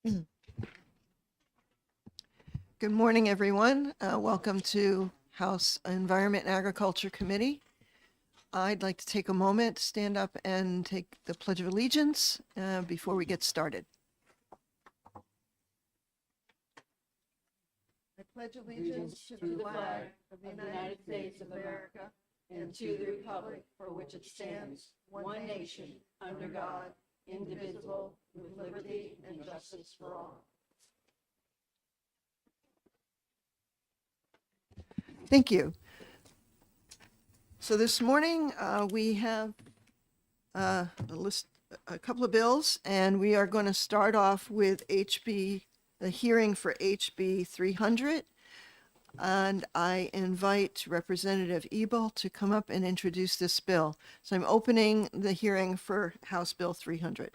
Good morning, everyone. Welcome to House Environment and Agriculture Committee. I'd like to take a moment, stand up and take the Pledge of Allegiance before we get started. I pledge allegiance to the flag of the United States of America and to the republic for which it stands, one nation, under God, indivisible, with liberty and justice for all. Thank you. So this morning we have a couple of bills, and we are going to start off with the hearing for HB 300. And I invite Representative Ebel to come up and introduce this bill. So I'm opening the hearing for House Bill 300.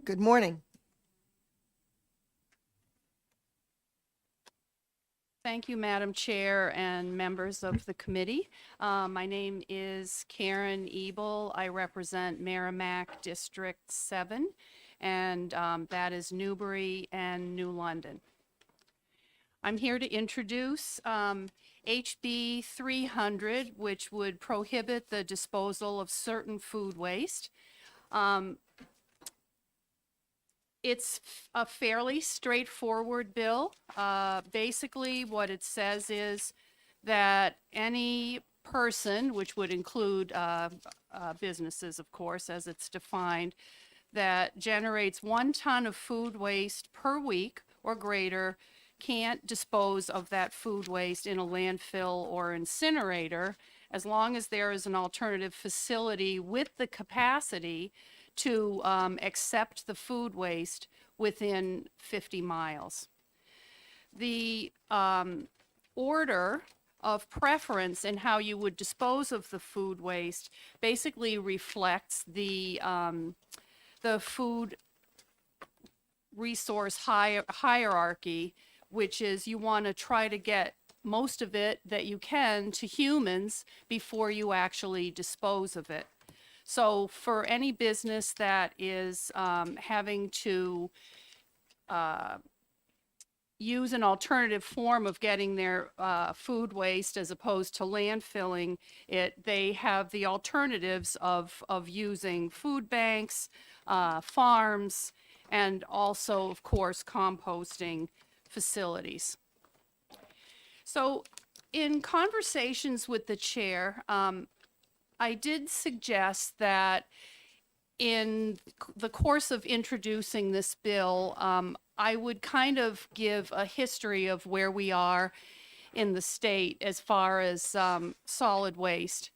Good morning. Thank you, Madam Chair and members of the committee. My name is Karen Ebel. I represent Merrimack District 7, and that is Newbury and New London. I'm here to introduce HB 300, which would prohibit the disposal of certain food waste. It's a fairly straightforward bill. Basically, what it says is that any person, which would include businesses, of course, as it's defined, that generates 1 ton of food waste per week or greater can't dispose of that food waste in a landfill or incinerator as long as there is an alternative facility with the capacity to accept the food waste within 50 miles. The order of preference in how you would dispose of the food waste basically reflects the food resource hierarchy, which is you want to try to get most of it that you can to humans before you actually dispose of it. So for any business that is having to use an alternative form of getting their food waste as opposed to landfilling it, they have the alternatives of using food banks, farms, and also, of course, composting facilities. So in conversations with the chair, I did suggest that in the course of introducing this bill, I would kind of give a history of where we are in the state as far as solid waste.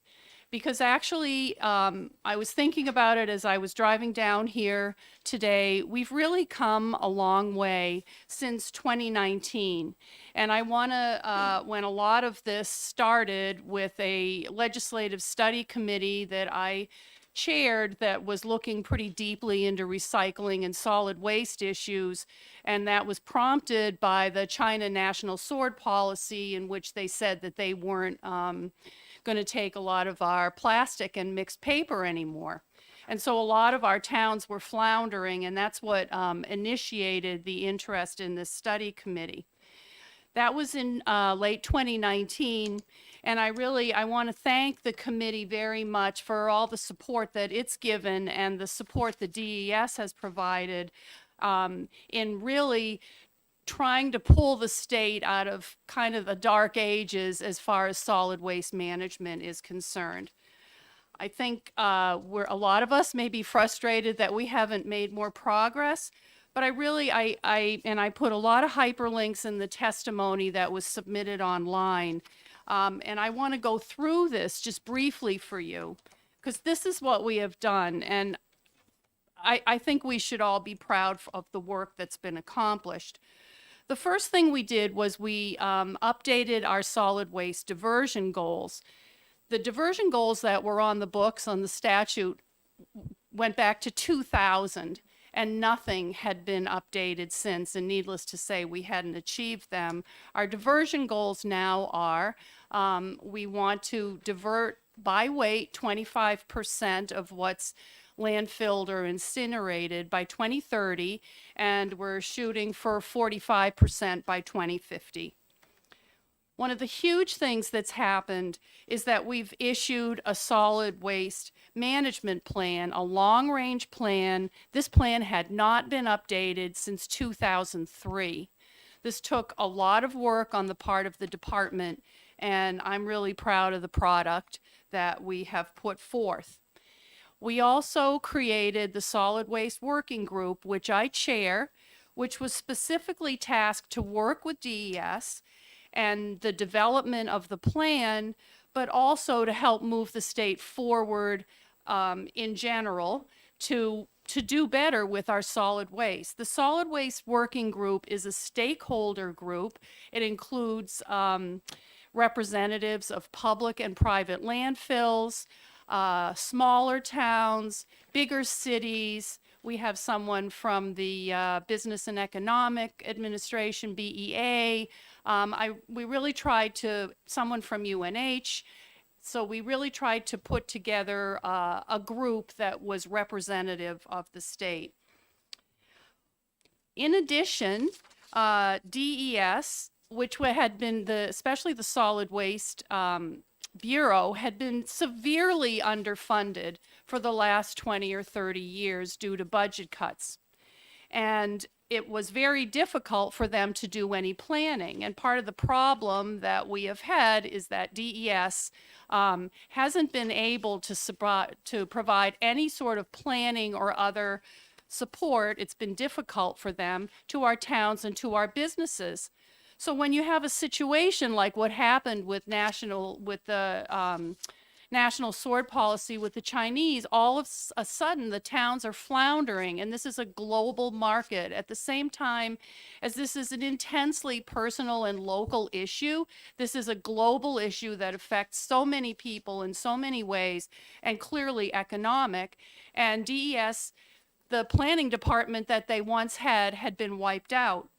Because actually, I was thinking about it as I was driving down here today. We've really come a long way since 2019. And I want to, when a lot of this started with a legislative study committee that I chaired that was looking pretty deeply into recycling and solid waste issues, and that was prompted by the China National Sword Policy, in which they said that they weren't going to take a lot of our plastic and mixed paper anymore. And so a lot of our towns were floundering, and that's what initiated the interest in this study committee. That was in late 2019, and I want to thank the committee very much for all the support that it's given and the support the DES has provided in really trying to pull the state out of kind of the dark ages as far as solid waste management is concerned. I think a lot of us may be frustrated that we haven't made more progress, but I put a lot of hyperlinks in the testimony that was submitted online. And I want to go through this just briefly for you, because this is what we have done. And I think we should all be proud of the work that's been accomplished. The first thing we did was we updated our solid waste diversion goals. The diversion goals that were on the books on the statute went back to 2000, and nothing had been updated since, and needless to say, we hadn't achieved them. Our diversion goals now are, we want to divert by weight 25% of what's landfilled or incinerated by 2030, and we're shooting for 45% by 2050. One of the huge things that's happened is that we've issued a solid waste management plan, a long-range plan. This plan had not been updated since 2003. This took a lot of work on the part of the department, and I'm really proud of the product that we have put forth. We also created the Solid Waste Working Group, which I chair, which was specifically tasked to work with DES and the development of the plan, but also to help move the state forward in general to do better with our solid waste. The Solid Waste Working Group is a stakeholder group. It includes representatives of public and private landfills, smaller towns, bigger cities. We have someone from the Business and Economic Administration, BEA. We really tried to, someone from UNH. So we really tried to put together a group that was representative of the state. In addition, DES, which had been especially the Solid Waste Bureau, had been severely underfunded for the last 20 or 30 years due to budget cuts. And it was very difficult for them to do any planning. And part of the problem that we have had is that DES hasn't been able to provide any sort of planning or other support. It's been difficult for them to our towns and to our businesses. So when you have a situation like what happened with the national sword policy with the Chinese, all of a sudden the towns are floundering, and this is a global market. At the same time as this is an intensely personal and local issue, this is a global issue that affects so many people in so many ways, and clearly economic. And DES, the planning department that they once had been wiped out.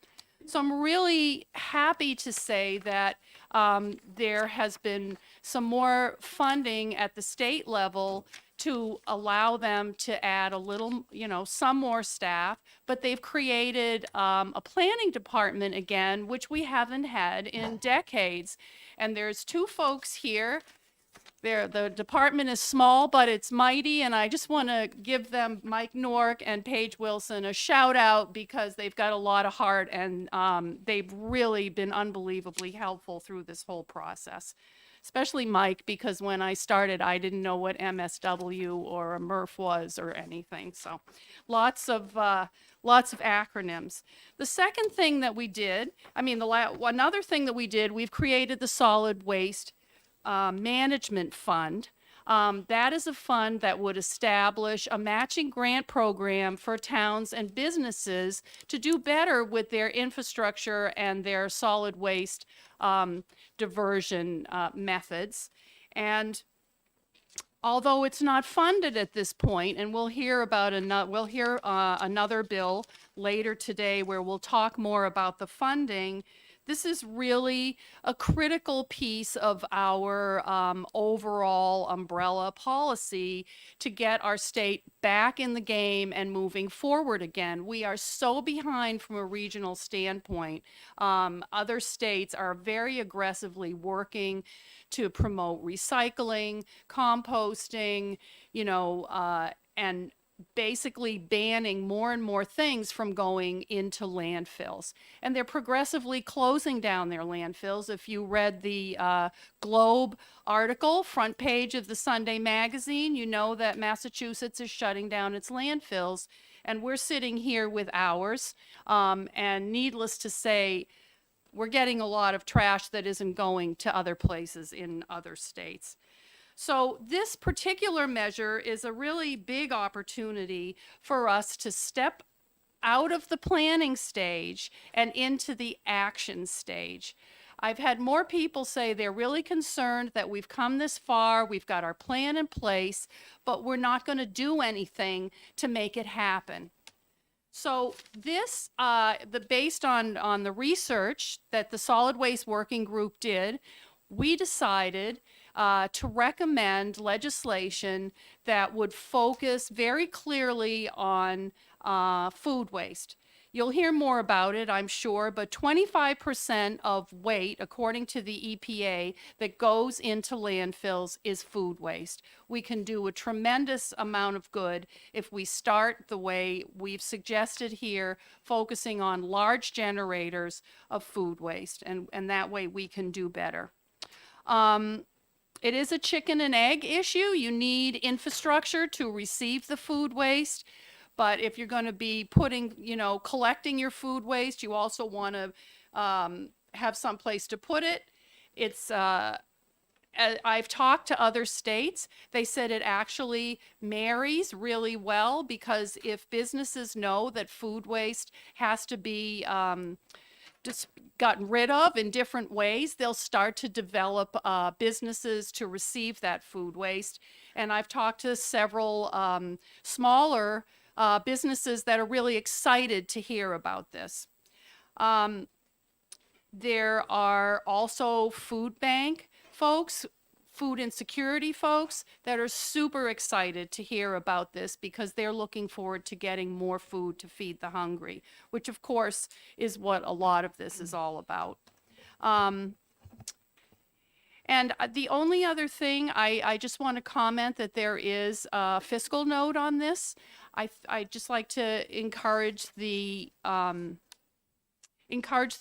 So I'm really happy to say that there has been some more funding at the state level to allow them to add a little, some more staff, but they've created a planning department again, which we haven't had in decades. And there's two folks here. The department is small, but it's mighty, and I just want to give them, Mike Nork and Paige Wilson, a shout out because they've got a lot of heart, and they've really been unbelievably helpful through this whole process. Especially Mike, because when I started, I didn't know what MSW or a MRF was or anything. So lots of acronyms. The second thing that we did, another thing that we did, we've created the Solid Waste Management Fund. That is a fund that would establish a matching grant program for towns and businesses to do better with their infrastructure and their solid waste diversion methods. And although it's not funded at this point, and we'll hear another bill later today where we'll talk more about the funding, this is really a critical piece of our overall umbrella policy to get our state back in the game and moving forward again. We are so behind from a regional standpoint. Other states are very aggressively working to promote recycling, composting, and basically banning more and more things from going into landfills. And they're progressively closing down their landfills. If you read the Globe article, front page of the Sunday magazine, you know that Massachusetts is shutting down its landfills. And we're sitting here with ours. And needless to say, we're getting a lot of trash that isn't going to other places in other states. So this particular measure is a really big opportunity for us to step out of the planning stage and into the action stage. I've had more people say they're really concerned that we've come this far, we've got our plan in place, but we're not going to do anything to make it happen. So this, based on the research that the Solid Waste Working Group did, we decided to recommend legislation that would focus very clearly on food waste. You'll hear more about it, I'm sure, but 25% of weight, according to the EPA, that goes into landfills is food waste. We can do a tremendous amount of good if we start the way we've suggested here, focusing on large generators of food waste, and that way we can do better. It is a chicken and egg issue. You need infrastructure to receive the food waste. But if you're going to be putting, collecting your food waste, you also want to have some place to put it. I've talked to other states. They said it actually marries really well, because if businesses know that food waste has to be just gotten rid of in different ways, they'll start to develop businesses to receive that food waste. And I've talked to several smaller businesses that are really excited to hear about this. There are also food bank folks, food insecurity folks that are super excited to hear about this, because they're looking forward to getting more food to feed the hungry, which of course is what a lot of this is all about. And the only other thing, I just want to comment that there is a fiscal note on this. I just like to encourage the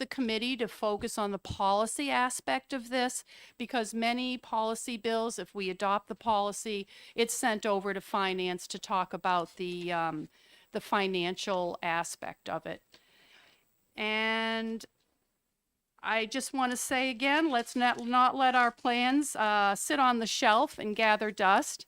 committee to focus on the policy aspect of this, because many policy bills, if we adopt the policy, it's sent over to finance to talk about the financial aspect of it. And I just want to say again, let's not let our plans sit on the shelf and gather dust.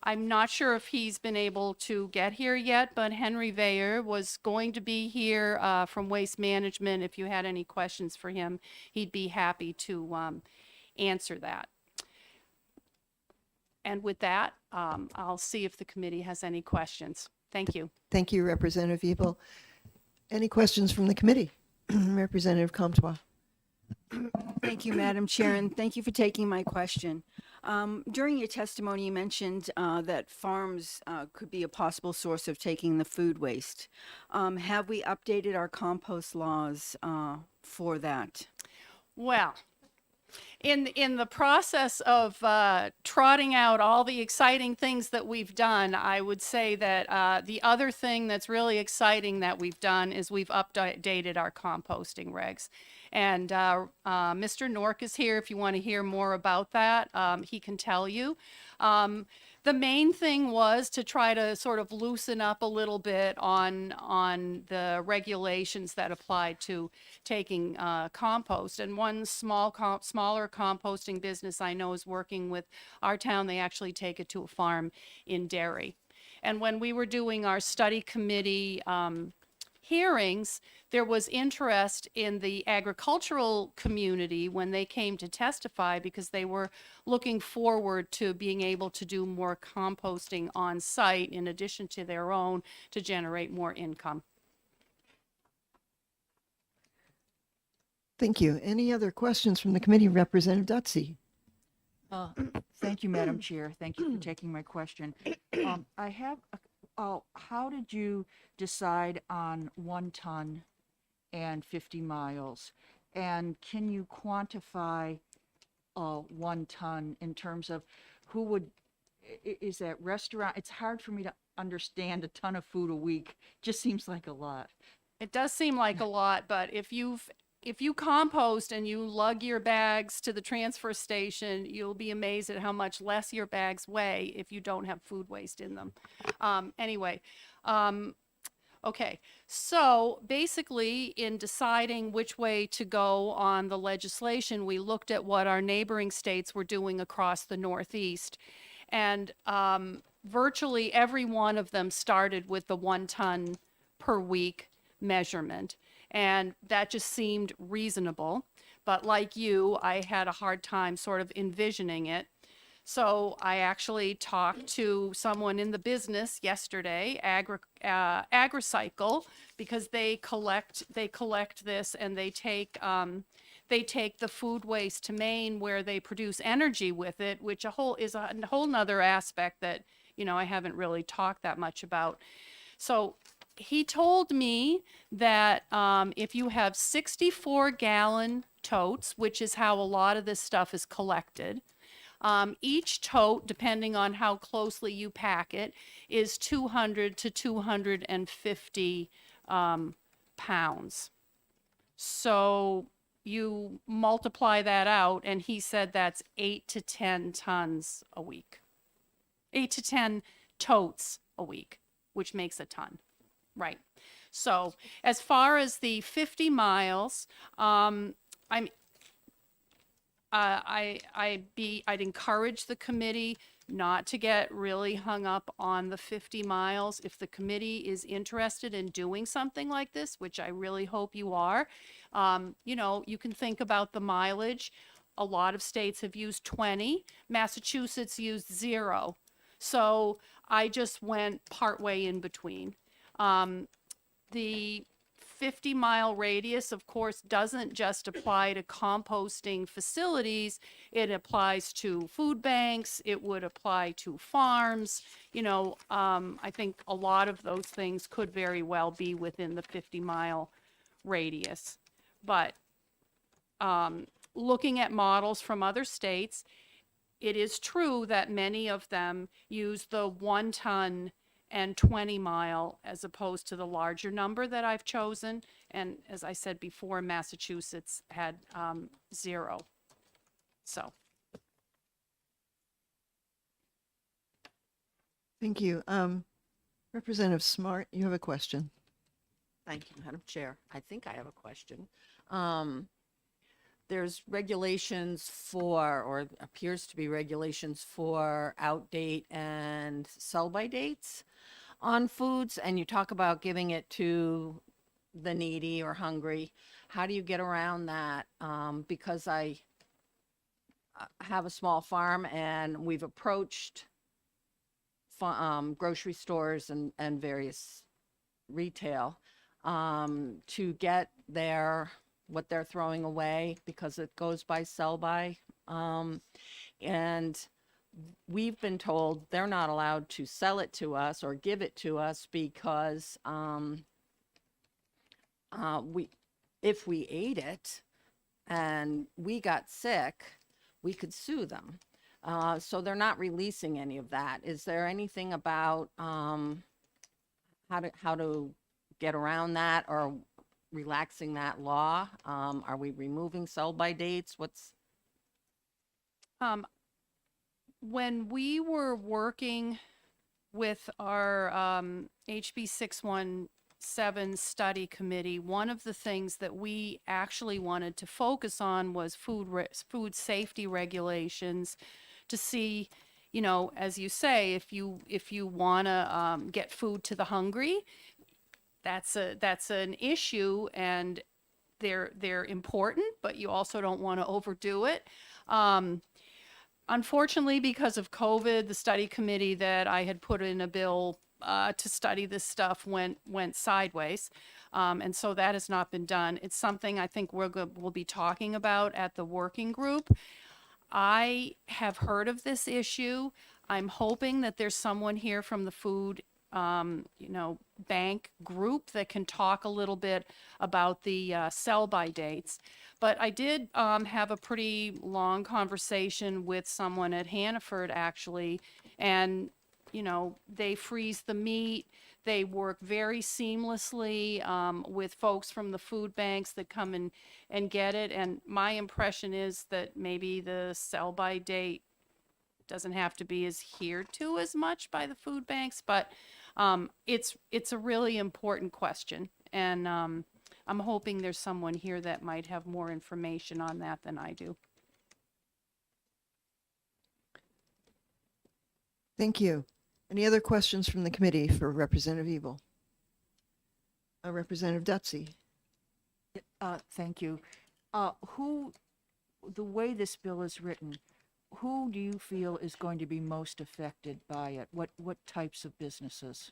I'm not sure if he's been able to get here yet, but Henry Veyer was going to be here from Waste Management. If you had any questions for him, he'd be happy to answer that. And with that, I'll see if the committee has any questions. Thank you. Thank you, Representative Ebel. Any questions from the committee? Representative Comtois. Thank you, Madam Chair, and thank you for taking my question. During your testimony, you mentioned that farms could be a possible source of taking the food waste. Have we updated our compost laws for that? Well, in the process of trotting out all the exciting things that we've done, I would say that the other thing that's really exciting that we've done is we've updated our composting regs. And Mr. Nork is here if you want to hear more about that. He can tell you. The main thing was to try to sort of loosen up a little bit on the regulations that apply to taking compost. And one smaller composting business I know is working with our town. They actually take it to a farm in Derry. And when we were doing our study committee hearings, there was interest in the agricultural community when they came to testify, because they were looking forward to being able to do more composting on site in addition to their own, to generate more income. Thank you. Any other questions from the committee? Representative Dotsie. Thank you, Madam Chair. Thank you for taking my question. I have, how did you decide on 1 ton and 50 miles? And can you quantify 1 ton in terms of who would, is that restaurant? It's hard for me to understand a ton of food a week. Just seems like a lot. It does seem like a lot, but if you compost and you lug your bags to the transfer station, you'll be amazed at how much less your bags weigh if you don't have food waste in them. Okay, so basically in deciding which way to go on the legislation, we looked at what our neighboring states were doing across the Northeast. And virtually every one of them started with the 1 ton per week measurement. And that just seemed reasonable. But like you, I had a hard time sort of envisioning it. So I actually talked to someone in the business yesterday, AgriCycle, because they collect this, and they take they take the food waste to Maine where they produce energy with it, which is a whole nother aspect that, I haven't really talked that much about. So he told me that if you have 64-gallon totes, which is how a lot of this stuff is collected, each tote, depending on how closely you pack it, is 200 to 250 pounds. So you multiply that out, and he said that's 8 to 10 tons a week. 8 to 10 totes a week, which makes a ton. Right. So as far as the 50 miles, I'd encourage the committee not to get really hung up on the 50 miles. If the committee is interested in doing something like this, which I really hope you are, you can think about the mileage. A lot of states have used 20. Massachusetts used 0. So I just went partway in between. The 50-mile radius, of course, doesn't just apply to composting facilities. It applies to food banks. It would apply to farms. I think a lot of those things could very well be within the 50-mile radius. But looking at models from other states, it is true that many of them use the 1-ton and 20-mile as opposed to the larger number that I've chosen. And as I said before, Massachusetts had 0. So. Thank you. Representative Smart, you have a question. Thank you, Madam Chair. I think I have a question. There's regulations for, or appears to be regulations for outdate and sell-by dates on foods, and you talk about giving it to the needy or hungry. How do you get around that? Because I have a small farm, and we've approached grocery stores and various retail to get what they're throwing away, because it goes by sell-by. And we've been told they're not allowed to sell it to us or give it to us because if we ate it and we got sick, we could sue them. So they're not releasing any of that. Is there anything about how to get around that or relaxing that law? Are we removing sell-by dates? When we were working with our HB 617 study committee, one of the things that we actually wanted to focus on was food safety regulations to see, as you say, if you want to get food to the hungry, that's an issue, and they're important, but you also don't want to overdo it. Unfortunately, because of COVID, the study committee that I had put in a bill to study this stuff went sideways, and so that has not been done. It's something I think we'll be talking about at the working group. I have heard of this issue. I'm hoping that there's someone here from the food bank group that can talk a little bit about the sell-by dates. But I did have a pretty long conversation with someone at Hannaford, actually, and, they freeze the meat. They work very seamlessly with folks from the food banks that come and get it. And my impression is that maybe the sell-by date doesn't have to be adhered to as much by the food banks, but it's a really important question, and I'm hoping there's someone here that might have more information on that than I do. Thank you. Any other questions from the committee for Representative Evil? Representative Dutsey. Thank you. The way this bill is written, who do you feel is going to be most affected by it? What types of businesses?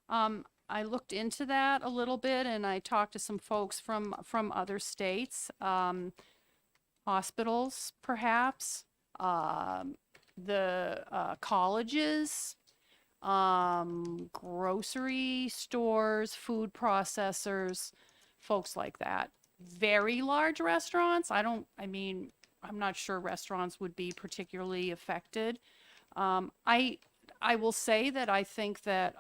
I looked into that a little bit, and I talked to some folks from other states. hospitals, perhaps, the colleges, grocery stores, food processors, folks like that. Very large restaurants, I'm not sure restaurants would be particularly affected. I will say that I think that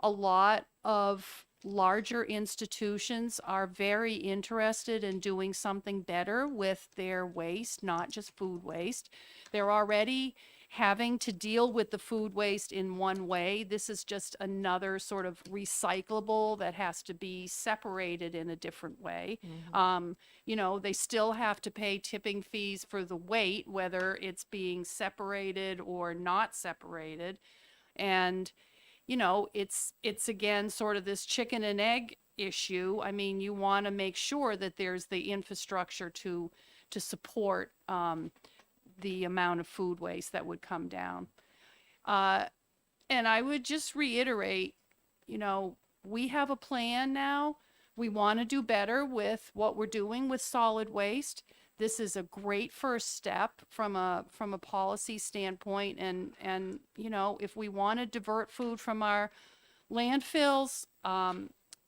a lot of larger institutions are very interested in doing something better with their waste, not just food waste. They're already having to deal with the food waste in one way. This is just another sort of recyclable that has to be separated in a different way. They still have to pay tipping fees for the weight, whether it's being separated or not separated. And it's again sort of this chicken and egg issue. I mean, you want to make sure that there's the infrastructure to support the amount of food waste that would come down. And I would just reiterate, we have a plan now. We want to do better with what we're doing with solid waste. This is a great first step from a policy standpoint, and if we want to divert food from our landfills,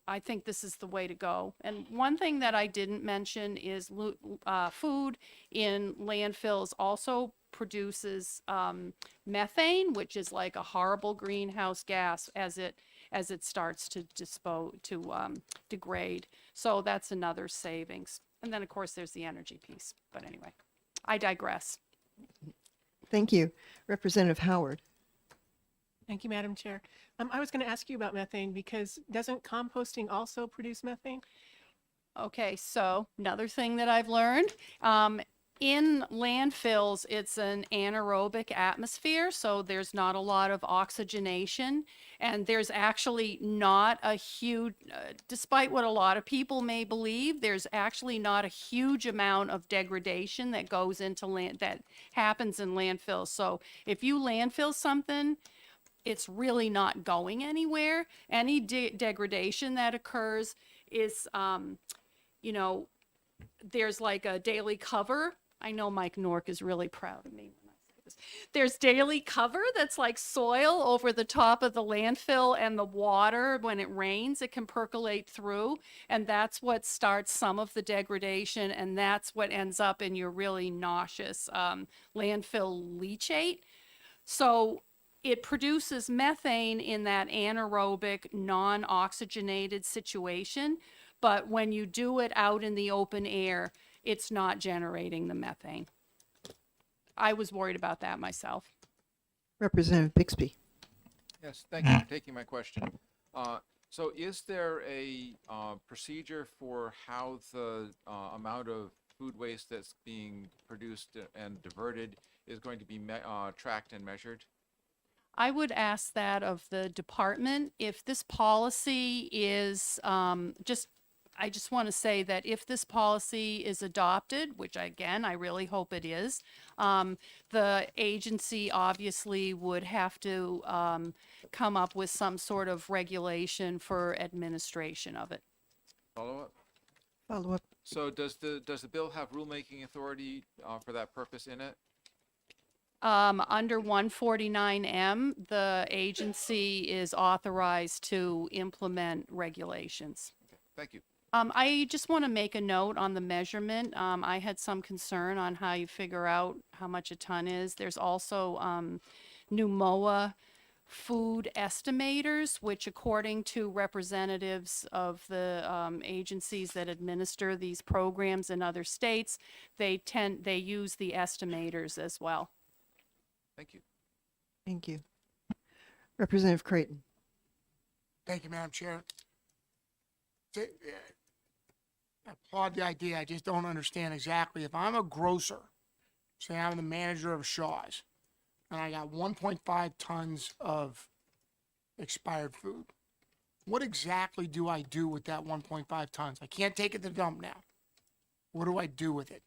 I think this is the way to go. And one thing that I didn't mention is food in landfills also produces methane, which is like a horrible greenhouse gas as it starts to degrade. So that's another savings. And then, of course, there's the energy piece. But anyway, I digress. Thank you. Representative Howard. Thank you, Madam Chair. I was going to ask you about methane because doesn't composting also produce methane? Okay, so another thing that I've learned, in landfills, it's an anaerobic atmosphere, so there's not a lot of oxygenation, and there's actually not a huge, despite what a lot of people may believe, there's actually not a huge amount of degradation that goes into that happens in landfills. So if you landfill something, it's really not going anywhere. Any degradation that occurs is, there's like a daily cover. I know Mike Nork is really proud of me when I say this. There's daily cover that's like soil over the top of the landfill, and the water, when it rains, it can percolate through, and that's what starts some of the degradation, and that's what ends up in your really nauseous landfill leachate. So it produces methane in that anaerobic, non-oxygenated situation, but when you do it out in the open air, it's not generating the methane. I was worried about that myself. Representative Bixby. Yes, thank you for taking my question. So is there a procedure for how the amount of food waste that's being produced and diverted is going to be tracked and measured? I would ask that of the department. If this policy is I just want to say that if this policy is adopted, which again, I really hope it is, the agency obviously would have to come up with some sort of regulation for administration of it. Follow up? Follow up. So does the bill have rulemaking authority for that purpose in it? Under 149M, the agency is authorized to implement regulations. Okay, thank you. I just want to make a note on the measurement. I had some concern on how you figure out how much a ton is. There's also NUMOA food estimators, which according to representatives of the agencies that administer these programs in other states, they use the estimators as well. Thank you. Thank you. Representative Creighton. Thank you, Madam Chair. I applaud the idea. I just don't understand exactly. If I'm a grocer, say I'm the manager of Shaw's, and I got 1.5 tons of expired food, what exactly do I do with that 1.5 tons? I can't take it to the dump now. What do I do with it?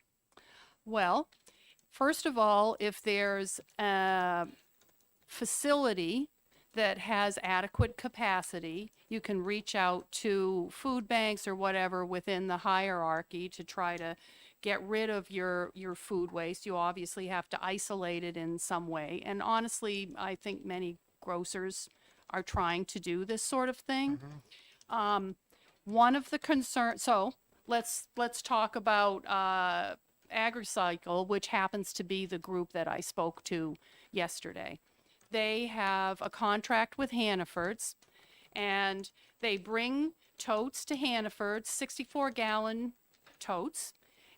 Well, first of all, if there's a facility that has adequate capacity, you can reach out to food banks or whatever within the hierarchy to try to get rid of your food waste, you obviously have to isolate it in some way. And honestly, I think many grocers are trying to do this sort of thing. One of the concerns, so let's talk about AgriCycle, which happens to be the group that I spoke to yesterday. They have a contract with Hannaford's, and they bring totes to Hannaford's, 64-gallon totes.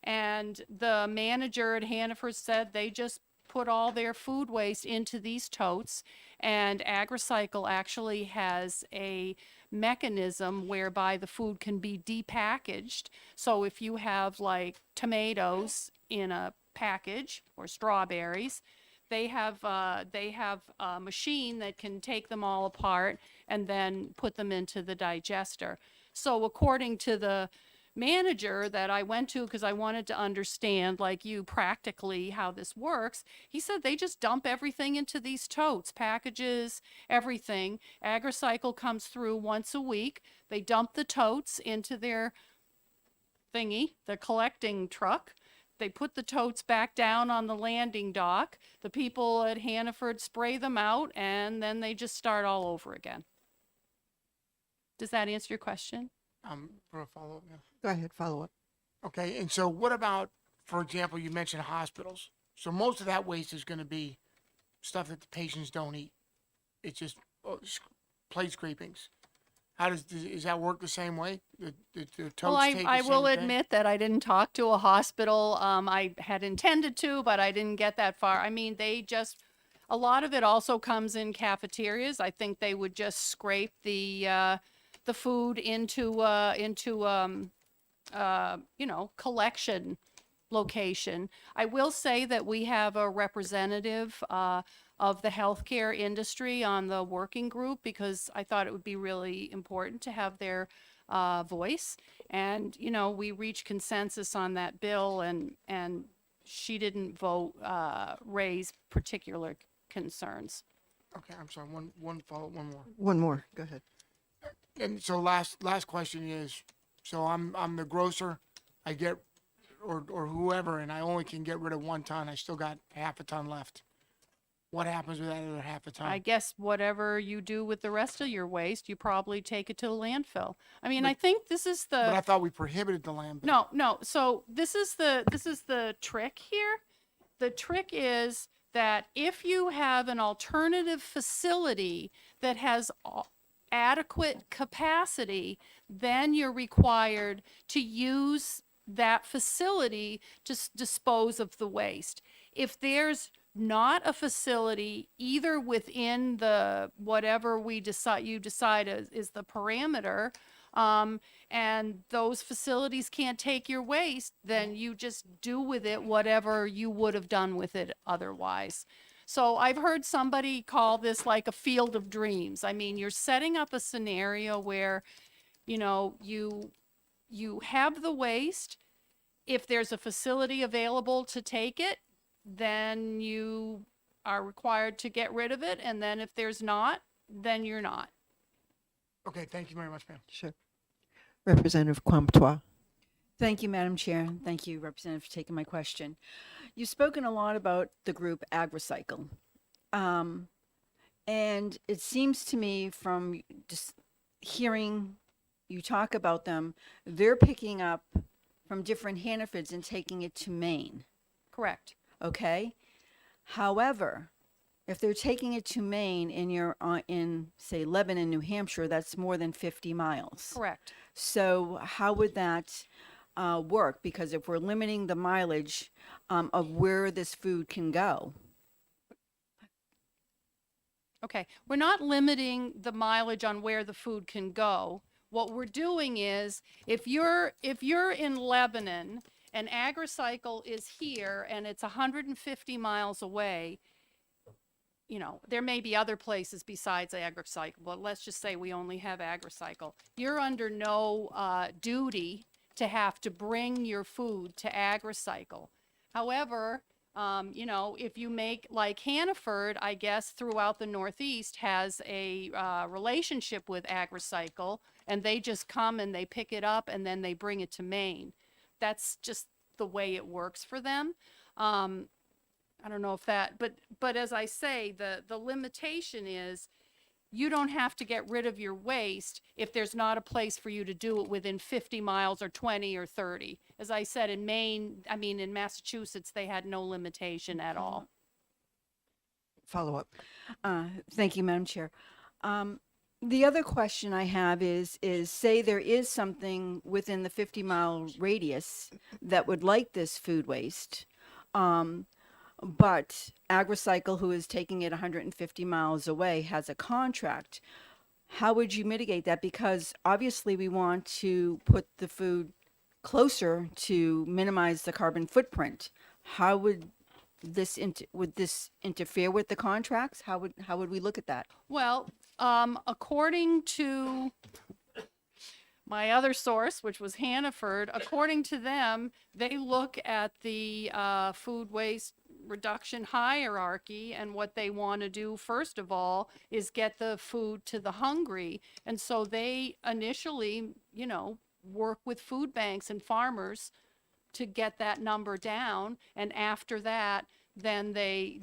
And the manager at Hannaford said they just put all their food waste into these totes, and AgriCycle actually has a mechanism whereby the food can be depackaged. So if you have like tomatoes in a package or strawberries, they have a machine that can take them all apart and then put them into the digester. So according to the manager that I went to, because I wanted to understand, like you, practically how this works, he said they just dump everything into these totes, packages, everything. AgriCycle comes through once a week. They dump the totes into their thingy, the collecting truck. They put the totes back down on the landing dock. The people at Hannaford spray them out, and then they just start all over again. Does that answer your question? For a follow-up, yeah. Go ahead, follow up. Okay, and so what about, for example, you mentioned hospitals. So most of that waste is gonna be stuff that the patients don't eat. It's just plate scrapings. Does that work the same way? The totes Well, take the I will same thing? admit that I didn't talk to a hospital. I had intended to, but I didn't get that far. I mean, a lot of it also comes in cafeterias. I think they would just scrape the food into collection location. I will say that we have a representative of the healthcare industry on the working group, because I thought it would be really important to have their voice. And, we reached consensus on that bill, and she didn't raise particular concerns. Okay, I'm sorry, one follow-up, one more. One more, go ahead. And so last question is, so I'm the grocer, I get, or whoever, and I only can get rid of 1 ton, I still got half a ton left. What happens with that other half a ton? I guess whatever you do with the rest of your waste, you probably take it to a landfill. I mean, I think this is the. But I thought we prohibited the landfill. No. So this is the trick here. The trick is that if you have an alternative facility that has adequate capacity, then you're required to use that facility to dispose of the waste. If there's not a facility either within the whatever you decide is the parameter, and those facilities can't take your waste, then you just do with it whatever you would have done with it otherwise. So I've heard somebody call this like a field of dreams. I mean, you're setting up a scenario where, you have the waste. If there's a facility available to take it, then you are required to get rid of it. And then if there's not, then you're not. Okay, thank you very much, ma'am. Sure. Representative Quamtois. Thank you, Madam Chair. Thank you, Representative, for taking my question. You've spoken a lot about the group AgriCycle. And it seems to me from just hearing you talk about them, they're picking up from different Hannafords and taking it to Maine, Correct. okay? However, if they're taking it to Maine and you're in, say, Lebanon, New Hampshire, that's more than 50 miles. Correct. So how would that work? Because if we're limiting the mileage of where this food can go. Okay, we're not limiting the mileage on where the food can go. What we're doing is, if you're in Lebanon and AgriCycle is here and it's 150 miles away, there may be other places besides AgriCycle, but let's just say we only have AgriCycle. You're under no duty to have to bring your food to AgriCycle. However, if you make, like Hannaford, I guess throughout the Northeast has a relationship with AgriCycle, and they just come and they pick it up and then they bring it to Maine. That's just the way it works for them. I don't know if that, but as I say, the limitation is you don't have to get rid of your waste if there's not a place for you to do it within 50 miles or 20 or 30. As I said, in in Massachusetts, they had no limitation at all. Follow up. Thank you, Madam Chair. The other question I have is say there is something within the 50-mile radius that would like this food waste, but AgriCycle, who is taking it 150 miles away, has a contract. How would you mitigate that? Because obviously we want to put the food closer to minimize the carbon footprint. How would this interfere with the contracts? How would we look at that? Well, according to my other source, which was Hannaford, according to them, they look at the food waste reduction hierarchy, and what they want to do first of all is get the food to the hungry. And so they initially, work with food banks and farmers to get that number down, and after that, then they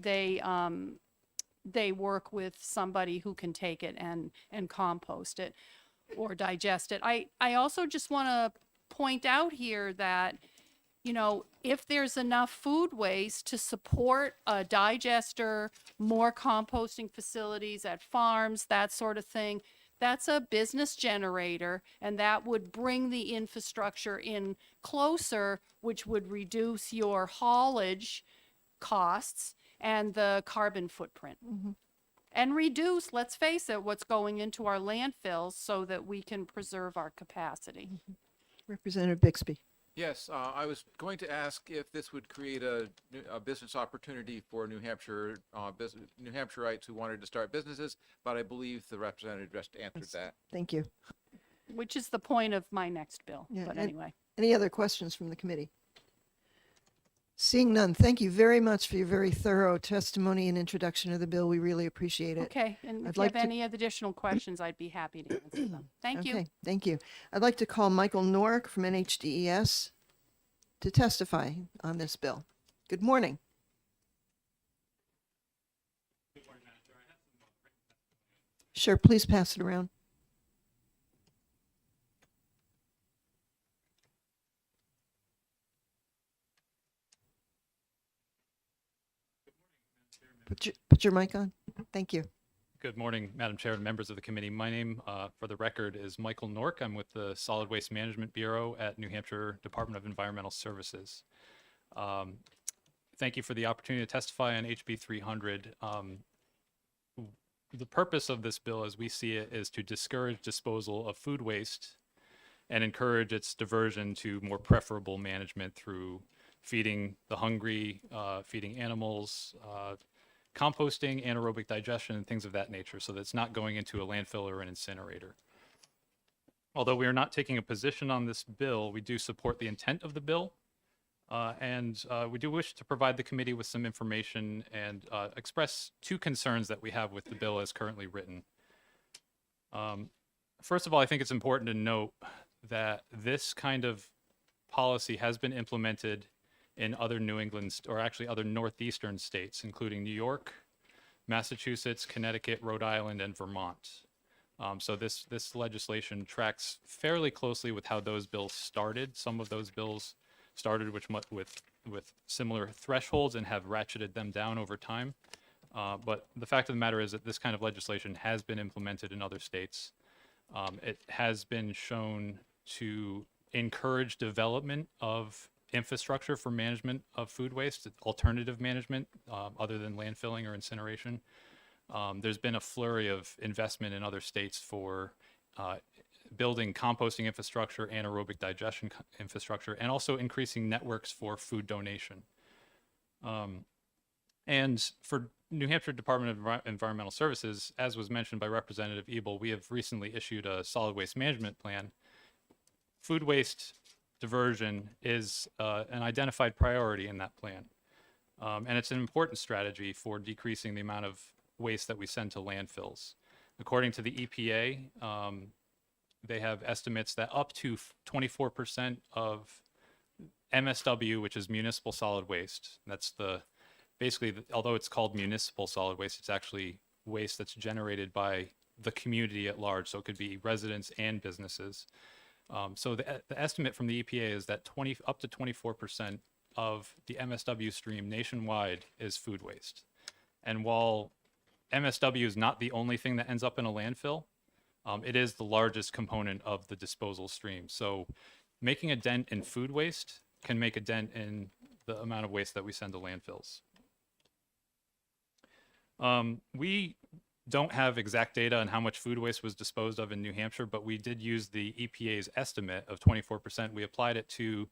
work with somebody who can take it and compost it or digest it. I also just want to point out here that, if there's enough food waste to support a digester, more composting facilities at farms, that sort of thing, that's a business generator, and that would bring the infrastructure in closer, which would reduce your haulage costs and the carbon footprint. And reduce, let's face it, what's going into our landfills so that we can preserve our capacity. Representative Bixby. Yes, I was going to ask if this would create a business opportunity for New Hampshire, New Hampshireites who wanted to start businesses, but I believe the representative just answered that. Thank you. Which is the point of my next bill, Yeah, but and- anyway. Any other questions from the committee? Seeing none, thank you very much for your very thorough testimony and introduction of the bill. We really appreciate it. Okay, and I'd if you like have to- any additional questions, I'd be happy to answer them. Thank you. Okay, thank you. I'd like to call Michael Norick from NHDES to testify on this bill. Good morning. Sure, please pass it around. Put your mic on. Thank you. Good morning, Madam Chair and members of the committee. My name, for the record, is Michael Nork. I'm with the Solid Waste Management Bureau at New Hampshire Department of Environmental Services. Thank you for the opportunity to testify on HB 300. The purpose of this bill, as we see it, is to discourage disposal of food waste and encourage its diversion to more preferable management through feeding the hungry, feeding animals, composting, anaerobic digestion, and things of that nature, so that it's not going into a landfill or an incinerator. Although we are not taking a position on this bill, we do support the intent of the bill, and we do wish to provide the committee with some information and express two concerns that we have with the bill as currently written. First of all, I think it's important to note that this kind of policy has been implemented in other New England, or actually other northeastern states, including New York, Massachusetts, Connecticut, Rhode Island, and Vermont. So this legislation tracks fairly closely with how those bills started. Some of those bills started with similar thresholds and have ratcheted them down over time. But the fact of the matter is that this kind of legislation has been implemented in other states. It has been shown to encourage development of infrastructure for management of food waste, alternative management other than landfilling or incineration. There's been a flurry of investment in other states for building composting infrastructure, anaerobic digestion infrastructure, and also increasing networks for food donation. And for New Hampshire Department of Environmental Services, as was mentioned by Representative Ebel, we have recently issued a solid waste management plan. Food waste diversion is an identified priority in that plan. And it's an important strategy for decreasing the amount of waste that we send to landfills. According to the EPA, they have estimates that up to 24% of MSW, which is municipal solid waste. That's basically, although it's called municipal solid waste, it's actually waste that's generated by the community at large. So it could be residents and businesses. So the estimate from the EPA is that up to 24% of the MSW stream nationwide is food waste. And while MSW is not the only thing that ends up in a landfill, it is the largest component of the disposal stream. So making a dent in food waste can make a dent in the amount of waste that we send to landfills. We don't have exact data on how much food waste was disposed of in New Hampshire, but we did use the EPA's estimate of 24%. We applied it to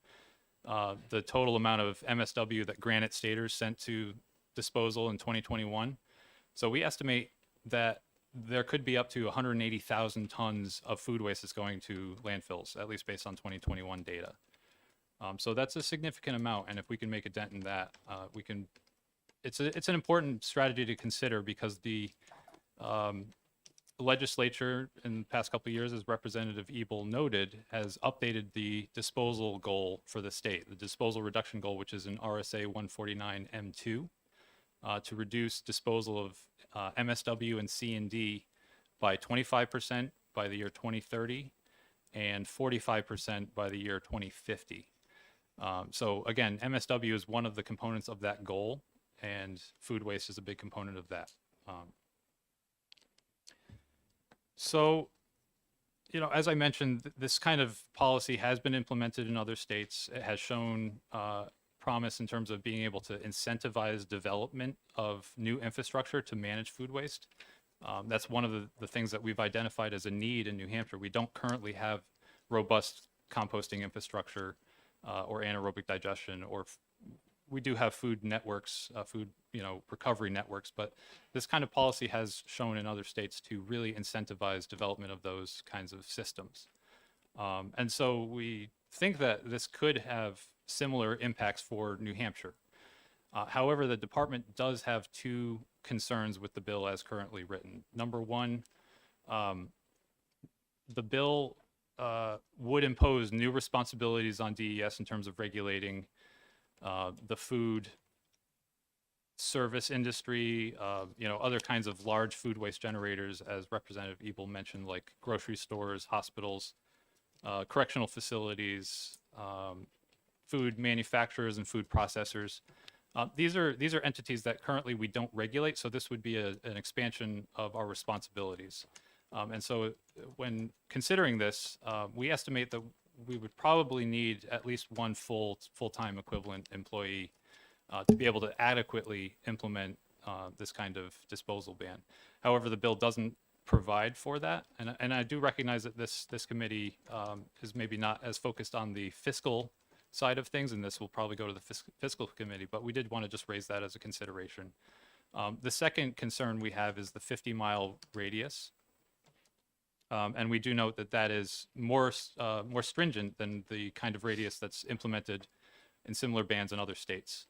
the total amount of MSW that Granite Staters sent to disposal in 2021. So we estimate that there could be up to 180,000 tons of food waste that's going to landfills, at least based on 2021 data. So that's a significant amount, and if we can make a dent in that, we can. It's an important strategy to consider because the legislature in the past couple of years, as Representative Ebel noted, has updated the disposal goal for the state, the disposal reduction goal, which is in RSA 149 M2, to reduce disposal of MSW and C&D by 25% by the year 2030 and 45% by the year 2050. So again, MSW is one of the components of that goal, and food waste is a big component of that. So, as I mentioned, this kind of policy has been implemented in other states. It has shown promise in terms of being able to incentivize development of new infrastructure to manage food waste. That's one of the things that we've identified as a need in New Hampshire. We don't currently have robust composting infrastructure or anaerobic digestion, or we do have food networks, food recovery networks, but this kind of policy has shown in other states to really incentivize development of those kinds of systems. And so we think that this could have similar impacts for New Hampshire. However, the department does have two concerns with the bill as currently written. Number one, the bill would impose new responsibilities on DES in terms of regulating the food service industry, other kinds of large food waste generators, as Representative Ebel mentioned, like grocery stores, hospitals, correctional facilities, food manufacturers and food processors. These are entities that currently we don't regulate, so this would be an expansion of our responsibilities. And so when considering this, we estimate that we would probably need at least one full-time equivalent employee to be able to adequately implement this kind of disposal ban. However, the bill doesn't provide for that, and I do recognize that this committee is maybe not as focused on the fiscal side of things, and this will probably go to the fiscal committee, but we did want to just raise that as a consideration. The second concern we have is the 50-mile radius. And we do note that that is more stringent than the kind of radius that's implemented in similar bans in other states.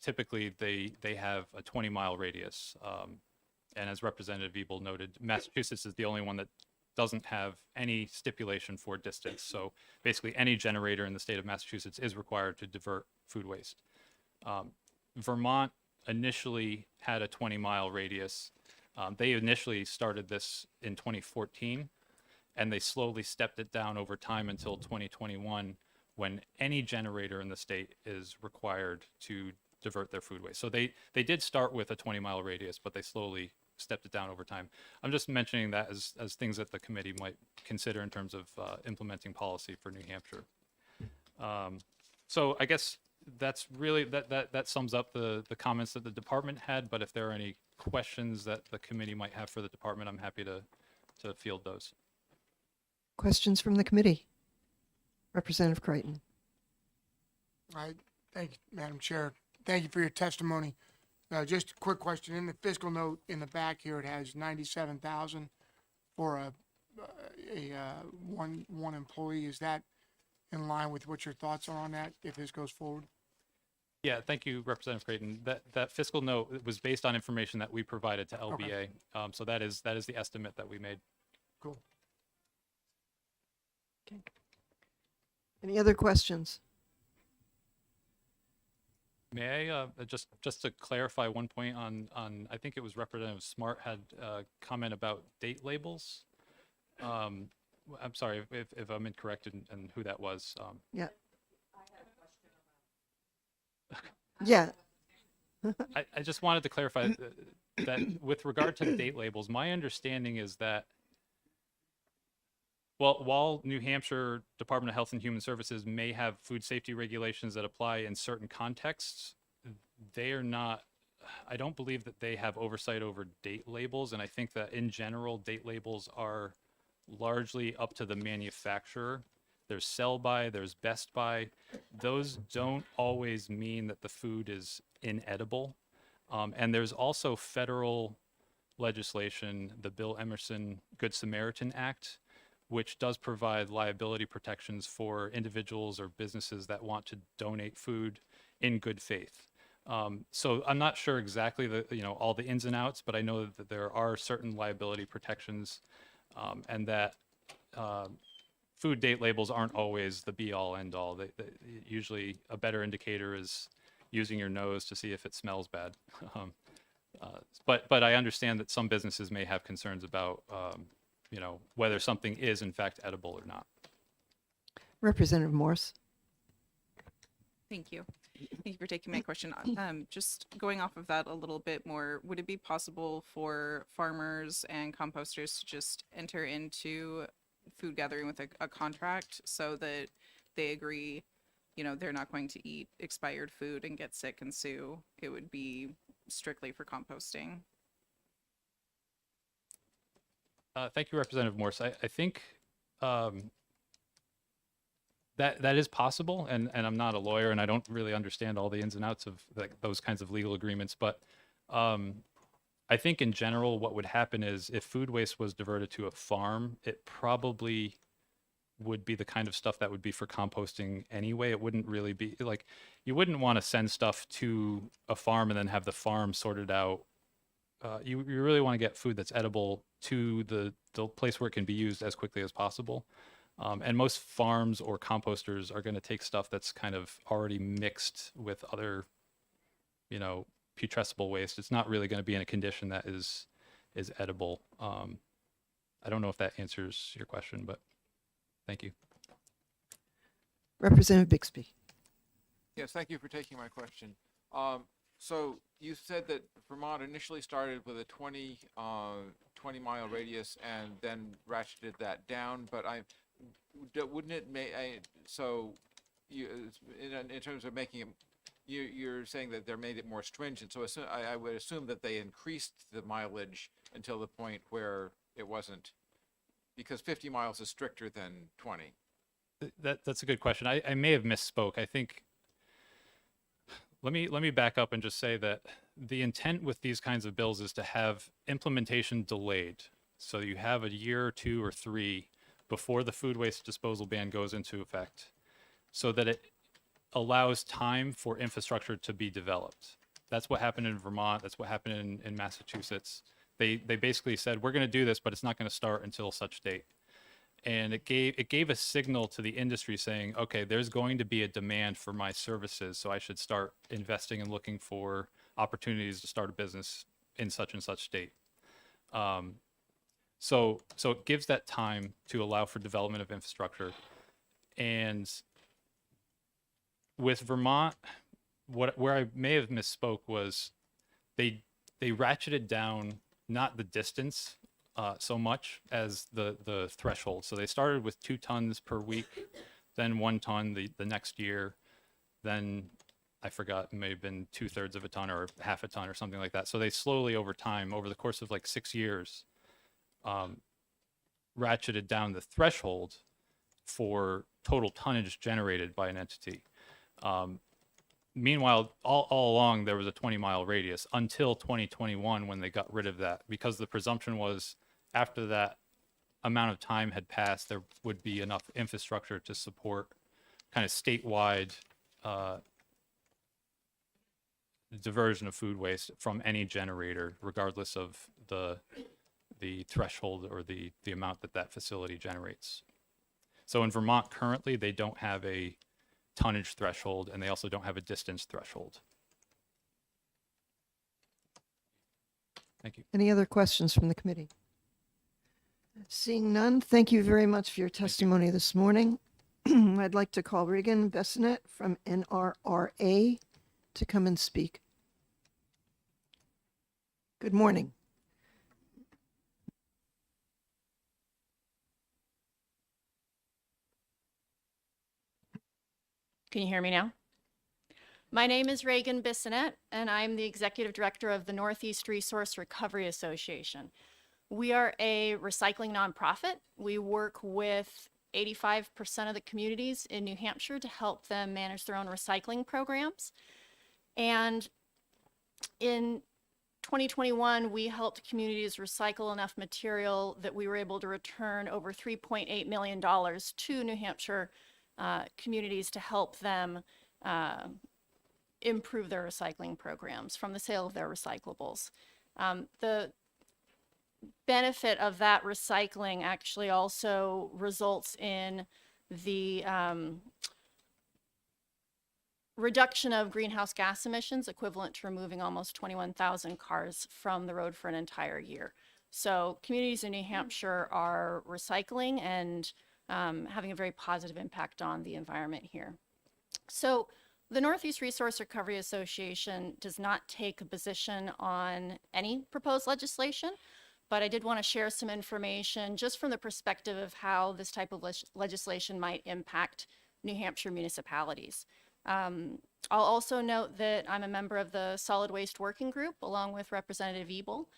Typically, they have a 20-mile radius. And as Representative Ebel noted, Massachusetts is the only one that doesn't have any stipulation for distance. So basically, any generator in the state of Massachusetts is required to divert food waste. Vermont initially had a 20-mile radius. They initially started this in 2014, and they slowly stepped it down over time until 2021, when any generator in the state is required to divert their food waste. So they did start with a 20-mile radius, but they slowly stepped it down over time. I'm just mentioning that as things that the committee might consider in terms of implementing policy for New Hampshire. So I guess that's really, that sums up the comments that the department had, but if there are any questions that the committee might have for the department, I'm happy to field those. Questions from the committee? Representative Creighton. Thank you, Madam Chair. Thank you for your testimony. Just a quick question. In the fiscal note in the back here, it has 97,000 for one employee. Is that in line with what your thoughts are on that if this goes forward? Yeah, thank you, Representative Creighton. That fiscal note was based on information that we provided to LBA. Okay. So that is the estimate that we made. Cool. Any other questions? May I just to clarify one point on I think it was Representative Smart had a comment about date labels. I'm sorry if I'm incorrect and who that was. Yeah. Yeah, I just wanted to clarify that with regard to the date labels, my understanding is that while New Hampshire Department of Health and Human Services may have food safety regulations that apply in certain contexts, they are not, I don't believe that they have oversight over date labels. And I think that in general, date labels are largely up to the manufacturer. There's sell by, there's best by. Those don't always mean that the food is inedible. And there's also federal legislation, the Bill Emerson Good Samaritan Act, which does provide liability protections for individuals or businesses that want to donate food in good faith. So I'm not sure exactly all the ins and outs, but I know that there are certain liability protections, and that food date labels aren't always the be all end all. Usually a better indicator is using your nose to see if it smells bad. But I understand that some businesses may have concerns about whether something is in fact edible or not. Representative Morse. Thank you. Thank you for taking my question. Just going off of that a little bit more, would it be possible for farmers and composters to just enter into food gathering with a contract so that they agree, they're not going to eat expired food and get sick and sue? It would be strictly for composting. Thank you, Representative Morse. I think that is possible, and I'm not a lawyer, and I don't really understand all the ins and outs of those kinds of legal agreements. But I think in general, what would happen is if food waste was diverted to a farm, it probably would be the kind of stuff that would be for composting anyway. It wouldn't really be like, you wouldn't want to send stuff to a farm and then have the farm sorted out. You really want to get food that's edible to the place where it can be used as quickly as possible. And most farms or composters are going to take stuff that's kind of already mixed with other, putrescible waste. It's not really going to be in a condition that is edible. I don't know if that answers your question, but thank you. Representative Bixby. Yes, thank you for taking my question. So you said that Vermont initially started with a 20-mile radius and then ratcheted that down, but wouldn't it so you, in terms of making it, you're saying that they made it more stringent, so I would assume that they increased the mileage until the point where it wasn't, because 50 miles is stricter than 20. That's a good question. I may have misspoke. I think, let me back up and just say that the intent with these kinds of bills is to have implementation delayed. So you have a year or 2 or 3 before the food waste disposal ban goes into effect, so that it allows time for infrastructure to be developed. That's what happened in Vermont. That's what happened in Massachusetts. They basically said, we're going to do this, but it's not going to start until such date. And it gave a signal to the industry saying, okay, there's going to be a demand for my services, so I should start investing and looking for opportunities to start a business in such and such state. So it gives that time to allow for development of infrastructure. And with Vermont, where I may have misspoke was they ratcheted down not the distance so much as the threshold. So they started with 2 tons per week, then 1 ton the next year, then I forgot, it may have been 2/3 of a ton or half a ton or something like that. So they slowly over time, over the course of like 6 years, ratcheted down the threshold for total tonnage generated by an entity. Meanwhile, all along there was a 20-mile radius until 2021 when they got rid of that, because the presumption was after that amount of time had passed, there would be enough infrastructure to support kind of statewide diversion of food waste from any generator, regardless of the threshold or the amount that facility generates. So in Vermont currently, they don't have a tonnage threshold and they also don't have a distance threshold. Thank you. Any other questions from the committee? Seeing none, thank you very much for your testimony this morning. I'd like to call Regan Bessinet from NRRA to come and speak. Good morning. Can you hear me now? My name is Reagan Bissonette, and I'm the Executive Director of the Northeast Resource Recovery Association. We are a recycling nonprofit. We work with 85% of the communities in New Hampshire to help them manage their own recycling programs. And in 2021, we helped communities recycle enough material that we were able to return over $3.8 million to New Hampshire communities to help them improve their recycling programs from the sale of their recyclables. The benefit of that recycling actually also results in the reduction of greenhouse gas emissions equivalent to removing almost 21,000 cars from the road for an entire year. So communities in New Hampshire are recycling and having a very positive impact on the environment here. So the Northeast Resource Recovery Association does not take a position on any proposed legislation, but I did want to share some information just from the perspective of how this type of legislation might impact New Hampshire municipalities. I'll also note that I'm a member of the Solid Waste Working Group along with Representative Ebel.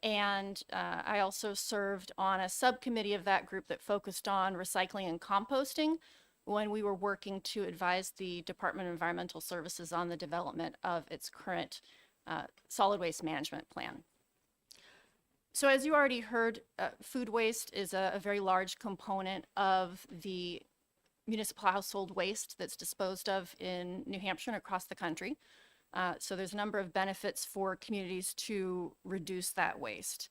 And I also served on a subcommittee of that group that focused on recycling and composting when we were working to advise the Department of Environmental Services on the development of its current solid waste management plan. So as you already heard, food waste is a very large component of the municipal household waste that's disposed of in New Hampshire and across the country. So there's a number of benefits for communities to reduce that waste.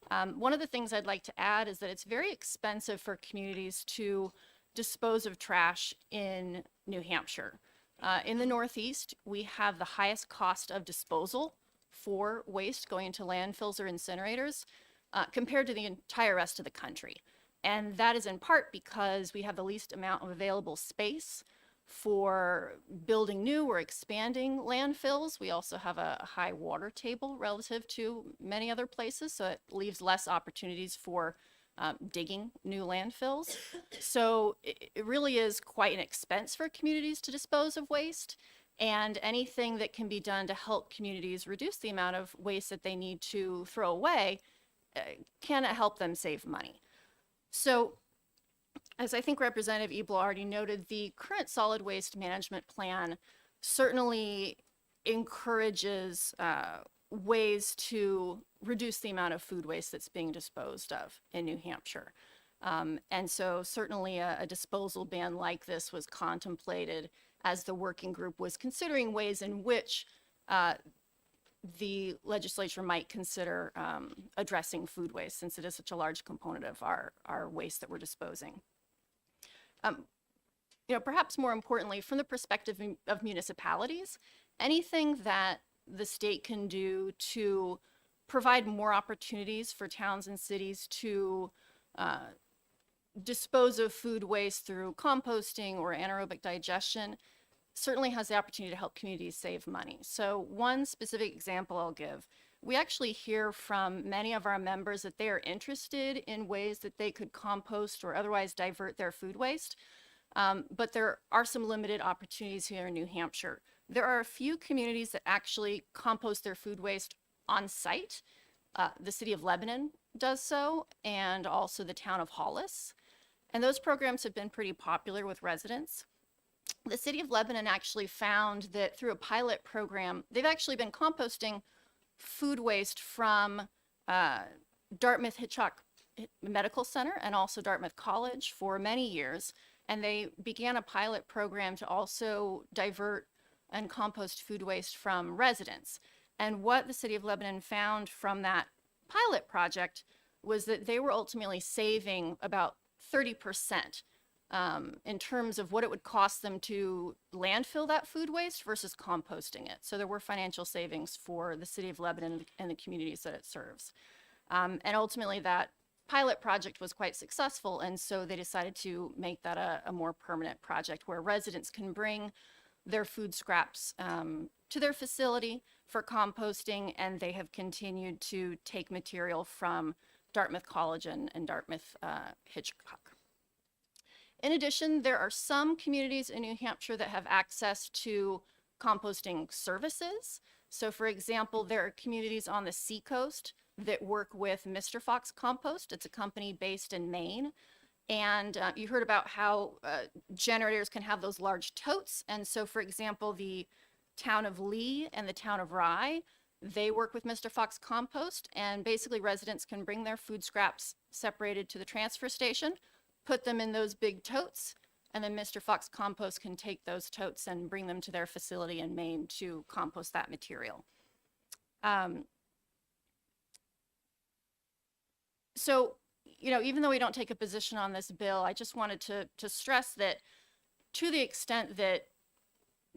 One of the things I'd like to add is that it's very expensive for communities to dispose of trash in New Hampshire. In the Northeast, we have the highest cost of disposal for waste going into landfills or incinerators compared to the entire rest of the country. And that is in part because we have the least amount of available space for building new or expanding landfills. We also have a high water table relative to many other places, so it leaves less opportunities for digging new landfills. So it really is quite an expense for communities to dispose of waste, and anything that can be done to help communities reduce the amount of waste that they need to throw away can help them save money. So as I think Representative Ebel already noted, the current solid waste management plan certainly encourages ways to reduce the amount of food waste that's being disposed of in New Hampshire. And so certainly a disposal ban like this was contemplated as the working group was considering ways in which the legislature might consider addressing food waste, since it is such a large component of our waste that we're disposing. Perhaps more importantly, from the perspective of municipalities, anything that the state can do to provide more opportunities for towns and cities to dispose of food waste through composting or anaerobic digestion certainly has the opportunity to help communities save money. So one specific example I'll give, we actually hear from many of our members that they are interested in ways that they could compost or otherwise divert their food waste, but there are some limited opportunities here in New Hampshire. There are a few communities that actually compost their food waste on site. The city of Lebanon does so, and also the town of Hollis. And those programs have been pretty popular with residents. The city of Lebanon actually found that through a pilot program, they've actually been composting food waste from Dartmouth Hitchcock Medical Center and also Dartmouth College for many years. And they began a pilot program to also divert and compost food waste from residents. And what the city of Lebanon found from that pilot project was that they were ultimately saving about 30% in terms of what it would cost them to landfill that food waste versus composting it. So there were financial savings for the city of Lebanon and the communities that it serves. And ultimately, that pilot project was quite successful, and so they decided to make that a more permanent project where residents can bring their food scraps to their facility for composting, and they have continued to take material from Dartmouth College and Dartmouth Hitchcock. In addition, there are some communities in New Hampshire that have access to composting services. So for example, there are communities on the seacoast that work with Mr. Fox Compost. It's a company based in Maine. And you heard about how generators can have those large totes. And so for example, the town of Lee and the town of Rye, they work with Mr. Fox Compost, and basically residents can bring their food scraps separated to the transfer station, put them in those big totes, and then Mr. Fox Compost can take those totes and bring them to their facility in Maine to compost that material. So, you know, even though we don't take a position on this bill, I just wanted to stress that to the extent that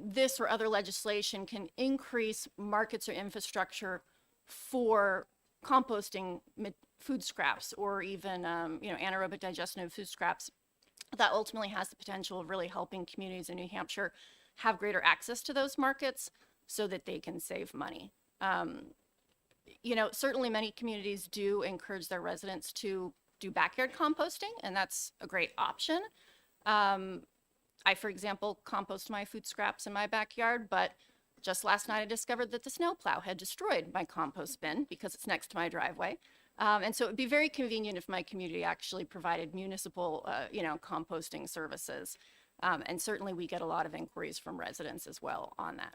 this or other legislation can increase markets or infrastructure for composting food scraps or even, you know, anaerobic digestive food scraps, that ultimately has the potential of really helping communities in New Hampshire have greater access to those markets so that they can save money. You know, certainly many communities do encourage their residents to do backyard composting, and that's a great option. I, for example, compost my food scraps in my backyard, but just last night I discovered that the snowplow had destroyed my compost bin because it's next to my driveway. And so it would be very convenient if my community actually provided municipal, you know, composting services. And certainly we get a lot of inquiries from residents as well on that.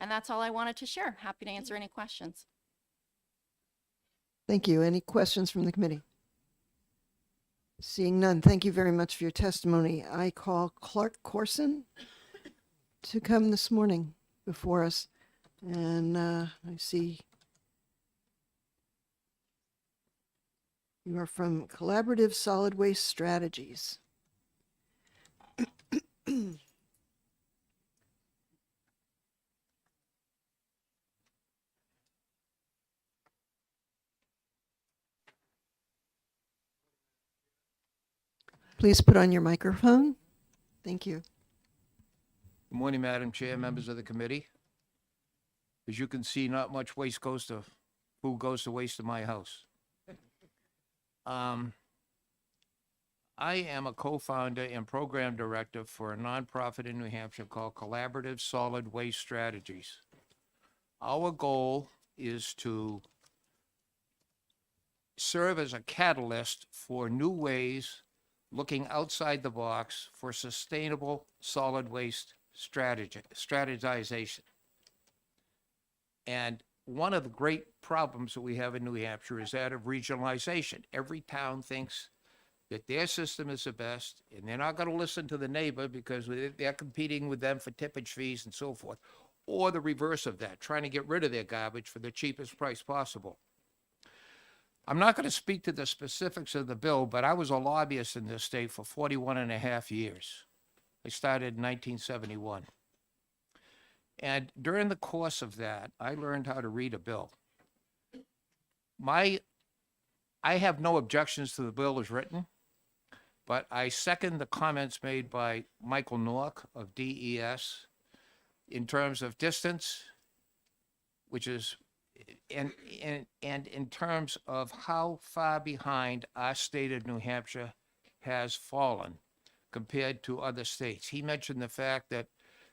And that's all I wanted to share. Happy to answer any questions. Thank you. Any questions from the committee? Seeing none, thank you very much for your testimony. I call Clark Corson to come this morning before us. And I see you are from Collaborative Solid Waste Strategies. Please put on your microphone. Thank you. Good morning, Madam Chair, members of the committee. As you can see, not much waste goes to, food goes to waste in my house. I am a co-founder and program director for a nonprofit in New Hampshire called Collaborative Solid Waste Strategies. Our goal is to serve as a catalyst for new ways looking outside the box for sustainable solid waste strategization. And one of the great problems that we have in New Hampshire is that of regionalization. Every town thinks that their system is the best, and they're not going to listen to the neighbor because they're competing with them for tippage fees and so forth, or the reverse of that, trying to get rid of their garbage for the cheapest price possible. I'm not going to speak to the specifics of the bill, but I was a lobbyist in this state for 41 and a half years. I started in 1971. And during the course of that, I learned how to read a bill. I have no objections to the bill as written, but I second the comments made by Michael Nork of DES in terms of distance, which is and in terms of how far behind our state of New Hampshire has fallen compared to other states. He mentioned the fact that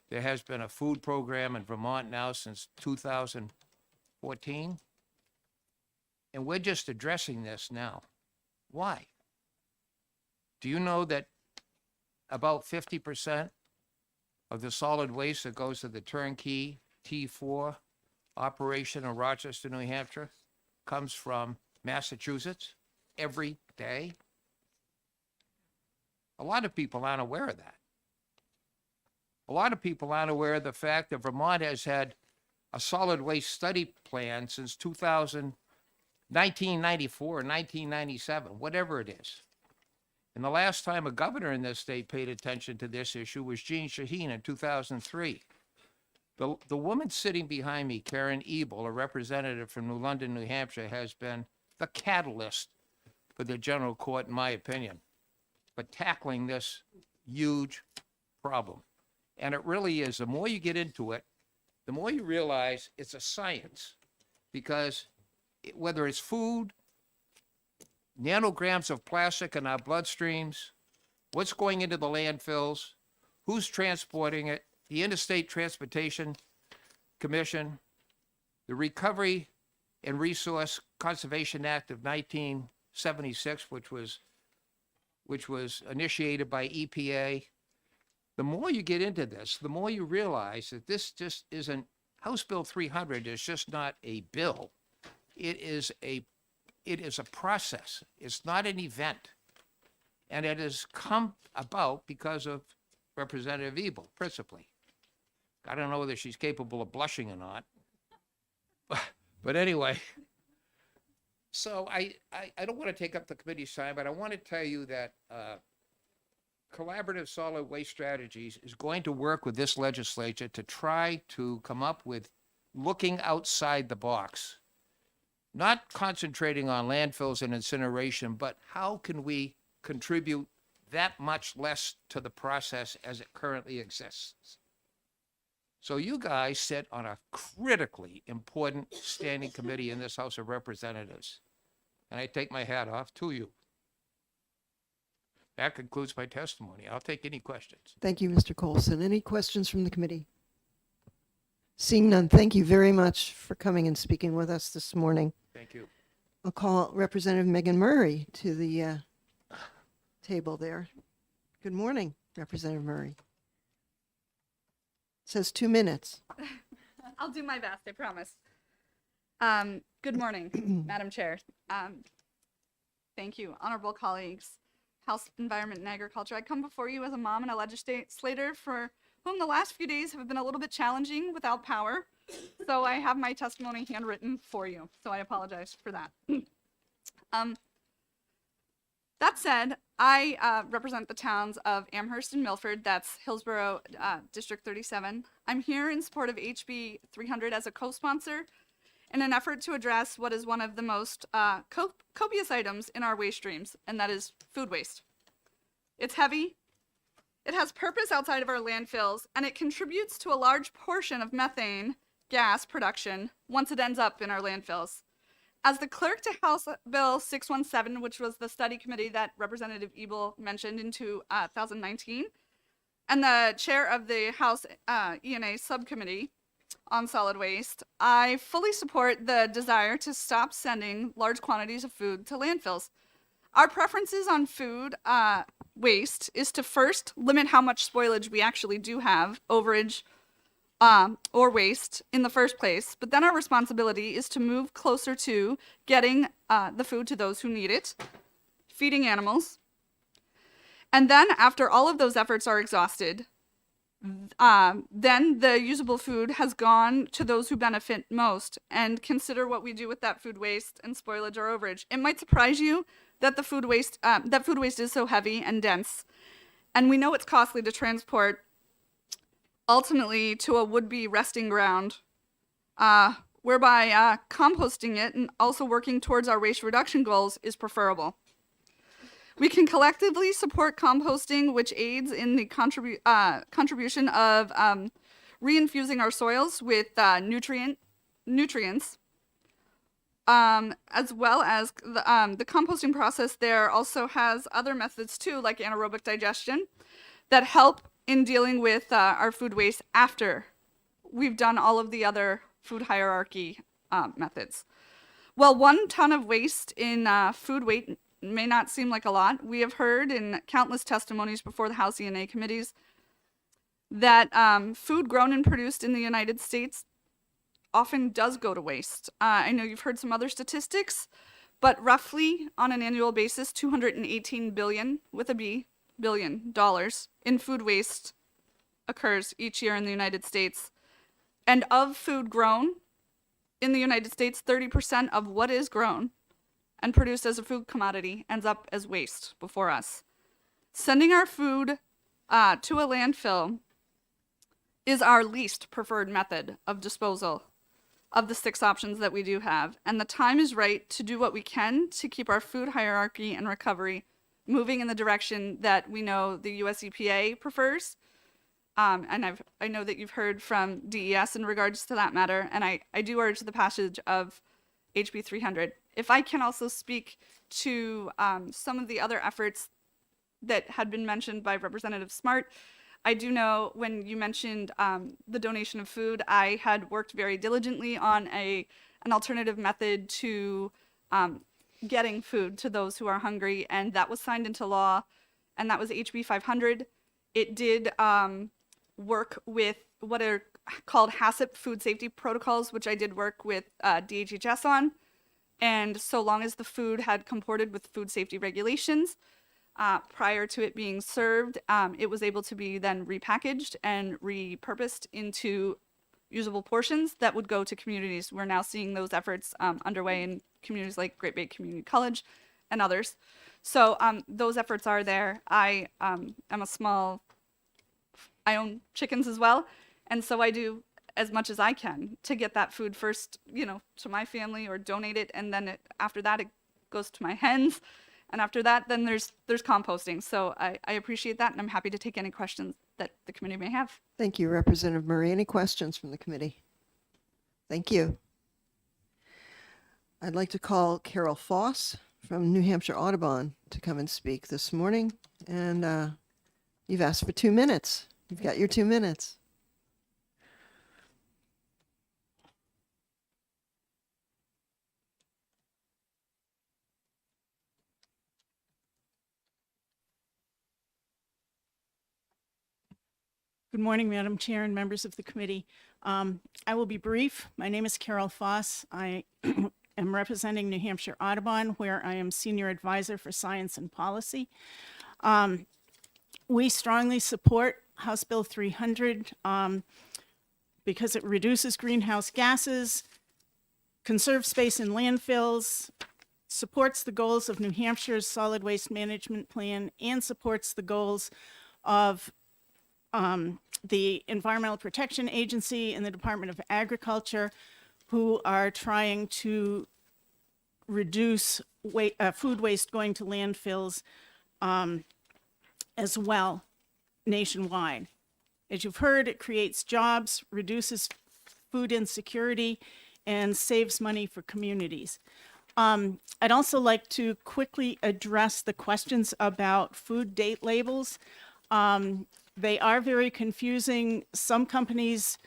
there has been a food program in Vermont now since 2014, and we're just addressing this now. Why? Do you know that about 50% of the solid waste that goes to the turnkey T4 operation in Rochester, New Hampshire, comes from Massachusetts every day? A lot of people aren't aware of that. A lot of people aren't aware of the fact that Vermont has had a solid waste study plan since 1994 or 1997, whatever it is. And the last time a governor in this state paid attention to this issue was Jeanne Shaheen in 2003. The woman sitting behind me, Karen Ebel, a representative from New London, New Hampshire, has been the catalyst for the general court, in my opinion, for tackling this huge problem. And it really is, the more you get into it, the more you realize it's a science. Because whether it's food, nanograms of plastic in our bloodstreams, what's going into the landfills, who's transporting it, the Interstate Transportation Commission, the Recovery and Resource Conservation Act of 1976, which was initiated by EPA. The more you get into this, the more you realize that this just isn't, House Bill 300 is just not a bill. It is a process. It's not an event. And it has come about because of Representative Ebel, principally. I don't know whether she's capable of blushing or not. But anyway, so I don't want to take up the committee's time, but I want to tell you that Collaborative Solid Waste Strategies is going to work with this legislature to try to come up with looking outside the box. Not concentrating on landfills and incineration, but how can we contribute that much less to the process as it currently exists? So you guys sit on a critically important standing committee in this House of Representatives, and I take my hat off to you. That concludes my testimony. I'll take any questions. Thank you, Mr. Colson. Any questions from the committee? Seeing none, thank you very much for coming and speaking with us this morning. Thank you. I'll call Representative Megan Murray to the table there. Good morning, Representative Murray. It says 2 minutes. I'll do my best, I promise. Good morning, Madam Chair. Thank you, honorable colleagues, House Environment and Agriculture. I come before you as a mom and a legislator for whom the last few days have been a little bit challenging without power. So I have my testimony handwritten for you, so I apologize for that. That said, I represent the towns of Amherst and Milford, that's Hillsborough District 37. I'm here in support of HB 300 as a co-sponsor in an effort to address what is one of the most copious items in our waste streams, and that is food waste. It's heavy, it has purpose outside of our landfills, and it contributes to a large portion of methane gas production once it ends up in our landfills. As the clerk to House Bill 617, which was the study committee that Representative Ebel mentioned in 2019, and the chair of the House E&A subcommittee on solid waste, I fully support the desire to stop sending large quantities of food to landfills. Our preferences on food waste is to first limit how much spoilage we actually do have, overage, or waste in the first place, but then our responsibility is to move closer to getting the food to those who need it, feeding animals, and then after all of those efforts are exhausted, then the usable food has gone to those who benefit most, and consider what we do with that food waste and spoilage or overage. It might surprise you that the food waste is so heavy and dense, and we know it's costly to ultimately to a would-be resting ground, whereby composting it and also working towards our waste reduction goals is preferable. We can collectively support composting, which aids in the contribution of reinfusing our soils with nutrients, as well as the composting process there also has other methods too, like anaerobic digestion, that help in dealing with our food waste after we've done all of the other food hierarchy methods. While 1 ton of waste in food waste may not seem like a lot, we have heard in countless testimonies before the House E&A committees that food grown and produced in the United States often does go to waste. I know you've heard some other statistics, but roughly on an annual basis, $218 billion, with a B, billion dollars in food waste occurs each year in the United States. And of food grown in the United States, 30% of what is grown and produced as a food commodity ends up as waste before us. sending our food to a landfill is our least preferred method of disposal of the 6 options that we do have. And the time is right to do what we can to keep our food hierarchy and recovery moving in the direction that we know the US EPA prefers. And I know that you've heard from DES in regards to that matter, and I do urge the passage of HB 300. If I can also speak to some of the other efforts that had been mentioned by Representative Smart, I do know when you mentioned the donation of food, I had worked very diligently on an alternative method to getting food to those who are hungry, and that was signed into law, and that was HB 500. It did work with what are called HACCP food safety protocols, which I did work with DHHS on. And so long as the food had comported with food safety regulations prior to it being served, it was able to be then repackaged and repurposed into usable portions that would go to communities. We're now seeing those efforts underway in communities like Great Bay Community College and others. So those efforts are there. I am I own chickens as well, and so I do as much as I can to get that food first, to my family or donate it, and then after that it goes to my hens, and after that then there's composting. So I appreciate that, and I'm happy to take any questions that the committee may have. Thank you, Representative Murray. Any questions from the committee? Thank you. I'd like to call Carol Foss from New Hampshire Audubon to come and speak this morning. And you've asked for 2 minutes. You've got your 2 minutes. Good morning, Madam Chair and members of the committee. I will be brief. My name is Carol Foss. I am representing New Hampshire Audubon, where I am Senior Advisor for Science and Policy. We strongly support House Bill 300 because it reduces greenhouse gases, conserves space in landfills, supports the goals of New Hampshire's solid waste management plan, and supports the goals of the Environmental Protection Agency and the Department of Agriculture, who are trying to reduce food waste going to landfills as well nationwide. As you've heard, it creates jobs, reduces food insecurity, and saves money for communities. I'd also like to quickly address the questions about food date labels. They are very confusing. Some companies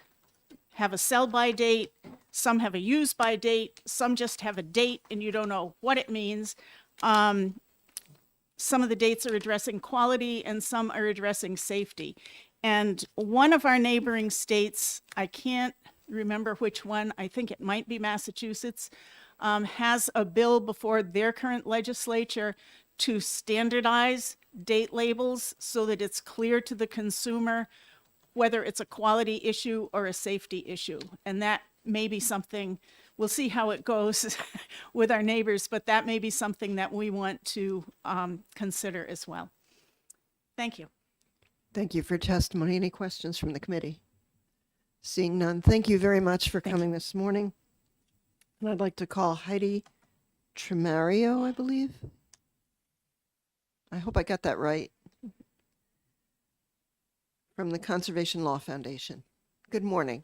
have a sell-by date, some have a use-by date, some just have a date and you don't know what it means. Some of the dates are addressing quality and some are addressing safety. And one of our neighboring states, I can't remember which one, I think it might be Massachusetts, has a bill before their current legislature to standardize date labels so that it's clear to the consumer whether it's a quality issue or a safety issue. And that may be something, we'll see how it goes with our neighbors, but that may be something that we want to consider as well. Thank you. Thank you for testimony. Any questions from the committee? Seeing none, thank you very much for coming this morning. And I'd like to call Heidi Tremario, I believe. I hope I got that right. From the Conservation Law Foundation. Good morning.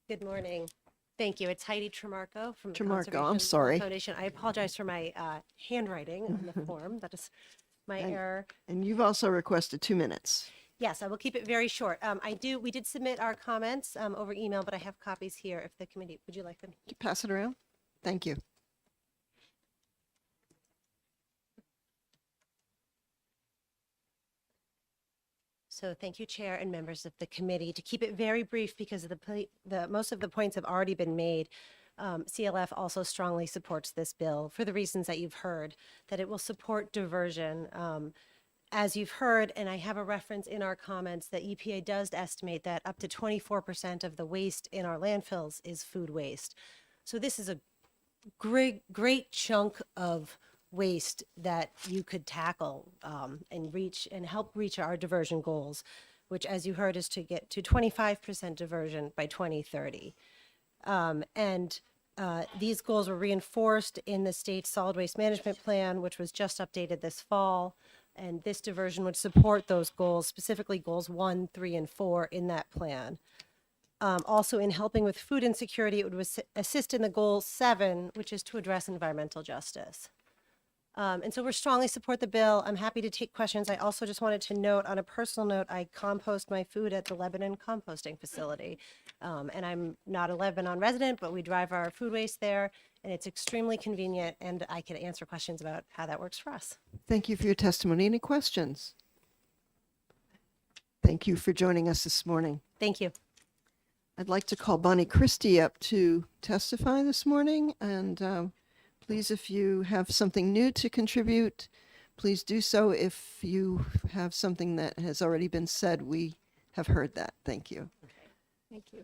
Good morning. Thank you. It's Heidi Tremarco from the Tremarco, I'm Conservation Law sorry. Foundation. I apologize for my handwriting on the form. That is my error. And you've also requested 2 minutes. Yes, I will keep it very short. We did submit our comments over email, but I have copies here if the committee, would you like them? Can you pass it around? Thank you. So thank you, Chair and members of the committee. To keep it very brief, because most of the points have already been made, CLF also strongly supports this bill for the reasons that you've heard, that it will support diversion. As you've heard, and I have a reference in our comments, that EPA does estimate that up to 24% of the waste in our landfills is food waste. So this is a great chunk of waste that you could tackle and reach and help reach our diversion goals, which, as you heard, is to get to 25% diversion by 2030. These goals were reinforced in the state's solid waste management plan, which was just updated this fall. And this diversion would support those goals, specifically goals 1, 3, and 4 in that plan. Also, in helping with food insecurity, it would assist in the goal 7, which is to address environmental justice. And so we strongly support the bill. I'm happy to take questions. I also just wanted to note, on a personal note, I compost my food at the Lebanon composting facility. And I'm not a Lebanon resident, but we drive our food waste there, and it's extremely convenient, and I can answer questions about how that works for us. Thank you for your testimony. Any questions? Thank you for joining us this morning. Thank you. I'd like to call Bonnie Christie up to testify this morning. And please, if you have something new to contribute, please do so. If you have something that has already been said, we have heard that. Thank you. Thank you.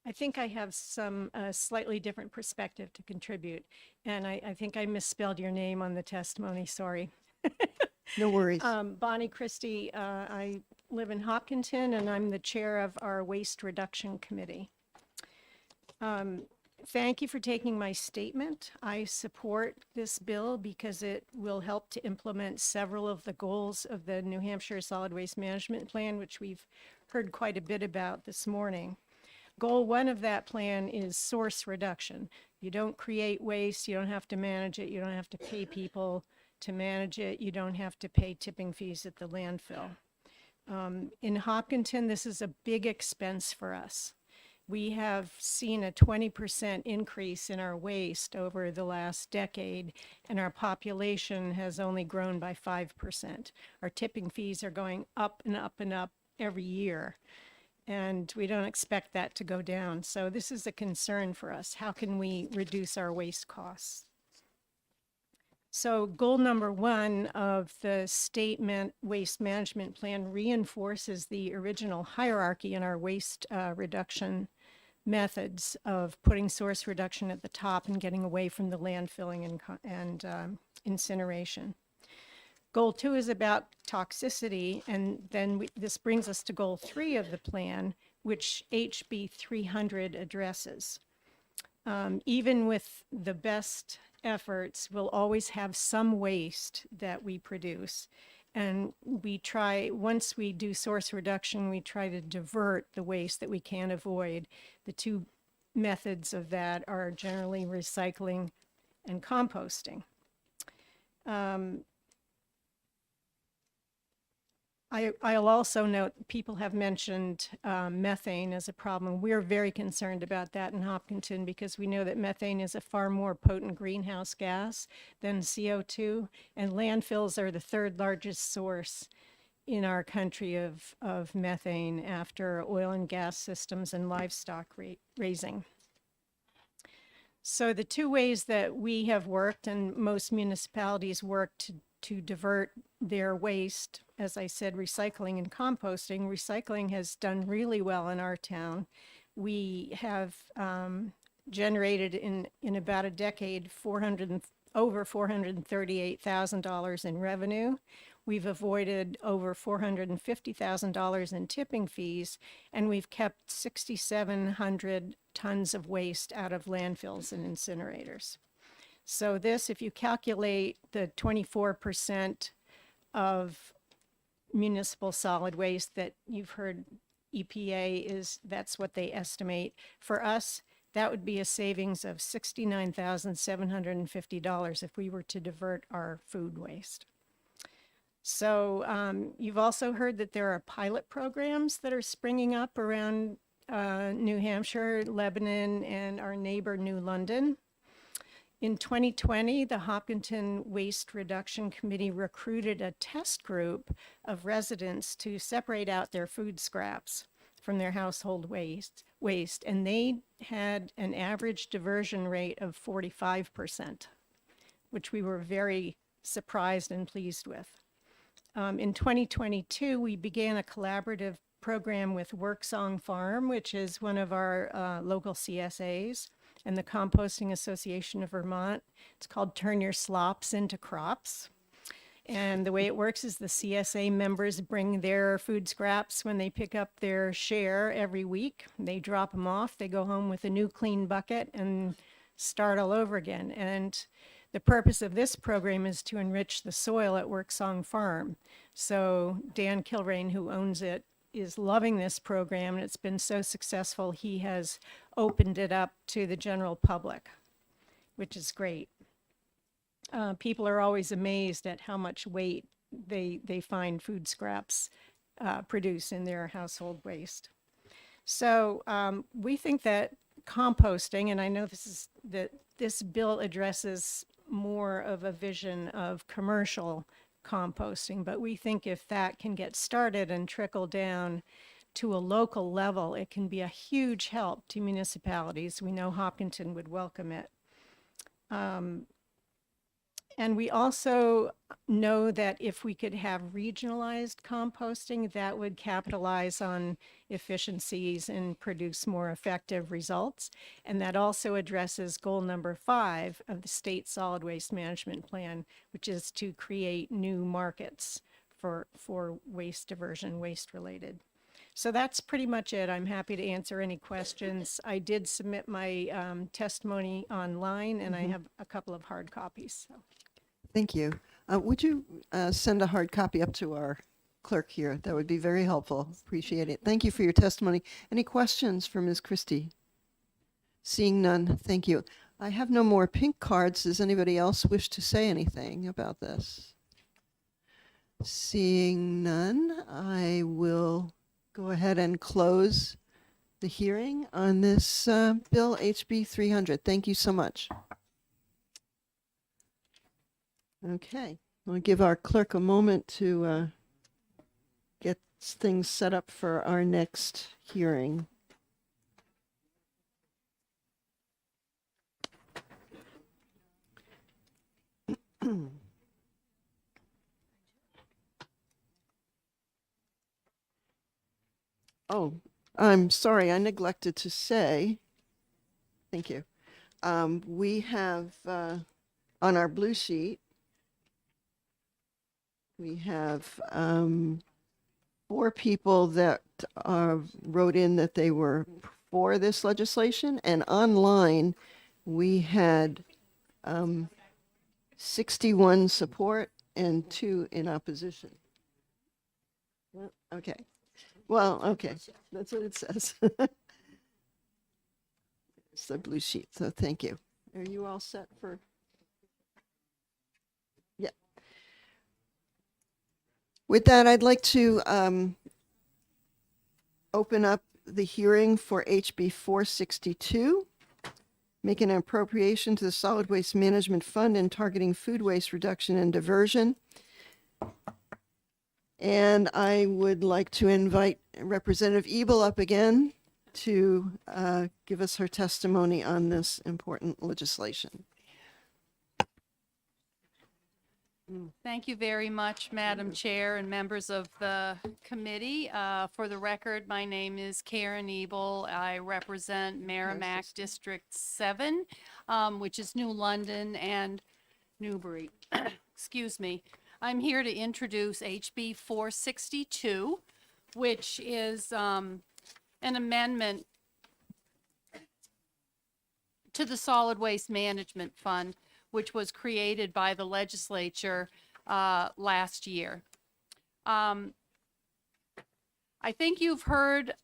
I think I have some slightly different perspective to contribute. And I think I misspelled your name on the testimony. Sorry. No worries. Bonnie Christie. I live in Hopkinton, and I'm the chair of our Waste Reduction Committee. Thank you for taking my statement. I support this bill because it will help to implement several of the goals of the New Hampshire Solid Waste Management Plan, which we've heard quite a bit about this morning. Goal 1 of that plan is source reduction. You don't create waste, you don't have to manage it, you don't have to pay people to manage it, you don't have to pay tipping fees at the landfill. In Hopkinton, this is a big expense for us. We have seen a 20% increase in our waste over the last decade, and our population has only grown by 5%. Our tipping fees are going up and up and up every year, and we don't expect that to go down. So this is a concern for us. How can we reduce our waste costs? So goal number 1 of the state waste management plan reinforces the original hierarchy in our waste reduction methods of putting source reduction at the top and getting away from the landfilling and incineration. Goal 2 is about toxicity, and then this brings us to goal 3 of the plan, which HB 300 addresses. Even with the best efforts, we'll always have some waste that we produce. And we try, once we do source reduction, we try to divert the waste that we can avoid. The 2 methods of that are generally recycling and composting. I'll also note people have mentioned methane as a problem. We're very concerned about that in Hopkinton because we know that methane is a far more potent greenhouse gas than CO2, and landfills are the 3rd largest source in our country of methane after oil and gas systems and livestock raising. So the 2 ways that we have worked, and most municipalities work to divert their waste, as I said, recycling and composting. Recycling has done really well in our town. We have generated in about a decade over $438,000 in revenue. We've avoided over $450,000 in tipping fees, and we've kept 6,700 tons of waste out of landfills and incinerators. So this, if you calculate the 24% of municipal solid waste that you've heard EPA that's what they estimate. For us, that would be a savings of $69,750 if we were to divert our food waste. So you've also heard that there are pilot programs that are springing up around New Hampshire, Lebanon, and our neighbor New London. In 2020, the Hopkinton Waste Reduction Committee recruited a test group of residents to separate out their food scraps from their household waste, and they had an average diversion rate of 45%, which we were very surprised and pleased with. In 2022, we began a collaborative program with Worksong Farm, which is one of our local CSAs, and the Composting Association of Vermont. It's called Turn Your Slops into Crops. And the way it works is the CSA members bring their food scraps when they pick up their share every week. They drop them off, they go home with a new clean bucket and start all over again. And the purpose of this program is to enrich the soil at Worksong Farm. So Dan Kilrain, who owns it, is loving this program, and it's been so successful, he has opened it up to the general public, which is great. People are always amazed at how much weight they find food scraps produce in their household waste. So we think that composting, and I know this bill addresses more of a vision of commercial composting, but we think if that can get started and trickle down to a local level, it can be a huge help to municipalities. We know Hopkinton would welcome it. And we also know that if we could have regionalized composting, that would capitalize on efficiencies and produce more effective results. And that also addresses goal number 5 of the state solid waste management plan, which is to create new markets for waste diversion, waste related. So that's pretty much it. I'm happy to answer any questions. I did submit my testimony online, and I have a couple of hard copies. So. Thank you. Would you send a hard copy up to our clerk here? That would be very helpful. Appreciate it. Thank you for your testimony. Any questions for Ms. Christie? Seeing none, thank you. I have no more pink cards. Does anybody else wish to say anything about this? Seeing none, I will go ahead and close the hearing on this bill HB 300. Thank you so much. Okay, we'll give our clerk a moment to get things set up for our next hearing. Oh, I'm sorry, I neglected to say, thank you. We have on our blue sheet, we have 4 people that wrote in that they were for this legislation, and online we had 61 support and 2 in opposition. Okay. Well, okay, that's what it says. It's the blue sheet, so thank you. Are you all set for? Yeah. With that, I'd like to open up the hearing for HB 462, making an appropriation to the Solid Waste Management Fund and targeting food waste reduction and diversion. And I would like to invite Representative Ebel up again to give us her testimony on this important legislation. Thank you very much, Madam Chair and members of the committee. For the record, my name is Karen Ebel. I represent Merrimack District 7, which is New London and Newbury. Excuse me. I'm here to introduce HB 462, which is an amendment to the Solid Waste Management Fund, which was created by the legislature last year. I think you've heard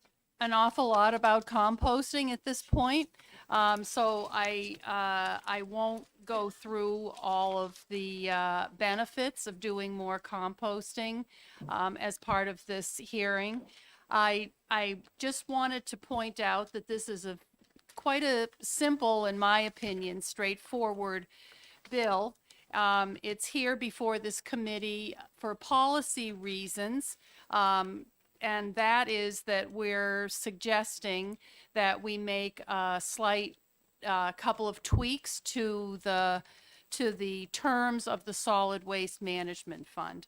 an awful lot about composting at this point, so I won't go through all of the benefits of doing more composting as part of this hearing. I just wanted to point out that this is quite a simple, in my opinion, straightforward bill. It's here before this committee for policy reasons, and that is that we're suggesting that we make a slight couple of tweaks to the terms of the Solid Waste Management Fund.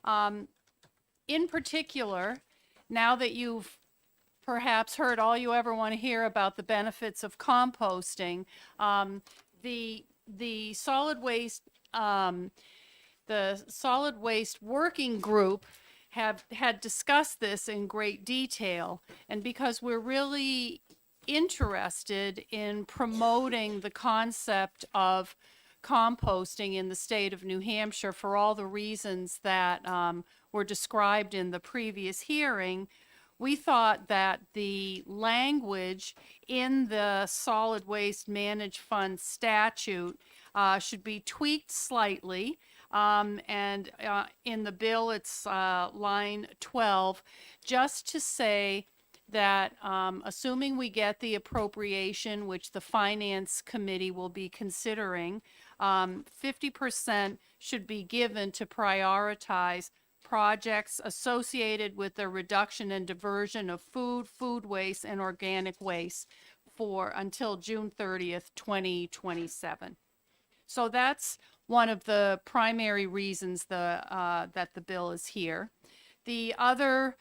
In particular, now that you've perhaps heard all you ever want to hear about the benefits of composting. The solid waste the solid waste working group had discussed this in great detail, and because we're really interested in promoting the concept of composting in the state of New Hampshire for all the reasons that were described in the previous hearing, we thought that the language in the Solid Waste Managed Fund statute should be tweaked slightly. And in the bill, it's line 12, just to say that assuming we get the appropriation, which the Finance Committee will be considering, 50% should be given to prioritize projects associated with the reduction and diversion of food waste, and organic waste for until June 30th, 2027. So that's one of the primary reasons that the bill is here. The other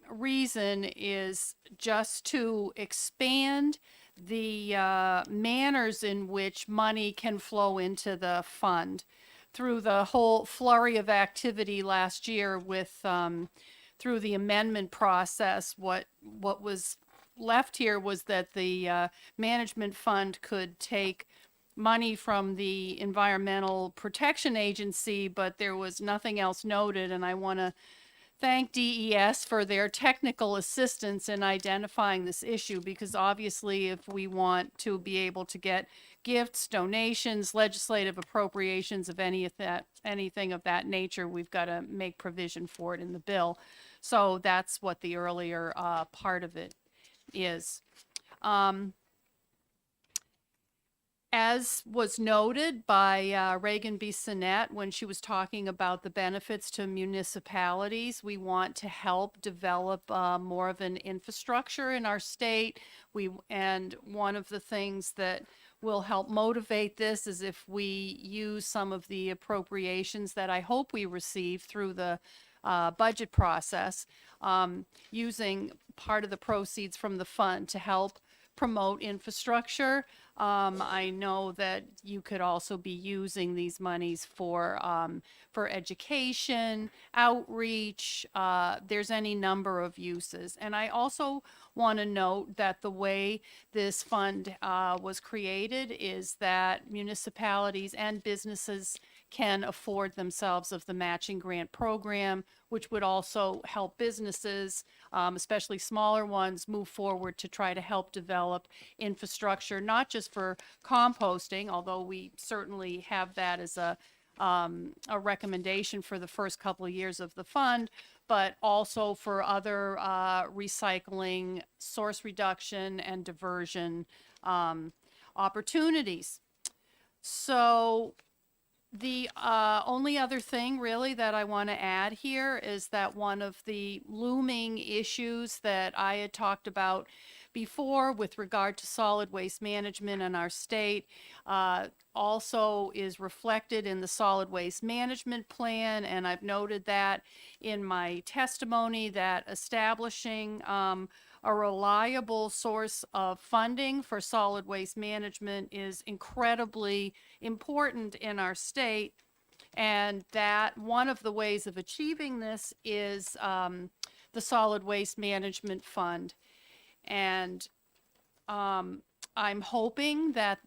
reason is just to expand the manners in which money can flow into the fund. Through the whole flurry of activity last year with through the amendment process, what was left here was that the management fund could take money from the Environmental Protection Agency, but there was nothing else noted, and I want to thank DES for their technical assistance in identifying this issue, because obviously if we want to be able to get gifts, donations, legislative appropriations of anything of that nature, we've got to make provision for it in the bill. So that's what the earlier part of it is. As was noted by Reagan Bissonnette when she was talking about the benefits to municipalities, we want to help develop more of an infrastructure in our state. And one of the things that will help motivate this is if we use some of the appropriations that I hope we receive through the budget process, using part of the proceeds from the fund to help promote infrastructure. I know that you could also be using these monies for education, outreach. There's any number of uses. And I also want to note that the way this fund was created is that municipalities and businesses can afford themselves of the matching grant program, which would also help businesses, especially smaller ones, move forward to try to help develop infrastructure, not just for composting, although we certainly have that as a recommendation for the first couple of years of the fund, but also for other recycling, source reduction, and diversion opportunities. So the only other thing really that I want to add here is that one of the looming issues that I had talked about before with regard to solid waste management in our state also is reflected in the solid waste management plan, and I've noted that in my testimony, that establishing a reliable source of funding for solid waste management is incredibly important in our state, and that one of the ways of achieving this is the Solid Waste Management Fund. And I'm hoping that,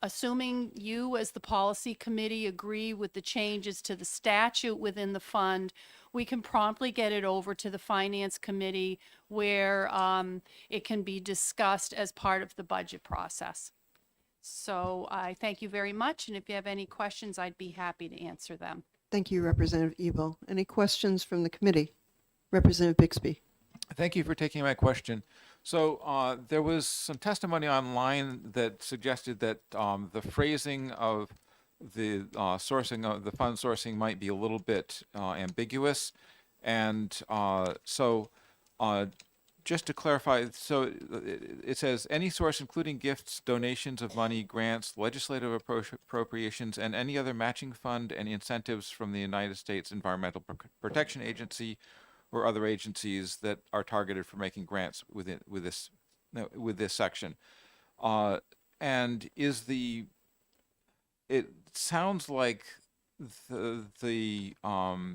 assuming you as the policy committee agree with the changes to the statute within the fund, we can promptly get it over to the Finance Committee where it can be discussed as part of the budget process. So I thank you very much, and if you have any questions, I'd be happy to answer them. Thank you, Representative Ebel. Any questions from the committee? Representative Bixby. Thank you for taking my question. So there was some testimony online that suggested that the phrasing of the sourcing of the fund sourcing might be a little bit ambiguous. And so just to clarify, so it says any source including gifts, donations of money, grants, legislative appropriations, and any other matching fund and incentives from the United States Environmental Protection Agency or other agencies that are targeted for making grants with this section. And it sounds like the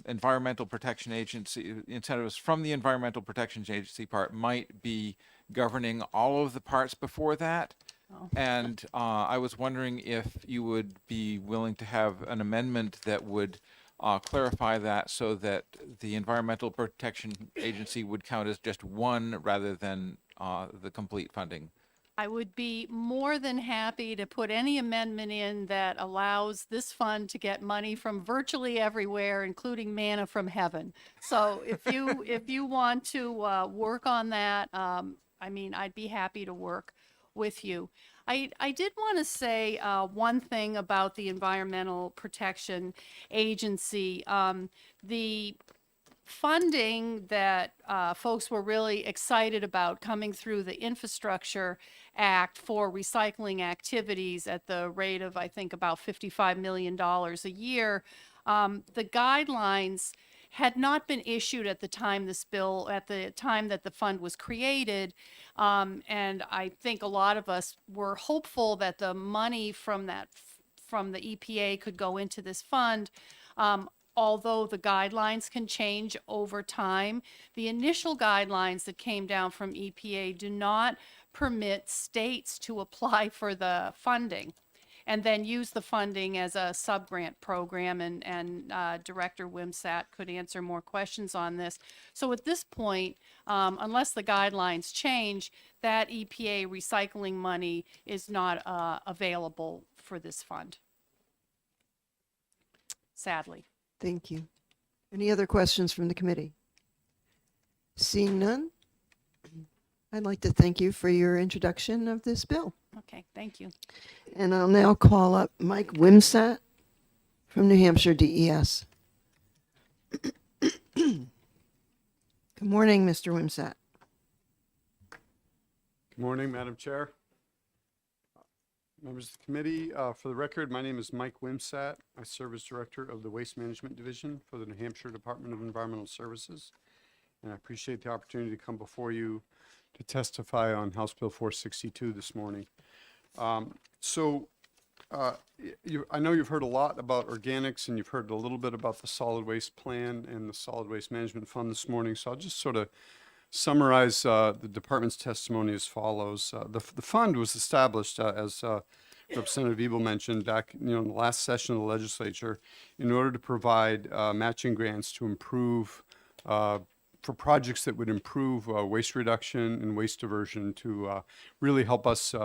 Environmental Protection Agency incentives from the Environmental Protection Agency part might be governing all of the parts before that. And I was wondering if you would be willing to have an amendment that would clarify that so that the Environmental Protection Agency would count as just one rather than the complete funding. I would be more than happy to put any amendment in that allows this fund to get money from virtually everywhere, including manna from heaven. So if you want to work on that, I mean, I'd be happy to work with you. I did want to say one thing about the Environmental Protection Agency. The funding that folks were really excited about coming through the Infrastructure Act for recycling activities at the rate of, I think, about $55 million a year. The guidelines had not been issued at the time at the time that the fund was created. And I think a lot of us were hopeful that the money from the EPA could go into this fund. Although the guidelines can change over time, the initial guidelines that came down from EPA do not permit states to apply for the funding and then use the funding as a sub-grant program, and Director Wimsatt could answer more questions on this. So at this point, unless the guidelines change, that EPA recycling money is not available for this fund, sadly. Thank you. Any other questions from the committee? Seeing none, I'd like to thank you for your introduction of this bill. Okay, thank you. And I'll now call up Mike Wimsatt from New Hampshire DES. Good morning, Mr. Wimsatt. Good morning, Madam Chair. Members of the committee, for the record, my name is Mike Wimsatt. I serve as Director of the Waste Management Division for the New Hampshire Department of Environmental Services. And I appreciate the opportunity to come before you to testify on House Bill 462 this morning. I know you've heard a lot about organics, and you've heard a little bit about the solid waste plan and the solid waste management fund this morning. So I'll just sort of summarize the department's testimony as follows. The fund was established, as Representative Ebel mentioned, back in the last session of the legislature, in order to provide matching grants to improve for projects that would improve waste reduction and waste diversion, to really help us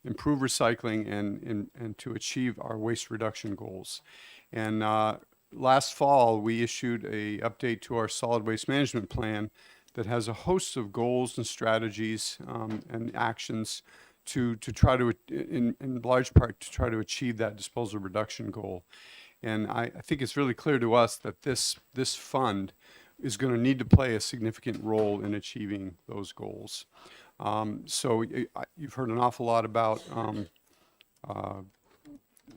improve recycling and to achieve our waste reduction goals. And last fall, we issued a update to our solid waste management plan that has a host of goals and strategies and actions to try to, in large part, to try to achieve that disposal reduction goal. And I think it's really clear to us that this fund is going to need to play a significant role in achieving those goals. So you've heard an awful lot about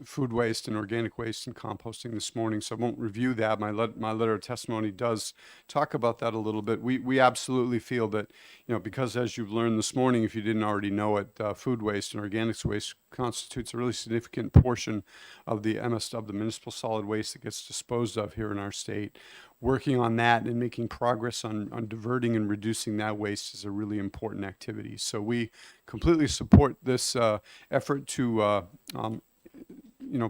food waste and organic waste and composting this morning, so I won't review that. My letter of testimony does talk about that a little bit. We absolutely feel that, because as you've learned this morning, if you didn't already know it, food waste and organics waste constitutes a really significant portion of the MSW, the municipal solid waste that gets disposed of here in our state. Working on that and making progress on diverting and reducing that waste is a really important activity. So we completely support this effort to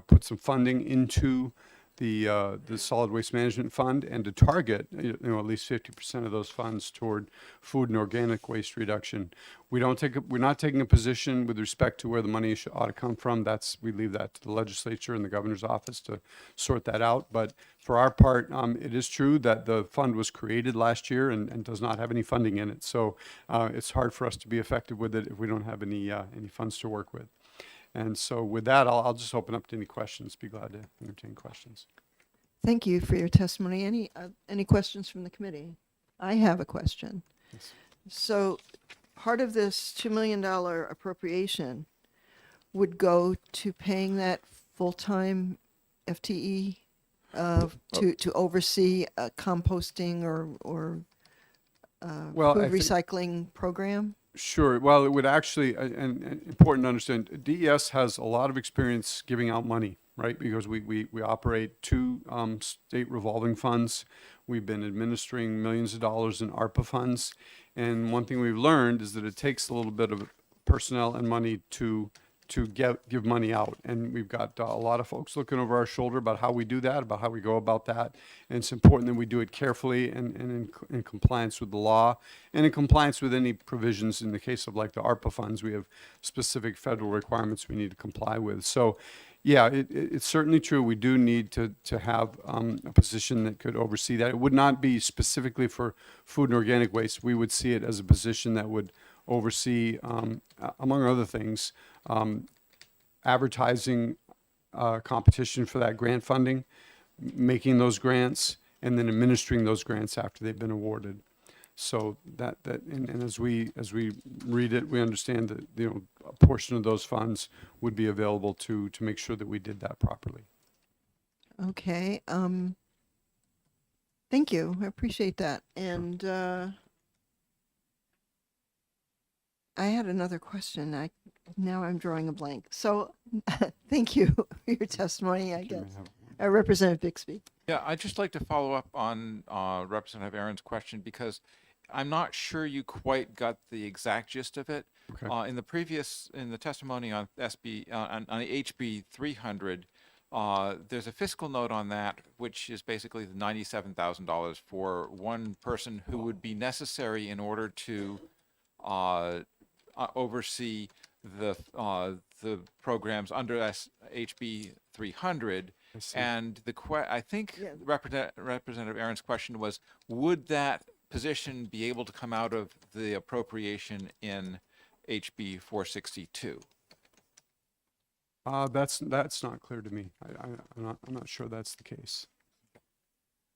put some funding into the solid waste management fund, and to target at least 50% of those funds toward food and organic waste reduction. We're not taking a position with respect to where the money ought to come from. We leave that to the legislature and the governor's office to sort that out. But for our part, it is true that the fund was created last year and does not have any funding in it. So it's hard for us to be effective with it if we don't have any funds to work with. And so with that, I'll just open up to any questions. Be glad to entertain questions. Thank you for your testimony. Any questions from the committee? I have a question. Yes. So part of this $2 million appropriation would go to paying that full-time FTE to oversee composting or Well, food I think- recycling program? Sure. Well, it would actually, and important to understand, DES has a lot of experience giving out money, right? Because we operate two state revolving funds. We've been administering millions of dollars in ARPA funds. And one thing we've learned is that it takes a little bit of personnel and money to give money out. And we've got a lot of folks looking over our shoulder about how we do that, about how we go about that. And it's important that we do it carefully and in compliance with the law and in compliance with any provisions. In the case of like the ARPA funds, we have specific federal requirements we need to comply with. So yeah, it's certainly true. We do need to have a position that could oversee that. It would not be specifically for food and organic waste. We would see it as a position that would oversee, among other things, advertising competition for that grant funding, making those grants, and then administering those grants after they've been awarded. So and as we read it, we understand that a portion of those funds would be available to make sure that we did that properly. Okay. Thank you. I appreciate that. And I had another question. Now I'm drawing a blank. So thank you for your testimony, I guess. Representative Bixby. Yeah, I'd just like to follow up on Representative Aaron's question because I'm not sure you quite got the exact gist of it. Okay. In the testimony on on the HB 300, there's a fiscal note on that, which is basically the $97,000 for one person who would be necessary in order to oversee the programs under HB 300. And I think Yeah. Representative Aaron's question was, would that position be able to come out of the appropriation in HB 462? That's not clear to me. I'm not sure that's the case.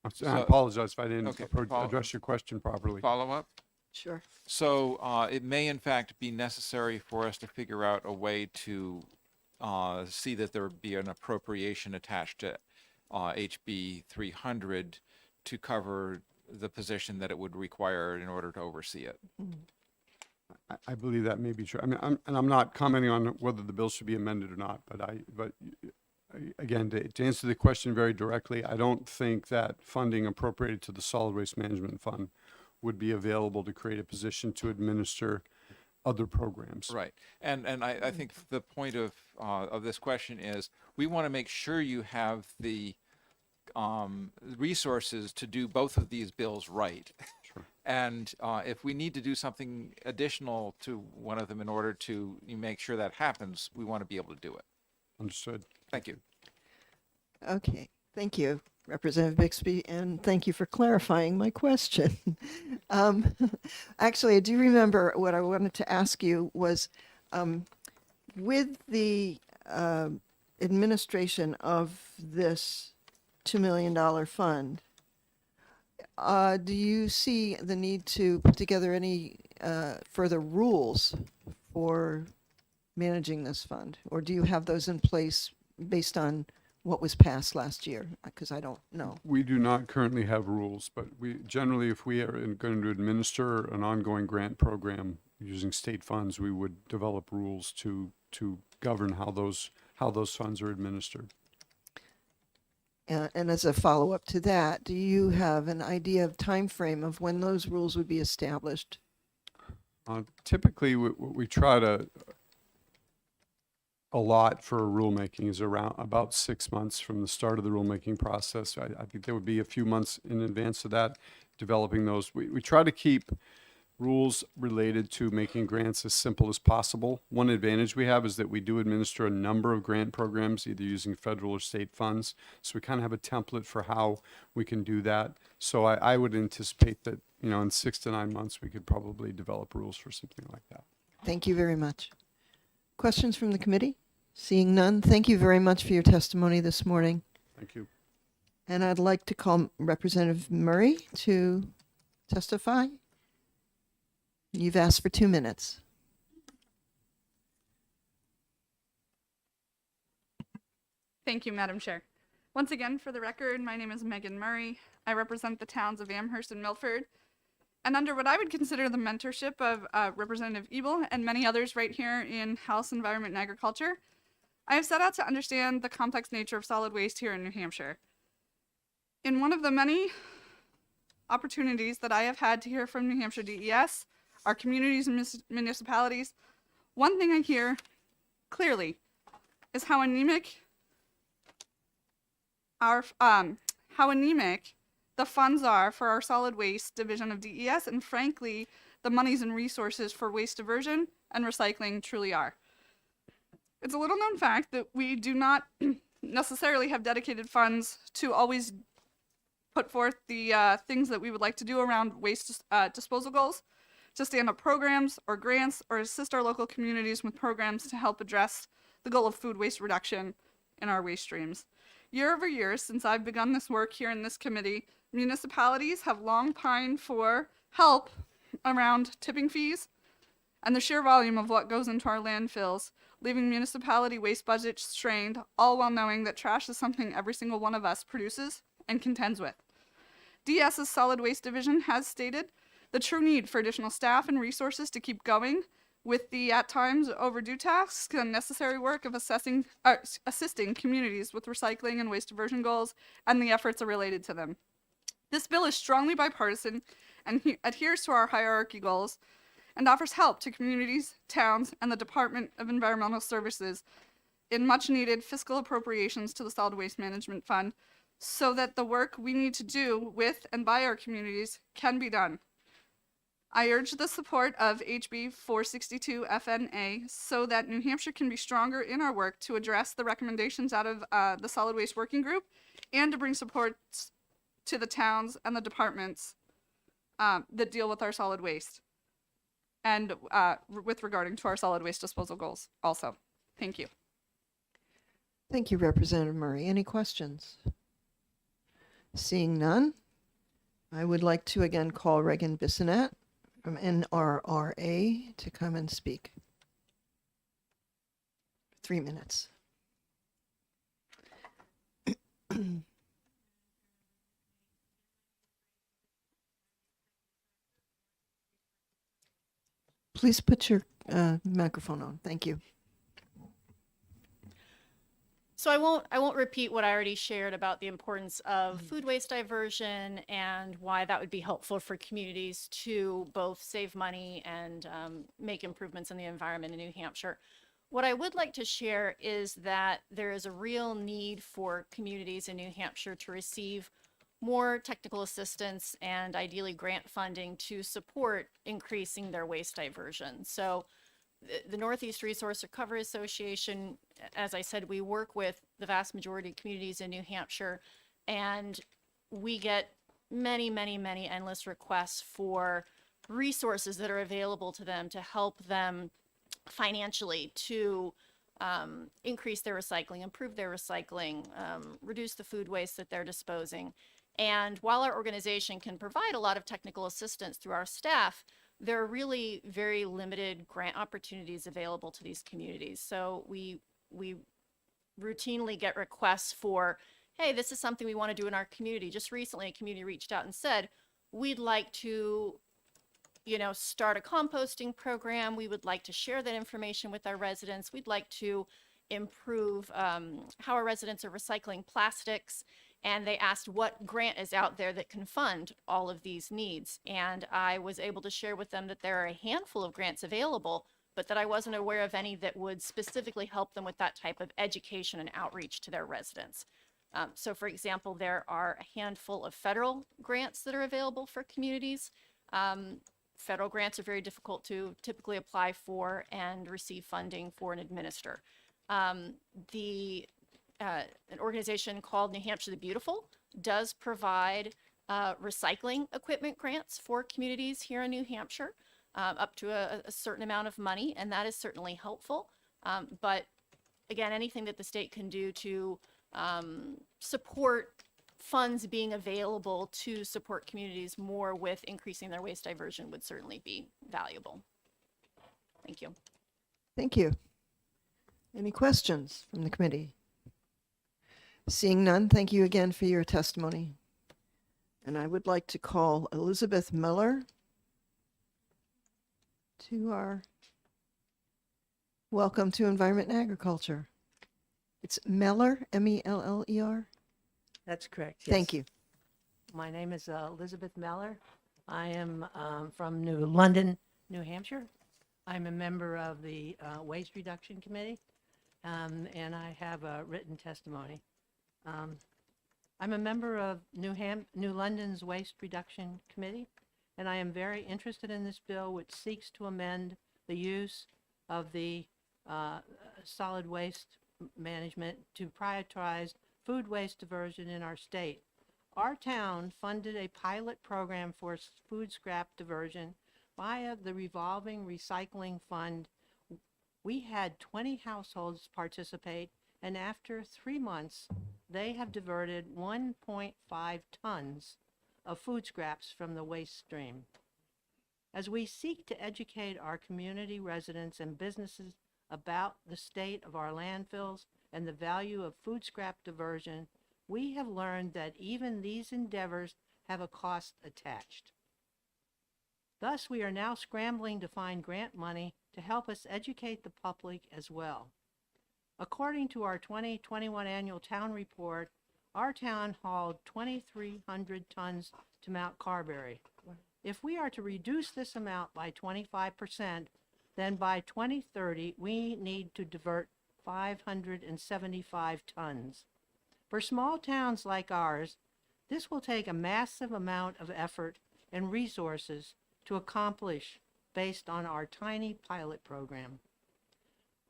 I So- apologize if I didn't Okay, address your question properly. Follow up? Sure. So it may in fact be necessary for us to figure out a way to see that there be an appropriation attached to HB 300 to cover the position that it would require in order to oversee it. I believe that may be true. I mean, I'm not commenting on whether the bill should be amended or not, but again, to answer the question very directly, I don't think that funding appropriated to the Solid Waste Management Fund would be available to create a position to administer other programs. Right. And I think the point of this question is we want to make sure you have the resources to do both of these bills right. Sure. And if we need to do something additional to one of them in order to make sure that happens, we want to be able to do it. Understood. Thank you. Okay. Thank you, Representative Bixby, and thank you for clarifying my question. Actually, I do remember what I wanted to ask you was, with the administration of this $2 million fund, do you see the need to put together any further rules for managing this fund? Or do you have those in place based on what was passed last year? Because I don't know. We do not currently have rules, but we generally, if we are going to administer an ongoing grant program using state funds, we would develop rules to govern how those funds are administered. And as a follow-up to that, do you have an idea of time frame of when those rules would be established? Typically, what we try to allot for rulemaking is around about 6 months from the start of the rulemaking process. I think there would be a few months in advance of that, developing those. We try to keep rules related to making grants as simple as possible. One advantage we have is that we do administer a number of grant programs, either using federal or state funds. So we kind of have a template for how we can do that. So I would anticipate that, in 6 to 9 months, we could probably develop rules for something like that. Thank you very much. Questions from the committee? Seeing none, thank you very much for your testimony this morning. Thank you. And I'd like to call Representative Murray to testify. You've asked for 2 minutes. Thank you, Madam Chair. Once again, for the record, my name is Megan Murray. I represent the towns of Amherst and Milford. And under what I would consider the mentorship of Representative Ebel and many others right here in House Environment and Agriculture, I have set out to understand the complex nature of solid waste here in New Hampshire. In one of the many opportunities that I have had to hear from New Hampshire DES, our communities and municipalities, one thing I hear clearly is how anemic the funds are for our solid waste division of DES, and frankly, the monies and resources for waste diversion and recycling truly are. It's a little known fact that we do not necessarily have dedicated funds to always put forth the things that we would like to do around waste disposal goals, to stand up programs or grants or assist our local communities with programs to help address the goal of food waste reduction in our waste streams. Year over year, since I've begun this work here in this committee, municipalities have long pined for help around tipping fees and the sheer volume of what goes into our landfills, leaving municipality waste budgets strained, all while knowing that trash is something every single one of us produces and contends with. DES's solid waste division has stated the true need for additional staff and resources to keep going with the at times overdue tasks and necessary work of assisting communities with recycling and waste diversion goals and the efforts related to them. This bill is strongly bipartisan and adheres to our hierarchy goals and offers help to communities, towns, and the Department of Environmental Services in much needed fiscal appropriations to the Solid Waste Management Fund so that the work we need to do with and by our communities can be done. I urge the support of HB 462 FNA so that New Hampshire can be stronger in our work to address the recommendations out of the Solid Waste Working Group and to bring support to the towns and the departments that deal with our solid waste and with regarding to our solid waste disposal goals also. Thank you. Thank you, Representative Murray. Any questions? Seeing none, I would like to again call Regan Bissonette from NRRA to come and speak. 3 minutes. Please put your microphone on. Thank you. So I won't repeat what I already shared about the importance of food waste diversion and why that would be helpful for communities to both save money and make improvements in the environment in New Hampshire. What I would like to share is that there is a real need for communities in New Hampshire to receive more technical assistance and ideally grant funding to support increasing their waste diversion. So the Northeast Resource Recovery Association, as I said, we work with the vast majority of communities in New Hampshire, and we get many, many, many endless requests for resources that are available to them to help them financially to increase their recycling, improve their recycling, reduce the food waste that they're disposing. And while our organization can provide a lot of technical assistance through our staff, there are really very limited grant opportunities available to these communities. So we routinely get requests for, hey, this is something we want to do in our community. Just recently, a community reached out and said, we'd like to, start a composting program. We would like to share that information with our residents. We'd like to improve how our residents are recycling plastics. And they asked what grant is out there that can fund all of these needs. And I was able to share with them that there are a handful of grants available, but that I wasn't aware of any that would specifically help them with that type of education and outreach to their residents. So for example, there are a handful of federal grants that are available for communities. Federal grants are very difficult to typically apply for and receive funding for and administer. An organization called New Hampshire the Beautiful does provide recycling equipment grants for communities here in New Hampshire, up to a certain amount of money, and that is certainly helpful. But again, anything that the state can do to support funds being available to support communities more with increasing their waste diversion would certainly be valuable. Thank you. Thank you. Any questions from the committee? Seeing none, thank you again for your testimony. And I would like to call Elizabeth Miller to our Welcome to Environment and Agriculture. It's Meller, M-E-L-L-E-R. That's correct. Thank yes. you. My name is Elizabeth Meller. I am from New London, New Hampshire. I'm a member of the Waste Reduction Committee, and I have a written testimony. I'm a member of New London's Waste Reduction Committee, and I am very interested in this bill, which seeks to amend the use of the solid waste management to prioritize food waste diversion in our state. Our town funded a pilot program for food scrap diversion via the revolving recycling fund. We had 20 households participate, and after 3 months, they have diverted 1.5 tons of food scraps from the waste stream. As we seek to educate our community residents and businesses about the state of our landfills and the value of food scrap diversion, we have learned that even these endeavors have a cost attached. Thus, we are now scrambling to find grant money to help us educate the public as well. According to our 2021 annual town report, our town hauled 2,300 tons to Mount Carberry. If we are to reduce this amount by 25%, then by 2030, we need to divert 575 tons. For small towns like ours, this will take a massive amount of effort and resources to accomplish based on our tiny pilot program.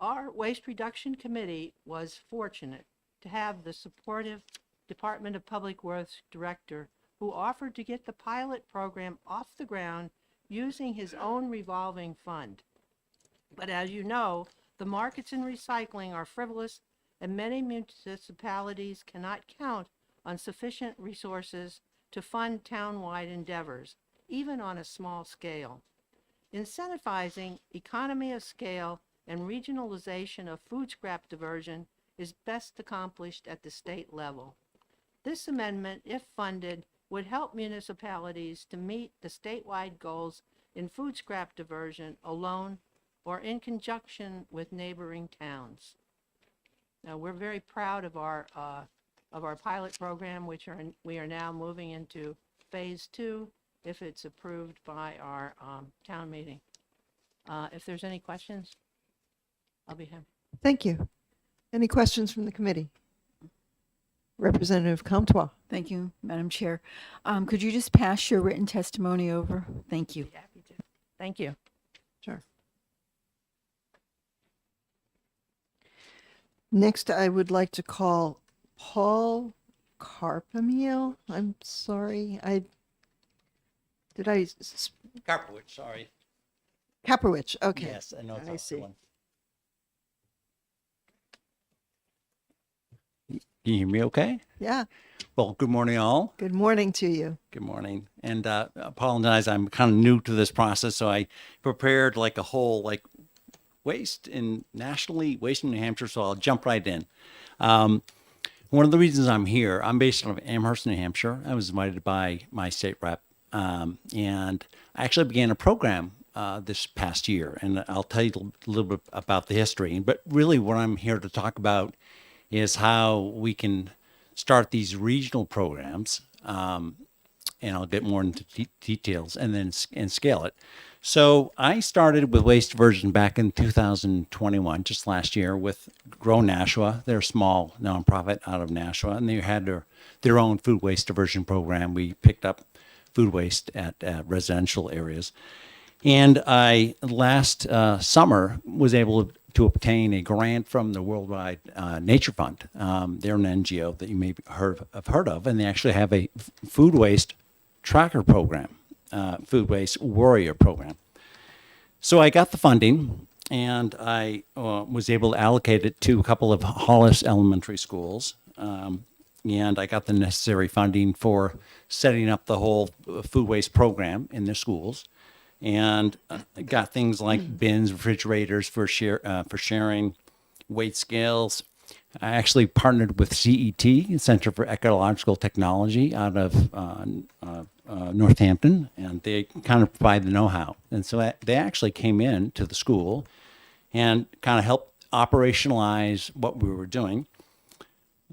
Our Waste Reduction Committee was fortunate to have the supportive Department of Public Works director who offered to get the pilot program off the ground using his own revolving fund. But as you know, the markets in recycling are frivolous, and many municipalities cannot count on sufficient resources to fund town-wide endeavors, even on a small scale. Incentivizing economy of scale and regionalization of food scrap diversion is best accomplished at the state level. This amendment, if funded, would help municipalities to meet the statewide goals in food scrap diversion alone or in conjunction with neighboring towns. Now, we're very proud of our pilot program, we are now moving into phase 2 if it's approved by our town meeting. If there's any questions, I'll be happy. Thank you. Any questions from the committee? Representative Comtois. Thank you, Madam Chair. Could you just pass your written testimony over? Thank you. Happy to. Thank you. Sure. Next, I would like to call Paul Carpamiel. I'm sorry. Karpowicz, sorry. Kaprowicz, okay. Yes, I know it's I a see. hard one. Can you hear me okay? Yeah. Well, good morning, all. Good morning to you. Good morning. And apologize, I'm kind of new to this process, so I prepared like a whole waste in nationally, waste in New Hampshire, so I'll jump right in. One of the reasons I'm here, I'm based out of Amherst, New Hampshire. I was invited by my state rep, and I actually began a program this past year, and I'll tell you a little bit about the history. But really what I'm here to talk about is how we can start these regional programs, and I'll get more into details, and then scale it. So I started with waste diversion back in 2021, just last year, with Grow Nashua. They're a small nonprofit out of Nashua, and they had their own food waste diversion program. We picked up food waste at residential areas. And I, last summer, was able to obtain a grant from the Worldwide Nature Fund. They're an NGO that you may have heard of, and they actually have a food waste tracker program. Food Waste Warrior program. So I got the funding, and I was able to allocate it to a couple of Hollis elementary schools, and I got the necessary funding for setting up the whole food waste program in their schools, and got things like bins, refrigerators for sharing, weight scales. I actually partnered with CET, Center for Ecological Technology, out of Northampton, and they kind of provide the know-how. And so they actually came in to the school and kind of helped operationalize what we were doing.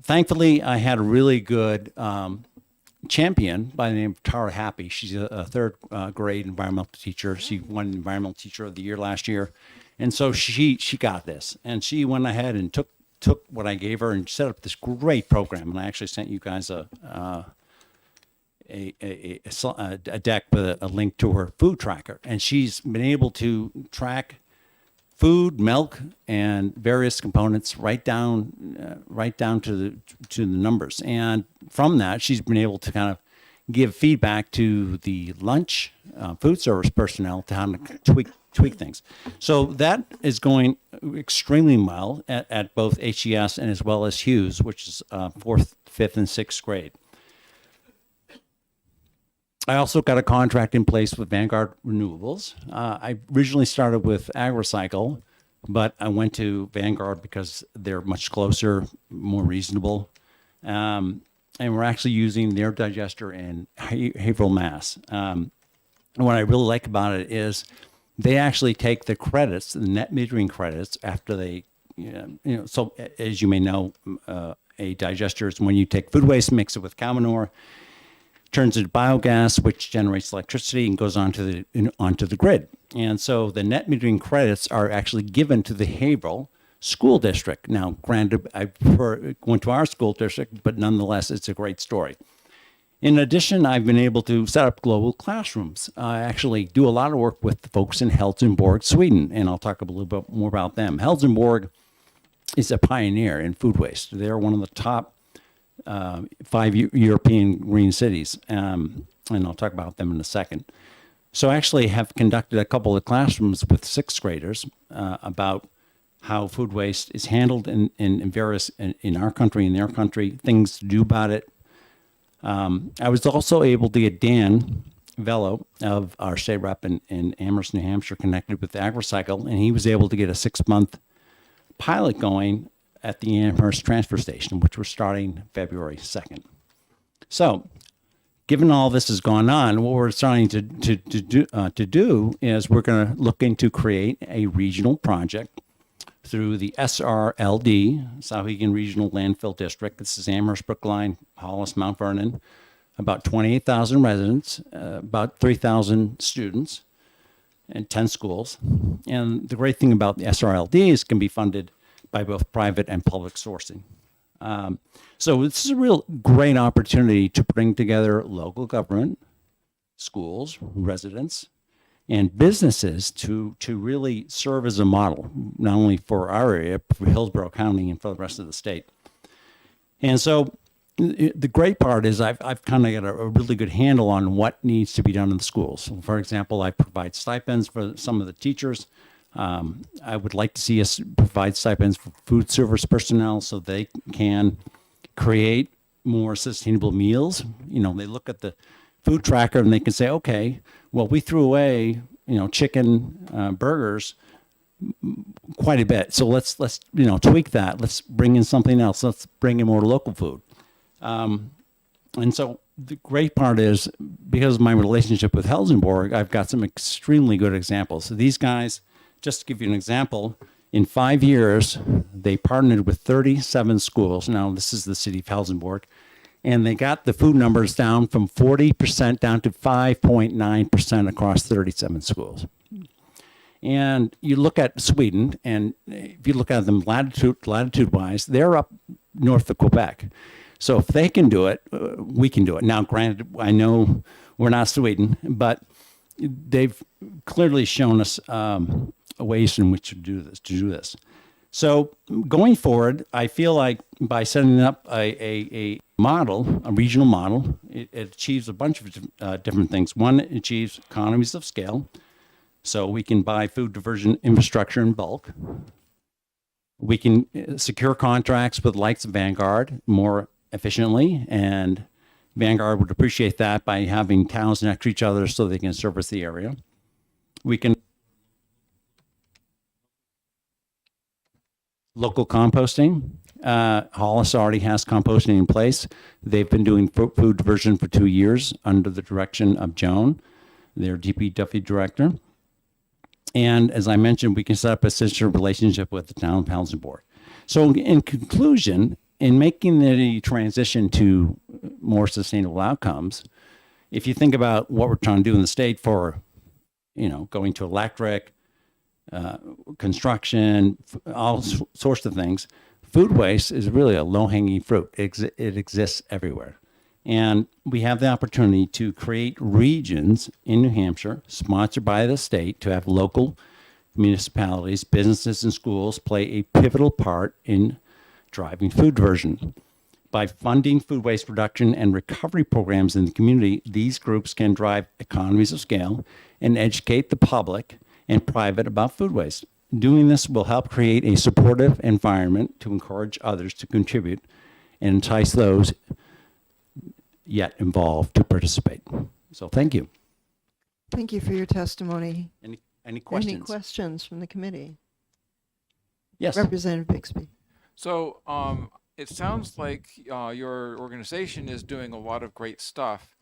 Thankfully, I had a really good champion by the name of Tara Happy. She's a third grade environmental teacher. She won Environmental Teacher of the Year last year. And so she got this, and she went ahead and took what I gave her and set up this great program. And I actually sent you guys a deck with a link to her food tracker. And she's been able to track food, milk, and various components right down to the numbers. And from that, she's been able to kind of give feedback to the lunch food service personnel to how to tweak things. So that is going extremely well at both HES and as well as Hughes, which is 4th, 5th, and 6th grade. I also got a contract in place with Vanguard Renewables. I originally started with AgriCycle, but I went to Vanguard because they're much closer, more reasonable. And we're actually using their digester in Haverhill, Mass. And what I really like about it is they actually take the credits, the net metering credits, after they, so as you may know, a digester is when you take food waste, mix it with cow manure, turns into biogas, which generates electricity and goes onto the grid. And so the net metering credits are actually given to the Haverhill School District. Now, granted, I went to our school district, but nonetheless, it's a great story. In addition, I've been able to set up global classrooms. I actually do a lot of work with the folks in Helsingborg, Sweden, and I'll talk a little bit more about them. Helsingborg is a pioneer in food waste. They're one of the top 5 European green cities, and I'll talk about them in a second. So I actually have conducted a couple of classrooms with 6th graders about how food waste is handled in various, in our country, in their country, things to do about it. I was also able to get Dan Vello of our state rep in Amherst, New Hampshire, connected with AgriCycle, and he was able to get a 6-month pilot going at the Amherst transfer station, which we're starting February 2nd. So, given all this has gone on, what we're starting to do is we're going to look into create a regional project through the SRLD, Sauhegan Regional Landfill District. This is Amherst, Brookline, Hollis, Mount Vernon, about 28,000 residents, about 3,000 students, and 10 schools. And the great thing about the SRLD is it can be funded by both private and public sourcing. So this is a real great opportunity to bring together local government, schools, residents, and businesses to really serve as a model, not only for our area, but for Hillsborough County and for the rest of the state. And so the great part is I've kind of got a really good handle on what needs to be done in the schools. So for example, I provide stipends for some of the teachers. I would like to see us provide stipends for food service personnel so they can create more sustainable meals. You know, they look at the food tracker and they can say, okay, well, we threw away, chicken burgers quite a bit. So let's tweak that. Let's bring in something else. Let's bring in more local food. And so the great part is because of my relationship with Helsingborg, I've got some extremely good examples. So these guys, just to give you an example, in 5 years, they partnered with 37 schools. Now, this is the city of Helsingborg. And they got the food numbers down from 40% down to 5.9% across 37 schools. And you look at Sweden, and if you look at them latitude-wise, they're up north of Quebec. So if they can do it, we can do it. Now, granted, I know we're not Sweden, but they've clearly shown us ways in which to do this. So going forward, I feel like by setting up a model, a regional model, it achieves a bunch of different things. One, it achieves economies of scale. So we can buy food diversion infrastructure in bulk. We can secure contracts with likes of Vanguard more efficiently, and Vanguard would appreciate that by having towns next to each other so they can service the area. We can local composting. Hollis already has composting in place. They've been doing food diversion for 2 years under the direction of Joan, their DPW director. And as I mentioned, we can set up a sister relationship with the town housing board. So in conclusion, in making the transition to more sustainable outcomes, if you think about what we're trying to do in the state for, going to electric, construction, all sorts of things, food waste is really a low-hanging fruit. It exists everywhere. And we have the opportunity to create regions in New Hampshire, sponsored by the state, to have local municipalities, businesses, and schools play a pivotal part in driving food diversion. By funding food waste reduction and recovery programs in the community, these groups can drive economies of scale and educate the public and private about food waste. Doing this will help create a supportive environment to encourage others to contribute and entice those yet involved to participate. So thank you. Thank you for your testimony. Any questions? Any questions from the committee? Yes. Representative Bixby. So it sounds like your organization is doing a lot of great stuff.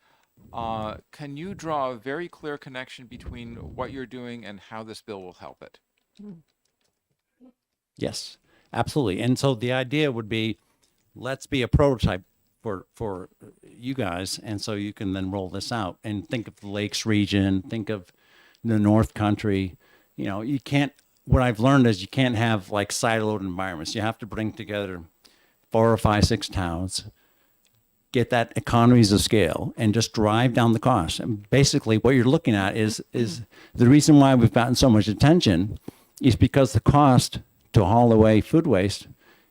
Can you draw a very clear connection between what you're doing and how this bill will help it? Yes, absolutely. And so the idea would be, let's be a prototype for you guys, and so you can then roll this out and think of the Lakes region, think of the North Country. You can't. What I've learned is you can't have like siloed environments. You have to bring together 4 or 5, 6 towns, get that economies of scale, and just drive down the cost. And basically, what you're looking at is the reason why we've gotten so much attention is because the cost to haul away food waste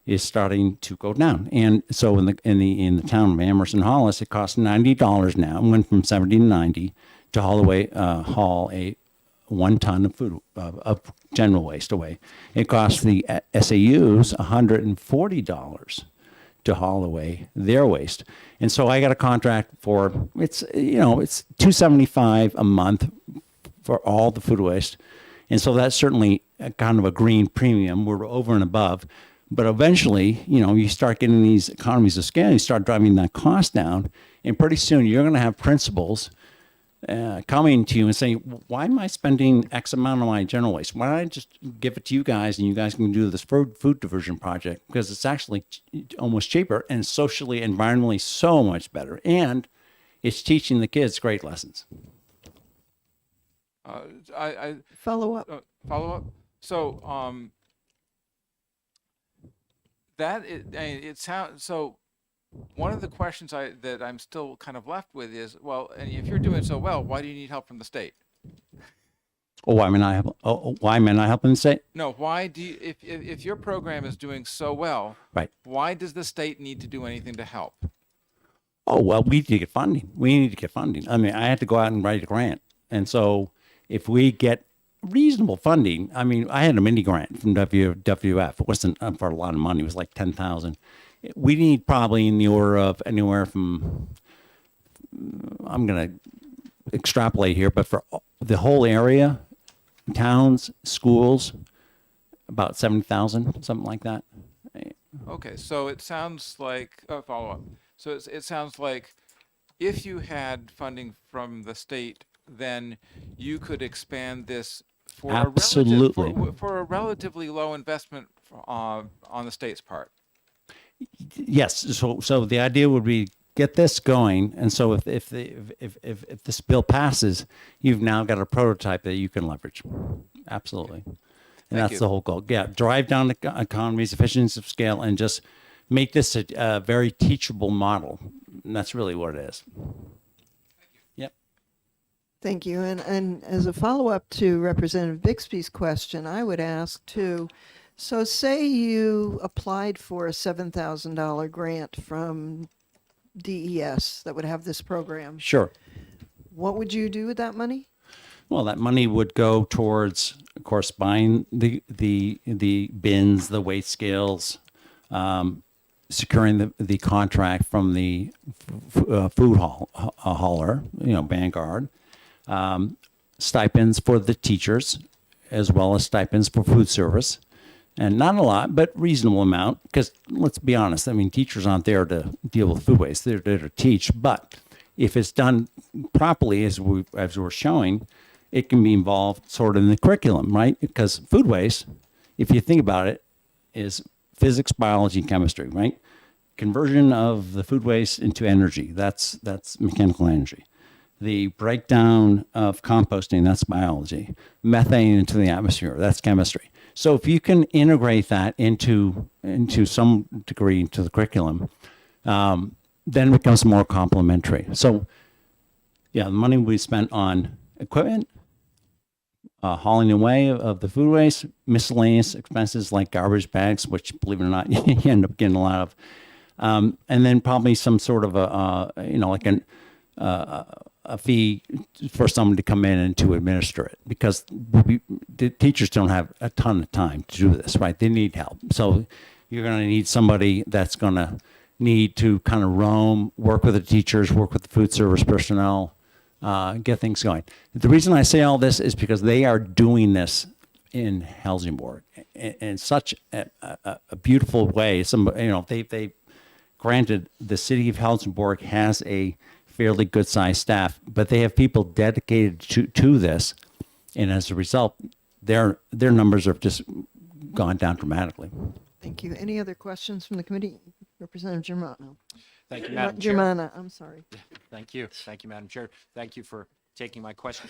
is starting to go down. And so in the town of Amherst and Hollis, it costs $90 now. It went from $70 to $90 to haul a 1 ton of food of general waste away. It costs the SAUs $140 to haul away their waste. And so I got a contract for it's $275 a month for all the food waste. And so that's certainly kind of a green premium. We're over and above. But eventually, you start getting these economies of scale, you start driving that cost down, and pretty soon you're going to have principals coming to you and saying, why am I spending X amount on my general waste? Why don't I just give it to you guys and you guys can do this food diversion project? Because it's actually almost cheaper and socially, environmentally so much better. And it's teaching the kids great lessons. Follow up. So it sounds so. One of the questions that I'm still kind of left with is, well, and if you're doing so well, why do you need help from the state? Why am I helping the state? No, why do you, if your program is doing so well, right? Why does the state need to do anything to help? Oh, well, we need to get funding. I mean, I had to go out and write a grant. And so if we get reasonable funding, I mean, I had a mini grant from WWF. It wasn't for a lot of money. It was like $10,000. We need probably in the order of anywhere from, I'm going to extrapolate here, but for the whole area, towns, schools, about 70,000, something like that. Okay, so it sounds like follow up. So it sounds like if you had funding from the state, then you could expand this for Absolutely. for a relatively low investment on the state's part. Yes. So the idea would be get this going, and so if this bill passes, you've now got a prototype that you can leverage. Absolutely. And that's the whole goal. Yeah, drive down the economies, efficiencies of scale, and just make this a very teachable model. And that's really what it is. Yep. Thank you. And as a follow-up to Representative Bixby's question, I would ask too, so say you applied for a $7,000 grant from DES that would have this program. Sure. What would you do with that money? Well, that money would go towards, of course, buying the bins, the weight scales, securing the contract from the food hauler, Vanguard, stipends for the teachers, as well as stipends for food service, And not a lot, but reasonable amount, because let's be honest, I mean, teachers aren't there to deal with food waste. They're there to teach. But if it's done properly, as we're showing, it can be involved sort of in the curriculum, right? Because food waste, if you think about it, is physics, biology, chemistry, right? Conversion of the food waste into energy, that's mechanical energy. The breakdown of composting, that's biology. Methane into the atmosphere, that's chemistry. So if you can integrate that into some degree into the curriculum, then it becomes more complementary. So yeah, the money we spent on equipment, hauling away of the food waste, miscellaneous expenses like garbage bags, which believe it or not, you end up getting a lot of, and then probably some sort of a fee for someone to come in and to administer it, because the teachers don't have a ton of time to do this, right? They need help. So you're going to need somebody that's going to need to kind of roam, work with the teachers, work with the food service personnel, get things going. The reason I say all this is because they are doing this in Helsingborg in such a beautiful way. They granted, the city of Helsingborg has a fairly good sized staff, but they have people dedicated to this, and as a result, their numbers have just gone down dramatically. Thank you. Any other questions from the committee? Representative Germano. Thank you, Madam Chair. Germana, I'm sorry. Thank you. Thank you, Madam Chair. Thank you for taking my question.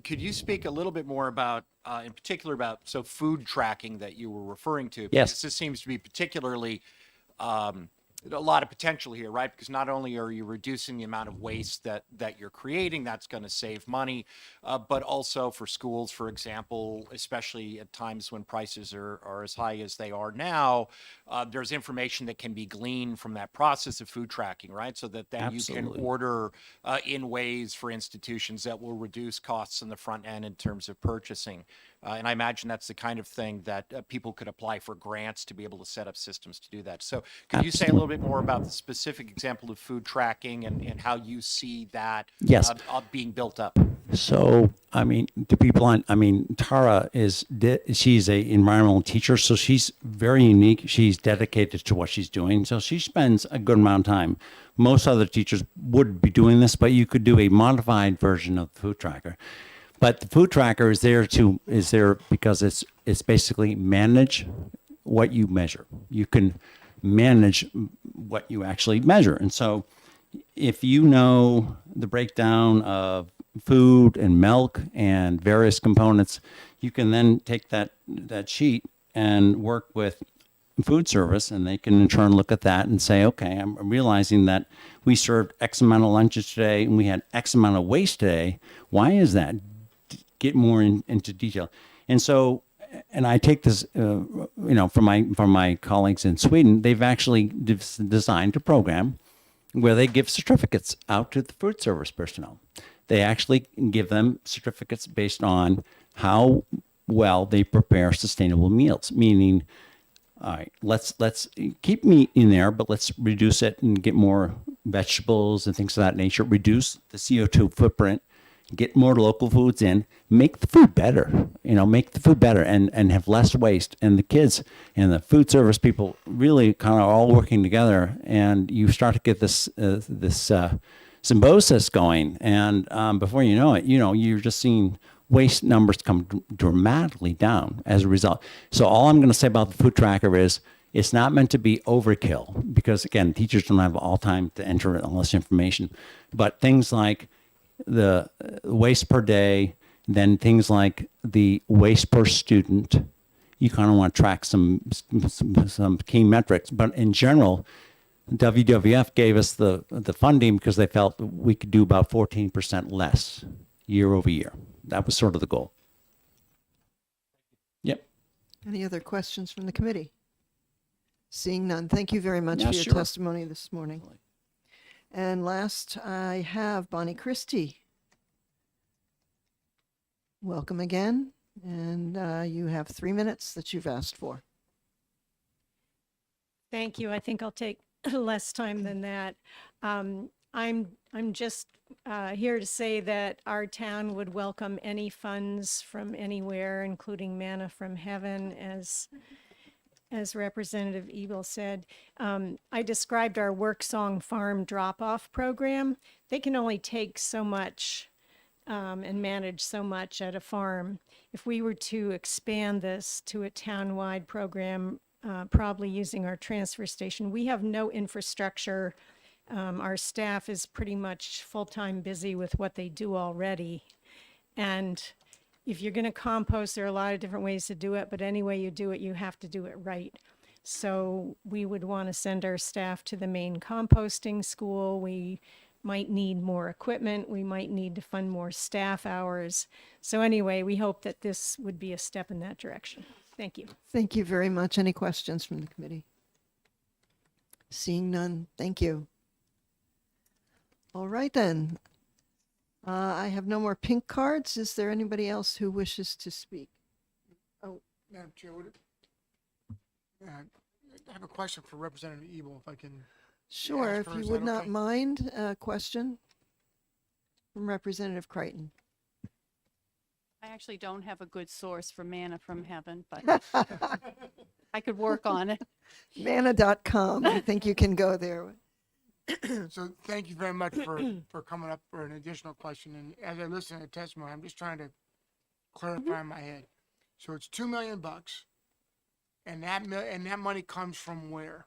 Could you speak a little bit more about, in particular about, food tracking that you were referring to? Yes. Because this seems to be particularly, a lot of potential here, right? Because not only are you reducing the amount of waste that you're creating, that's going to save money, but also for schools, for example, especially at times when prices are as high as they are now, there's information that can be gleaned from that process of food tracking, right? So that then you can order in ways for institutions that will reduce costs on the front end in terms of purchasing. And I imagine that's the kind of thing that people could apply for grants to be able to set up systems to do that. So could you say a little bit more about the specific example of food tracking and how you see that Yes. being built up? So, I mean, to be blunt, I mean, Tara she's a environmental teacher, so she's very unique. She's dedicated to what she's doing. So she spends a good amount of time. Most other teachers would be doing this, but you could do a modified version of the food tracker. But the food tracker is there because it's basically manage what you measure. You can manage what you actually measure. And so if you know the breakdown of food and milk and various components, you can then take that sheet and work with food service, and they can in turn look at that and say, okay, I'm realizing that we served X amount of lunches today and we had X amount of waste today. Why is that? Get more into detail. And so, and I take this, from my colleagues in Sweden, they've actually designed a program where they give certificates out to the food service personnel. They actually give them certificates based on how well they prepare sustainable meals, meaning, all right, let's keep meat in there, but let's reduce it and get more vegetables and things of that nature, reduce the CO2 footprint, get more local foods in, make the food better, and have less waste. And the kids and the food service people really kind of all working together, and you start to get this symbiosis going. And before you know it, you're just seeing waste numbers come dramatically down as a result. So all I'm going to say about the food tracker is it's not meant to be overkill, because again, teachers don't have all time to enter all this information. But things like the waste per day, then things like the waste per student, you kind of want to track some key metrics. But in general, WWF gave us the funding because they felt we could do about 14% less year over year. That was sort of the goal. Yep. Any other questions from the committee? Seeing none, thank you very much Yeah, for your sure. testimony this morning. And last, I have Bonnie Christie. Welcome again, and you have 3 minutes that you've asked for. Thank you. I think I'll take less time than that. I'm just here to say that our town would welcome any funds from anywhere, including manna from heaven, as Representative Ebel said. I described our Work Song Farm drop-off program. They can only take so much and manage so much at a farm. If we were to expand this to a town-wide program, probably using our transfer station, we have no infrastructure. Our staff is pretty much full-time busy with what they do already. And if you're going to compost, there are a lot of different ways to do it, but any way you do it, you have to do it right. So we would want to send our staff to the main composting school. We might need more equipment. We might need to fund more staff hours. So anyway, we hope that this would be a step in that direction. Thank you. Thank you very much. Any questions from the committee? Seeing none, thank you. All right then. I have no more pink cards. Is there anybody else who wishes to speak? Oh, Madam Chair, I have a question for Representative Ebel, if I can. Sure, ask if her, you is would that not okay? mind a question from Representative Crichton. I actually don't have a good source for manna from heaven, but I could work on it. Manna.com. I think you can go there. So thank you very much for coming up for an additional question. And as I listen to the testimony, I'm just trying to clarify in my head. So it's $2 million, and that money comes from where?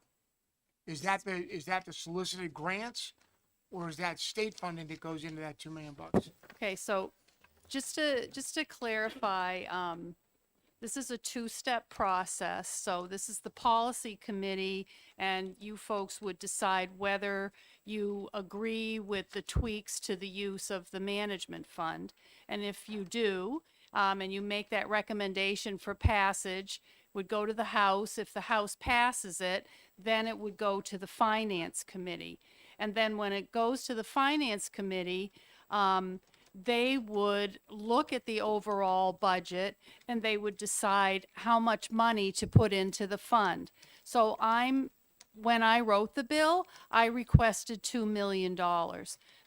Is that the solicited grants, or is that state funding that goes into that $2 million? Okay, so just to clarify, this is a two-step process. So this is the policy committee, and you folks would decide whether you agree with the tweaks to the use of the management fund. And if you do, and you make that recommendation for passage, would go to the House. If the House passes it, then it would go to the Finance Committee. And then when it goes to the Finance Committee, they would look at the overall budget and they would decide how much money to put into the fund. So when I wrote the bill, I requested $2 million.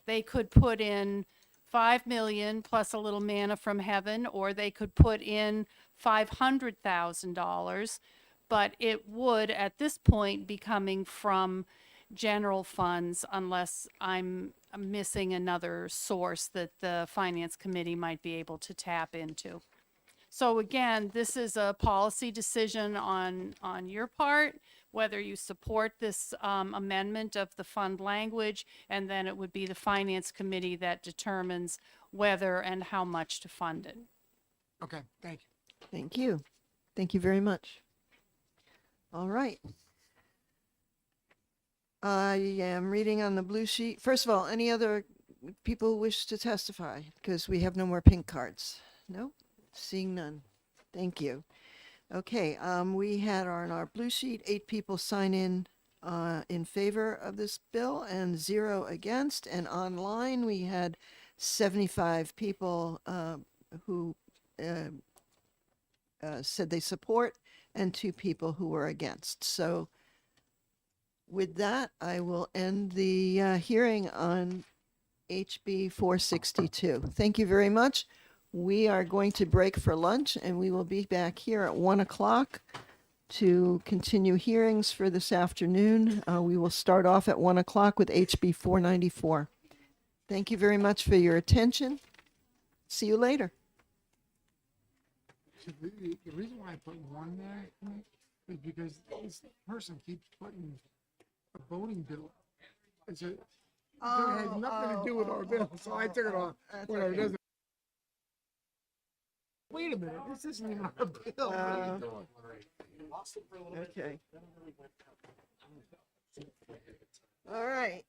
They could put in 5 million plus a little manna from heaven, or they could put in $500,000, but it would at this point be coming from general funds unless I'm missing another source that the Finance Committee might be able to tap into. So again, this is a policy decision on your part, whether you support this amendment of the fund language, and then it would be the Finance Committee that determines whether and how much to fund it. Okay, thank you. Thank you. Thank you very much. All right. I am reading on the blue sheet. First of all, any other people who wish to testify? Because we have no more pink cards. No? Seeing none. Thank you. Okay, we had on our blue sheet 8 people sign in favor of this bill and 0 against. And online we had 75 people who said they support and 2 people who were against. So with that, I will end the hearing on HB 462. Thank you very much. We are going to break for lunch, and we will be back here at 1 o'clock to continue hearings for this afternoon. We will start off at 1 o'clock with HB 494. Thank you very much for your attention. See you later. So the reason why I put 1 there is because this person keeps putting a voting bill. It has nothing to do with our bill, so I took it off. Whatever, it doesn't. Wait a minute, this isn't even our bill. What are you doing? Okay. All right.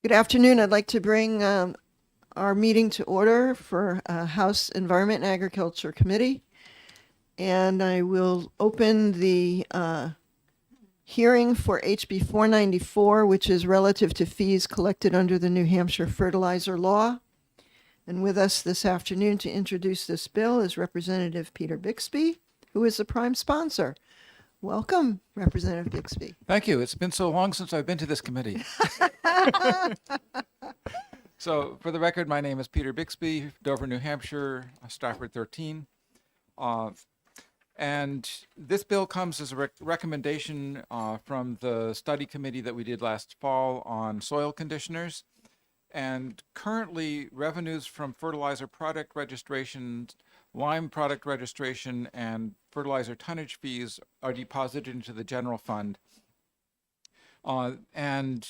Good afternoon. I'd like to bring our meeting to order for House Environment and Agriculture Committee. And I will open the hearing for HB 494, which is relative to fees collected under the New Hampshire fertilizer law. And with us this afternoon to introduce this bill is Representative Peter Bixby, who is the prime sponsor. Welcome, Representative Bixby. Thank you. It's been so long since I've been to this committee. So for the record, my name is Peter Bixby, Dover, New Hampshire, Stafford 13. And this bill comes as a recommendation from the study committee that we did last fall on soil conditioners. And currently, revenues from fertilizer product registration, lime product registration, and fertilizer tonnage fees are deposited into the general fund. And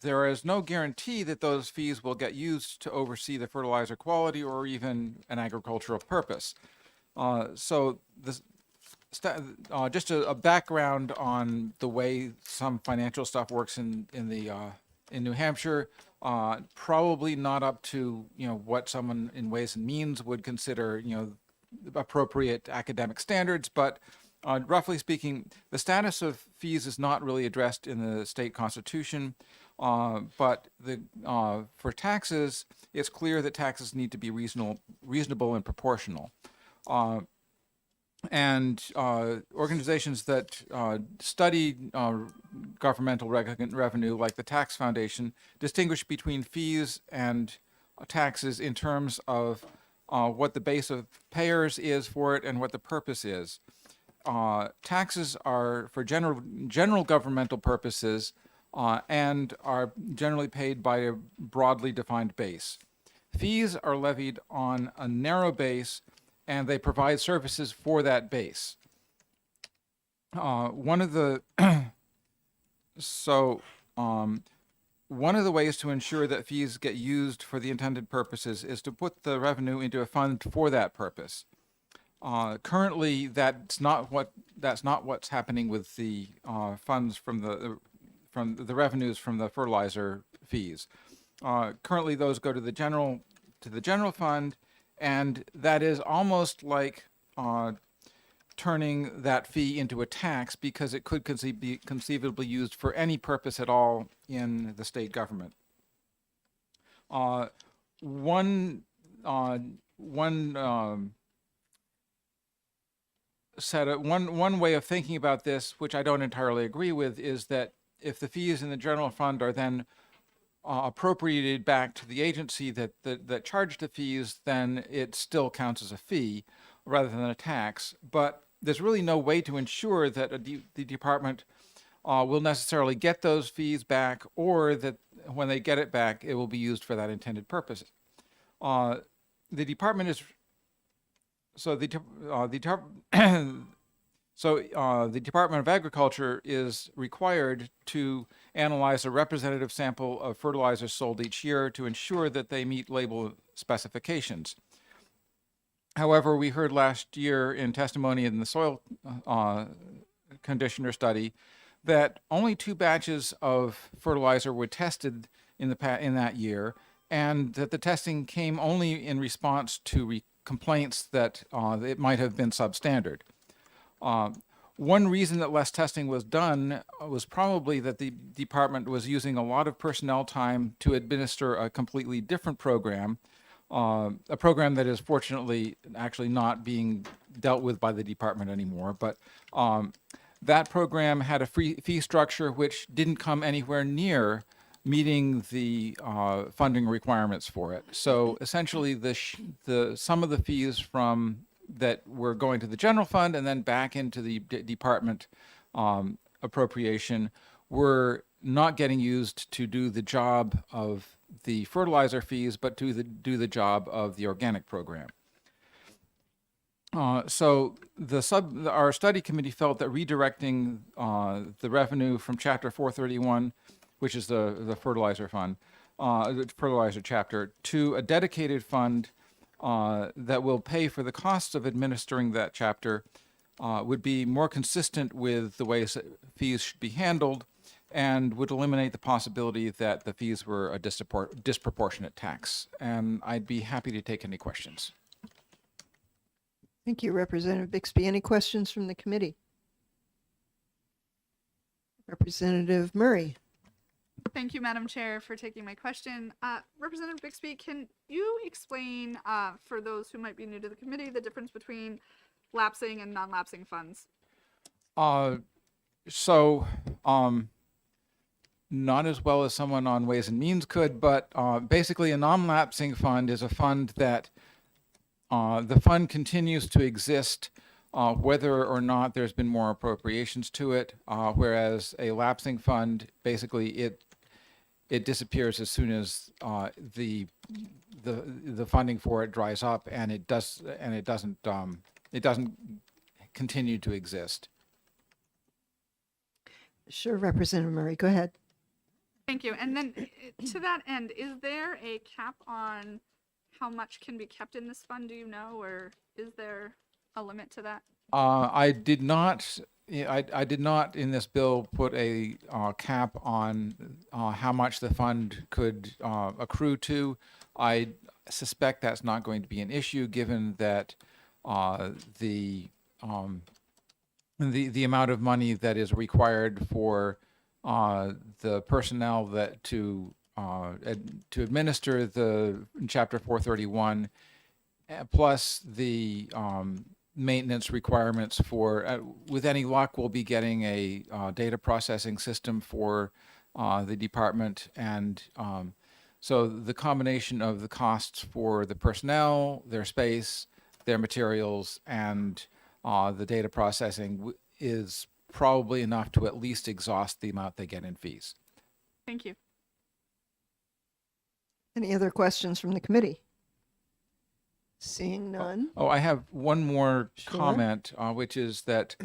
there is no guarantee that those fees will get used to oversee the fertilizer quality or even an agricultural purpose. So this, just a background on the way some financial stuff works in New Hampshire. Probably not up to what someone in Ways and Means would consider appropriate academic standards, but roughly speaking, the status of fees is not really addressed in the state constitution. But for taxes, it's clear that taxes need to be reasonable and proportional. And organizations that study governmental revenue, like the Tax Foundation, distinguish between fees and taxes in terms of what the base of payers is for it and what the purpose is. Taxes are for general governmental purposes and are generally paid by a broadly defined base. Fees are levied on a narrow base, and they provide services for that base. One of the ways to ensure that fees get used for the intended purposes is to put the revenue into a fund for that purpose. Currently, that's not what's happening with the funds from the revenues from the fertilizer fees. Currently, those go to the general fund, and that is almost like turning that fee into a tax, because it could be conceivably used for any purpose at all in the state government. One way of thinking about this, which I don't entirely agree with, is that if the fees in the general fund are then appropriated back to the agency that charged the fees, then it still counts as a fee rather than a tax. But there's really no way to ensure that the department will necessarily get those fees back, or that when they get it back, it will be used for that intended purpose. The Department of Agriculture is required to analyze a representative sample of fertilizers sold each year to ensure that they meet label specifications. However, we heard last year in testimony in the soil conditioner study that only 2 batches of fertilizer were tested in that year, and that the testing came only in response to complaints that it might have been substandard. One reason that less testing was done was probably that the department was using a lot of personnel time to administer a completely different program, a program that is fortunately actually not being dealt with by the department anymore. But that program had a fee structure which didn't come anywhere near meeting the funding requirements for it. So essentially, some of the fees that were going to the general fund and then back into the department appropriation were not getting used to do the job of the fertilizer fees, but to do the job of the organic program. So our study committee felt that redirecting the revenue from Chapter 431, which is the fertilizer fund, the fertilizer chapter, to a dedicated fund that will pay for the costs of administering that chapter would be more consistent with the ways that fees should be handled, and would eliminate the possibility that the fees were a disproportionate tax. And I'd be happy to take any questions. Thank you, Representative Bixby. Any questions from the committee? Representative Murray. Thank you, Madam Chair, for taking my question. Representative Bixby, can you explain, for those who might be new to the committee, the difference between lapsing and non-lapsing funds? Not as well as someone on Ways and Means could, but basically a non-lapsing fund is a fund that the fund continues to exist whether or not there's been more appropriations to it, whereas a lapsing fund, basically it disappears as soon as the funding for it dries up, and it doesn't continue to exist. Sure, Representative Murray, go ahead. Thank you. And then to that end, is there a cap on how much can be kept in this fund? Do you know, or is there a limit to that? I did not in this bill put a cap on how much the fund could accrue to. I suspect that's not going to be an issue, given that the amount of money that is required for the personnel that to administer the Chapter 431, plus the maintenance requirements for, with any luck, we'll be getting a data processing system for the department. And so the combination of the costs for the personnel, their space, their materials, and the data processing is probably enough to at least exhaust the amount they get in fees. Thank you. Any other questions from the committee? Seeing none. Oh, I have one more comment, which is that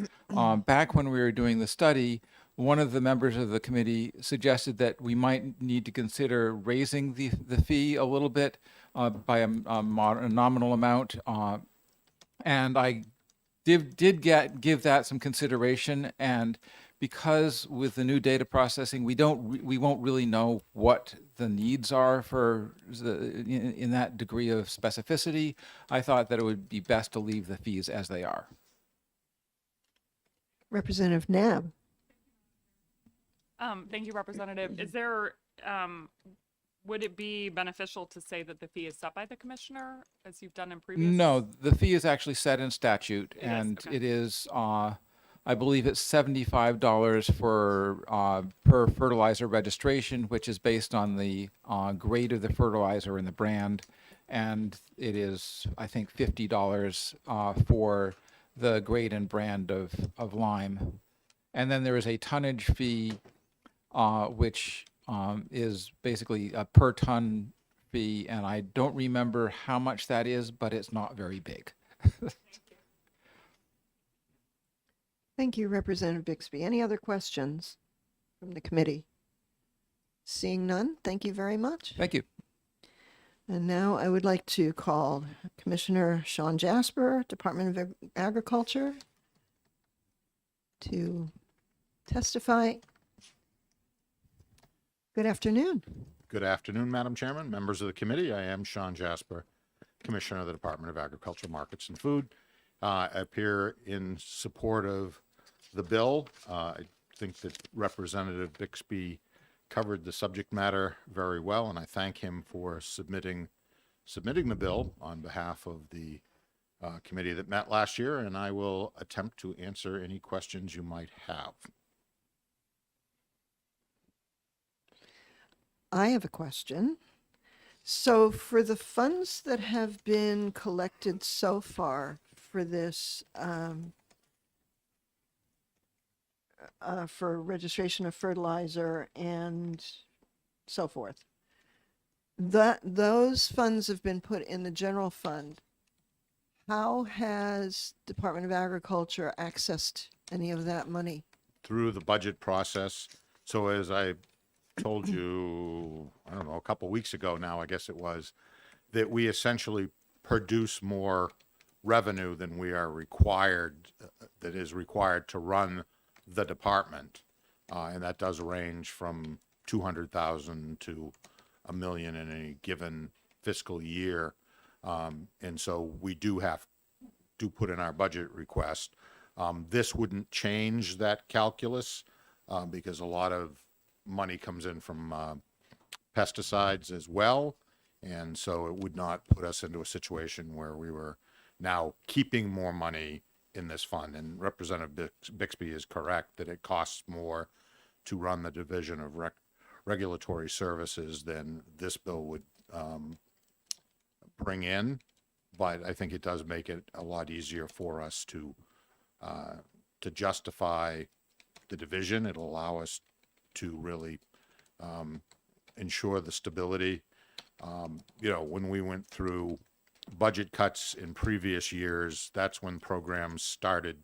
back when we were doing the study, one of the members of the committee suggested that we might need to consider raising the fee a little bit by a nominal amount. And I did give that some consideration, and because with the new data processing, we won't really know what the needs are for in that degree of specificity. I thought that it would be best to leave the fees as they are. Representative Nab. Thank you, Representative. Is there, would it be beneficial to say that the fee is set by the commissioner, as you've done in previous? No, the fee is actually set in statute, and okay. it is, I believe it's $75 for per fertilizer registration, which is based on the grade of the fertilizer and the brand, and it is, I think, $50 for the grade and brand of lime. And then there is a tonnage fee, which is basically a per ton fee, and I don't remember how much that is, but it's not very big. Thank you, Representative Bixby. Any other questions from the committee? Seeing none, thank you very much. Thank you. And now I would like to call Commissioner Sean Jasper, Department of Agriculture, to testify. Good afternoon. Good afternoon, Madam Chairman, members of the committee. I am Sean Jasper, Commissioner of the Department of Agriculture, Markets and Food. I appear in support of the bill. I think that Representative Bixby covered the subject matter very well, and I thank him for submitting the bill on behalf of the committee that met last year, and I will attempt to answer any questions you might have. I have a question. So for the funds that have been collected so far for this, for registration of fertilizer and so forth, those funds have been put in the general fund. How has Department of Agriculture accessed any of that money? Through the budget process. So as I told you, I don't know, a couple weeks ago now, I guess it was, that we essentially produce more revenue than we are required, that is required to run the department. and that does range from 200,000 to a million in any given fiscal year. And so we do put in our budget request. This wouldn't change that calculus because a lot of money comes in from pesticides as well. And so it would not put us into a situation where we were now keeping more money in this fund. And Representative Bixby is correct that it costs more to run the Division of Regulatory Services than this bill would bring in. But I think it does make it a lot easier for us to justify the division. It'll allow us to really ensure the stability. When we went through budget cuts in previous years, that's when programs started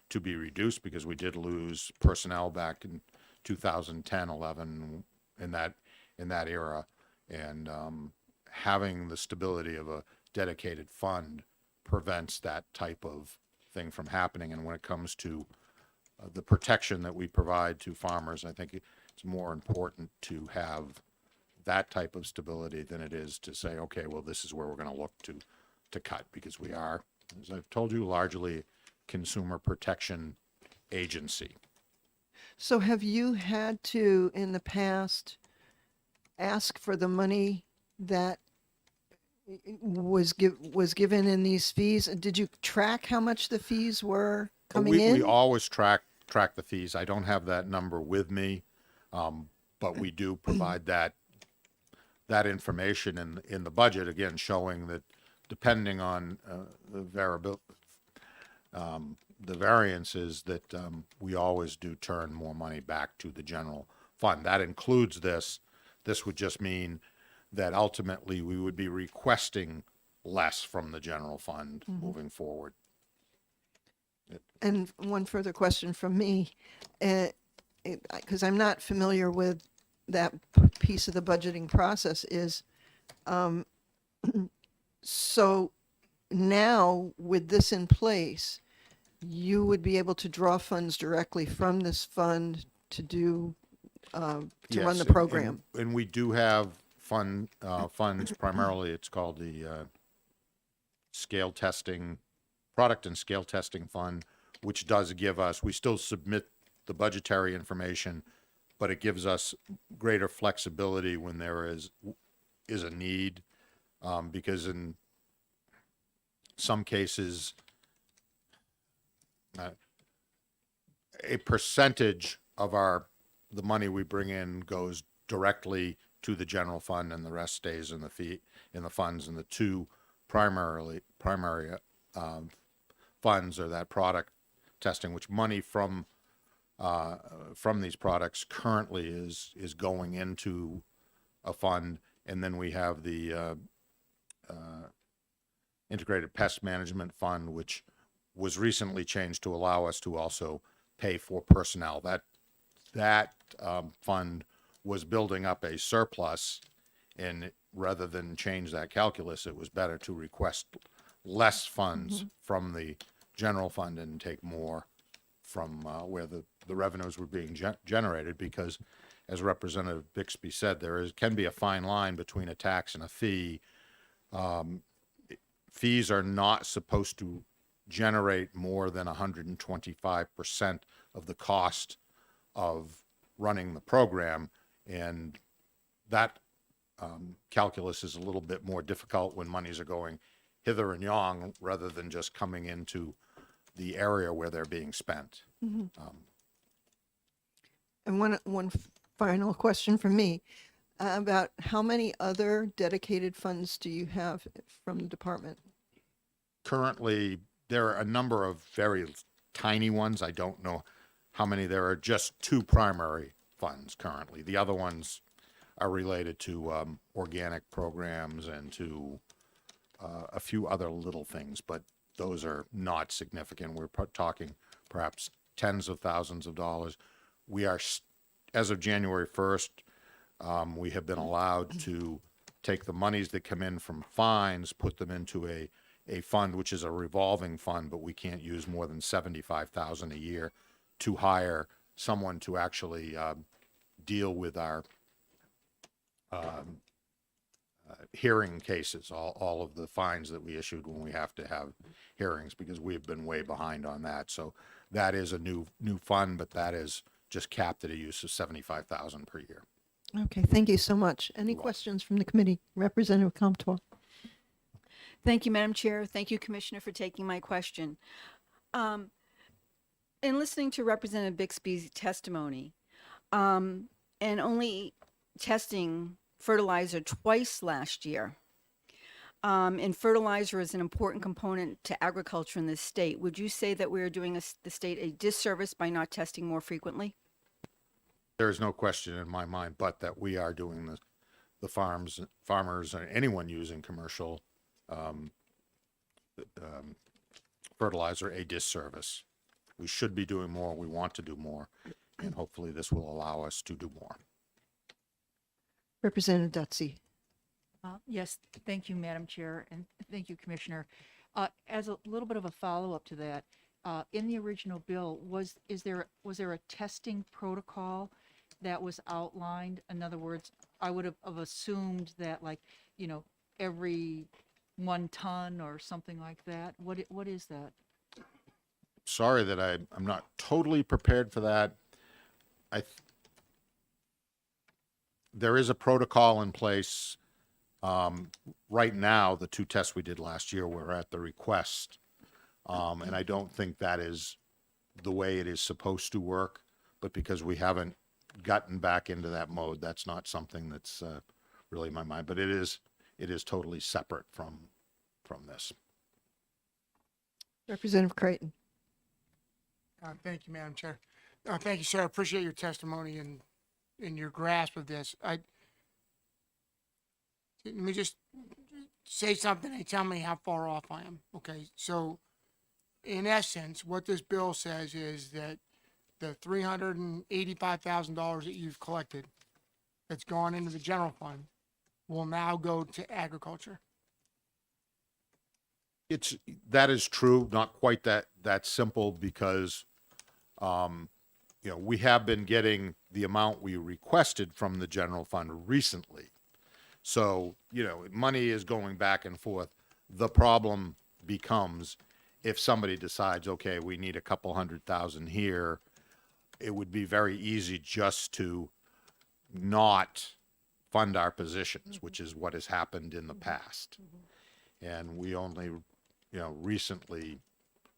to be reduced because we did lose personnel back in 2010, 11 in that era. And having the stability of a dedicated fund prevents that type of thing from happening. And when it comes to the protection that we provide to farmers, I think it's more important to have that type of stability than it is to say, okay, well, this is where we're going to look to cut, because we are, as I've told you, largely consumer protection agency. So have you had to, in the past, ask for the money that was given in these fees? Did you track how much the fees were coming in? We always track the fees. I don't have that number with me, but we do provide that information in the budget, again, showing that depending on the variances, that we always do turn more money back to the general fund. That includes this. This would just mean that ultimately we would be requesting less from the general fund moving forward. And one further question from me, because I'm not familiar with that piece of the budgeting process, is so now with this in place, you would be able to draw funds directly from this fund to do run Yes, the program. And we do have funds, primarily it's called the scale testing, product and scale testing fund, which does give us, we still submit the budgetary information, but it gives us greater flexibility when there is a need, because in some cases, a percentage of the money we bring in goes directly to the general fund, and the rest stays in the funds. And the two primary funds are that product testing, which money from these products currently is going into a fund, and then we have the Integrated Pest Management Fund, which was recently changed to allow us to also pay for personnel. That fund was building up a surplus, and rather than change that calculus, it was better to request less funds from the general fund and take more from where the revenues were being generated, because as Representative Bixby said, can be a fine line between a tax and a fee. Fees are not supposed to generate more than 125% of the cost of running the program, and that calculus is a little bit more difficult when monies are going hither and yon rather than just coming into the area where they're being spent. And one final question from me about how many other dedicated funds do you have from the department? Currently, there are a number of very tiny ones. I don't know how many. There are just two primary funds currently. The other ones are related to organic programs and to a few other little things, but those are not significant. We're talking perhaps tens of thousands of dollars. We are, as of January 1st, we have been allowed to take the monies that come in from fines, put them into a fund, which is a revolving fund, but we can't use more than $75,000 a year to hire someone to actually deal with our hearing cases, all of the fines that we issued when we have to have hearings, because we've been way behind on that. So that is a new fund, but that is just capped at a use of 75,000 per year. Okay, thank you so much. Any questions from the committee? Representative Comtois. Thank you, Madam Chair. Thank you, Commissioner, for taking my question. In listening to Representative Bixby's testimony, and only testing fertilizer twice last year, and fertilizer is an important component to agriculture in this state, would you say that we are doing the state a disservice by not testing more frequently? There is no question in my mind, but that we are doing the farmers, or anyone using commercial fertilizer a disservice. We should be doing more. We want to do more, and hopefully this will allow us to do more. Representative Dutsey. Yes, thank you, Madam Chair, and thank you, Commissioner. As a little bit of a follow-up to that, in the original bill, was there a testing protocol that was outlined? In other words, I would have assumed that, like, every 1 ton or something like that. What is that? Sorry that I'm not totally prepared for that. There is a protocol in place. Right now, the 2 tests we did last year were at the request. And I don't think that is the way it is supposed to work, but because we haven't gotten back into that mode, that's not something that's really in my mind, but it is totally separate from this. Representative Creighton. Thank you, Madam Chair. Thank you, sir. I appreciate your testimony and your grasp of this. Let me just say something and tell me how far off I am. Okay, so in essence, what this bill says is that the $385,000 that you've collected that's gone into the general fund will now go to agriculture. That is true, not quite that simple, because we have been getting the amount we requested from the general fund recently. So, money is going back and forth. The problem becomes if somebody decides, okay, we need a couple 100,000 here, it would be very easy just to not fund our positions, which is what has happened in the past. And we only, recently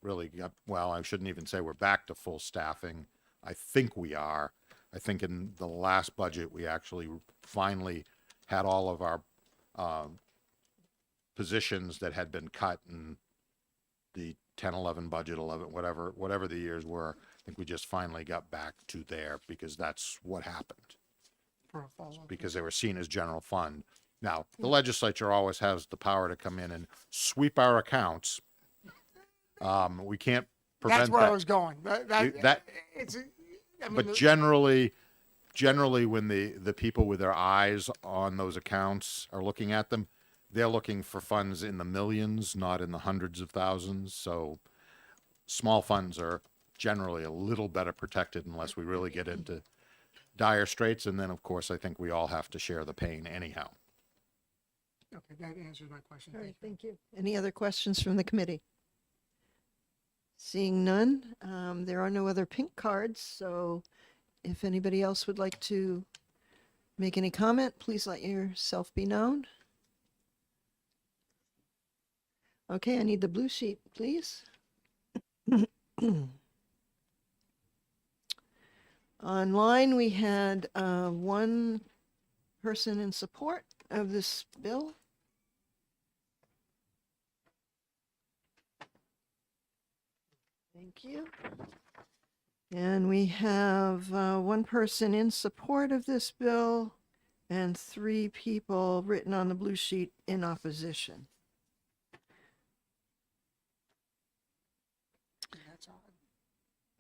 really got, well, I shouldn't even say we're back to full staffing. I think we are. I think in the last budget, we actually finally had all of our positions that had been cut in the 10, 11 budget, 11, whatever the years were. I think we just finally got back to there because that's what happened. For a follow-up. Because they were seen as general fund. Now, the legislature always has the power to come in and sweep our accounts. We can't prevent That's where that. I was going. But generally, when the people with their eyes on those accounts are looking at them, they're looking for funds in the millions, not in the hundreds of thousands. So small funds are generally a little better protected unless we really get into dire straits. And then, of course, I think we all have to share the pain anyhow. Okay, that answers my question. All right, thank you. Any other questions from the committee? Seeing none, there are no other pink cards, so if anybody else would like to make any comment, please let yourself be known. Okay, I need the blue sheet, please. Online, we had one person in support of this bill. Thank you. And we have one person in support of this bill and 3 people written on the blue sheet in opposition.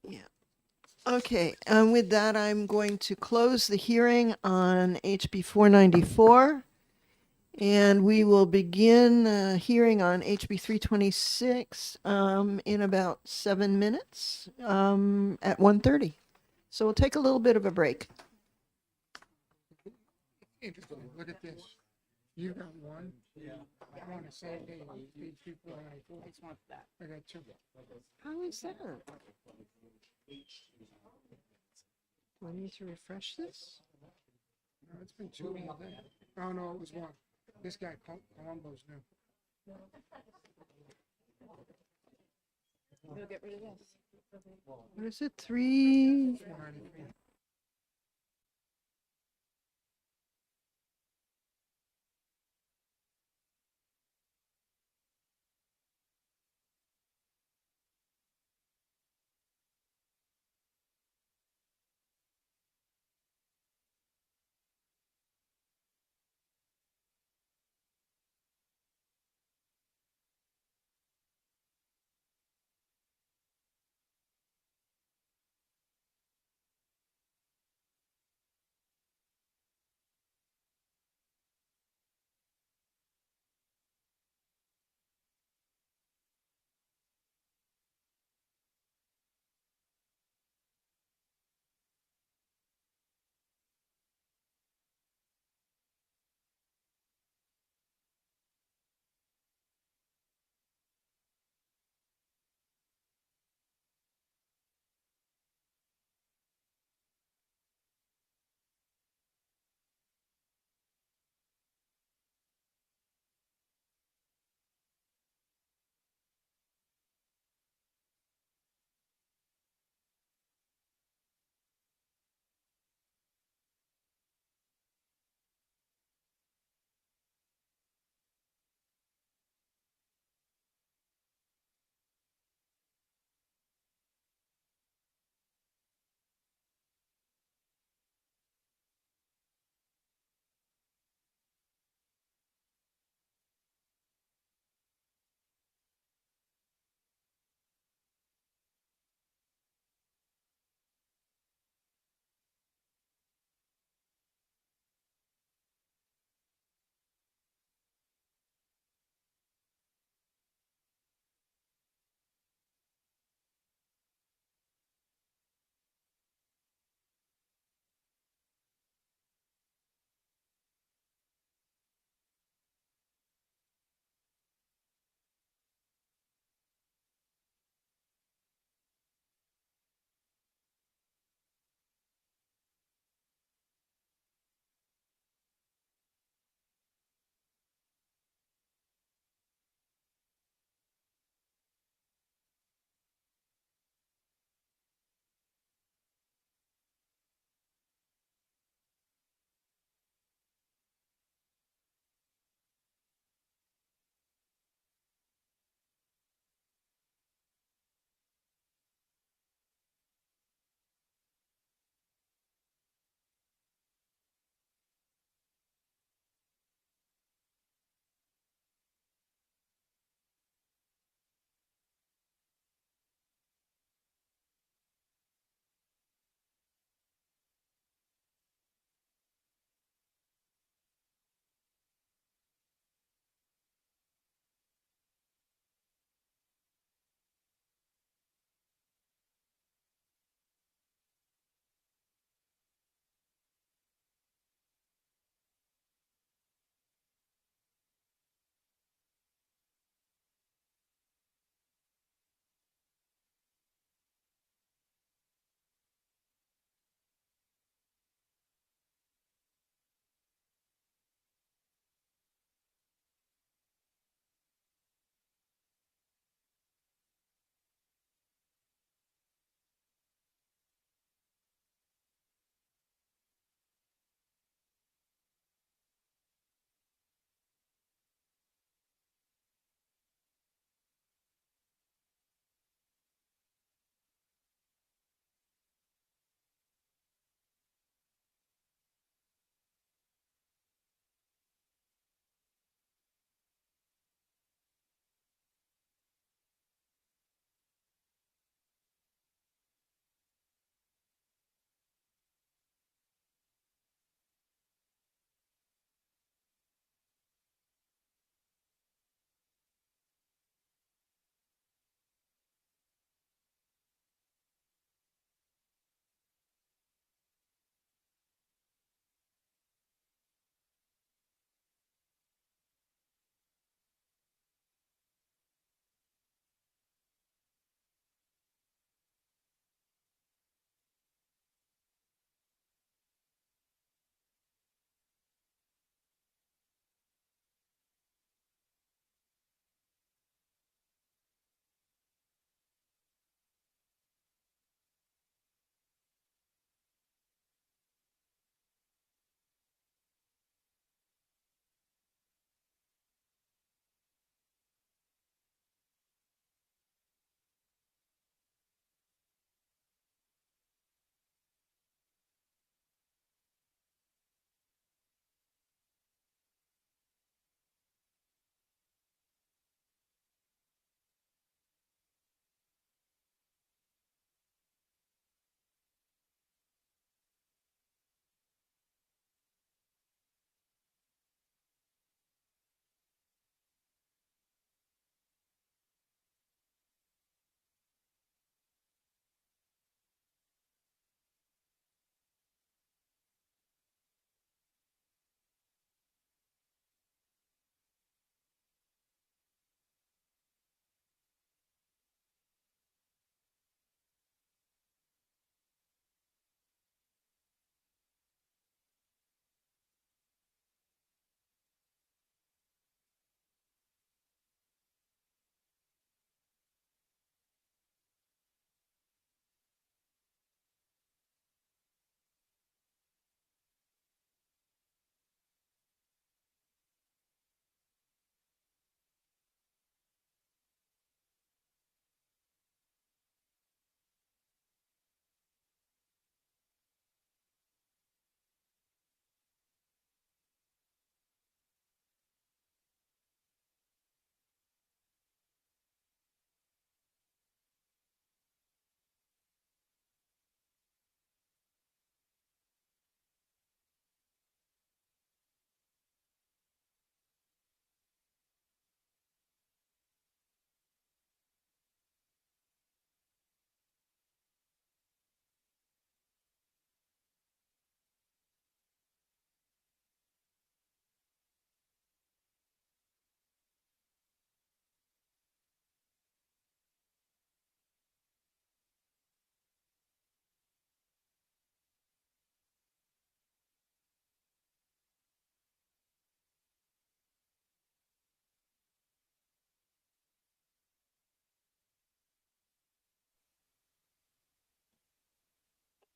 Yeah. Okay, and with that, I'm going to close the hearing on HB 494. And we will begin hearing on HB 326 in about 7 minutes at 1:30. So we'll take a little bit of a break. Interesting. Look at this. You got one. Yeah. I want to say, hey, these people are like, oh, I want that. I got two. How is that? Do I need to refresh this? No, it's been two all day. Oh, no, it was one. This guy, Columbo's new. We'll get rid of this. What is it? 3? 493.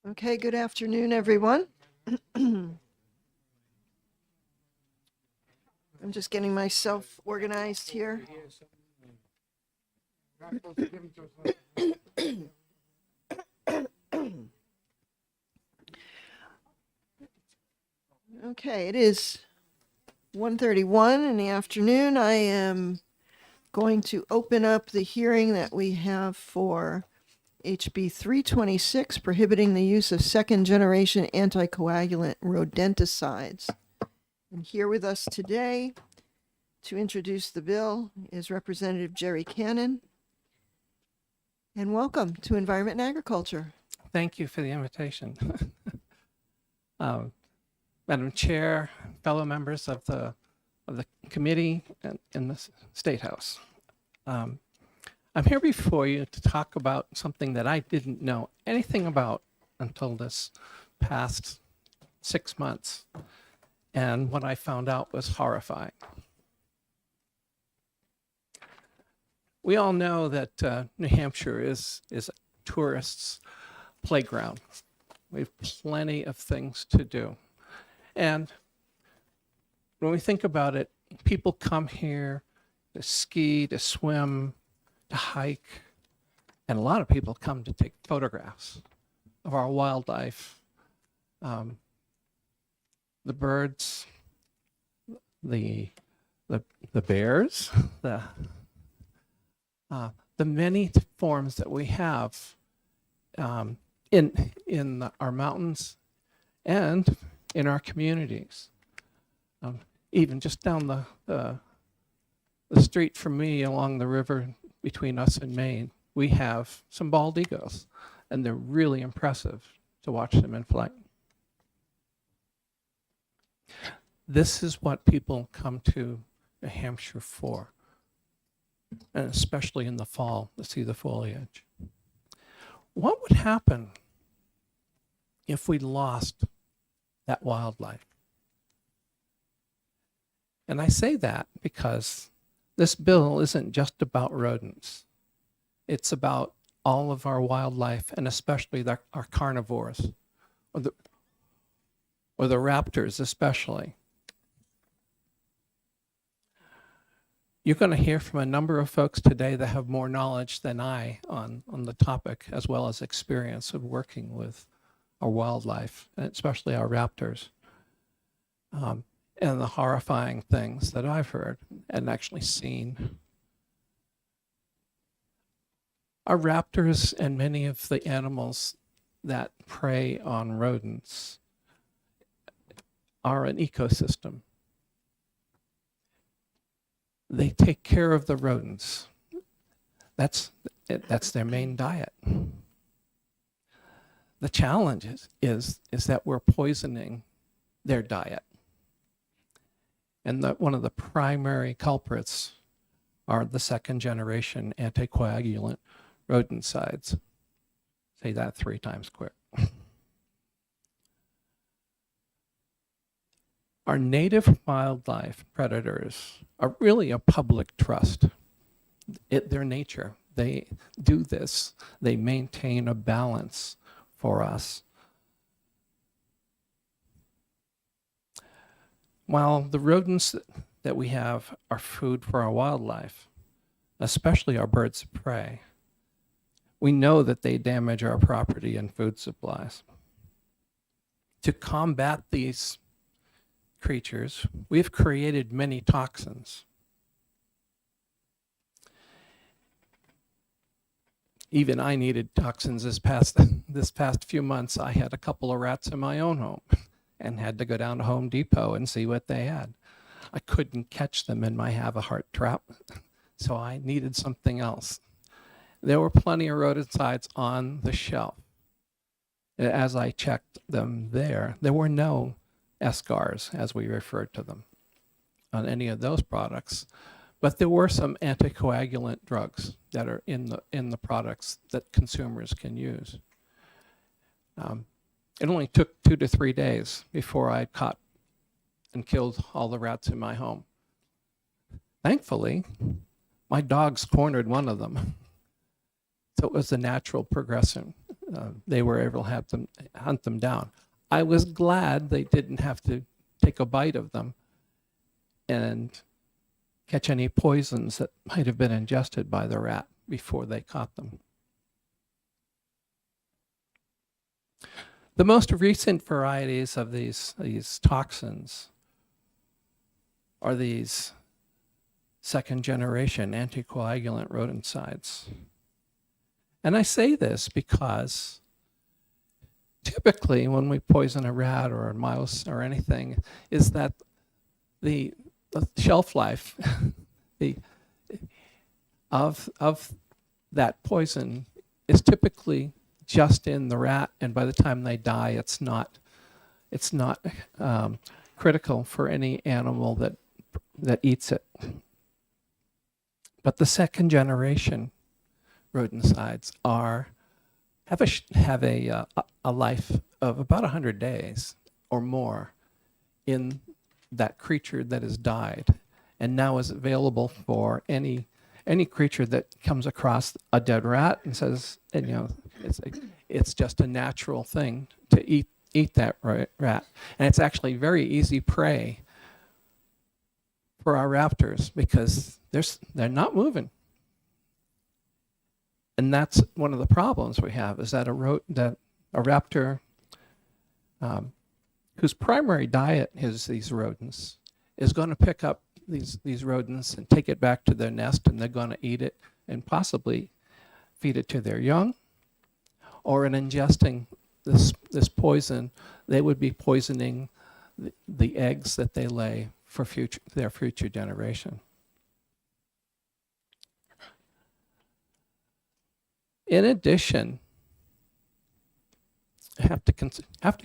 Okay, good afternoon, everyone. I'm just getting myself organized here. Okay, it is 1:31 in the afternoon. I am going to open up the hearing that we have for HB 326, prohibiting the use of second-generation anticoagulant rodenticides. And here with us today to introduce the bill is Representative Jerry Cannon. And welcome to Environment and Agriculture. Thank you for the invitation. Madam Chair, fellow members of the committee and in the State House. I'm here before you to talk about something that I didn't know anything about until this past 6 months. And what I found out was horrifying. We all know that New Hampshire is a tourists' playground. We have plenty of things to do. And when we think about it, people come here to ski, to swim, to hike, and a lot of people come to take photographs of our wildlife, the birds, the bears, the many forms that we have in our mountains and in our communities. Even just down the street from me along the river between us and Maine, we have some bald eagles, and they're really impressive to watch them in flight. This is what people come to New Hampshire for, and especially in the fall to see the foliage. What would happen if we lost that wildlife? And I say that because this bill isn't just about rodents. It's about all of our wildlife, and especially our carnivores, or the raptors especially. You're going to hear from a number of folks today that have more knowledge than I on the topic, as well as experience of working with our wildlife, and especially our raptors, and the horrifying things that I've heard and actually seen. Our raptors and many of the animals that prey on rodents are an ecosystem. They take care of the rodents. That's their main diet. The challenge is that we're poisoning their diet. And one of the primary culprits are the second generation anticoagulant rodenticides. Say that 3 times quick. Our native wildlife predators are really a public trust. Their nature. They do this. They maintain a balance for us. While the rodents that we have are food for our wildlife, especially our birds of prey, we know that they damage our property and food supplies. To combat these creatures, we've created many toxins. Even I needed toxins this past few months. I had a couple of rats in my own home and had to go down to Home Depot and see what they had. I couldn't catch them in my Have-A-Heart trap, so I needed something else. There were plenty of rodenticides on the shelf. As I checked them there were no SCARs, as we referred to them, on any of those products. But there were some anticoagulant drugs that are in the products that consumers can use. It only took 2 to 3 days before I caught and killed all the rats in my home. Thankfully, my dogs cornered one of them. So it was a natural progression they were able to hunt them down. I was glad they didn't have to take a bite of them and catch any poisons that might have been ingested by the rat before they caught them. The most recent varieties of these toxins are these second generation anticoagulant rodenticides. And I say this because typically when we poison a rat or a mouse or anything, is that the shelf life of that poison is typically just in the rat, and by the time they die, it's not critical for any animal that eats it. But the second generation rodenticides have a life of about 100 days or more in that creature that has died, and now is available for any creature that comes across a dead rat and says, and, you know, it's just a natural thing to eat that rat, and it's actually very easy prey for our raptors because they're not moving. And that's one of the problems we have, is that a raptor whose primary diet is these rodents is going to pick up these rodents and take it back to their nest, and they're going to eat it and possibly feed it to their young, or in ingesting this poison, they would be poisoning the eggs that they lay for their future generation. In addition, have to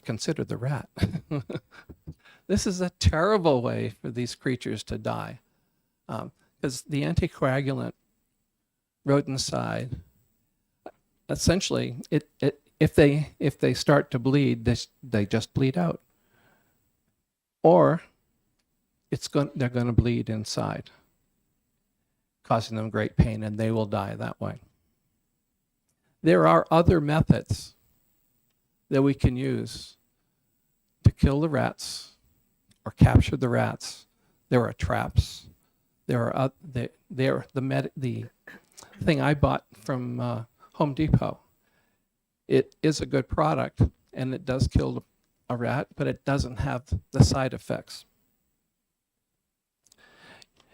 consider the rat. This is a terrible way for these creatures to die, because the anticoagulant rodenticide, essentially, if they start to bleed, they just bleed out, or they're going to bleed inside, causing them great pain, and they will die that way. There are other methods that we can use to kill the rats or capture the rats. There are traps. There are the thing I bought from Home Depot. It is a good product, and it does kill a rat, but it doesn't have the side effects.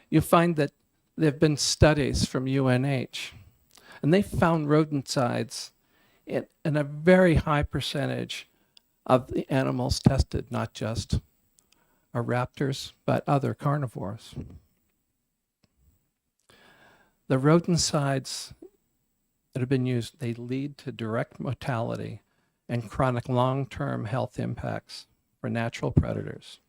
You find that there have been studies from UNH, and they found rodenticides in a very high percentage of the animals tested, not just our raptors, but other carnivores. The rodenticides that have been used, they lead to direct mortality and chronic long-term health impacts for natural predators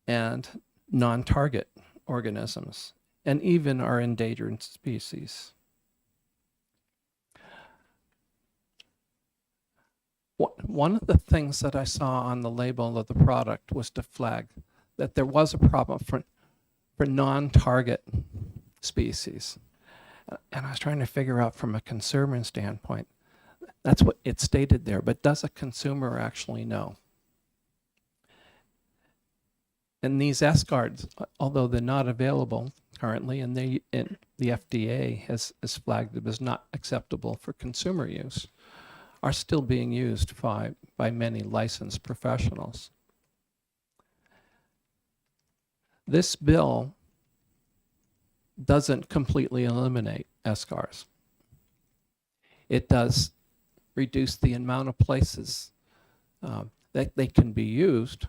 and non-target organisms, and even our endangered species. One of the things that I saw on the label of the product was to flag that there was a problem for non-target species. And I was trying to figure out from a consumer standpoint, that's what it stated there, but does a consumer actually know? And these escards, although they're not available currently, and the FDA has flagged them as not acceptable for consumer use, are still being used by many licensed professionals. This bill doesn't completely eliminate escars. It does reduce the amount of places that they can be used,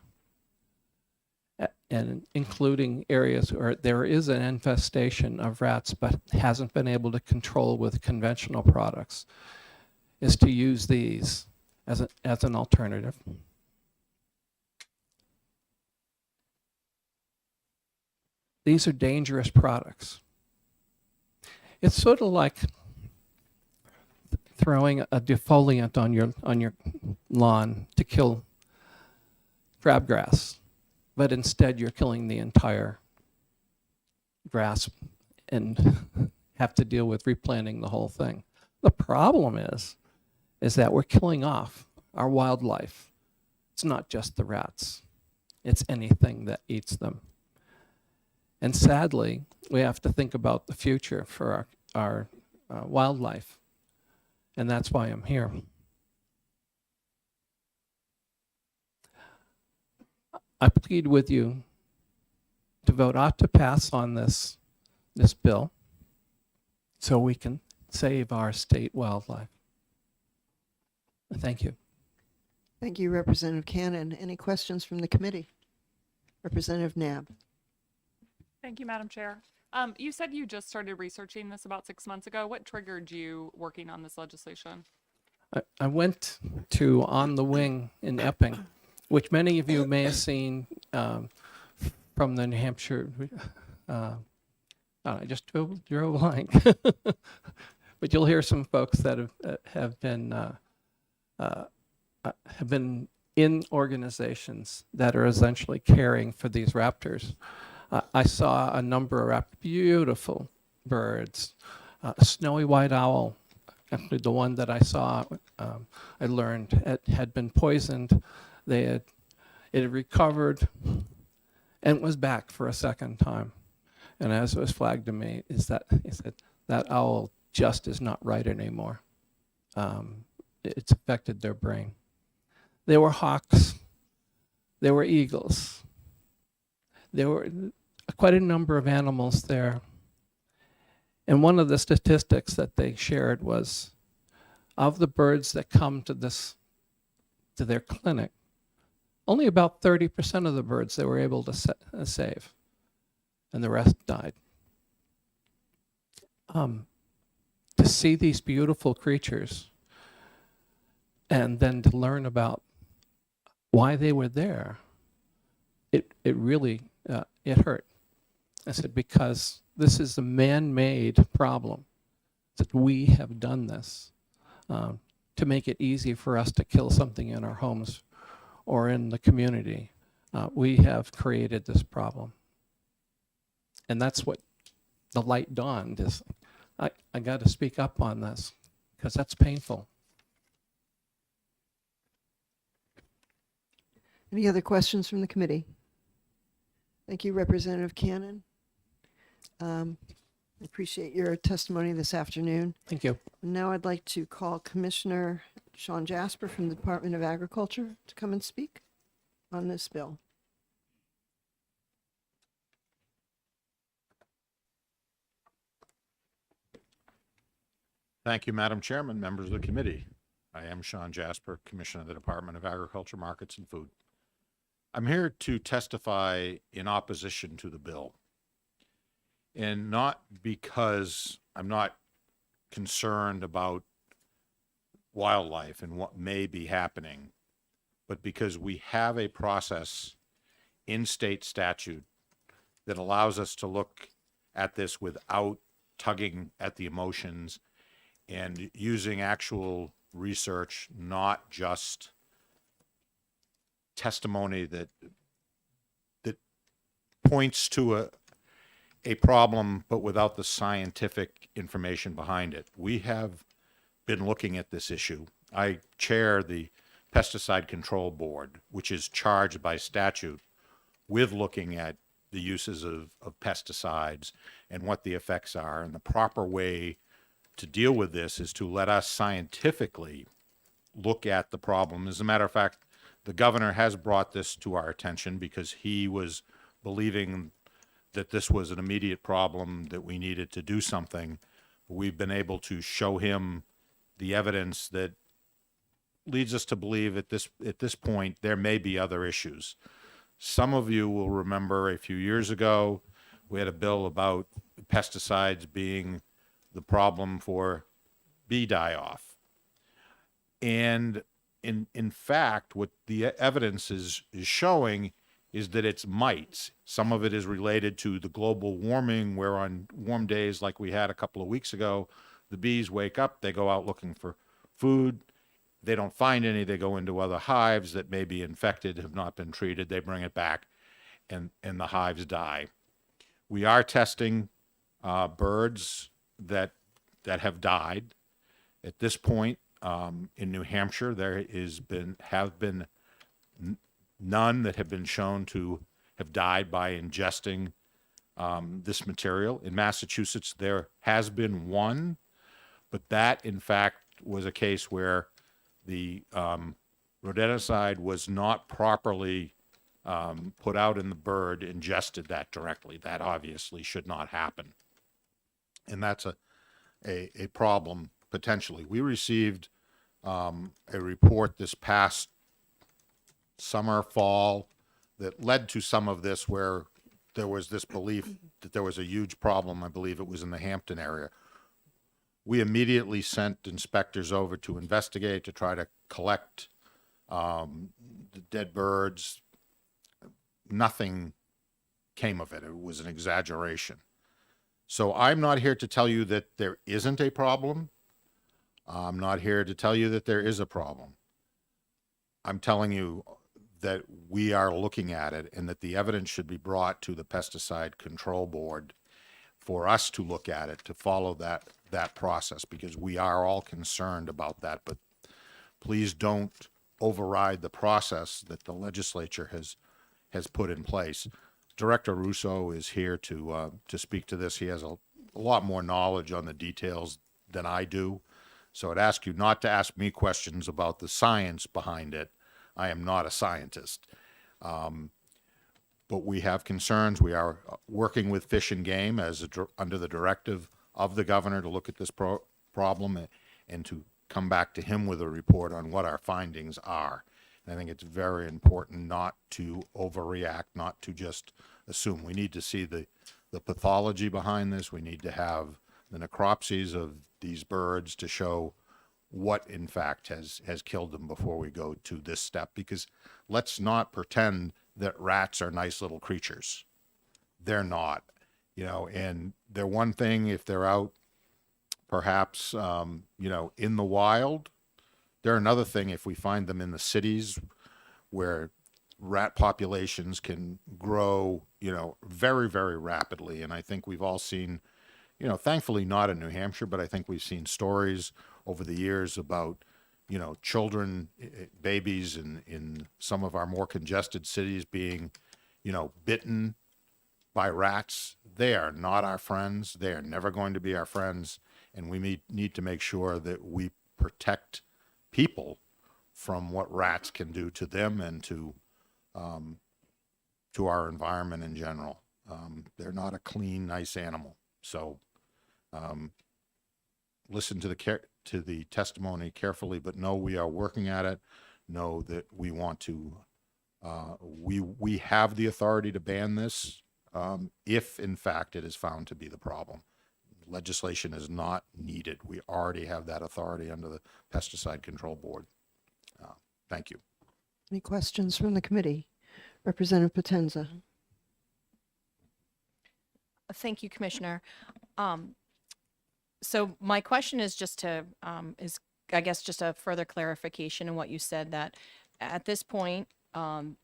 and including areas where there is an infestation of rats but hasn't been able to control with conventional products, is to use these as an alternative. These are dangerous products. It's sort of like throwing a defoliant on your lawn to kill crabgrass, but instead you're killing the entire grass and have to deal with replanting the whole thing. The problem is is that we're killing off our wildlife. It's not just the rats. It's anything that eats them. And sadly, we have to think about the future for our wildlife. And that's why I'm here. I plead with you to vote ought to pass on this bill so we can save our state wildlife. Thank you. Thank you, Representative Cannon. Any questions from the committee? Representative Nab. Thank you, Madam Chair. You said you just started researching this about 6 months ago. What triggered you working on this legislation? I went to On the Wing in Epping, which many of you may have seen from the New Hampshire. I just drew a blank. But you'll hear some folks that have been in organizations that are essentially caring for these raptors. I saw a number of beautiful birds, a snowy white owl. Actually, the one that I saw, I learned had been poisoned. It had recovered and was back for a second time. And as it was flagged to me, he said that owl just is not right anymore. It's affected their brain. There were hawks. There were eagles. There were quite a number of animals there. And one of the statistics that they shared was, of the birds that come to their clinic, only about 30% of the birds they were able to save, and the rest died. To see these beautiful creatures and then to learn about why they were there, it really, it hurt. I said, because this is a man-made problem, that we have done this to make it easy for us to kill something in our homes or in the community. We have created this problem. And that's what the light dawned is, I got to speak up on this because that's painful. Any other questions from the committee? Thank you, Representative Cannon. I appreciate your testimony this afternoon. Thank you. Now I'd like to call Commissioner Sean Jasper from the Department of Agriculture to come and speak on this bill. Thank you, Madam Chairman, members of the committee. I am Sean Jasper, Commissioner of the Department of Agriculture, Markets, and Food. I'm here to testify in opposition to the bill. And not because I'm not concerned about wildlife and what may be happening, but because we have a process in state statute that allows us to look at this without tugging at the emotions and using actual research, not just testimony that points to a problem, but without the scientific information behind it. We have been looking at this issue. I chair the Pesticide Control Board, which is charged by statute with looking at the uses of pesticides and what the effects are. And the proper way to deal with this is to let us scientifically look at the problem. As a matter of fact, the governor has brought this to our attention because he was believing that this was an immediate problem, that we needed to do something. We've been able to show him the evidence that leads us to believe at this point there may be other issues. Some of you will remember a few years ago we had a bill about pesticides being the problem for bee die-off. And in fact, what the evidence is showing is that it's mites. Some of it is related to the global warming, where on warm days like we had a couple of weeks ago, the bees wake up, they go out looking for food, they don't find any, they go into other hives that may be infected, have not been treated, they bring it back, and the hives die. We are testing birds that have died. At this point, in New Hampshire, there have been none that have been shown to have died by ingesting this material. In Massachusetts, there has been one, but that in fact was a case where the rodenticide was not properly put out and the bird ingested that directly. That obviously should not happen. And that's a problem potentially. We received a report this past summer, fall, that led to some of this, where there was this belief that there was a huge problem. I believe it was in the Hampton area. We immediately sent inspectors over to investigate, to try to collect the dead birds. Nothing came of it. It was an exaggeration. So I'm not here to tell you that there isn't a problem. I'm not here to tell you that there is a problem. I'm telling you that we are looking at it, and that the evidence should be brought to the Pesticide Control Board for us to look at it, to follow that process, because we are all concerned about that. But please don't override the process that the legislature has put in place. Director Russo is here to speak to this. He has a lot more knowledge on the details than I do. So I'd ask you not to ask me questions about the science behind it. I am not a scientist. But we have concerns. We are working with Fish and Game under the directive of the governor to look at this problem and to come back to him with a report on what our findings are. And I think it's very important not to overreact, not to just assume. We need to see the pathology behind this. We need to have the necropsies of these birds to show what in fact has killed them before we go to this step. Because let's not pretend that rats are nice little creatures. They're not, and they're one thing if they're out perhaps, in the wild. They're another thing if we find them in the cities where rat populations can grow, very, very rapidly. And I think we've all seen, thankfully not in New Hampshire, but I think we've seen stories over the years about, children, babies in some of our more congested cities being, bitten by rats. They are not our friends. They are never going to be our friends. And we need to make sure that we protect people from what rats can do to them and to our environment in general. They're not a clean, nice animal. So listen to the testimony carefully, but know we are working at it. Know that we want to, we have the authority to ban this if in fact it is found to be the problem. Legislation is not needed. We already have that authority under the Pesticide Control Board. Thank you. Any questions from the committee? Representative Potenza. Thank you, Commissioner. So my question is just I guess just a further clarification in what you said, that at this point,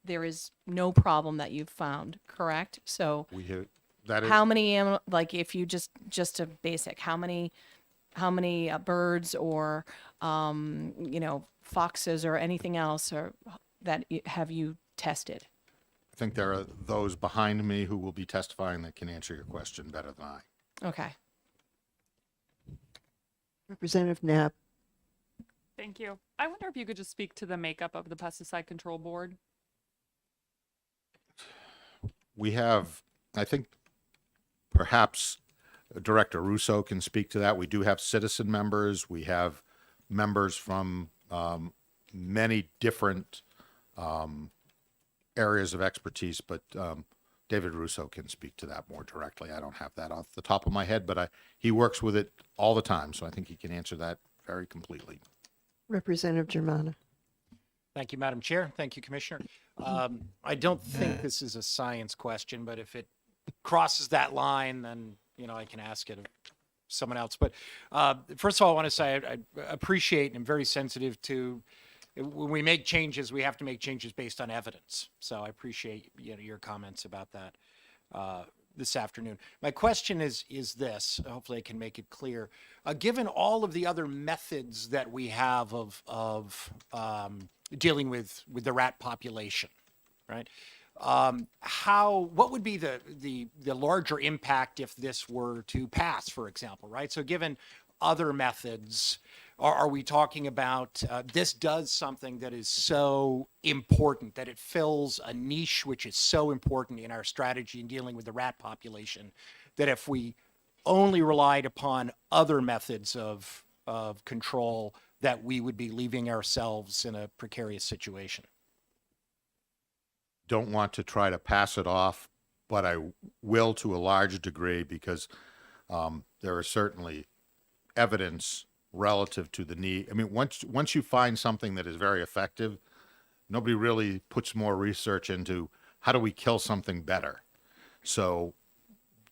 there is no problem that you've found, correct? So We have, that is, how many, like if you just a basic, how many birds or, foxes or anything else or that have you tested? I think there are those behind me who will be testifying that can answer your question better than I. Okay. Representative Knapp. Thank you. I wonder if you could just speak to the makeup of the Pesticide Control Board. We have, I think, perhaps Director Russo can speak to that. We do have citizen members. We have members from many different areas of expertise, but David Russo can speak to that more directly. I don't have that off the top of my head, but he works with it all the time, so I think he can answer that very completely. Representative Germana. Thank you, Madam Chair. Thank you, Commissioner. I don't think this is a science question, but if it crosses that line, then, I can ask it of someone else. But first of all, I want to say I appreciate and I'm very sensitive to, when we make changes, we have to make changes based on evidence. So I appreciate your comments about that. this afternoon. My question is this, hopefully I can make it clear. Given all of the other methods that we have of dealing with the rat population, right? What would be the larger impact if this were to pass, for example, right? So given other methods, are we talking about this does something that is so important, that it fills a niche which is so important in our strategy in dealing with the rat population, that if we only relied upon other methods of control, that we would be leaving ourselves in a precarious situation? Don't want to try to pass it off, but I will to a large degree because there is certainly evidence relative to the need. I mean, once you find something that is very effective, nobody really puts more research into how do we kill something better. So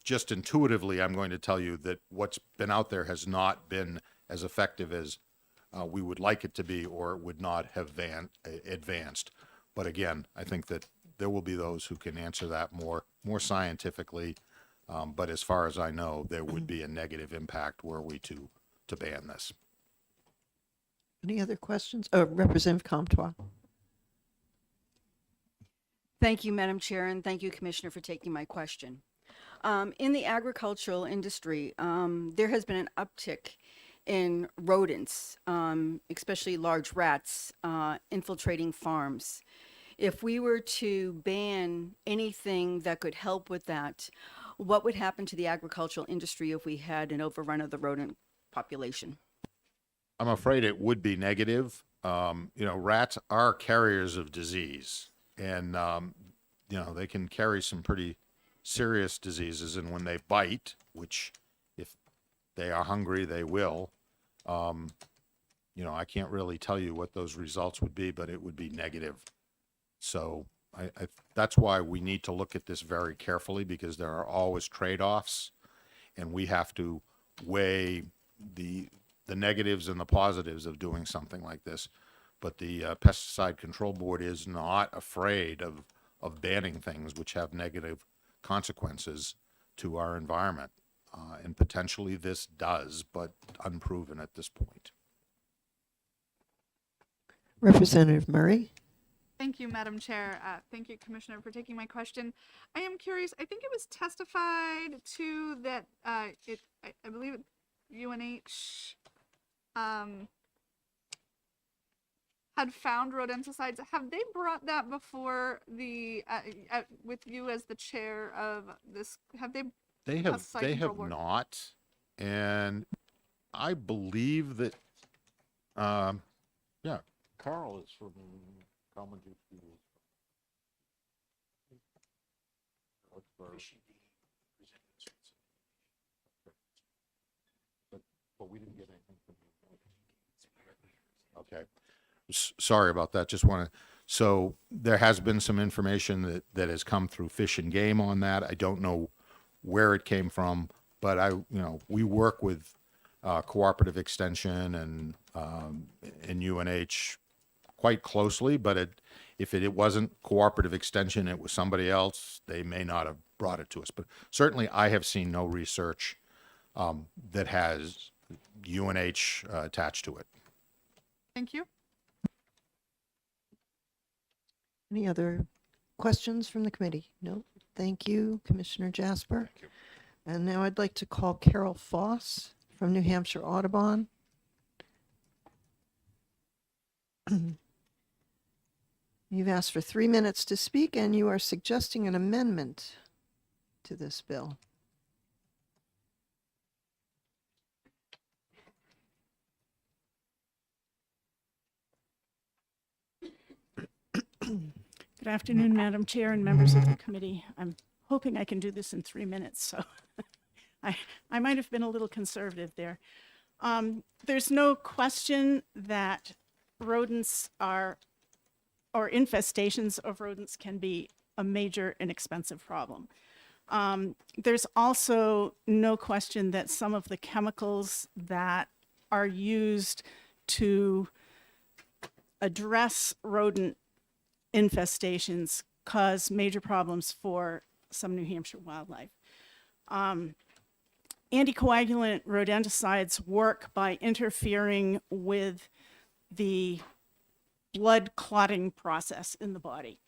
just intuitively, I'm going to tell you that what's been out there has not been as effective as we would like it to be, or it would not have advanced. But again, I think that there will be those who can answer that more scientifically. But as far as I know, there would be a negative impact were we to ban this. Any other questions? Representative Comtois. Thank you, Madam Chair, and thank you, Commissioner, for taking my question. In the agricultural industry, there has been an uptick in rodents, especially large rats, infiltrating farms. If we were to ban anything that could help with that, what would happen to the agricultural industry if we had an overrun of the rodent population? I'm afraid it would be negative. Rats are carriers of disease, and they can carry some pretty serious diseases. And when they bite, which if they are hungry, they will. I can't really tell you what those results would be, but it would be negative. So that's why we need to look at this very carefully, because there are always trade-offs, and we have to weigh the negatives and the positives of doing something like this. But the Pesticide Control Board is not afraid of banning things which have negative consequences to our environment. And potentially this does, but unproven at this point. Representative Murray. Thank you, Madam Chair. Thank you, Commissioner, for taking my question. I am curious, I think it was testified to that I believe UNH had found rodenticides. Have they brought that before with you as the chair of this? Have they? They have not, and I believe that, Carl is from Common but we didn't get anything from you. Okay. Sorry about that. So there has been some information that has come through Fish and Game on that. I don't know where it came from, but we work with Cooperative Extension and UNH quite closely, but if it wasn't Cooperative Extension, it was somebody else, they may not have brought it to us. But certainly I have seen no research that has UNH attached to it. Thank you. Any other questions from the committee? No. Thank you, Commissioner Jasper. Thank you. And now I'd like to call Carol Foss from New Hampshire Audubon. You've asked for 3 minutes to speak, and you are suggesting an amendment to this bill. Good afternoon, Madam Chair and members of the committee. I'm hoping I can do this in 3 minutes, so I might have been a little conservative there. There's no question that rodents or infestations of rodents can be a major and expensive problem. There's also no question that some of the chemicals that are used to address rodent infestations cause major problems for some New Hampshire wildlife. Anticoagulant rodenticides work by interfering with the blood clotting process in the body.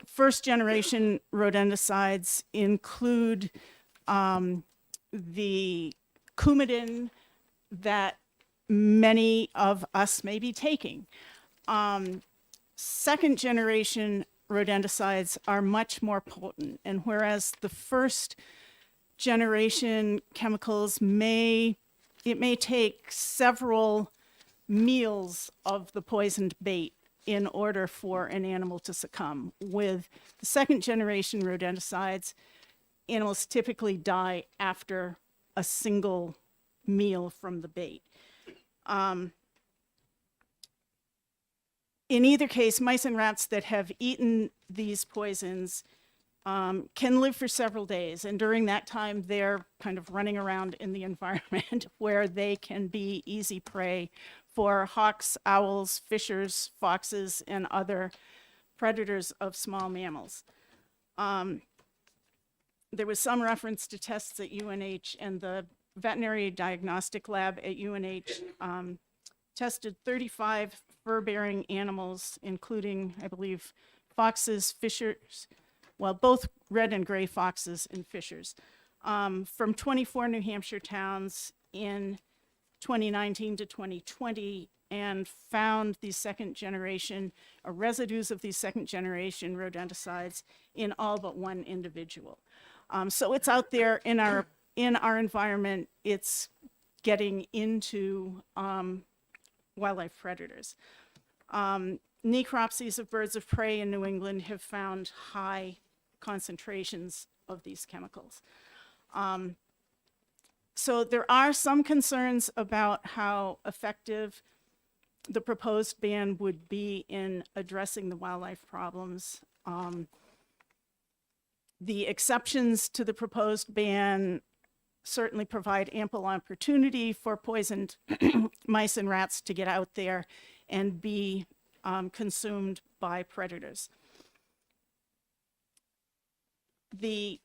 First generation rodenticides include the Coumadin that many of us may be taking. Second generation rodenticides are much more potent, and whereas the first generation chemicals may take several meals of the poisoned bait in order for an animal to succumb. With the second generation rodenticides, animals typically die after a single meal from the bait. In either case, mice and rats that have eaten these poisons can live for several days. And during that time, they're kind of running around in the environment where they can be easy prey for hawks, owls, fishers, foxes, and other predators of small mammals. There was some reference to tests at UNH, and the veterinary diagnostic lab at UNH tested 35 fur-bearing animals, including, I believe, foxes, fishers, well, both red and gray foxes and fishers, from 24 New Hampshire towns in 2019 to 2020, and found these second generation, residues of these second generation rodenticides in all but one individual. So it's out there in our environment. It's getting into wildlife predators. Necropsies of birds of prey in New England have found high concentrations of these chemicals. So there are some concerns about how effective the proposed ban would be in addressing the wildlife problems. The exceptions to the proposed ban certainly provide ample opportunity for poisoned mice and rats to get out there and be consumed by predators. The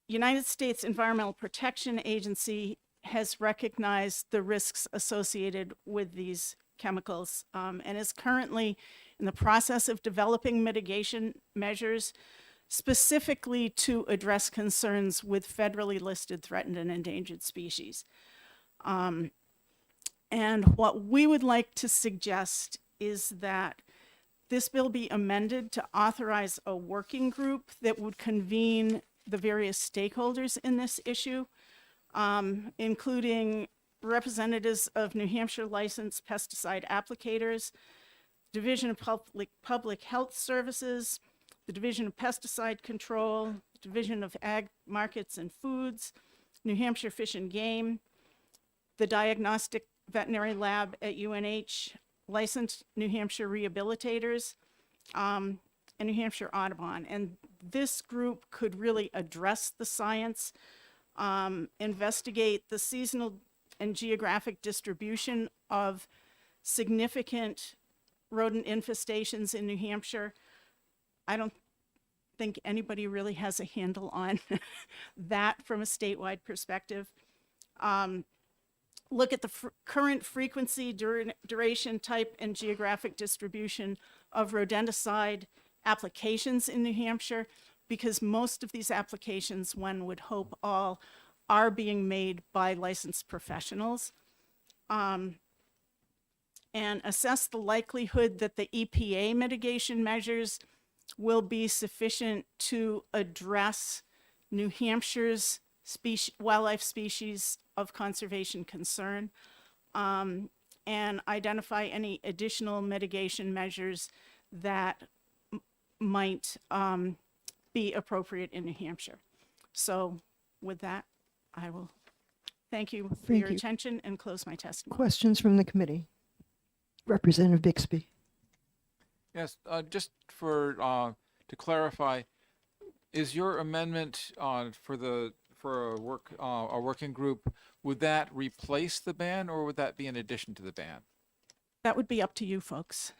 United States Environmental Protection Agency has recognized the risks associated with these chemicals and is currently in the process of developing mitigation measures specifically to address concerns with federally listed threatened and endangered species. And what we would like to suggest is that this bill be amended to authorize a working group that would convene the various stakeholders in this issue, including representatives of New Hampshire licensed pesticide applicators, Division of Public Health Services, the Division of Pesticide Control, Division of Ag Markets and Foods, New Hampshire Fish and Game, the Diagnostic Veterinary Lab at UNH, licensed New Hampshire rehabilitators, and New Hampshire Audubon. And this group could really address the science, investigate the seasonal and geographic distribution of significant rodent infestations in New Hampshire. I don't think anybody really has a handle on that from a statewide perspective. Look at the current frequency, duration, type, and geographic distribution of rodenticide applications in New Hampshire, because most of these applications, one would hope all, are being made by licensed professionals. And assess the likelihood that the EPA mitigation measures will be sufficient to address New Hampshire's wildlife species of conservation concern, and identify any additional mitigation measures that might be appropriate in New Hampshire. So with that, I will thank you for Thank your you. attention and close my testimony. Questions from the committee? Representative Bixby. Yes, just for, to clarify, is your amendment for a working group, would that replace the ban or would that be in addition to the ban? That would be up to you folks.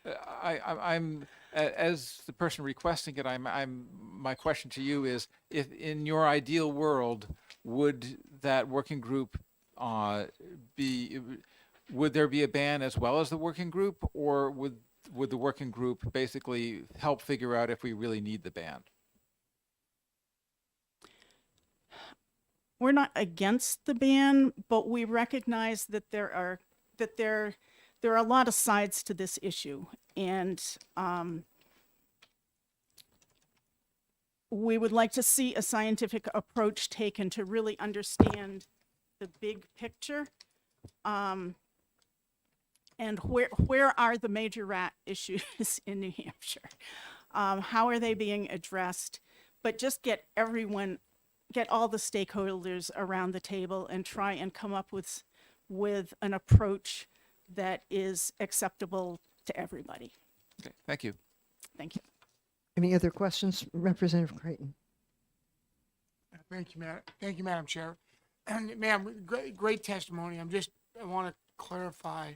As the person requesting it, my question to you is, if in your ideal world, would that working group would there be a ban as well as the working group, or would the working group basically help figure out if we really need the ban? We're not against the ban, but we recognize that there are a lot of sides to this issue, and we would like to see a scientific approach taken to really understand the big picture, and where are the major rat issues in New Hampshire? How are they being addressed? But just get all the stakeholders around the table and try and come up with an approach that is acceptable to everybody. Okay, thank you. Thank you. Any other questions, Representative Creighton? Thank you, Madam Chair. And ma'am, great testimony. I want to clarify,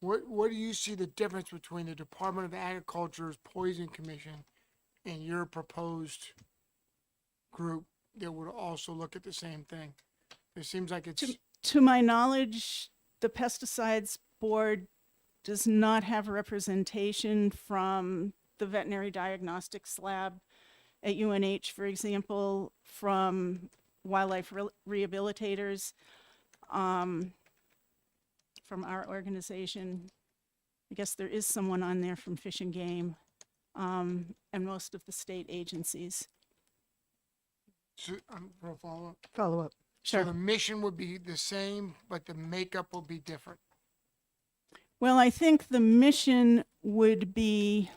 what do you see the difference between the Department of Agriculture's Poison Commission and your proposed group that would also look at the same thing? It seems like it's... To my knowledge, the Pesticides Board does not have representation from the Veterinary Diagnostics Lab at UNH, for example, from wildlife rehabilitators, from our organization. I guess there is someone on there from Fish and Game, and most of the state agencies. So, for a follow-up. Follow-up. So Sure. the mission would be the same, but the makeup will be different. Well, I think the mission would be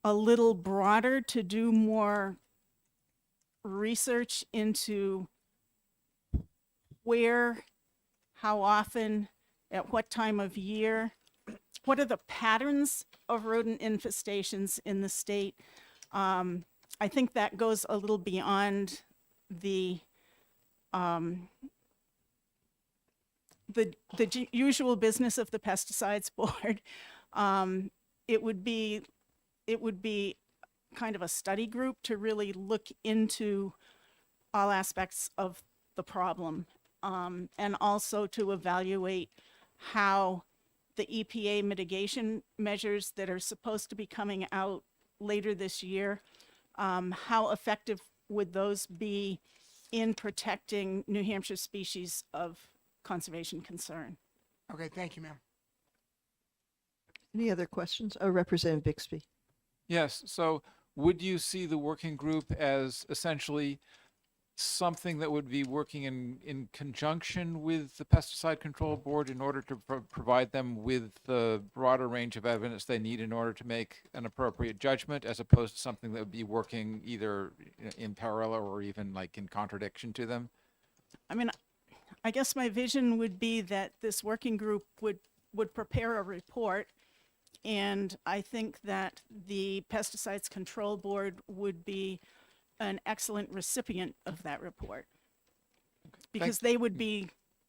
a little broader, to do more research into where, how often, at what time of year, what are the patterns of rodent infestations in the state. I think that goes a little beyond the usual business of the Pesticides Board. It would be kind of a study group to really look into all aspects of the problem, and also to evaluate how the EPA mitigation measures that are supposed to be coming out later this year, how effective would those be in protecting New Hampshire species of conservation concern. Okay, thank you, ma'am. Any other questions? Representative Bixby. Yes, so would you see the working group as essentially something that would be working in conjunction with the Pesticide Control Board in order to provide them with the broader range of evidence they need in order to make an appropriate judgment, as opposed to something that would be working either in parallel or even like in contradiction to them? I mean, I guess my vision would be that this working group would prepare a report, and I think that the Pesticides Control Board would be an excellent recipient of that report, because they would be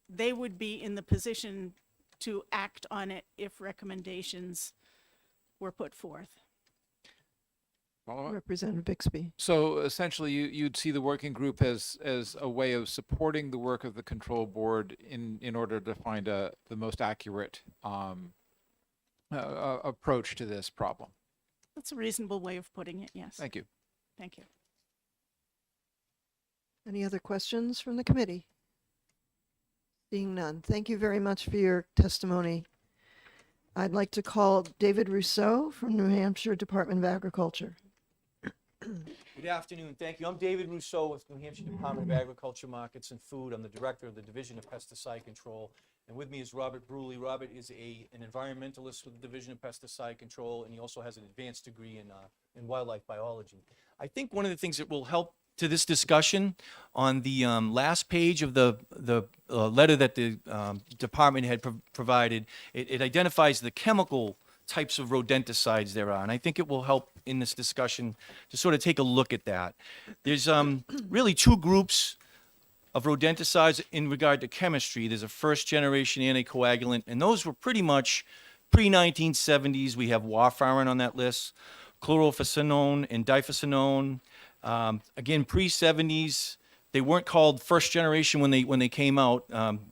in the position to act on it if recommendations were put forth. Follow-up? Representative Bixby. So essentially, you'd see the working group as a way of supporting the work of the control board in order to find the most accurate approach to this problem. That's a reasonable way of putting it, yes. Thank you. Thank you. Any other questions from the committee? Seeing none. Thank you very much for your testimony. I'd like to call David Rousseau from New Hampshire Department of Agriculture. Good afternoon. Thank you. I'm David Rousseau with New Hampshire Department of Agriculture, Markets and Food. I'm the Director of the Division of Pesticide Control. And with me is Robert Bruley. Robert is an environmentalist with the Division of Pesticide Control, and he also has an advanced degree in wildlife biology. I think one of the things that will help to this discussion, on the last page of the letter that the department had provided, it identifies the chemical types of rodenticides there are. And I think it will help in this discussion to sort of take a look at that. There's really two groups of rodenticides in regard to chemistry. There's a first generation anticoagulant, and those were pretty much Pre-1970s, we have warfarin on that list, chlorofecinone and difecinone. Again, pre-70s, they weren't called first generation when they came out.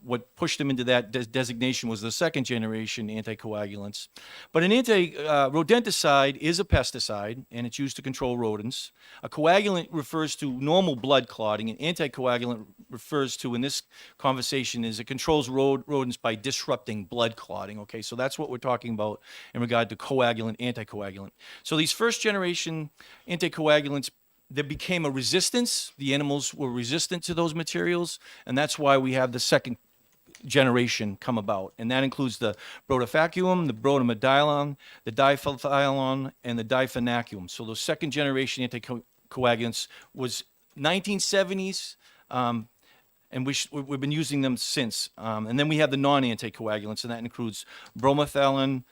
What pushed them into that designation was the second generation anticoagulants. But an rodenticide is a pesticide, and it's used to control rodents. A coagulant refers to normal blood clotting. An anticoagulant refers to, in this conversation, is it controls rodents by disrupting blood clotting. Okay, so that's what we're talking about in regard to coagulant, anticoagulant. So these first generation anticoagulants, there became a resistance. The animals were resistant to those materials, and that's why we have the second generation come about. And that includes the brotafacuum, the brotamidilon, the difethialon, and the difenacuum. So those second generation anticoagulants was 1970s, and we've been using them since. And then we have the non-anticoagulants, and that includes bromomethalin,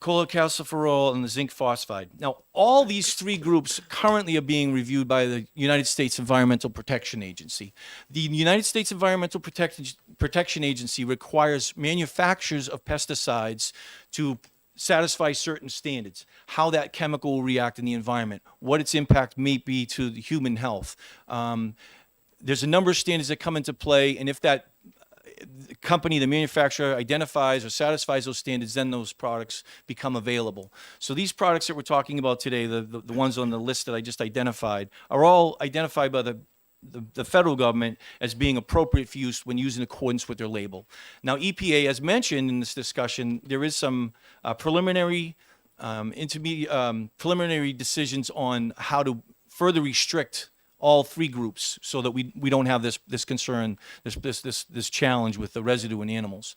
cholecalciferol, and the zinc phosphide. Now, all these three groups currently are being reviewed by the United States Environmental Protection Agency. The United States Environmental Protection Agency requires manufacturers of pesticides to satisfy certain standards, how that chemical will react in the environment, what its impact may be to the human health. There's a number of standards that come into play, and if that company, the manufacturer, identifies or satisfies those standards, then those products become available. So these products that we're talking about today, the ones on the list that I just identified, are all identified by the federal government as being appropriate for use when used in accordance with their label. Now, EPA, as mentioned in this discussion, there is some preliminary decisions on how to further restrict all three groups so that we don't have this concern, this challenge with the residue in animals.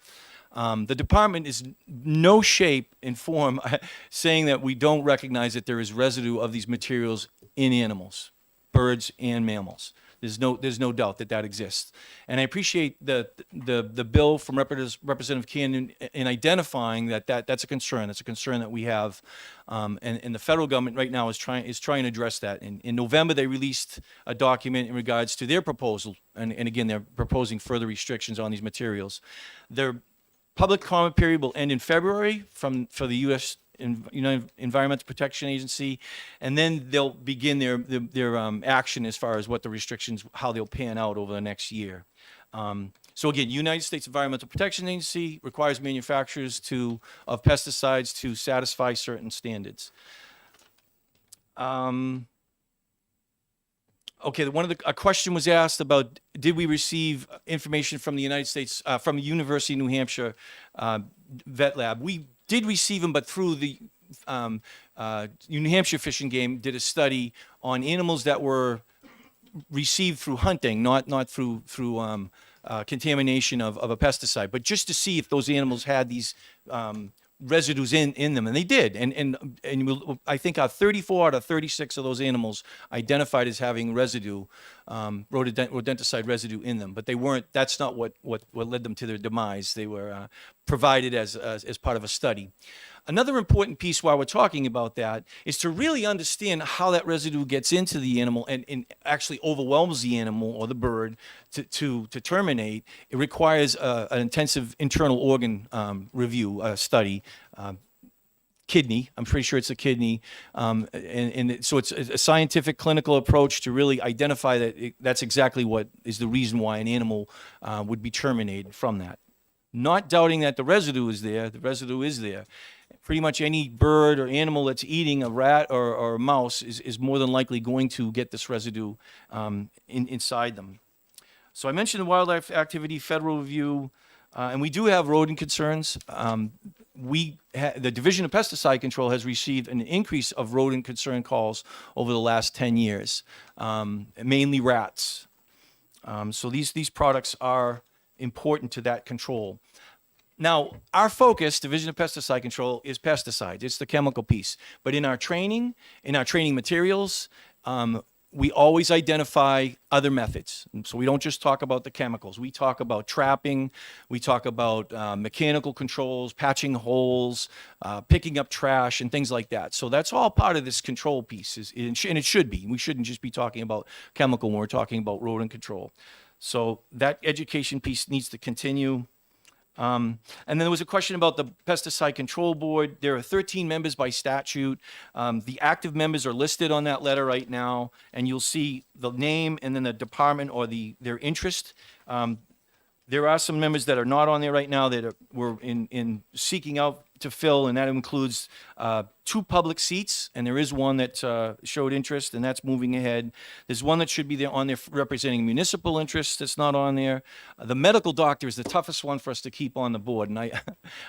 The department is no shape and form saying that we don't recognize that there is residue of these materials in animals, birds and mammals. There's no doubt that exists. And I appreciate the bill from Representative Cannon in identifying that's a concern. That's a concern that we have. And the federal government right now is trying to address that. In November, they released a document in regards to their proposal. And again, they're proposing further restrictions on these materials. Their public comment period will end in February for the U.S. Environmental Protection Agency, and then they'll begin their action as far as what the restrictions, how they'll pan out over the next year. So again, United States Environmental Protection Agency requires manufacturers of pesticides to satisfy certain standards. Okay, a question was asked about, did we receive information from the United States, from the University of New Hampshire vet lab? We did receive them, but through the New Hampshire Fish and Game did a study on animals that were received through hunting, not through contamination of a pesticide, but just to see if those animals had these residues in them, and they did. And I think 34 out of 36 of those animals identified as having residue, rodenticide residue in them, but they weren't. That's not what led them to their demise. They were provided as part of a study. Another important piece while we're talking about that is to really understand how that residue gets into the animal and actually overwhelms the animal or the bird to terminate. It requires an intensive internal organ review study. Kidney, I'm pretty sure it's a kidney. So it's a scientific clinical approach to really identify that's exactly what is the reason why an animal would be terminated from that. Not doubting that the residue is there, the residue is there. Pretty much any bird or animal that's eating a rat or a mouse is more than likely going to get this residue inside them. So I mentioned the wildlife activity federal review, and we do have rodent concerns. The Division of Pesticide Control has received an increase of rodent concern calls over the last 10 years, mainly rats. So these products are important to that control. Now, our focus, Division of Pesticide Control, is pesticides. It's the chemical piece. But in our training materials, we always identify other methods. So we don't just talk about the chemicals. We talk about trapping. We talk about mechanical controls, patching holes, picking up trash, and things like that. So that's all part of this control piece, and it should be. We shouldn't just be talking about chemical when we're talking about rodent control. So that education piece needs to continue. And then there was a question about the Pesticide Control Board. There are 13 members by statute. The active members are listed on that letter right now, and you'll see the name and then the department or their interest. There are some members that are not on there right now that we're in seeking out to fill, and that includes 2 public seats, and there is one that showed interest, and that's moving ahead. There's one that should be there on there representing municipal interests that's not on there. The medical doctor is the toughest one for us to keep on the board, and I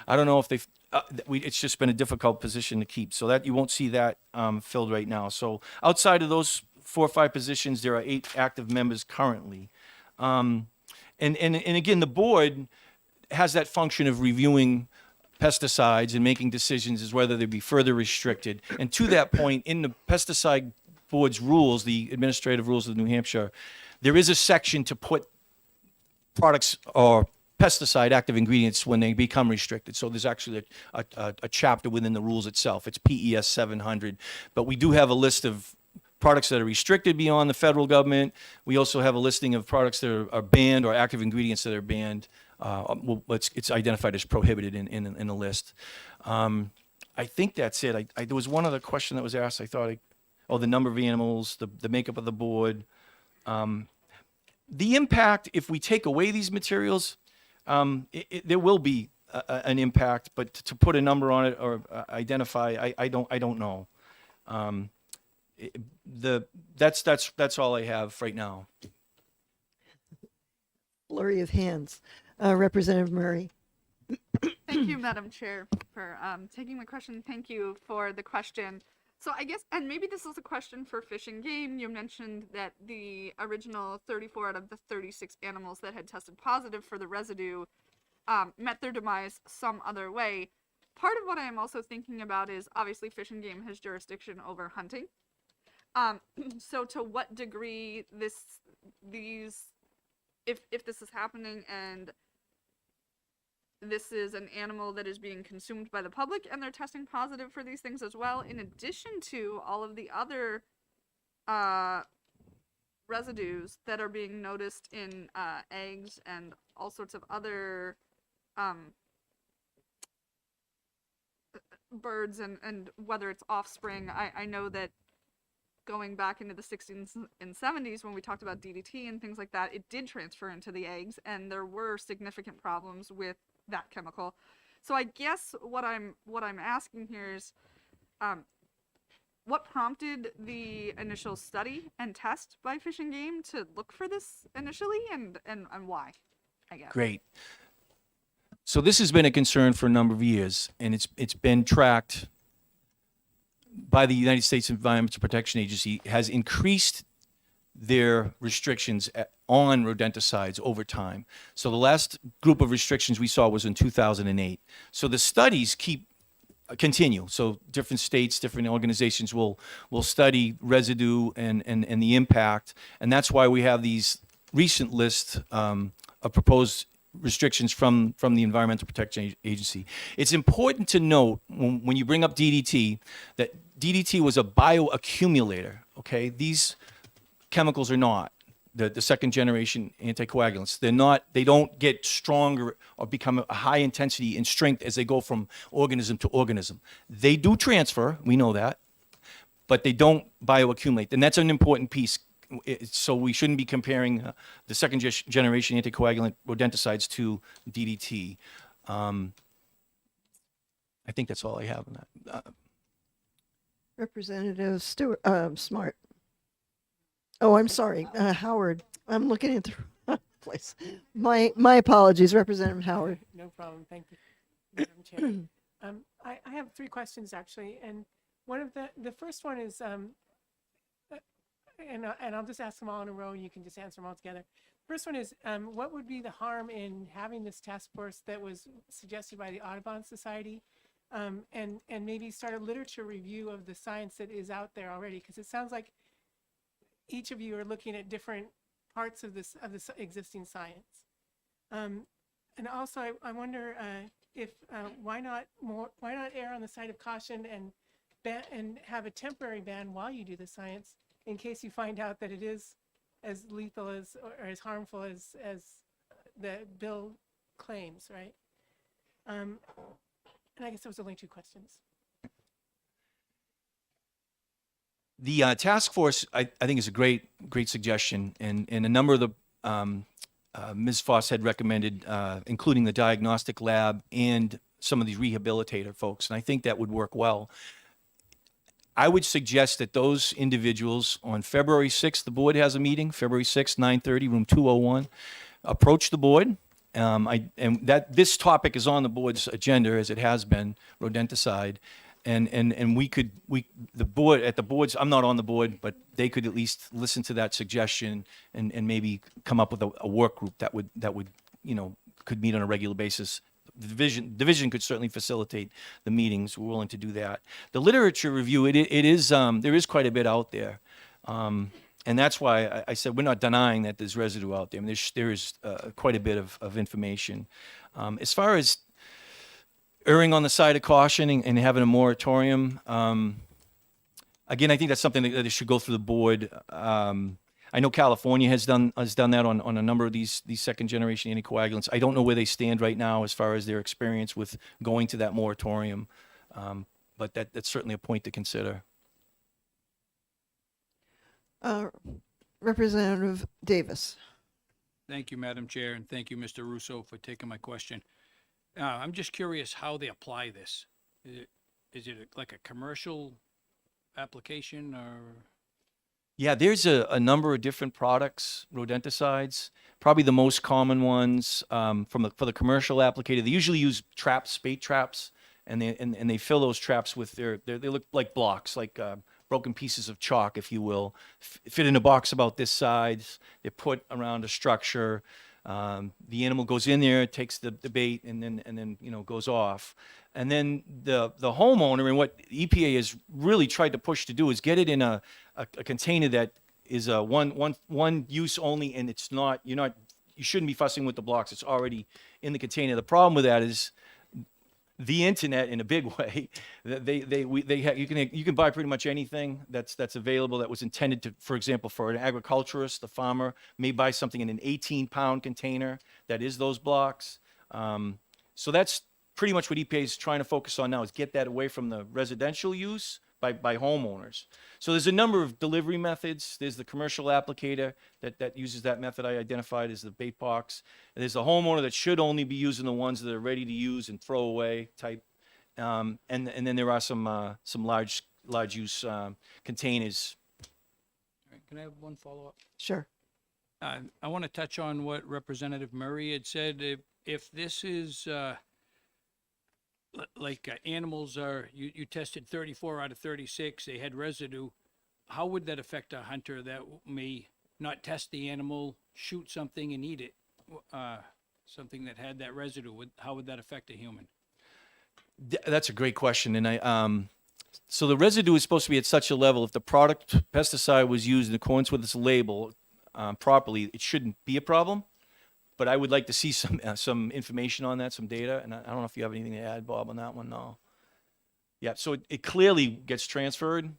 don't know if they've. It's just been a difficult position to keep, so that you won't see that filled right now. So outside of those 4 or 5 positions, there are 8 active members currently. And again, the board has that function of reviewing pesticides and making decisions as whether they be further restricted. And to that point, in the pesticide board's rules, the administrative rules of New Hampshire, there is a section to put products or pesticide active ingredients when they become restricted. So there's actually a chapter within the rules itself. It's PES 700. But we do have a list of products that are restricted beyond the federal government. We also have a listing of products that are banned or active ingredients that are banned. It's identified as prohibited in the list. I think that's it. There was one other question that was asked. I thought, the number of animals, the makeup of the board. The impact, if we take away these materials, there will be an impact, but to put a number on it or identify, I don't know. That's all I have right now. Flurry of hands. Representative Murray. Thank you, Madam Chair, for taking my question. Thank you for the question. So I guess, and maybe this is a question for Fish and Game. You mentioned that the original 34 out of the 36 animals that had tested positive for the residue met their demise some other way. Part of what I am also thinking about is obviously Fish and Game has jurisdiction over hunting. So to what degree if this is happening and this is an animal that is being consumed by the public and they're testing positive for these things as well, in addition to all of the other residues that are being noticed in eggs and all sorts of other birds and whether it's offspring. I know that going back into the 60s and 70s when we talked about DDT and things like that, it did transfer into the eggs and there were significant problems with that chemical. So I guess what I'm asking here is what prompted the initial study and test by Fish and Game to look for this initially and why, I guess. Great. So this has been a concern for a number of years, and it's been tracked by the United States Environmental Protection Agency, has increased their restrictions on rodenticides over time. So the last group of restrictions we saw was in 2008. So the studies continue. So different states, different organizations will study residue and the impact, and that's why we have these recent lists of proposed restrictions from the Environmental Protection Agency. It's important to note when you bring up DDT that DDT was a bioaccumulator, okay? These chemicals are not. The second generation anticoagulants, they don't get stronger or become a high intensity in strength as they go from organism to organism. They do transfer, we know that, but they don't bioaccumulate. And that's an important piece. So we shouldn't be comparing the second generation anticoagulant rodenticides to DDT. I think that's all I have on that. Representative Smart. Oh, I'm sorry, Howard. I'm looking at the wrong place. My apologies, Representative Howard. No problem. Thank you, Madam Chair. I have 3 questions actually, and one of the first one is, and I'll just ask them all in a row, and you can just answer them all together. First one is, what would be the harm in having this task force that was suggested by the Audubon Society, and maybe start a literature review of the science that is out there already? Because it sounds like each of you are looking at different parts of this existing science. And also, I wonder if why not err on the side of caution and have a temporary ban while you do the science, in case you find out that it is as lethal as or as harmful as the bill claims, right? And I guess it was only 2 questions. The task force, I think, is a great suggestion, and a number of the Ms. Foss had recommended, including the diagnostic lab and some of these rehabilitator folks, and I think that would work well. I would suggest that those individuals on February 6th, the board has a meeting, February 6th, 9:30, room 201, approach the board. And that this topic is on the board's agenda, as it has been, rodenticide. And the board, at the boards, I'm not on the board, but they could at least listen to that suggestion and maybe come up with a work group that would, could meet on a regular basis. The division could certainly facilitate the meetings. We're willing to do that. The literature review, it is, there is quite a bit out there. And that's why I said we're not denying that there's residue out there. I mean, there is quite a bit of information. As far as erring on the side of caution and having a moratorium, again, I think that's something that should go through the board. I know California has done that on a number of these second generation anticoagulants. I don't know where they stand right now as far as their experience with going to that moratorium, but that's certainly a point to consider. Representative Davis. Thank you, Madam Chair, and thank you, Mr. Russo, for taking my question. I'm just curious how they apply this. Is it like a commercial application or? Yeah, there's a number of different products, rodenticides. Probably the most common ones for the commercial applicator. They usually use traps, bait traps, and they fill those traps with they look like blocks, like broken pieces of chalk, if you will, fit in a box about this size. They're put around a structure. The animal goes in there, takes the bait, and then goes off. And then the homeowner, and what EPA has really tried to push to do, is get it in a container that is a one use only, and it's not you shouldn't be fussing with the blocks. It's already in the container. The problem with that is the internet, in a big way. You can buy pretty much anything that's available that was intended to, for example, for an agriculturist, the farmer may buy something in an 18-pound container that is those blocks. So that's pretty much what EPA is trying to focus on now, is get that away from the residential use by homeowners. So there's a number of delivery methods. There's the commercial applicator that uses that method I identified as the bait box. And there's the homeowner that should only be using the ones that are ready to use and throw away type. And then there are some large use containers. All right, can I have one follow-up? Sure. I want to touch on what Representative Murray had said. If this is animals you tested 34 out of 36, they had residue, how would that affect a hunter that may not test the animal, shoot something and eat it, something that had that residue? How would that affect a human? That's a great question. And so the residue is supposed to be at such a level, if the product pesticide was used in accordance with its label properly, it shouldn't be a problem. But I would like to see some information on that, some data. And I don't know if you have anything to add, Bob, on that one. No. Yeah, so it clearly gets transferred,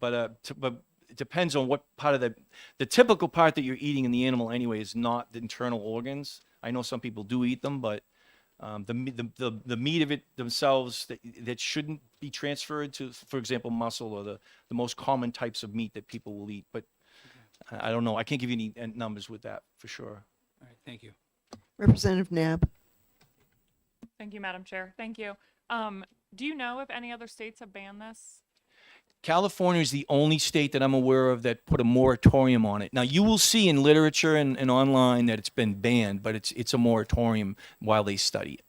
but it depends on what part of the typical part that you're eating in the animal anyway is not the internal organs. I know some people do eat them, but the meat of it themselves that shouldn't be transferred to, for example, muscle or the most common types of meat that people will eat. But I don't know. I can't give you any numbers with that for sure. All right, thank you. Representative Nab. Thank you, Madam Chair. Thank you. Do you know if any other states have banned this? California is the only state that I'm aware of that put a moratorium on it. Now, you will see in literature and online that it's been banned, but it's a moratorium while they study it.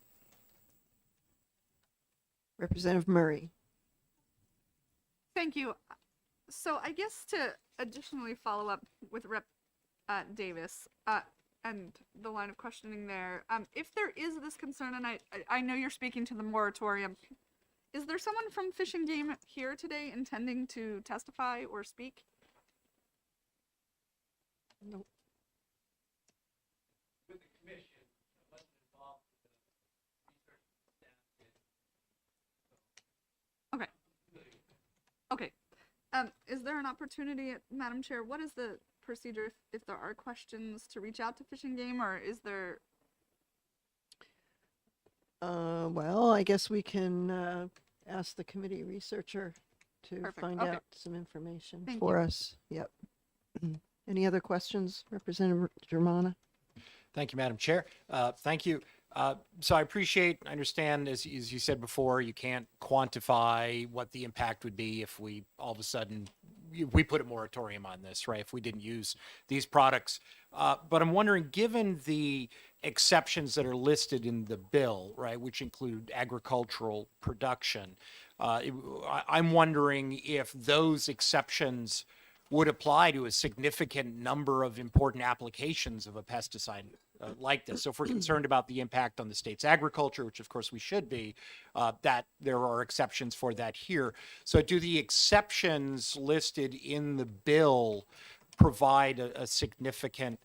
Representative Murray. Thank you. So I guess to additionally follow up with Rep. Davis and the line of questioning there, if there is this concern, and I know you're speaking to the moratorium, is there someone from Fish and Game here today intending to testify or speak? No. Okay. Okay. Is there an opportunity, Madam Chair? What is the procedure if there are questions to reach out to Fish and Game, or is there? Well, I guess we can ask the committee researcher to Perfect, find okay. out some information Thank for you. us. Yep. Any other questions, Representative Germana? Thank you, Madam Chair. Thank you. So I appreciate, I understand, as you said before, you can't quantify what the impact would be if we all of a sudden, we put a moratorium on this, right? If we didn't use these products. But I'm wondering, given the exceptions that are listed in the bill, right, which include agricultural production, I'm wondering if those exceptions would apply to a significant number of important applications of a pesticide like this. So if we're concerned about the impact on the state's agriculture, which of course we should be, that there are exceptions for that here. So do the exceptions listed in the bill provide a significant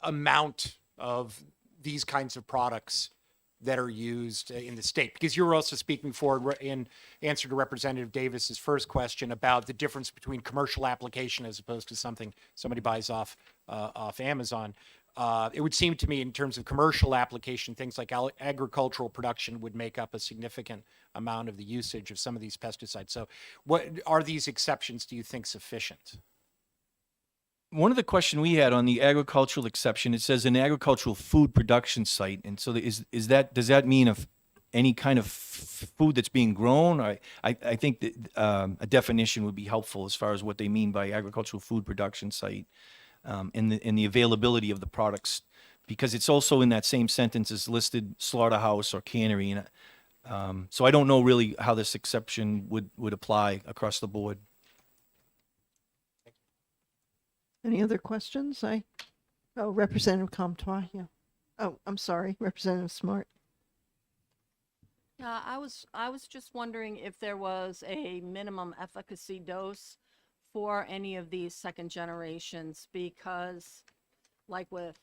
amount of these kinds of products that are used in the state? Because you were also speaking in answer to Representative Davis's first question about the difference between commercial application as opposed to something somebody buys off Amazon. It would seem to me, in terms of commercial application, things like agricultural production would make up a significant amount of the usage of some of these pesticides. So what are these exceptions, do you think, sufficient? One of the question we had on the agricultural exception, it says an agricultural food production site, and so does that mean any kind of food that's being grown? I think that a definition would be helpful as far as what they mean by agricultural food production site, and the availability of the products, because it's also in that same sentence as listed slaughterhouse or cannery, and so I don't know really how this exception would apply across the board. Any other questions? Representative Comtois, yeah. Oh, I'm sorry, Representative Smart. Yeah, I was just wondering if there was a minimum efficacy dose for any of these second generations, because like with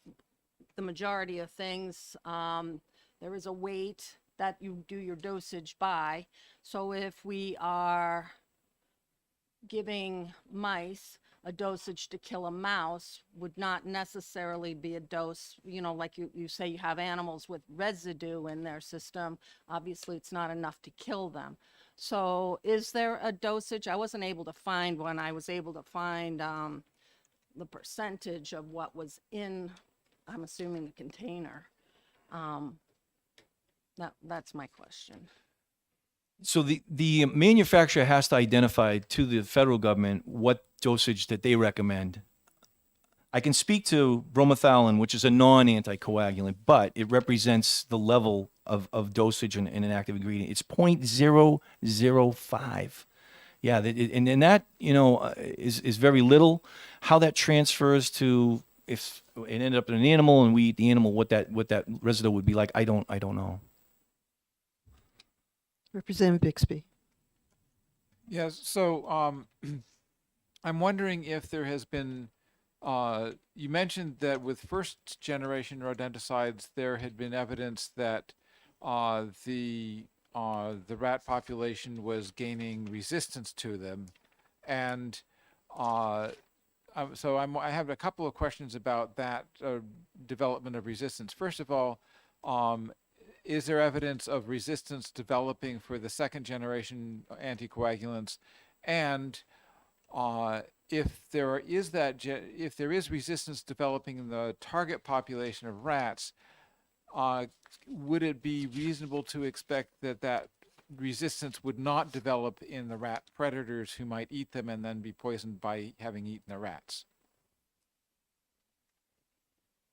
the majority of things, there is a weight that you do your dosage by. So if we are giving mice a dosage to kill a mouse, would not necessarily be a dose, like you say you have animals with residue in their system. Obviously, it's not enough to kill them. So is there a dosage? I wasn't able to find one. I was able to find the percentage of what was in, I'm assuming, the container. That's my question. So the manufacturer has to identify to the federal government what dosage that they recommend. I can speak to bromomethalin, which is a non-anticoagulant, but it represents the level of dosage in an active ingredient. It's 0.005. Yeah, and that is very little. How that transfers to, if it ended up in an animal and we eat the animal, what that residue would be like, I don't know. Representative Bixby. Yes, so I'm wondering if there has been, you mentioned that with first generation rodenticides, there had been evidence that the rat population was gaining resistance to them. And so I have a couple of questions about that development of resistance. First of all, is there evidence of resistance developing for the second generation anticoagulants? And if there is resistance developing in the target population of rats, would it be reasonable to expect that resistance would not develop in the rat predators who might eat them and then be poisoned by having eaten the rats?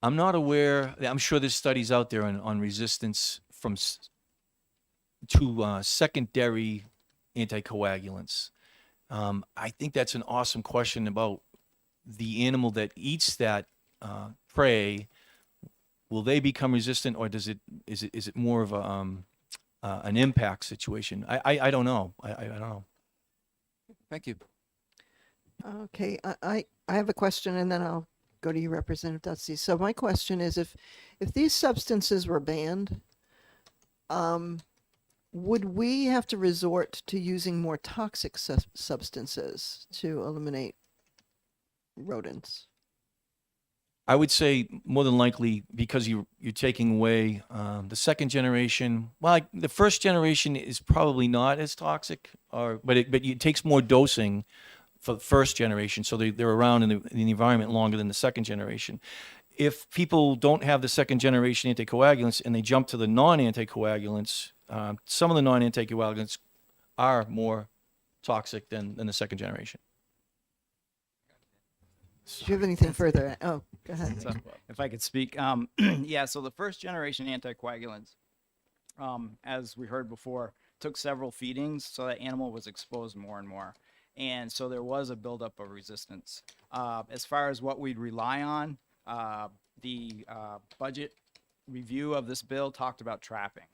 I'm not aware. I'm sure there's studies out there on resistance to secondary anticoagulants. I think that's an awesome question about the animal that eats that prey. Will they become resistant, or is it more of an impact situation? I don't know. I don't know. Thank you. Okay, I have a question, and then I'll go to you, Representative Dutsey. So my question is, if these substances were banned, would we have to resort to using more toxic substances to eliminate rodents? I would say more than likely because you're taking away the second generation. Well, the first generation is probably not as toxic, but it takes more dosing for the first generation, so they're around in the environment longer than the second generation. If people don't have the second generation anticoagulants and they jump to the non-anticoagulants, some of the non-anticoagulants are more toxic than the second generation. Do you have anything further? Oh, go ahead. So, if I could speak, yeah. So the first generation anticoagulants, as we heard before, took several feedings, so that animal was exposed more and more, and so there was a buildup of resistance. As far as what we'd rely on, the budget review of this bill talked about trapping,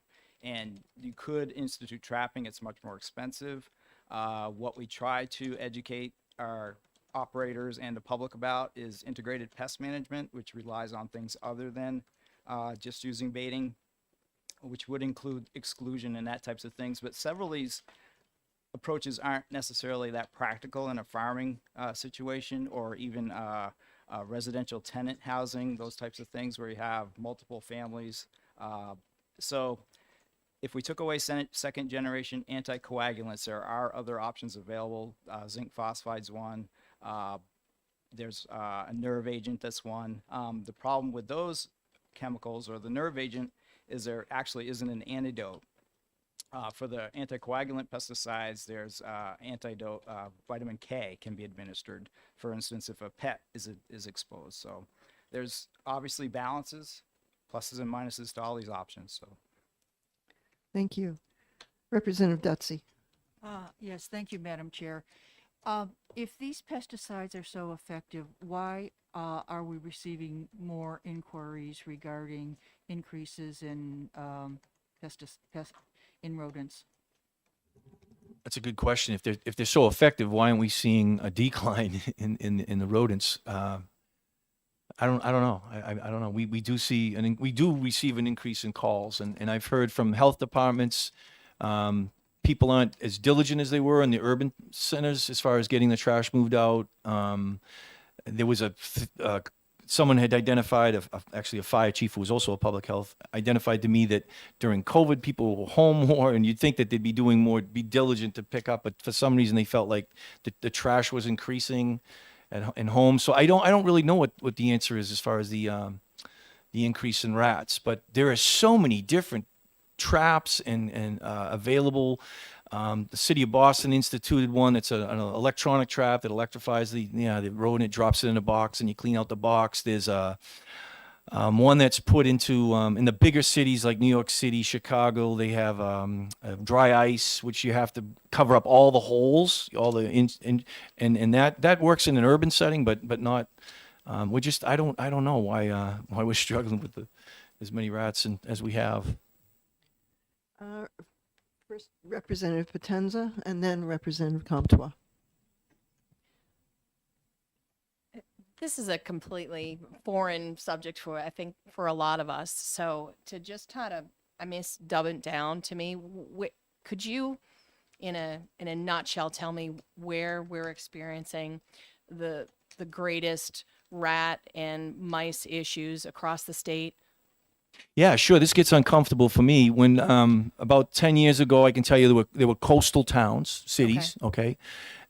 and you could institute trapping. It's much more expensive. What we try to educate our operators and the public about is integrated pest management, which relies on things other than just using baiting, which would include exclusion and that types of things. But several of these approaches aren't necessarily that practical in a farming situation, or even residential tenant housing, those types of things where you have multiple families. So if we took away second generation anticoagulants, there are other options available. Zinc phosphide's one. There's a nerve agent that's one. The problem with those chemicals, or the nerve agent, is there actually isn't an antidote. For the anticoagulant pesticides, there's antidote, vitamin K can be administered, for instance, if a pet is exposed. So there's obviously balances, pluses and minuses to all these options. So. Thank you. Representative Dutsey. Yes, thank you, Madam Chair. If these pesticides are so effective, why are we receiving more inquiries regarding increases in in rodents? That's a good question. If they're so effective, why aren't we seeing a decline in the rodents? I don't know. I don't know. We do see we do receive an increase in calls, and I've heard from health departments. People aren't as diligent as they were in the urban centers as far as getting the trash moved out. There was someone had identified, actually a fire chief who was also a public health, identified to me that during COVID, people were home more, and you'd think that they'd be doing more, be diligent to pick up, but for some reason they felt like the trash was increasing in home. So I don't really know what the answer is as far as the increase in rats, but there are so many different traps and available. The city of Boston instituted one that's an electronic trap that electrifies the rodent, drops it in a box, and you clean out the box. There's one that's put into in the bigger cities like New York City, Chicago. They have dry ice, which you have to cover up all the holes, all the and that works in an urban setting, but not. I don't know why we're struggling with as many rats as we have. First, Representative Potenza, and then Representative Comtois. This is a completely foreign subject I think, for a lot of us. So to just kind of, dumb it down to me, could you, in a nutshell, tell me where we're experiencing the greatest rat and mice issues across the state? Yeah, sure. This gets uncomfortable for me. When about 10 years ago, I can tell you there were coastal towns, cities, okay?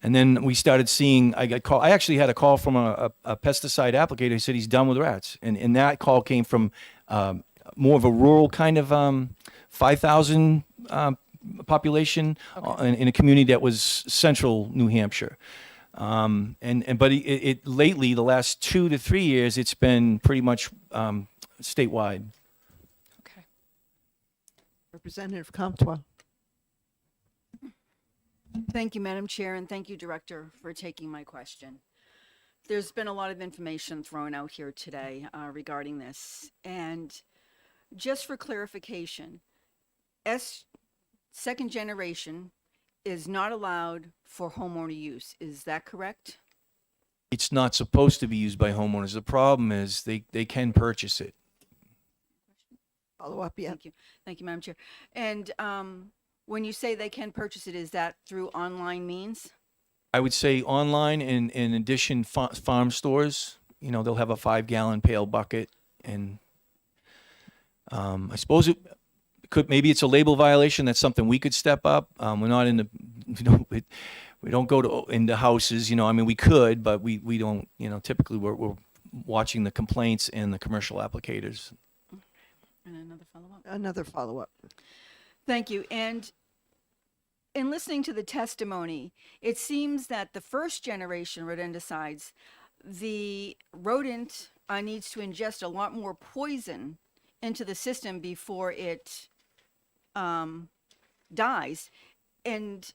And then we started seeing, I actually had a call from a pesticide applicator who said he's done with rats. And that call came from more of a rural kind of 5,000 population in a community that was central New Hampshire. But lately, the last 2 to 3 years, it's been pretty much statewide. Representative Comtois. Thank you, Madam Chair, and thank you, Director, for taking my question. There's been a lot of information thrown out here today regarding this. And just for clarification, second generation is not allowed for homeowner use. Is that correct? It's not supposed to be used by homeowners. The problem is they can purchase it. Follow up, yeah. Thank you, Madam Chair. And when you say they can purchase it, is that through online means? I would say online and in addition farm stores, you know, they'll have a 5-gallon pail bucket, and I suppose it could, maybe it's a label violation. That's something we could step up. We're not in the, you know, we don't go to into houses, you know. I mean, we could, but we don't, you know. Typically, we're watching the complaints and the commercial applicators. And another follow-up. Another follow-up. Thank you. And in listening to the testimony, it seems that the first generation rodenticides, the rodent needs to ingest a lot more poison into the system before it dies. And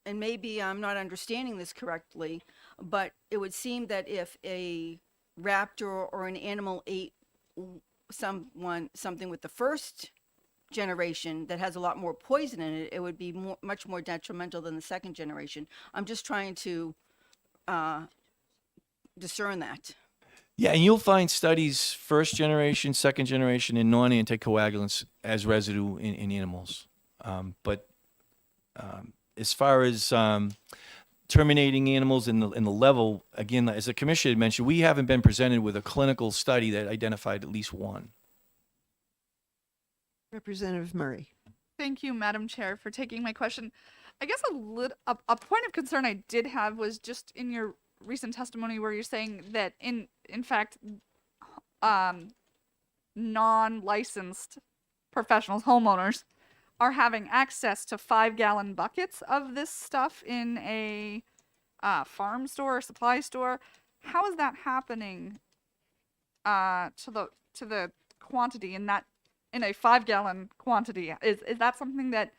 maybe I'm not understanding this correctly, but it would seem that if a raptor or an animal ate something with the first generation that has a lot more poison in it, it would be much more detrimental than the second generation. I'm just trying to discern that. Yeah, and you'll find studies, first generation, second generation, in non-anticoagulants as residue in animals. But as far as terminating animals in the level, again, as the commissioner had mentioned, we haven't been presented with a clinical study that identified at least one. Representative Murray. Thank you, Madam Chair, for taking my question. I guess a point of concern I did have was just in your recent testimony where you're saying that in fact non-licensed professionals, homeowners, are having access to 5-gallon buckets of this stuff in a farm store or supply store. How is that happening to the quantity in a 5-gallon quantity? Is that something that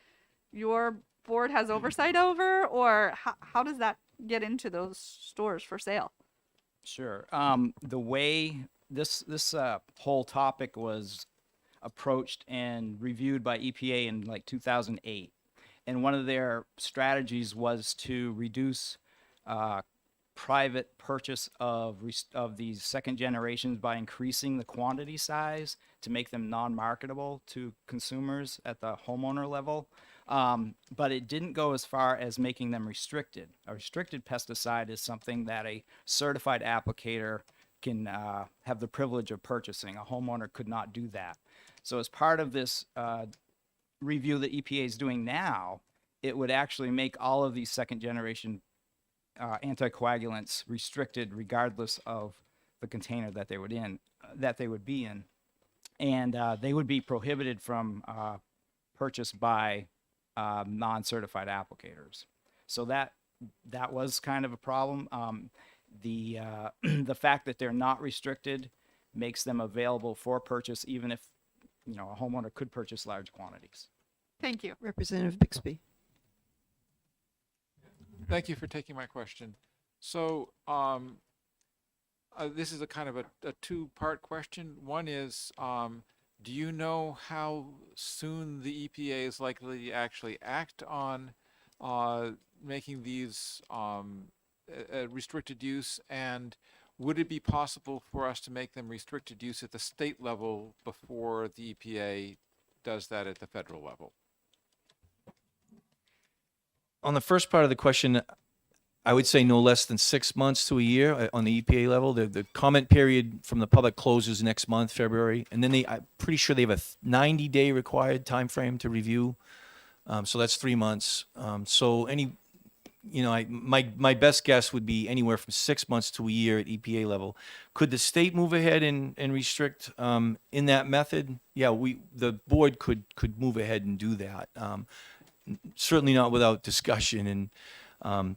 your board has oversight over, or how does that get into those stores for sale? Sure. The way this whole topic was approached and reviewed by EPA in like 2008, and one of their strategies was to reduce private purchase of these second generations by increasing the quantity size to make them non-marketable to consumers at the homeowner level. But it didn't go as far as making them restricted. A restricted pesticide is something that a certified applicator can have the privilege of purchasing. A homeowner could not do that. So as part of this review that EPA is doing now, it would actually make all of these second generation anticoagulants restricted regardless of the container that they would be in, and they would be prohibited from purchase by non-certified applicators. So that was kind of a problem. The fact that they're not restricted makes them available for purchase, even if a homeowner could purchase large quantities. Thank you. Representative Bixby. Thank you for taking my question. So this is a kind of a two-part question. One is, do you know how soon the EPA is likely to actually act on making these restricted use, and would it be possible for us to make them restricted use at the state level before the EPA does that at the federal level? On the first part of the question, I would say no less than 6 months to a year on the EPA level. The comment period from the public closes next month, February, and then I'm pretty sure they have a 90-day required time frame to review. So that's 3 months. So my best guess would be anywhere from 6 months to a year at EPA level. Could the state move ahead and restrict in that method? Yeah, the board could move ahead and do that. Certainly not without discussion and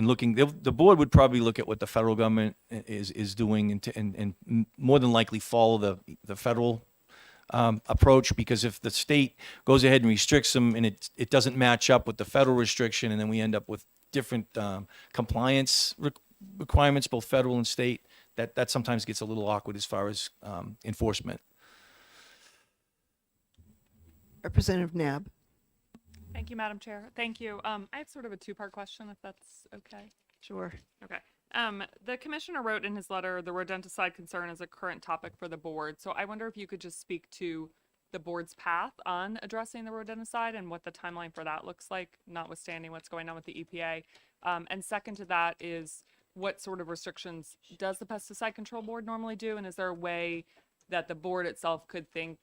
looking. The board would probably look at what the federal government is doing and more than likely follow the federal approach, because if the state goes ahead and restricts them and it doesn't match up with the federal restriction, and then we end up with different compliance requirements, both federal and state, that sometimes gets a little awkward as far as enforcement. Representative Nab. Thank you, Madam Chair. Thank you. I have sort of a two-part question, if that's okay. Sure. Okay. The commissioner wrote in his letter, the rodenticide concern is a current topic for the board. So I wonder if you could just speak to the board's path on addressing the rodenticide and what the timeline for that looks like, notwithstanding what's going on with the EPA. And second to that is what sort of restrictions does the pesticide control board normally do? And is there a way that the board itself could think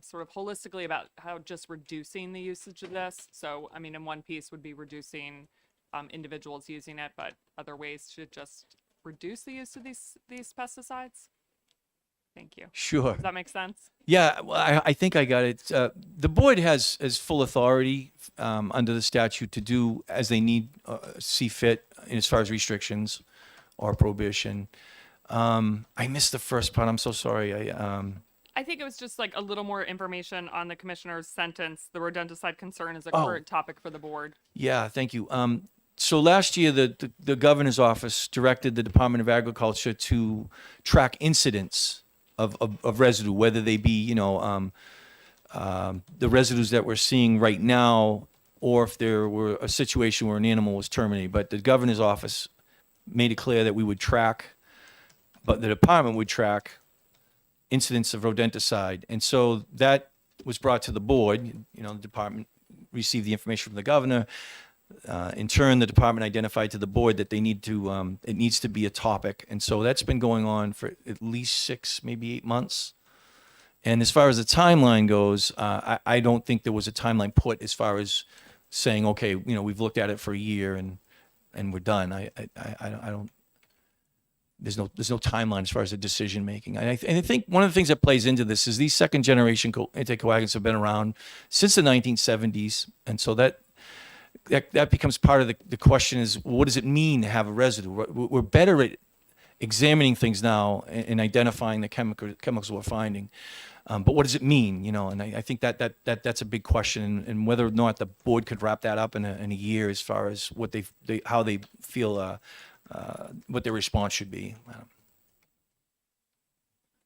sort of holistically about how just reducing the usage of this? So, I mean, in one piece would be reducing individuals using it, but other ways to just reduce the use of these pesticides? Thank you. Sure. Does that make sense? Yeah, well, I think I got it. The board has full authority under the statute to do as they need, see fit as far as restrictions or prohibition. I missed the first part. I'm so sorry. I think it was just like a little more information on the commissioner's sentence. The rodenticide concern is a Oh. current topic for the board. Yeah, thank you. So last year, the governor's office directed the Department of Agriculture to track incidents of residue, whether they be, the residues that we're seeing right now, or if there were a situation where an animal was terminated. But the governor's office made it clear that we would track, but the department would track incidents of rodenticide. And so that was brought to the board. The department received the information from the governor. In turn, the department identified to the board that they need to, it needs to be a topic. And so that's been going on for at least 6, maybe 8 months. And as far as the timeline goes, I don't think there was a timeline put as far as saying, okay, we've looked at it for a year and we're done. I don't, there's no timeline as far as the decision making. And I think one of the things that plays into this is these second generation anticoagulants have been around since the 1970s. And so that becomes part of the question is, what does it mean to have a residue? We're better at examining things now and identifying the chemicals we're finding. But what does it mean? And I think that's a big question, and whether or not the board could wrap that up in a year as far as what how they feel what their response should be.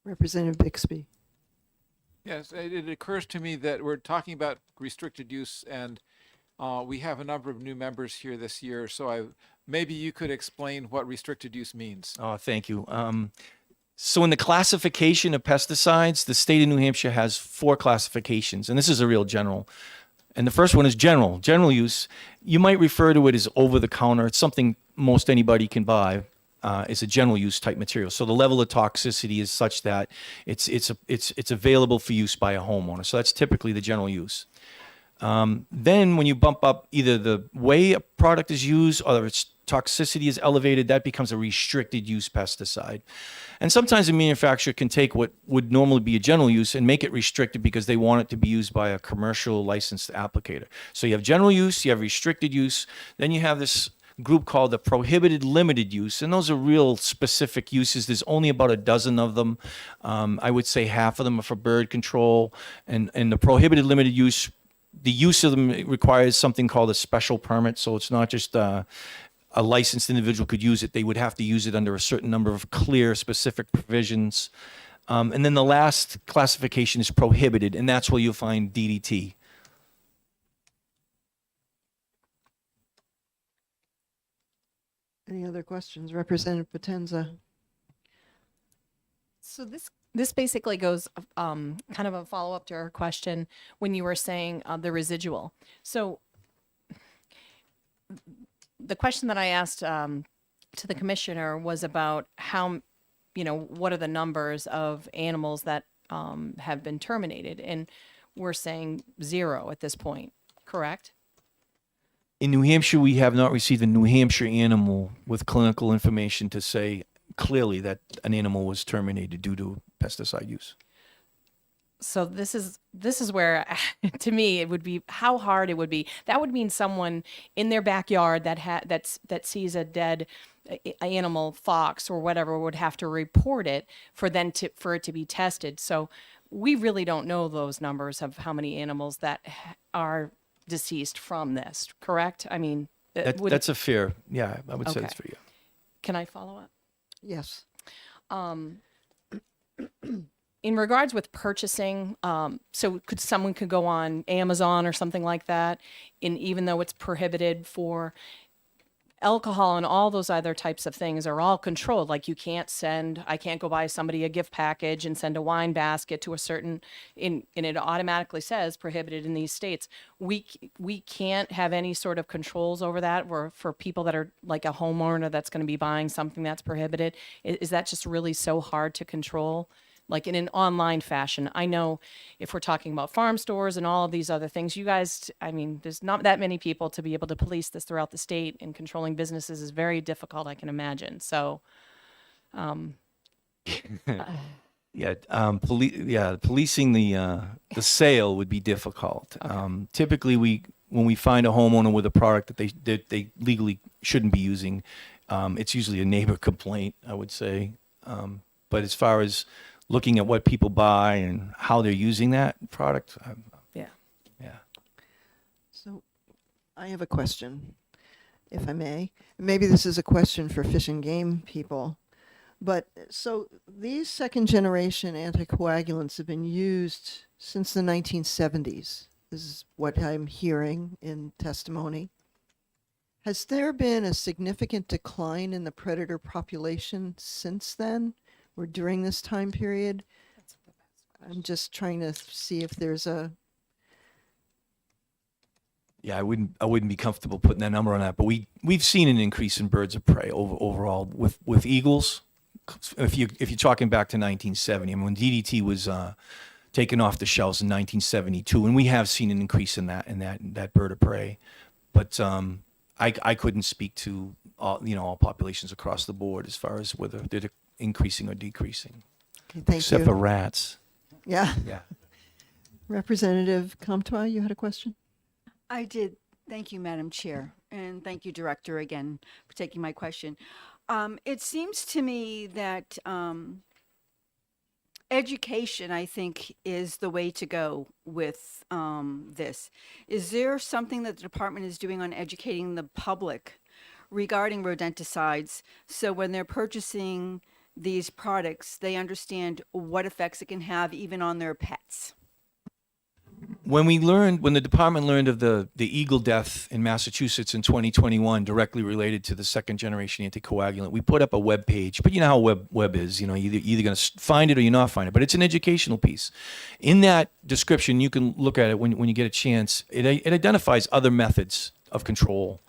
Representative Bixby. Yes, it occurs to me that we're talking about restricted use, and we have a number of new members here this year, so maybe you could explain what restricted use means. Oh, thank you. So in the classification of pesticides, the state of New Hampshire has 4 classifications, and this is a real general. And the first one is general. General use, you might refer to it as over-the-counter. It's something most anybody can buy. It's a general use type material. So the level of toxicity is such that it's available for use by a homeowner. So that's typically the general use. Then when you bump up either the way a product is used or its toxicity is elevated, that becomes a restricted use pesticide. And sometimes a manufacturer can take what would normally be a general use and make it restricted because they want it to be used by a commercial licensed applicator. So you have general use, you have restricted use, then you have this group called the prohibited limited use, and those are real specific uses. There's only about a dozen of them. I would say half of them are for bird control, and the prohibited limited use, the use of them requires something called a special permit. So it's not just a licensed individual could use it. They would have to use it under a certain number of clear, specific provisions. And then the last classification is prohibited, and that's where you'll find DDT. Any other questions? Representative Potenza. So this basically goes kind of a follow up to our question when you were saying the residual. So the question that I asked to the commissioner was about how, what are the numbers of animals that have been terminated, and we're saying 0 at this point, correct? In New Hampshire, we have not received a New Hampshire animal with clinical information to say clearly that an animal was terminated due to pesticide use. So this is where, to me, it would be how hard it would be. That would mean someone in their backyard that sees a dead animal, fox or whatever, would have to report it for it to be tested. So we really don't know those numbers of how many animals that are deceased from this. Correct? I mean, That's a fair, yeah, I would say Okay. that's fair. Yeah. Can I follow up? Yes. In regards with purchasing, so someone could go on Amazon or something like that, and even though it's prohibited for, alcohol and all those other types of things are all controlled. Like I can't go buy somebody a gift package and send a wine basket to a certain, and it automatically says prohibited in these states. We can't have any sort of controls over that for people that are like a homeowner that's going to be buying something that's prohibited. Is that just really so hard to control? Like in an online fashion. I know if we're talking about farm stores and all of these other things, you guys, I mean, there's not that many people to be able to police this throughout the state, and controlling businesses is very difficult, I can imagine. So, policing the sale would be difficult. Typically, when we find a homeowner with a product that they legally shouldn't be using, it's usually a neighbor complaint, I would say. But as far as looking at what people buy and how they're using that product, yeah. So I have a question, if I may. Maybe this is a question for Fish and Game people. But so these second generation anticoagulants have been used since the 1970s. This is what I'm hearing in testimony. Has there been a significant decline in the predator population since then or during this time period? I'm just trying to see if there's a... Yeah, I wouldn't be comfortable putting that number on that, but we've seen an increase in birds of prey overall with eagles. If you're talking back to 1970, I mean, when DDT was taken off the shelves in 1972, and we have seen an increase in that bird of prey, but I couldn't speak to all populations across the board as far as whether they're increasing or decreasing. Okay, thank Except you. for rats. Yeah. Yeah. Representative Comtois, you had a question? I did. Thank you, Madam Chair. And thank you, Director, again, for taking my question. It seems to me that education, I think, is the way to go with this. Is there something that the department is doing on educating the public regarding rodenticides, so when they're purchasing these products, they understand what effects it can have even on their pets? When the department learned of the eagle death in Massachusetts in 2021, directly related to the second generation anticoagulant, we put up a web page. But you know how web is. You're either going to find it or you're not find it. But it's an educational piece. In that description, you can look at it when you get a chance. It identifies other methods of control,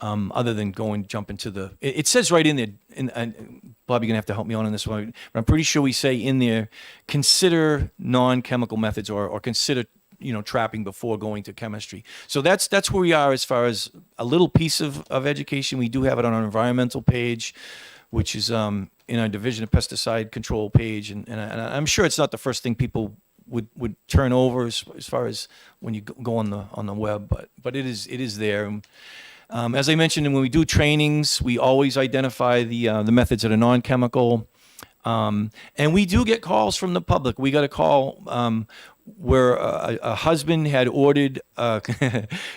other than jump into the. It says right in there. And Bob, you're gonna have to help me on this one. But I'm pretty sure we say in there, consider non-chemical methods or consider trapping before going to chemistry. So that's where we are as far as a little piece of education. We do have it on our environmental page, which is in our Division of Pesticide Control page. And I'm sure it's not the first thing people would turn over as far as when you go on the web, but it is there. As I mentioned, when we do trainings, we always identify the methods that are non-chemical. And we do get calls from the public. We got a call where a husband had ordered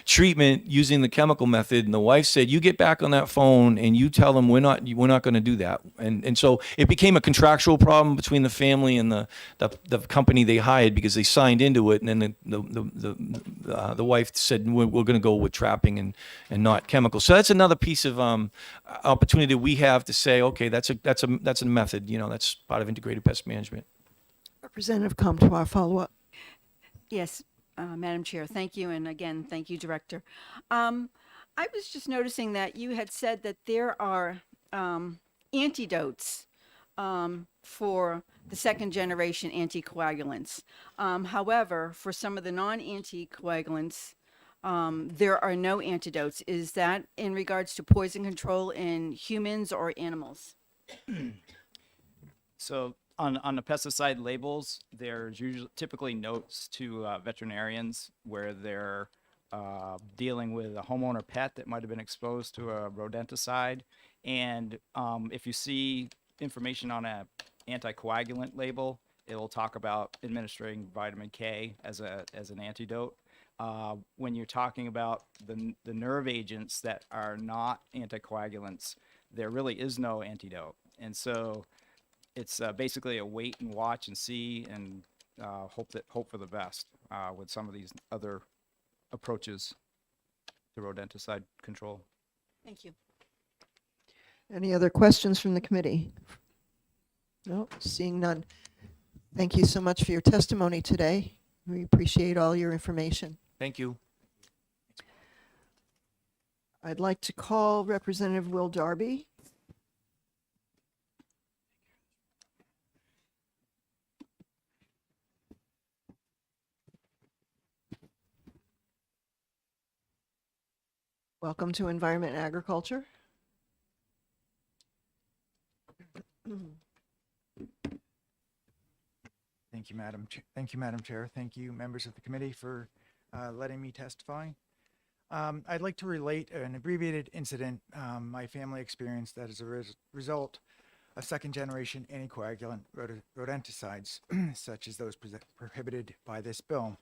treatment using the chemical method, and the wife said, "You get back on that phone and you tell them we're not going to do that." And so it became a contractual problem between the family and the company they hired, because they signed into it, and then the wife said, "We're going to go with trapping and not chemical." So that's another piece of opportunity we have to say, okay, that's a method. That's part of integrated pest management. Representative Comtois, follow up. Yes, Madam Chair, thank you. And again, thank you, Director. I was just noticing that you had said that there are antidotes for the second generation anticoagulants. However, for some of the non-anticoagulants, there are no antidotes. Is that in regards to poison control in humans or animals? So on the pesticide labels, there's typically notes to veterinarians where they're dealing with a homeowner pet that might have been exposed to a rodenticide. And if you see information on an anticoagulant label, it'll talk about administering vitamin K as an antidote. When you're talking about the nerve agents that are not anticoagulants, there really is no antidote. And so it's basically a wait and watch and see, and hope for the best with some of these other approaches to rodenticide control. Thank you. Any other questions from the committee? No, seeing none. Thank you so much for your testimony today. We appreciate all your information. Thank you. I'd like to call Representative Will Darby. Welcome to Environment and Agriculture. Thank you, Madam Chair. Thank you, members of the committee, for letting me testify. I'd like to relate an abbreviated incident my family experienced that is a result of second-generation anticoagulant rodenticides, such as those prohibited by this bill,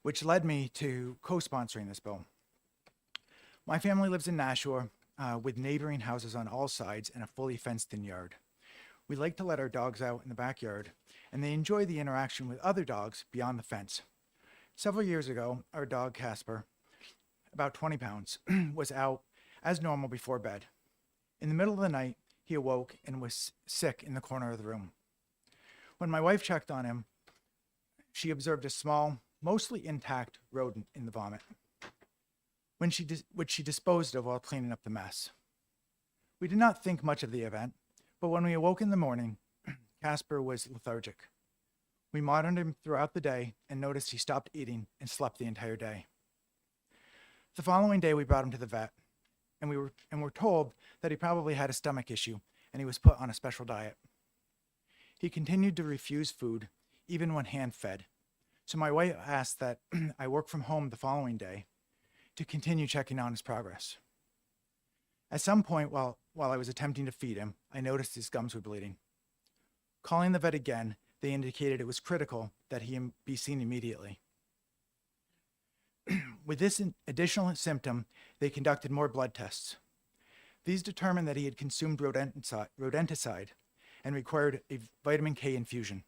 which led me to co-sponsoring this bill. My family lives in Nashua with neighboring houses on all sides and a fully fenced-in yard. We like to let our dogs out in the backyard, and they enjoy the interaction with other dogs beyond the fence. Several years ago, our dog Casper, about 20 pounds, was out as normal before bed. In the middle of the night, he awoke and was sick in the corner of the room. When my wife checked on him, she observed a small, mostly intact rodent in the vomit, which she disposed of while cleaning up the mess. We did not think much of the event, but when we awoke in the morning, Casper was lethargic. We monitored him throughout the day and noticed he stopped eating and slept the entire day. The following day, we brought him to the vet, and we were told that he probably had a stomach issue and he was put on a special diet. He continued to refuse food, even when hand-fed. So my wife asked that I work from home the following day to continue checking on his progress. At some point while I was attempting to feed him, I noticed his gums were bleeding. Calling the vet again, they indicated it was critical that he be seen immediately. With this additional symptom, they conducted more blood tests. These determined that he had consumed rodenticide and required a vitamin K infusion.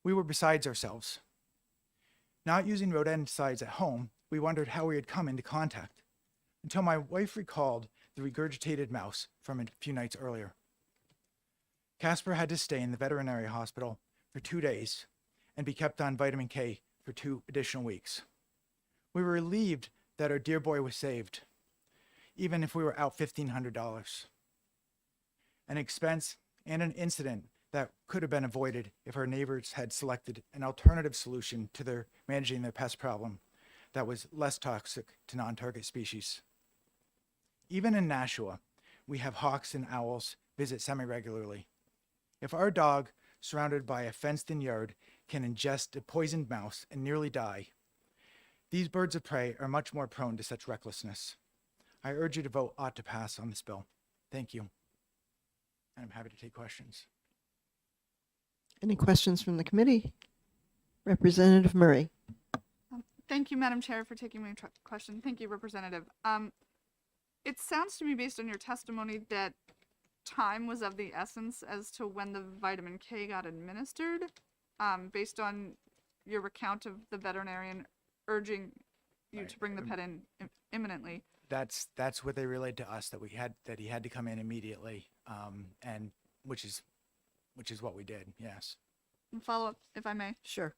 We were besides ourselves. Not using rodenticides at home, we wondered how we had come into contact, until my wife recalled the regurgitated mouse from a few nights earlier. Casper had to stay in the veterinary hospital for 2 days and be kept on vitamin K for 2 additional weeks. We were relieved that our dear boy was saved, even if we were out $1,500. An expense and an incident that could have been avoided if our neighbors had selected an alternative solution to managing their pest problem that was less toxic to non-target species. Even in Nashua, we have hawks and owls visit semi-regularly. If our dog, surrounded by a fenced-in yard, can ingest a poisoned mouse and nearly die, these birds of prey are much more prone to such recklessness. I urge you to vote ought to pass on this bill. Thank you. And I'm happy to take questions. Any questions from the committee? Representative Murray. Thank you, Madam Chair, for taking my question. Thank you, Representative. It sounds to me, based on your testimony, that time was of the essence as to when the vitamin K got administered, based on your recount of the veterinarian urging you to bring the pet in imminently. That's what they relayed to us, that he had to come in immediately, and which is what we did. Yes. And follow up, if I may. Sure.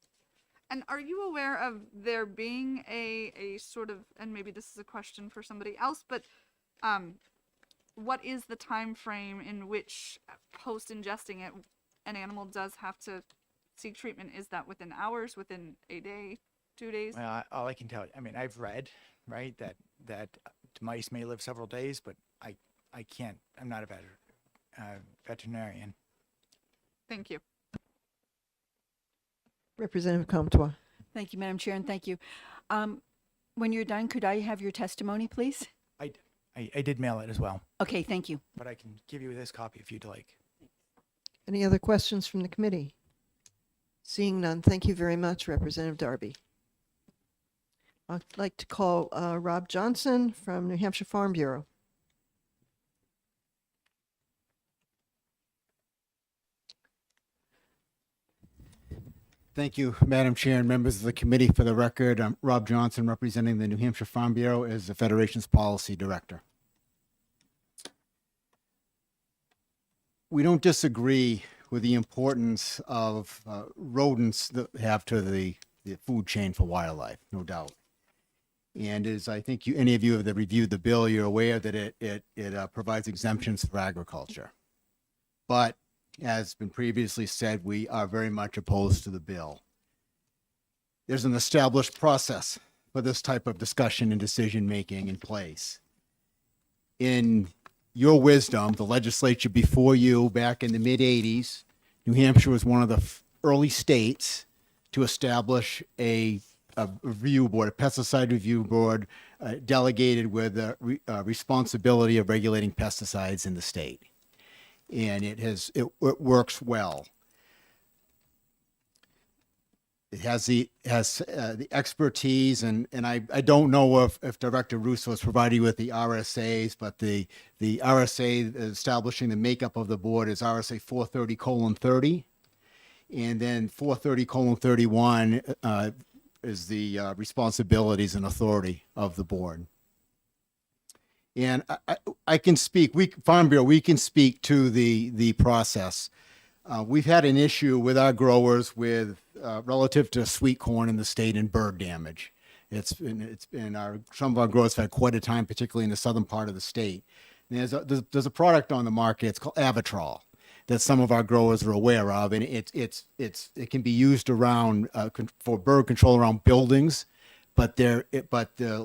And are you aware of there being a sort of, and maybe this is a question for somebody else, but what is the time frame in which post ingesting it an animal does have to seek treatment? Is that within hours, within a day, 2 days? Well, all I can tell you, I mean, I've read, right, that mice may live several days, but I can't, I'm not a veterinarian. Thank you. Representative Comtois. Thank you, Madam Chair, and thank you. When you're done, could I have your testimony, please? I did mail it as well, Okay, thank you. but I can give you this copy if you'd like. Any other questions from the committee? Seeing none, thank you very much, Representative Darby. I'd like to call Rob Johnson from New Hampshire Farm Bureau. Thank you, Madam Chair and members of the committee. For the record, I'm Rob Johnson, representing the New Hampshire Farm Bureau as the Federation's Policy Director. we don't disagree with the importance of rodents that have to the food chain for wildlife, no doubt. And as I think any of you have reviewed the bill, you're aware that it provides exemptions for agriculture. But as been previously said, we are very much opposed to the bill. There's an established process for this type of discussion and decision making in place. In your wisdom, the legislature before you back in the mid 80s, New Hampshire was one of the early states to establish a review board, a pesticide review board, delegated with the responsibility of regulating pesticides in the state. And it works well. It has the expertise, and I don't know if Director Russo has provided you with the RSAs, but the RSA establishing the makeup of the board is RSA 430:30, and then 430:31 is the responsibilities and authority of the board. And I can speak. Farm Bureau, we can speak to the process. We've had an issue with our growers with relative to sweet corn in the state and bird damage. Some of our growers have had quite a time, particularly in the southern part of the state. And there's a product on the market. It's called Avitrol that some of our growers are aware of, and it can be used around for bird control around buildings, but the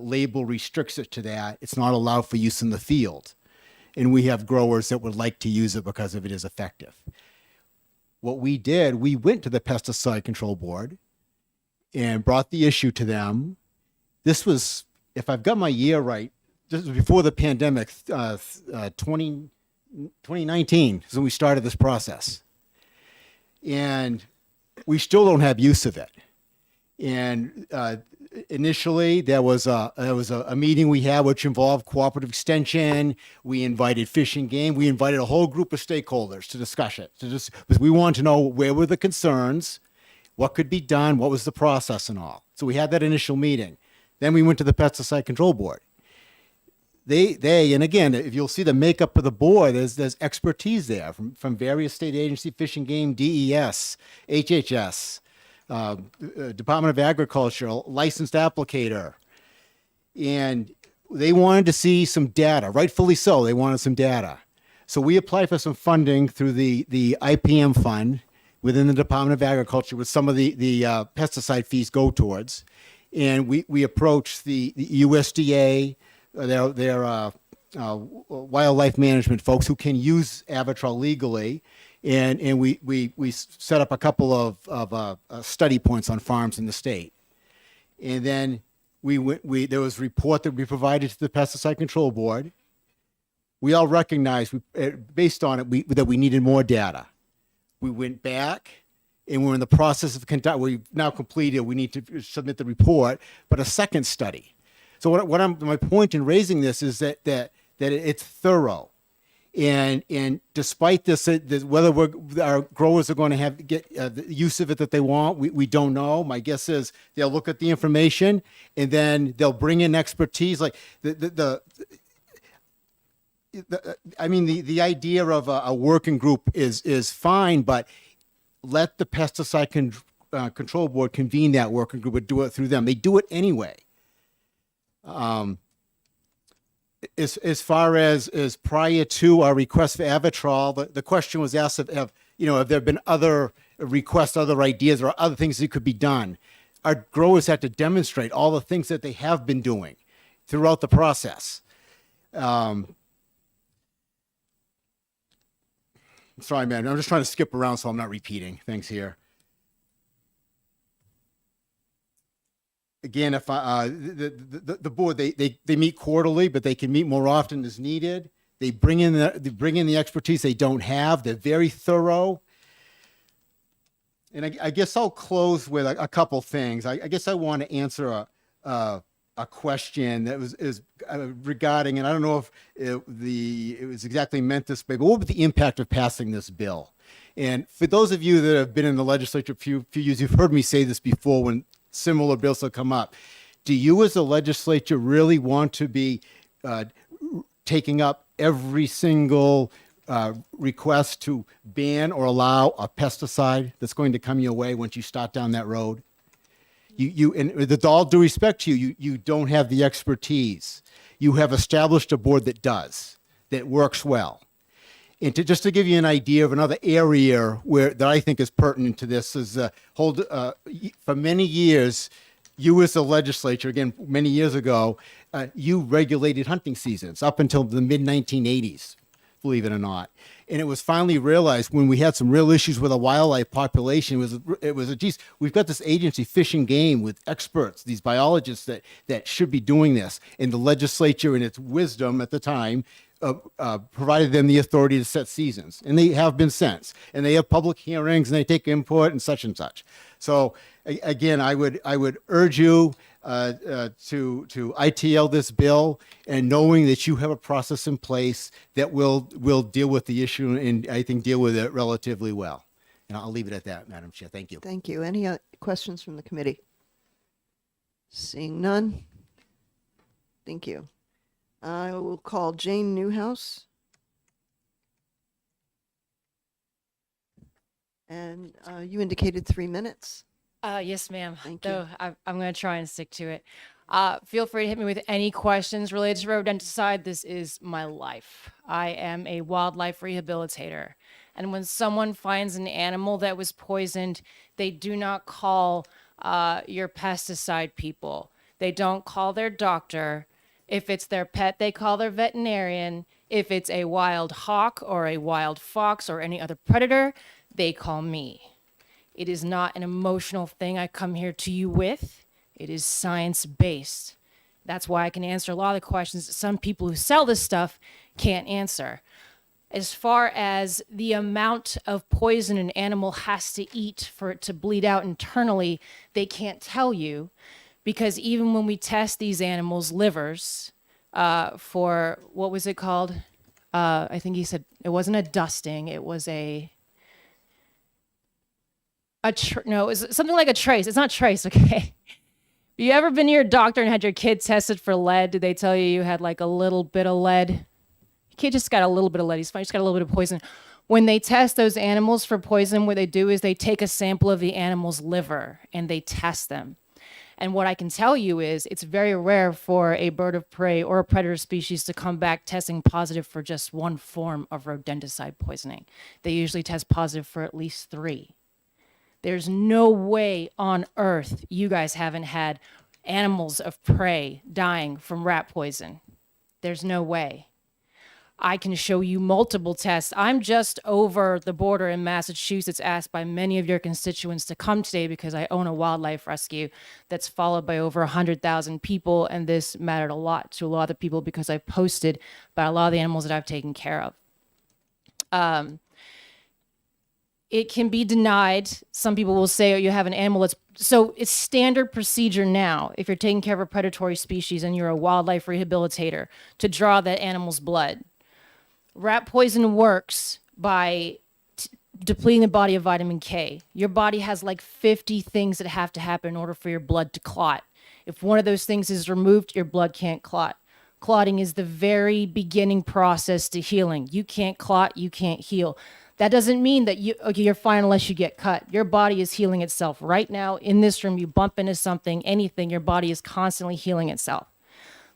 label restricts it to that. It's not allowed for use in the field, and we have growers that would like to use it because of it is effective. What we did, we went to the Pesticide Control Board and brought the issue to them. This was, if I've got my year right, this was before the pandemic, 2019 is when we started this process. And we still don't have use of it. And initially, there was a meeting we had which involved cooperative extension. We invited Fish and Game. We invited a whole group of stakeholders to discuss it. Because we wanted to know where were the concerns, what could be done, what was the process and all. So we had that initial meeting. Then we went to the Pesticide Control Board. And again, if you'll see the makeup of the board, there's expertise there from various state agencies, Fish and Game, DES, HHS, Department of Agriculture, licensed applicator. And they wanted to see some data, rightfully so, they wanted some data. So we applied for some funding through the IPM fund within the Department of Agriculture, with some of the pesticide fees go towards. And we approached the USDA, their wildlife management folks who can use Avitrol legally. And we set up a couple of study points on farms in the state. And then there was a report that we provided to the Pesticide Control Board. We all recognized, based on it, that we needed more data. We went back, and we're in the process of we've now completed. We need to submit the report, but a second study. So my point in raising this is that it's thorough. And despite this, whether our growers are going to get the use of it that they want, we don't know. My guess is they'll look at the information and then they'll bring in expertise. Like the idea of a working group is fine, but let the Pesticide Control Board convene that working group and do it through them. They do it anyway. As far as prior to our request for Avitrol, the question was asked have there been other requests, other ideas, or other things that could be done. Our growers had to demonstrate all the things that they have been doing throughout the process. Sorry, man, I'm just trying to skip around so I'm not repeating things here. Again, if the board, they meet quarterly, but they can meet more often as needed. They bring in the expertise they don't have. They're very thorough. And I guess I'll close with a couple things. I guess I want to answer a question that is regarding, and I don't know if it was exactly meant this way, but what would be the impact of passing this bill? And for those of you that have been in the legislature a few years, you've heard me say this before when similar bills have come up. Do you as a legislature really want to be taking up every single request to ban or allow a pesticide that's going to come your way once you start down that road. And with all due respect to you, you don't have the expertise. You have established a board that does, that works well. And just to give you an idea of another area that I think is pertinent to this is for many years, you as the legislature, again, many years ago, you regulated hunting seasons up until the mid 1980s, believe it or not. And it was finally realized when we had some real issues with the wildlife population, geez, we've got this agency, Fish and Game, with experts, these biologists that should be doing this. And the legislature, in its wisdom at the time, provided them the authority to set seasons. And they have been since. And they have public hearings and they take input and such and such. So again, I would urge you to ITL this bill, and knowing that you have a process in place that will deal with the issue and I think deal with it relatively well. And I'll leave it at that, Madam Chair. Thank you. Thank you. Any questions from the committee? Seeing none. Thank you. I will call Jane Newhouse. And you indicated 3 minutes. Yes, ma'am. Thank you. Though I'm going to try and stick to it. Feel free to hit me with any questions related to rodenticide. This is my life. I am a wildlife rehabilitator. And when someone finds an animal that was poisoned, they do not call your pesticide people. They don't call their doctor. If it's their pet, they call their veterinarian. If it's a wild hawk or a wild fox or any other predator, they call me. It is not an emotional thing I come here to you with. It is science-based. That's why I can answer a lot of the questions that some people who sell this stuff can't answer. As far as the amount of poison an animal has to eat for it to bleed out internally, they can't tell you, because even when we test these animals' livers for, what was it called? I think he said it wasn't a dusting, it was it was something like a trace. It's not trace, okay? You ever been to your doctor and had your kid tested for lead? Did they tell you had like a little bit of lead? Your kid just got a little bit of lead. He's fine. He's got a little bit of poison. When they test those animals for poison, what they do is they take a sample of the animal's liver and they test them. And what I can tell you is it's very rare for a bird of prey or a predator species to come back testing positive for just one form of rodenticide poisoning. They usually test positive for at least 3. There's no way on earth you guys haven't had animals of prey dying from rat poison. There's no way. I can show you multiple tests. I'm just over the border in Massachusetts, asked by many of your constituents to come today because I own a wildlife rescue that's followed by over 100,000 people, and this mattered a lot to a lot of the people because I posted about a lot of the animals that I've taken care of. It can be denied. Some people will say, oh, you have an animal that's... So it's standard procedure now, if you're taking care of a predatory species and you're a wildlife rehabilitator, to draw that animal's blood. Rat poison works by depleting the body of vitamin K. Your body has like 50 things that have to happen in order for your blood to clot. If one of those things is removed, your blood can't clot. Clotting is the very beginning process to healing. You can't clot, you can't heal. That doesn't mean that you're fine unless you get cut. Your body is healing itself. Right now, in this room, you bump into something, anything, your body is constantly healing itself.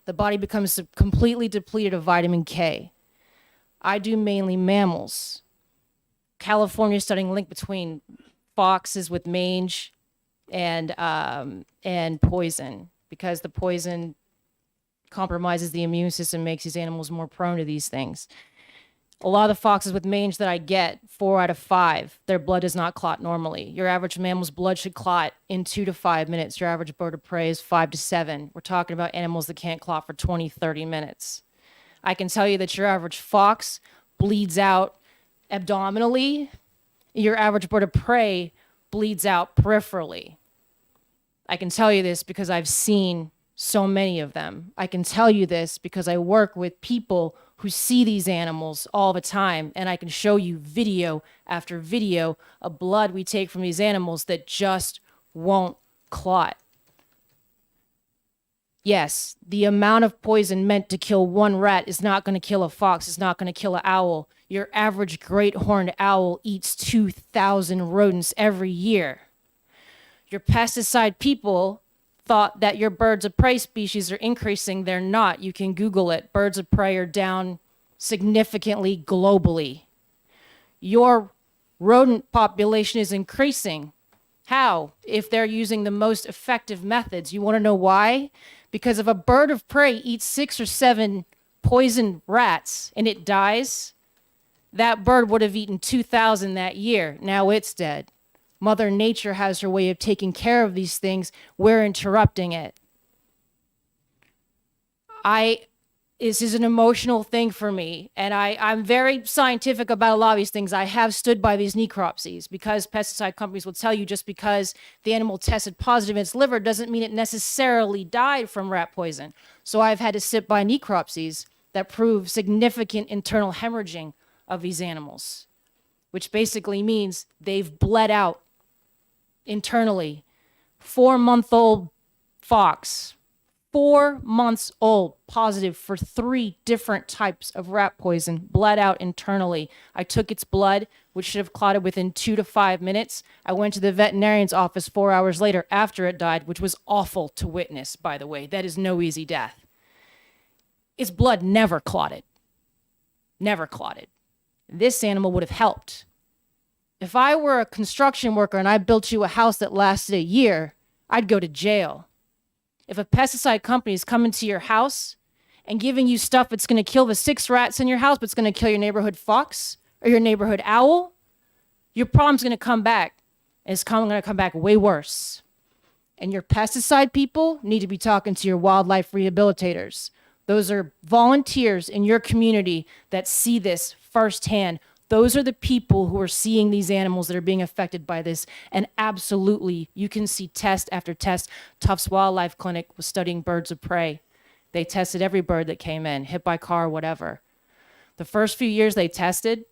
The body becomes completely depleted of vitamin K. I do mainly mammals. California is studying link between foxes with mange and poison, because the poison compromises the immune system, makes these animals more prone to these things. A lot of the foxes with mange that I get, 4 out of 5, their blood does not clot normally. Your average mammal's blood should clot in 2 to 5 minutes. Your average bird of prey is 5 to 7. We're talking about animals that can't clot for 20, 30 minutes. I can tell you that your average fox bleeds out abdominally. Your average bird of prey bleeds out peripherally. I can tell you this because I've seen so many of them. I can tell you this because I work with people who see these animals all the time, and I can show you video after video of blood we take from these animals that just won't clot. Yes, the amount of poison meant to kill one rat is not going to kill a fox, it's not going to kill an owl. Your average great horned owl eats 2,000 rodents every year. Your pesticide people thought that your birds of prey species are increasing. They're not. You can Google it. Birds of prey are down significantly globally. Your rodent population is increasing. How? If they're using the most effective methods. You want to know why? Because if a bird of prey eats 6 or 7 poisoned rats and it dies, that bird would have eaten 2,000 that year. Now it's dead. Mother Nature has her way of taking care of these things. We're interrupting it. This is an emotional thing for me, and I'm very scientific about a lot of these things. I have stood by these necropsies because pesticide companies will tell you just because the animal tested positive in its liver doesn't mean it necessarily died from rat poison. So I've had to sit by necropsies that prove significant internal hemorrhaging of these animals, which basically means they've bled out internally. 4-month-old fox, 4 months old, positive for 3 different types of rat poison, bled out internally. I took its blood, which should have clotted within 2 to 5 minutes. I went to the veterinarian's office 4 hours later after it died, which was awful to witness, by the way. That is no easy death. Its blood never clotted. Never clotted. This animal would have helped. If I were a construction worker and I built you a house that lasted a year, I'd go to jail. If a pesticide company is coming to your house and giving you stuff that's going to kill the 6 rats in your house, but it's going to kill your neighborhood fox or your neighborhood owl, your problem's going to come back. And it's going to come back way worse. And your pesticide people need to be talking to your wildlife rehabilitators. Those are volunteers in your community that see this firsthand. Those are the people who are seeing these animals that are being affected by this. And absolutely, you can see test after test. Tufts Wildlife Clinic was studying birds of prey. They tested every bird that came in, hit by car, whatever. The first few years they tested,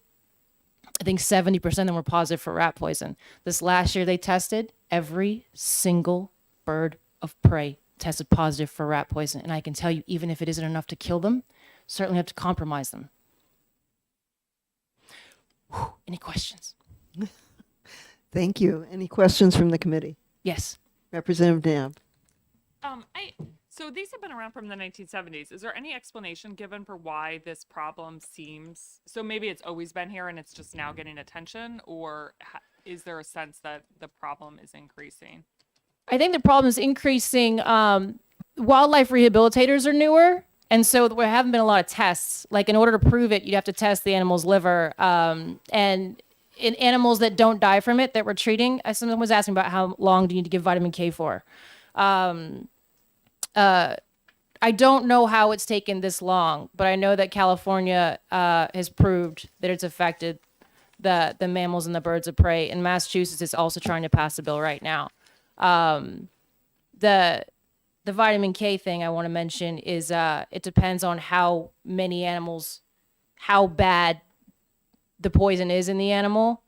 I think 70% of them were positive for rat poison. This last year they tested, every single bird of prey tested positive for rat poison. And I can tell you, even if it isn't enough to kill them, certainly have to compromise them. Any questions? Thank you. Any questions from the committee? Yes. Representative Nab. So these have been around from the 1970s. Is there any explanation given for why this problem seems, so maybe it's always been here and it's just now getting attention, or is there a sense that the problem is increasing? I think the problem is increasing. Wildlife rehabilitators are newer. And so there haven't been a lot of tests. Like in order to prove it, you'd have to test the animal's liver. And in animals that don't die from it that we're treating, someone was asking about how long do you need to give vitamin K for? I don't know how it's taken this long, but I know that California has proved that it's affected the mammals and the birds of prey. And Massachusetts is also trying to pass a bill right now. The vitamin K thing I want to mention is it depends on how many animals, how bad the poison is in the animal.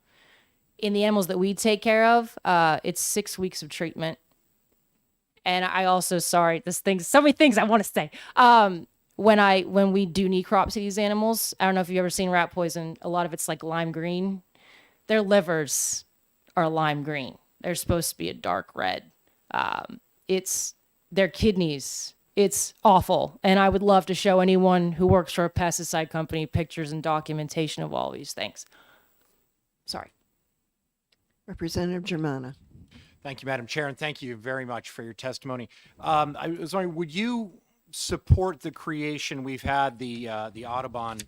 In the animals that we take care of, it's 6 weeks of treatment. And I also, so many things I want to say. When we do necropsy these animals, I don't know if you've ever seen rat poison. A lot of it's like lime green. Their livers are lime green. They're supposed to be a dark red. It's their kidneys. It's awful. And I would love to show anyone who works for a pesticide company pictures and documentation of all these things. Sorry. Representative Germana. Thank you, Madam Chair, and thank you very much for your testimony. I was wondering, would you support the creation, we've had the Audubon,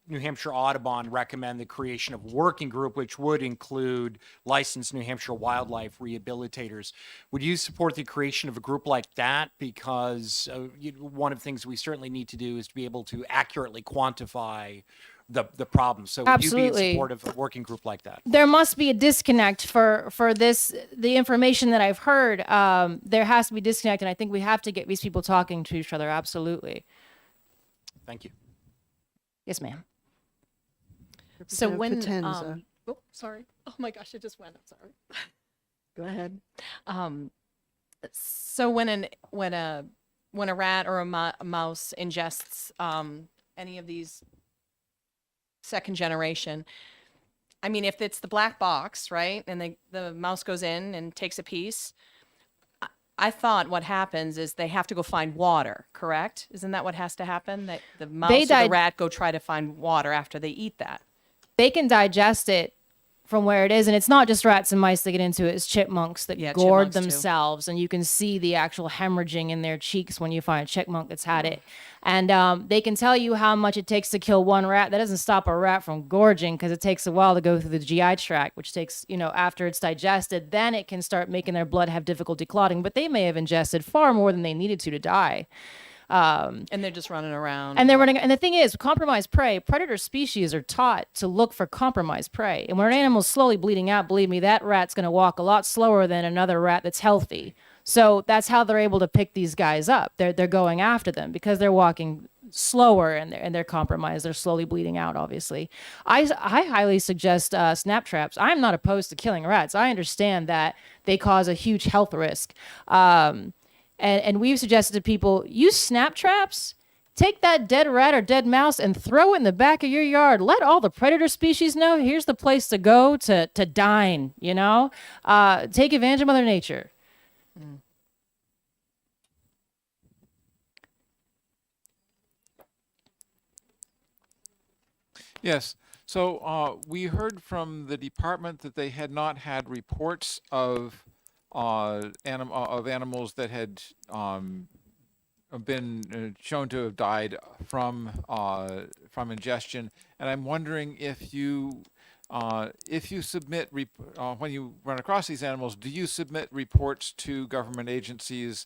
New Hampshire Audubon recommend the creation of a working group, which would include licensed New Hampshire wildlife rehabilitators. Would you support the creation of a group like that? Because one of the things we certainly need to do is to be able to accurately quantify the problem. So would you be in support of a working group like that? There must be a disconnect for this, the information that I've heard. There has to be a disconnect, and I think we have to get these people talking to each other. Absolutely. Thank you. Yes, ma'am. So when, Potenza. oh, sorry. Oh my gosh, it just went. I'm sorry. Go ahead. So when a rat or a mouse ingests any of these second generation, I mean, if it's the black box, right, and the mouse goes in and takes a piece, I thought what happens is they have to go find water, correct? Isn't that what has to happen? That the mouse or the rat go try to find water after they eat that? They can digest it from where it is, and it's not just rats and mice that get into it. It's chipmunks that Yeah, gourd chipmunks, too. themselves, and you can see the actual hemorrhaging in their cheeks when you find a chipmunk that's had it. And they can tell you how much it takes to kill one rat. That doesn't stop a rat from gorging, because it takes a while to go through the GI tract, which takes, after it's digested, then it can start making their blood have difficulty clotting. But they may have ingested far more than they needed to die. And they're just running around. And they're running. And the thing is, compromised prey, predator species are taught to look for compromised prey. And when an animal's slowly bleeding out, believe me, that rat's going to walk a lot slower than another rat that's healthy. So that's how they're able to pick these guys up. They're going after them because they're walking slower and they're compromised. They're slowly bleeding out, obviously. I highly suggest snap traps. I'm not opposed to killing rats. I understand that they cause a huge health risk. And we've suggested to people, use snap traps. Take that dead rat or dead mouse and throw it in the back of your yard. Let all the predator species know here's the place to go to dine, Take advantage of Mother Nature. Yes. So we heard from the department that they had not had reports of animals that had been shown to have died from ingestion, and I'm wondering if you submit when you run across these animals, do you submit reports to government agencies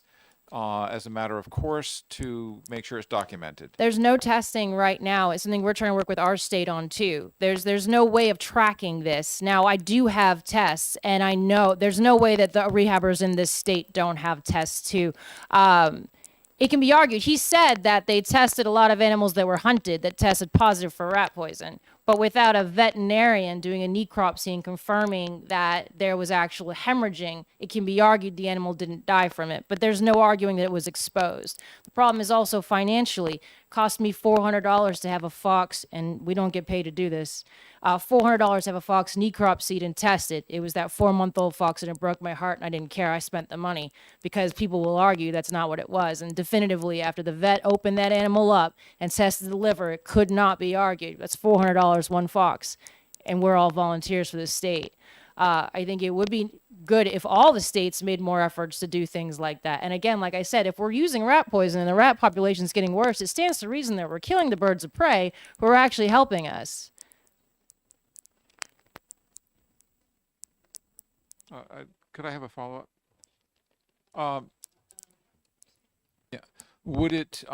as a matter of course to make sure it's documented? There's no testing right now. It's something we're trying to work with our state on too. There's no way of tracking this. Now, I do have tests, and I know there's no way that the rehabbers in this state don't have tests too. It can be argued. He said that they tested a lot of animals that were hunted that tested positive for rat poison, but without a veterinarian doing a necropsy and confirming that there was actual hemorrhaging, it can be argued the animal didn't die from it, but there's no arguing that it was exposed. The problem is also financially. It cost me $400 to have a fox, and we don't get paid to do this. $400 to have a fox necropsied and tested. It was that 4-month-old fox, and it broke my heart, and I didn't care. I spent the money because people will argue that's not what it was. And definitively, after the vet opened that animal up and tested the liver, it could not be argued. That's $400, one fox, and we're all volunteers for the state. I think it would be good if all the states made more efforts to do things like that. And again, like I said, if we're using rat poison and the rat population is getting worse, it stands to reason that we're killing the birds of prey who are actually helping us. Could I have a follow-up? Yeah. Would it,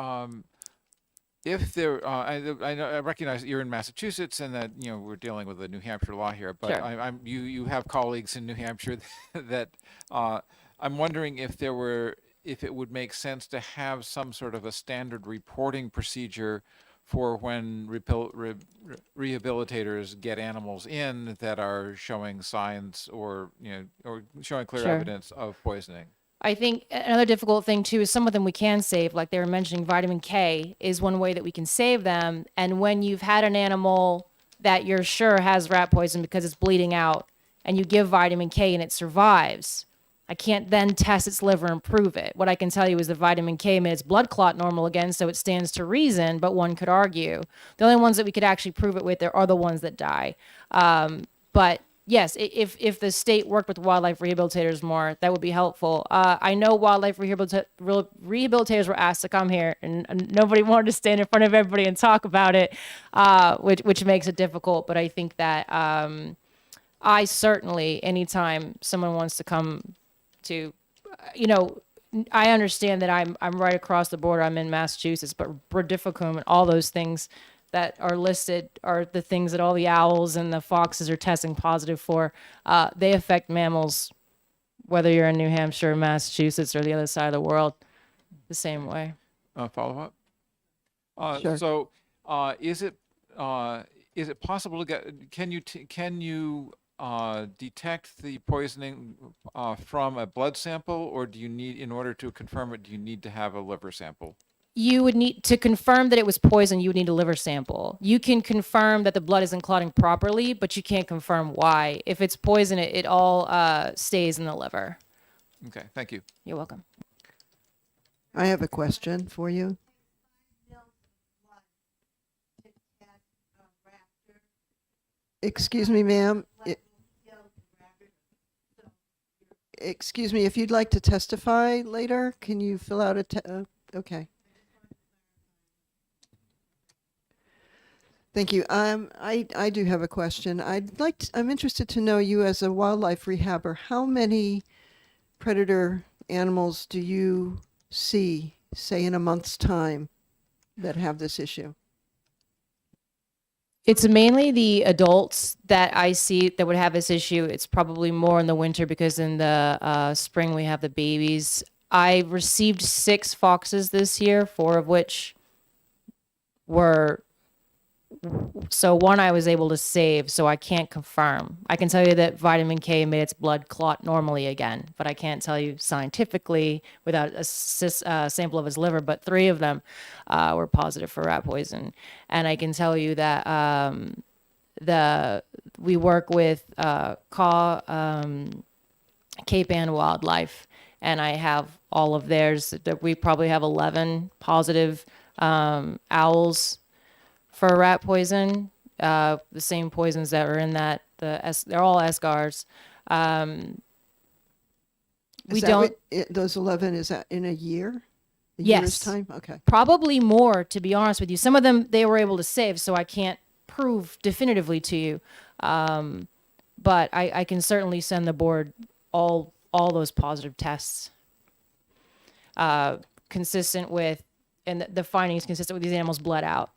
if there, I recognize that you're in Massachusetts and that, we're dealing with the New Hampshire law here, but Sure. you have colleagues in New Hampshire that, I'm wondering if it would make sense to have some sort of a standard reporting procedure for when rehabilitators get animals in that are showing signs or showing clear Sure. evidence of poisoning. I think another difficult thing too is some of them we can save, like they were mentioning vitamin K is one way that we can save them. And when you've had an animal that you're sure has rat poison because it's bleeding out and you give vitamin K and it survives, I can't then test its liver and prove it. What I can tell you is the vitamin K made its blood clot normal again, so it stands to reason, but one could argue. The only ones that we could actually prove it with are the ones that die. But yes, if the state worked with wildlife rehabilitators more, that would be helpful. I know wildlife rehabilitators were asked to come here, and nobody wanted to stand in front of everybody and talk about it, which makes it difficult. But I think that I certainly, anytime someone wants to come to, I understand that I'm right across the border. I'm in Massachusetts, but Bradifocum and all those things that are listed are the things that all the owls and the foxes are testing positive for. They affect mammals, whether you're in New Hampshire, Massachusetts, or the other side of the world, the same way. Follow up? Sure. So is it possible to get, can you detect the poisoning from a blood sample, or do you need, in order to confirm it, do you need to have a liver sample? You would need to confirm that it was poison. You would need a liver sample. You can confirm that the blood isn't clotting properly, but you can't confirm why. If it's poison, it all stays in the liver. Okay, thank you. You're welcome. I have a question for you. Excuse me, ma'am. Excuse me, if you'd like to testify later, can you fill out a okay. Thank you. I do have a question. I'm interested to know, you as a wildlife rehabber, how many predator animals do you see, say, in a month's time that have this issue? It's mainly the adults that I see that would have this issue. It's probably more in the winter because in the spring we have the babies. I received 6 foxes this year, 4 of which were, so 1 I was able to save, so I can't confirm. I can tell you that vitamin K made its blood clot normally again, but I can't tell you scientifically without a sample of his liver, but 3 of them were positive for rat poison. And I can tell you that we work with Cape Ann Wildlife, and I have all of theirs. That we probably have 11 positive owls for rat poison, the same poisons that were in that. They're all Esgars. We don't. Those 11, is that in a year? A Yes. year's time? Okay. Probably more, to be honest with you. Some of them they were able to save, so I can't prove definitively to you. But I can certainly send the board all those positive tests, consistent with, and the findings consistent with these animals bled out.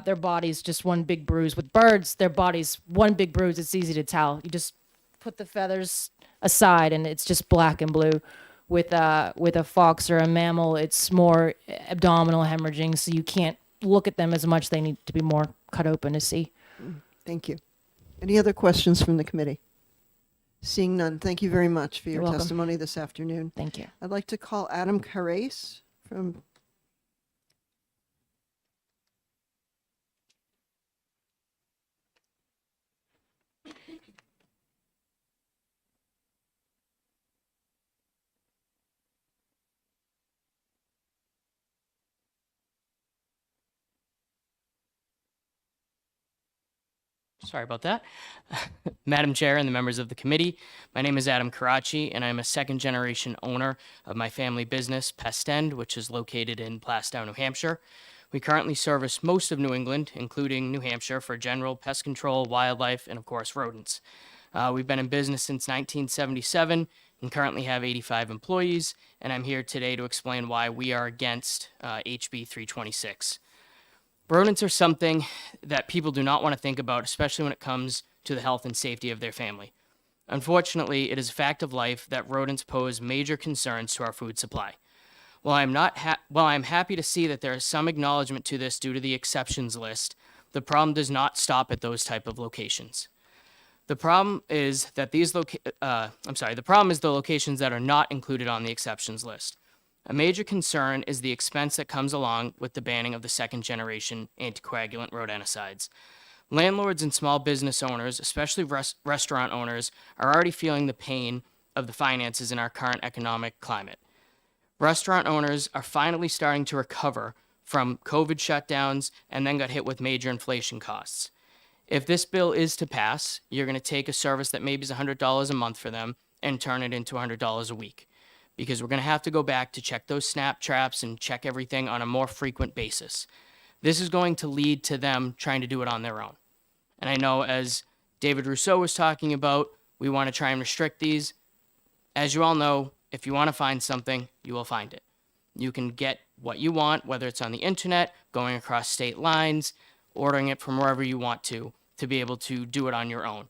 Their body's just one big bruise. With birds, their body's one big bruise. It's easy to tell. You just put the feathers aside and it's just black and blue. With a fox or a mammal, it's more abdominal hemorrhaging, so you can't look at them as much. They need to be more cut open to see. Thank you. Any other questions from the committee? Seeing none, thank you very much for your You're welcome. testimony this afternoon. Thank you. I'd like to call Adam Carase from Sorry about that. Madam Chair and the members of the committee, my name is Adam Karachi, and I'm a second-generation owner of my family business, Pest End, which is located in Plastow, New Hampshire. We currently service most of New England, including New Hampshire, for general pest control, wildlife, and of course, rodents. We've been in business since 1977 and currently have 85 employees, and I'm here today to explain why we are against HB 326. Rodents are something that people do not want to think about, especially when it comes to the health and safety of their family. Unfortunately, it is a fact of life that rodents pose major concerns to our food supply. While I'm happy to see that there is some acknowledgement to this due to the exceptions list, the problem does not stop at those type of locations. The problem is that the problem is the locations that are not included on the exceptions list. A major concern is the expense that comes along with the banning of the second-generation anticoagulant rodenticides. Landlords and small business owners, especially restaurant owners, are already feeling the pain of the finances in our current economic climate. Restaurant owners are finally starting to recover from COVID shutdowns and then got hit with major inflation costs. If this bill is to pass, you're going to take a service that maybe is $100 a month for them and turn it into $100 a week, because we're going to have to go back to check those snap traps and check everything on a more frequent basis. This is going to lead to them trying to do it on their own. And I know, as David Rousseau was talking about, we want to try and restrict these. As you all know, if you want to find something, you will find it. You can get what you want, whether it's on the internet, going across state lines, ordering it from wherever you want to be able to do it on your own.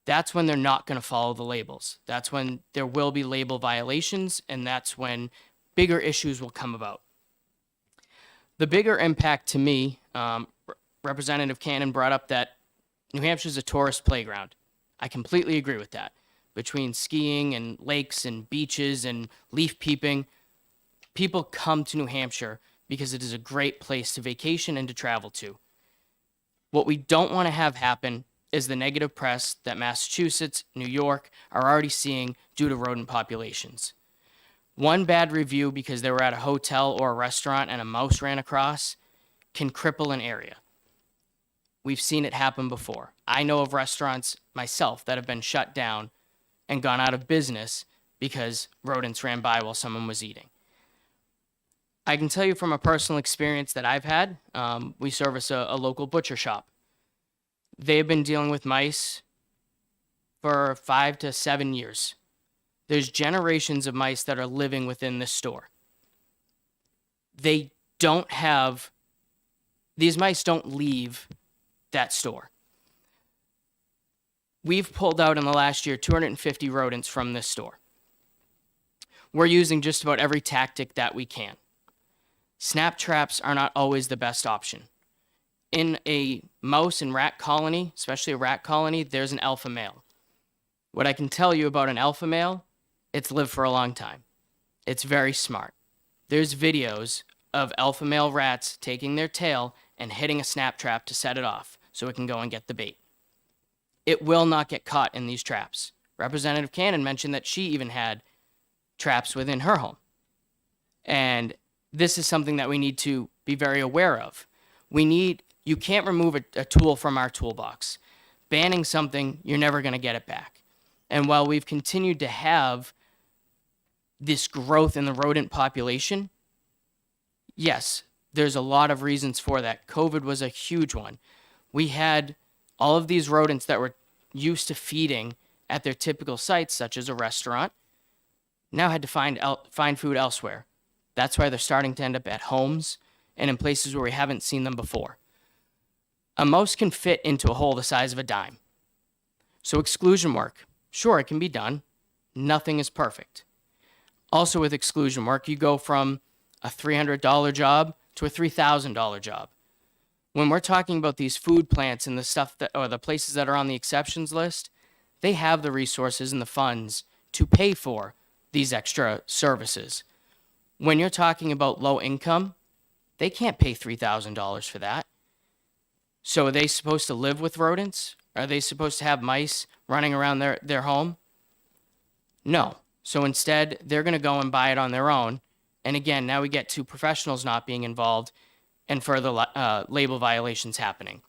That's when they're not going to follow the labels. That's when there will be label violations, and that's when bigger issues will come about. The bigger impact to me, Representative Cannon brought up that New Hampshire is a tourist playground. I completely agree with that. Between skiing and lakes and beaches and leaf peeping, people come to New Hampshire because it is a great place to vacation and to travel to. What we don't want to have happen is the negative press that Massachusetts, New York are already seeing due to rodent populations. One bad review because they were at a hotel or a restaurant and a mouse ran across can cripple an area. We've seen it happen before. I know of restaurants myself that have been shut down and gone out of business because rodents ran by while someone was eating. I can tell you from a personal experience that I've had, we service a local butcher shop. They've been dealing with mice for 5 to 7 years. There's generations of mice that are living within this store. These mice don't leave that store. We've pulled out in the last year 250 rodents from this store. We're using just about every tactic that we can. Snap traps are not always the best option. In a mouse and rat colony, especially a rat colony, there's an alpha male. What I can tell you about an alpha male, it's lived for a long time. It's very smart. There's videos of alpha male rats taking their tail and hitting a snap trap to set it off so it can go and get the bait. It will not get caught in these traps. Representative Cannon mentioned that she even had traps within her home. And this is something that we need to be very aware of. You can't remove a tool from our toolbox. Banning something, you're never going to get it back. And while we've continued to have this growth in the rodent population, yes, there's a lot of reasons for that. COVID was a huge one. We had all of these rodents that were used to feeding at their typical sites, such as a restaurant, now had to find food elsewhere. That's why they're starting to end up at homes and in places where we haven't seen them before. A mouse can fit into a hole the size of a dime. So exclusion work, sure, it can be done. Nothing is perfect. Also with exclusion work, you go from a $300 job to a $3,000 job. When we're talking about these food plants and the stuff that, or the places that are on the exceptions list, they have the resources and the funds to pay for these extra services. When you're talking about low income, they can't pay $3,000 for that. So are they supposed to live with rodents? Are they supposed to have mice running around their home? No. So instead, they're going to go and buy it on their own. And again, now we get to professionals not being involved and further label violations happening.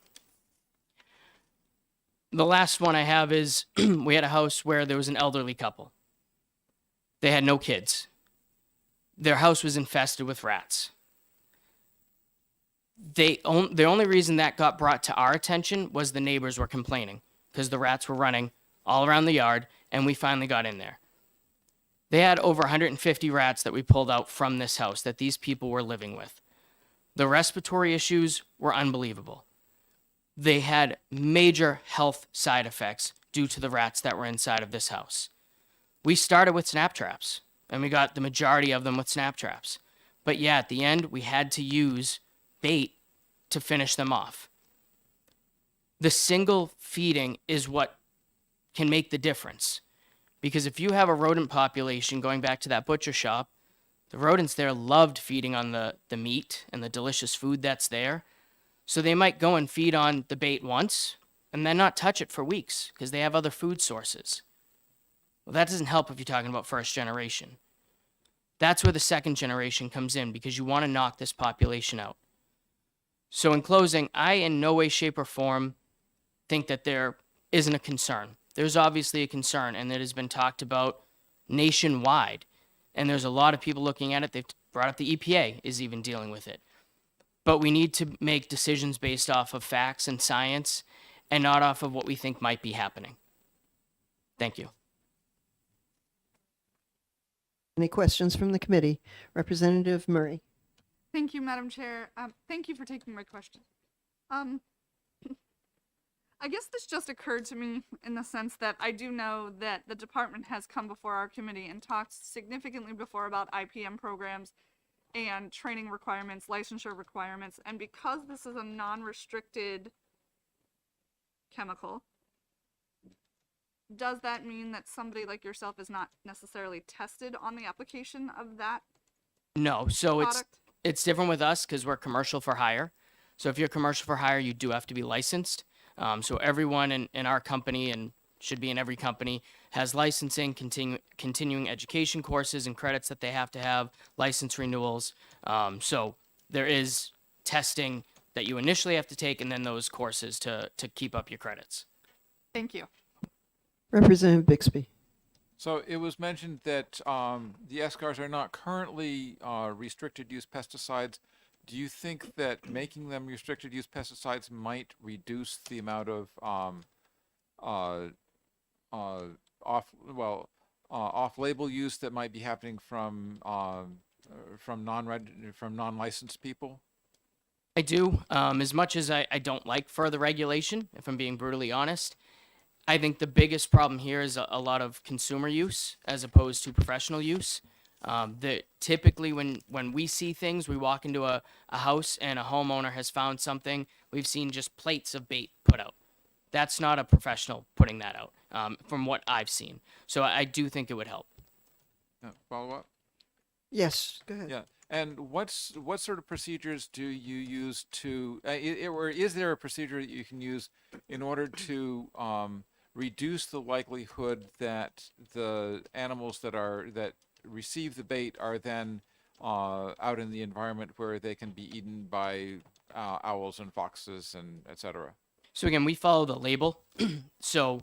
The last one I have is we had a house where there was an elderly couple. They had no kids. Their house was infested with rats. The only reason that got brought to our attention was the neighbors were complaining because the rats were running all around the yard, and we finally got in there. They had over 150 rats that we pulled out from this house that these people were living with. The respiratory issues were unbelievable. They had major health side effects due to the rats that were inside of this house. We started with snap traps, and we got the majority of them with snap traps. But yeah, at the end, we had to use bait to finish them off. The single feeding is what can make the difference. Because if you have a rodent population, going back to that butcher shop, the rodents there loved feeding on the meat and the delicious food that's there. So they might go and feed on the bait once and then not touch it for weeks because they have other food sources. Well, that doesn't help if you're talking about first generation. That's where the second generation comes in because you want to knock this population out. So in closing, I in no way, shape, or form think that there isn't a concern. There's obviously a concern, and it has been talked about nationwide. And there's a lot of people looking at it. They've brought up the EPA is even dealing with it. But we need to make decisions based off of facts and science and not off of what we think might be happening. Thank you. Any questions from the committee? Representative Murray. Thank you, Madam Chair. Thank you for taking my question. I guess this just occurred to me in the sense that I do know that the department has come before our committee and talked significantly before about IPM programs and training requirements, licensure requirements, and because this is a non-restricted chemical, does that mean that somebody like yourself is not necessarily tested on the application of that No, so product? it's different with us because we're commercial for hire. So if you're commercial for hire, you do have to be licensed. So everyone in our company and should be in every company has licensing, continuing education courses and credits that they have to have, license renewals. So there is testing that you initially have to take and then those courses to keep up your credits. Thank you. Representative Bixby. So it was mentioned that the SCARs are not currently restricted use pesticides. Do you think that making them restricted use pesticides might reduce the amount of off-label use that might be happening from non-licensed people? I do. As much as I don't like further regulation, if I'm being brutally honest, I think the biggest problem here is a lot of consumer use as opposed to professional use. That typically when we see things, we walk into a house and a homeowner has found something, we've seen just plates of bait put out. That's not a professional putting that out, from what I've seen. So I do think it would help. Follow up? Yes, go ahead. Yeah. And what sort of procedures do you use to, or is there a procedure that you can use in order to reduce the likelihood that the animals that receive the bait are then out in the environment where they can be eaten by owls and foxes and et cetera? So again, we follow the label. So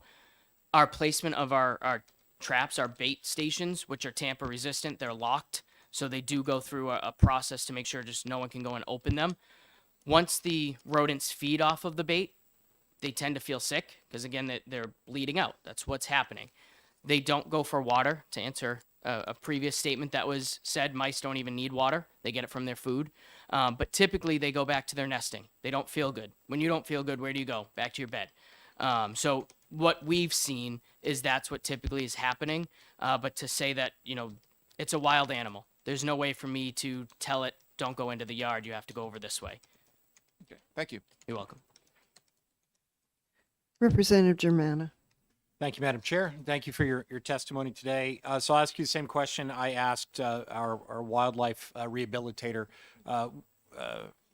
our placement of our traps, our bait stations, which are tamper resistant, they're locked. So they do go through a process to make sure just no one can go and open them. Once the rodents feed off of the bait, they tend to feel sick because again, they're bleeding out. That's what's happening. They don't go for water. To answer a previous statement that was said, mice don't even need water. They get it from their food. But typically they go back to their nesting. They don't feel good. When you don't feel good, where do you go? Back to your bed. So what we've seen is that's what typically is happening. But to say that, it's a wild animal. There's no way for me to tell it, don't go into the yard. You have to go over this way. Okay, thank you. You're welcome. Representative Germana. Thank you, Madam Chair. Thank you for your testimony today. So I'll ask you the same question I asked our wildlife rehabilitator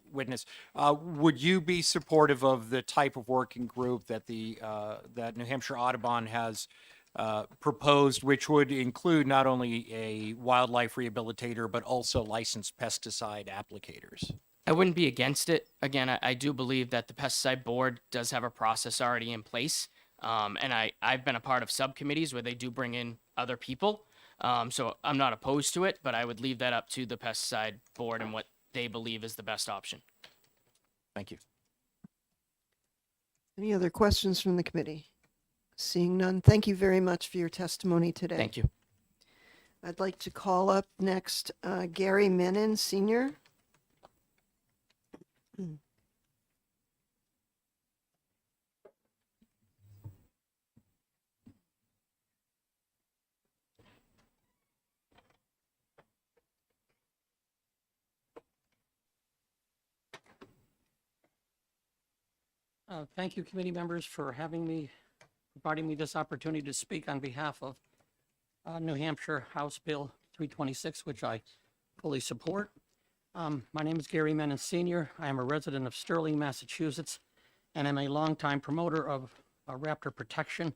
witness. Would you be supportive of the type of working group that that New Hampshire Audubon has proposed, which would include not only a wildlife rehabilitator, but also licensed pesticide applicators? I wouldn't be against it. Again, I do believe that the pesticide board does have a process already in place. And I've been a part of subcommittees where they do bring in other people. So I'm not opposed to it, but I would leave that up to the pesticide board and what they believe is the best option. Thank you. Any other questions from the committee? Seeing none, thank you very much for your testimony today. Thank you. I'd like to call up next Gary Menon, Sr. Thank you, committee members, for providing me this opportunity to speak on behalf of New Hampshire House Bill 326, which I fully support. My name is Gary Menon Sr. I am a resident of Sterling, Massachusetts, and I'm a longtime promoter of raptor protection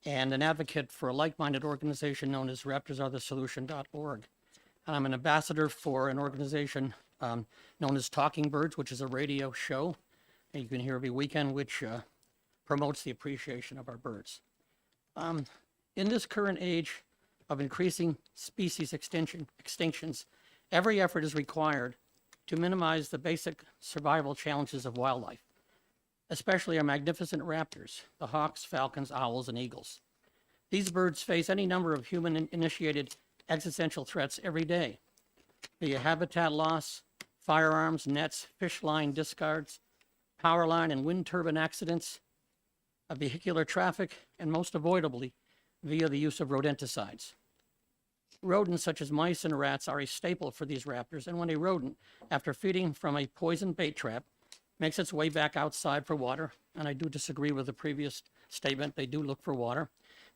and an advocate for a like-minded organization known as raptorsaretheSolution.org. And I'm an ambassador for an organization known as Talking Birds, which is a radio show and you can hear every weekend, which promotes the appreciation of our birds. In this current age of increasing species extinctions, every effort is required to minimize the basic survival challenges of wildlife, especially our magnificent raptors, the hawks, falcons, owls, and eagles. These birds face any number of human-initiated existential threats every day, be it habitat loss, firearms, nets, fish line discards, power line and wind turbine accidents, vehicular traffic, and most avoidably, via the use of rodenticides. Rodents such as mice and rats are a staple for these raptors, and when a rodent, after feeding from a poison bait trap, makes its way back outside for water, and I do disagree with the previous statement, they do look for water,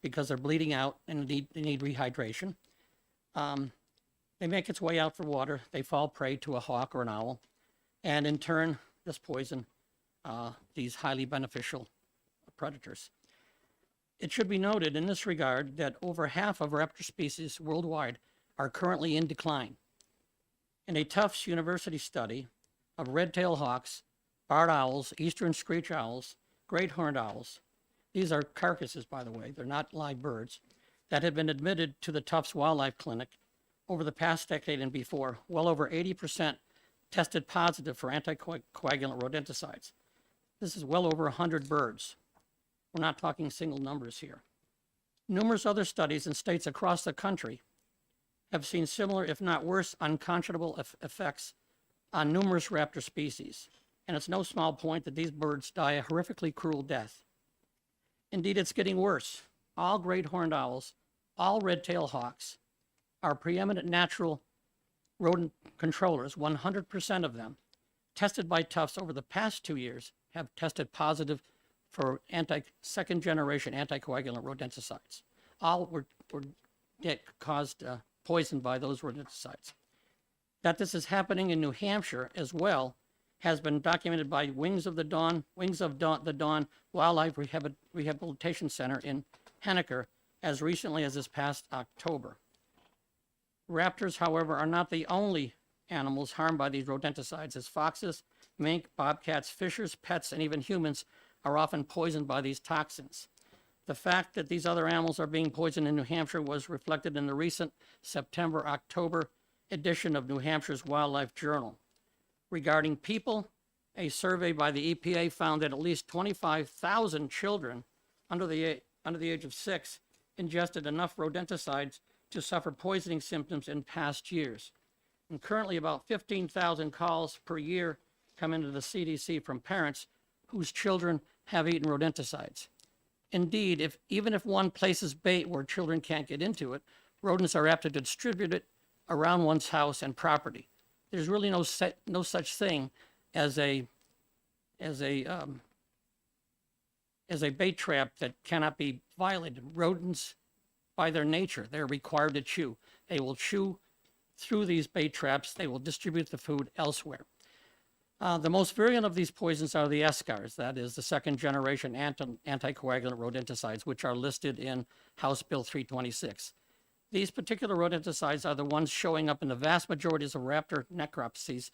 because they're bleeding out and they need rehydration. They make its way out for water. They fall prey to a hawk or an owl, and in turn, this poison these highly beneficial predators. It should be noted in this regard that over half of raptor species worldwide are currently in decline. In a Tufts University study of red-tailed hawks, barred owls, eastern screech owls, great horned owls, these are carcasses, by the way, they're not live birds, that had been admitted to the Tufts Wildlife Clinic over the past decade and before, well over 80% tested positive for anticoagulant rodenticides. This is well over 100 birds. We're not talking single numbers here. Numerous other studies in states across the country have seen similar, if not worse, unconscionable effects on numerous raptor species. And it's no small point that these birds die a horrifically cruel death. Indeed, it's getting worse. All great horned owls, all red-tailed hawks are preeminent natural rodent controllers. 100% of them, tested by Tufts over the past 2 years, have tested positive for second-generation anticoagulant rodenticides. All were caused poisoned by those rodenticides. That this is happening in New Hampshire as well has been documented by Wings of the Dawn Wildlife Rehabilitation Center in Henniker as recently as this past October. Raptors, however, are not the only animals harmed by these rodenticides, as foxes, mink, bobcats, fishers, pets, and even humans are often poisoned by these toxins. The fact that these other animals are being poisoned in New Hampshire was reflected in the recent September-October edition of New Hampshire's Wildlife Journal. Regarding people, a survey by the EPA found that at least 25,000 children under the age of 6 ingested enough rodenticides to suffer poisoning symptoms in past years. And currently about 15,000 calls per year come into the CDC from parents whose children have eaten rodenticides. Indeed, even if one places bait where children can't get into it, rodents are apt to distribute it around one's house and property. There's really no such thing as a bait trap that cannot be violated. Rodents, by their nature, they're required to chew. They will chew through these bait traps. They will distribute the food elsewhere. The most virulent of these poisons are the eschars, that is the second generation anticoagulant rodenticides, which are listed in House Bill 326. These particular rodenticides are the ones showing up in the vast majorities of raptor necropsies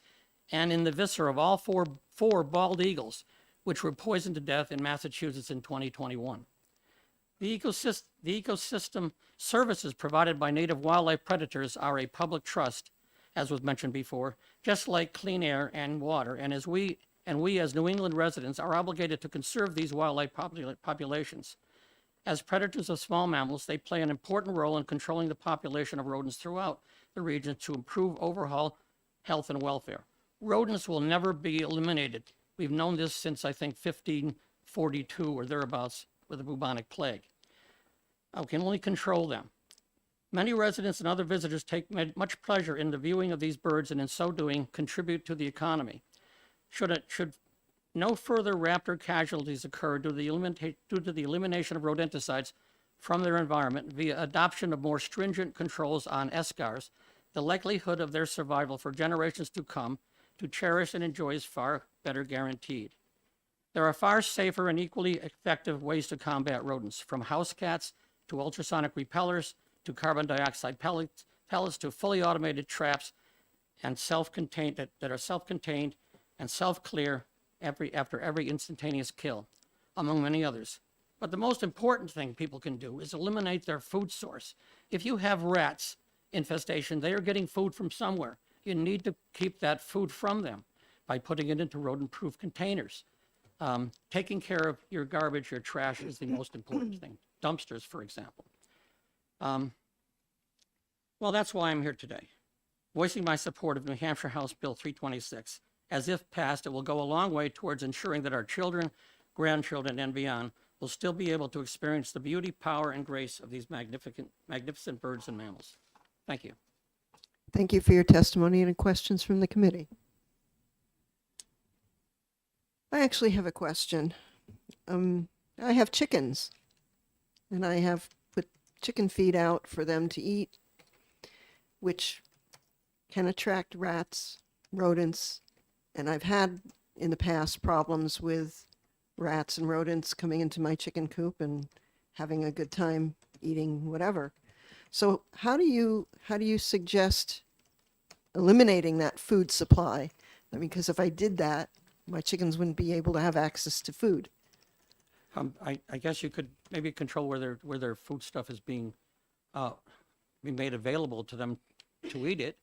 and in the viscera of all four bald eagles, which were poisoned to death in Massachusetts in 2021. The ecosystem services provided by native wildlife predators are a public trust, as was mentioned before, just like clean air and water, and we as New England residents are obligated to conserve these wildlife populations. As predators of small mammals, they play an important role in controlling the population of rodents throughout the region to improve overall health and welfare. Rodents will never be eliminated. We've known this since, I think, 1542 or thereabouts with the bubonic plague. We can only control them. Many residents and other visitors take much pleasure in the viewing of these birds and in so doing contribute to the economy. Should no further raptor casualties occur due to the elimination of rodenticides from their environment via adoption of more stringent controls on eschars, the likelihood of their survival for generations to come to cherish and enjoy is far better guaranteed. There are far safer and equally effective ways to combat rodents, from house cats to ultrasonic repellers to carbon dioxide pellets to fully automated traps and that are self-contained and self-clear after every instantaneous kill, among many others. But the most important thing people can do is eliminate their food source. If you have rats infestation, they are getting food from somewhere. You need to keep that food from them by putting it into rodent-proof containers. Taking care of your garbage, your trash is the most important thing. Dumpsters, for example. Well, that's why I'm here today, voicing my support of New Hampshire House Bill 326. As if passed, it will go a long way towards ensuring that our children, grandchildren, and beyond will still be able to experience the beauty, power, and grace of these magnificent birds and mammals. Thank you. Thank you for your testimony. Any questions from the committee? I actually have a question. I have chickens, and I have chicken feed out for them to eat, which can attract rats, rodents, and I've had in the past problems with rats and rodents coming into my chicken coop and having a good time eating whatever. So how do you suggest eliminating that food supply? I mean, because if I did that, my chickens wouldn't be able to have access to food. I guess you could maybe control where their food stuff is being made available to them to eat it.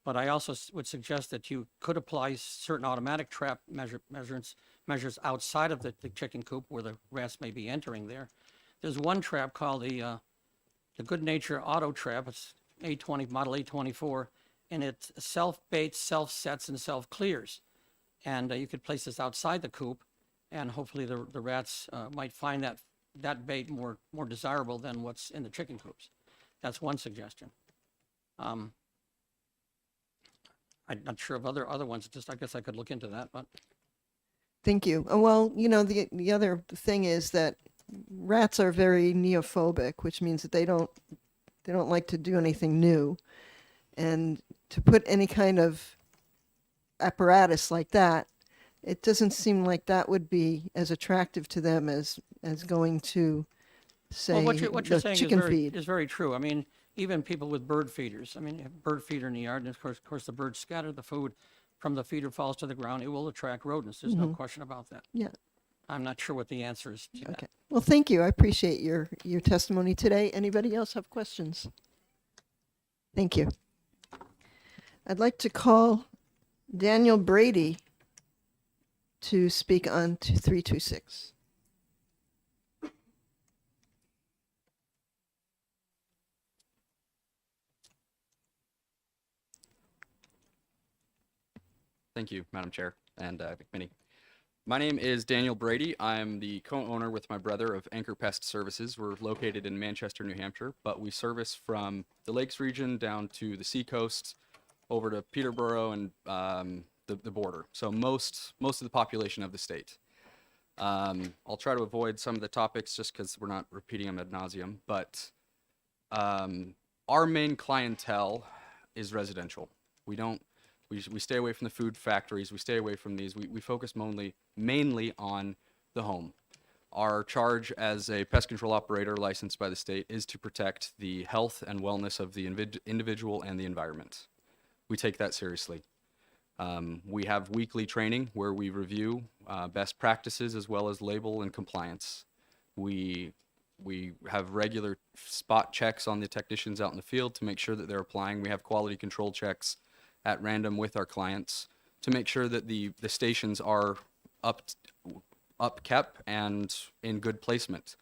But I also would suggest that you could apply certain automatic trap measures outside of the chicken coop where the rats may be entering there. There's one trap called the Good Nature Auto Trap. It's A20 model A24, and it self-baits, self-sets, and self-clears. And you could place this outside the coop, and hopefully the rats might find that bait more desirable than what's in the chicken coops. That's one suggestion. I'm not sure of other ones. Just I guess I could look into that, but. Thank you. Well, you know, the other thing is that rats are very neophobic, which means that they don't like to do anything new. And to put any kind of apparatus like that, it doesn't seem like that would be as attractive to them as going to, say, Well, what you're the saying chicken feed. is very true. I mean, even people with bird feeders. I mean, you have a bird feeder in the yard, and of course, the birds scatter the food from the feeder falls to the ground. It will attract rodents. There's no question about that. Yeah. I'm not sure what the answer is to that. Okay. Well, thank you. I appreciate your testimony today. Anybody else have questions? Thank you. I'd like to call Daniel Brady to speak on 326. Thank you, Madam Chair and the committee. My name is Daniel Brady. I'm the co-owner with my brother of Anchor Pest Services. We're located in Manchester, New Hampshire, but we service from the Lakes region down to the seacoast, over to Peterborough and the border. So most of the population of the state. I'll try to avoid some of the topics just because we're not repeating them ad nauseum, but our main clientele is residential. We stay away from the food factories. We stay away from these. We focus mainly on the home. Our charge as a pest control operator licensed by the state is to protect the health and wellness of the individual and the environment. We take that seriously. We have weekly training where we review best practices as well as label and compliance. We have regular spot checks on the technicians out in the field to make sure that they're applying. We have quality control checks at random with our clients to make sure that the stations are upkept and in good placement.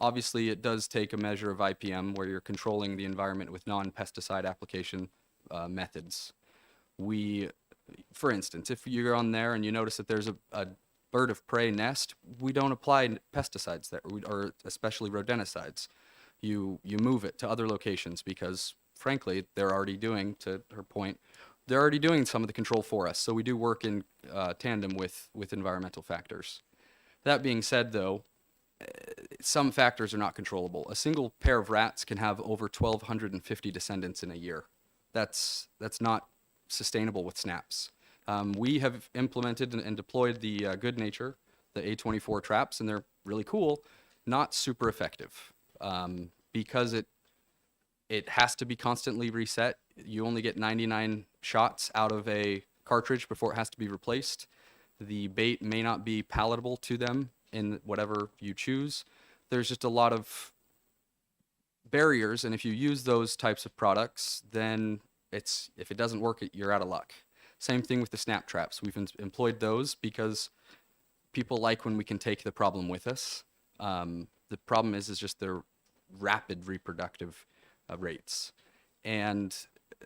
Obviously, it does take a measure of IPM where you're controlling the environment with non-pesticide application methods. For instance, if you're on there and you notice that there's a bird of prey nest, we don't apply pesticides there, or especially rodenticides. You move it to other locations because, frankly, they're already doing, to her point, they're already doing some of the control for us. So we do work in tandem with environmental factors. That being said, though, some factors are not controllable. A single pair of rats can have over 1,250 descendants in a year. That's not sustainable with snaps. We have implemented and deployed the Good Nature, the A24 traps, and they're really cool, not super effective because it has to be constantly reset. You only get 99 shots out of a cartridge before it has to be replaced. The bait may not be palatable to them in whatever you choose. There's just a lot of barriers, and if you use those types of products, then if it doesn't work, you're out of luck. Same thing with the snap traps. We've employed those because people like when we can take the problem with us. The problem is just their rapid reproductive rates. And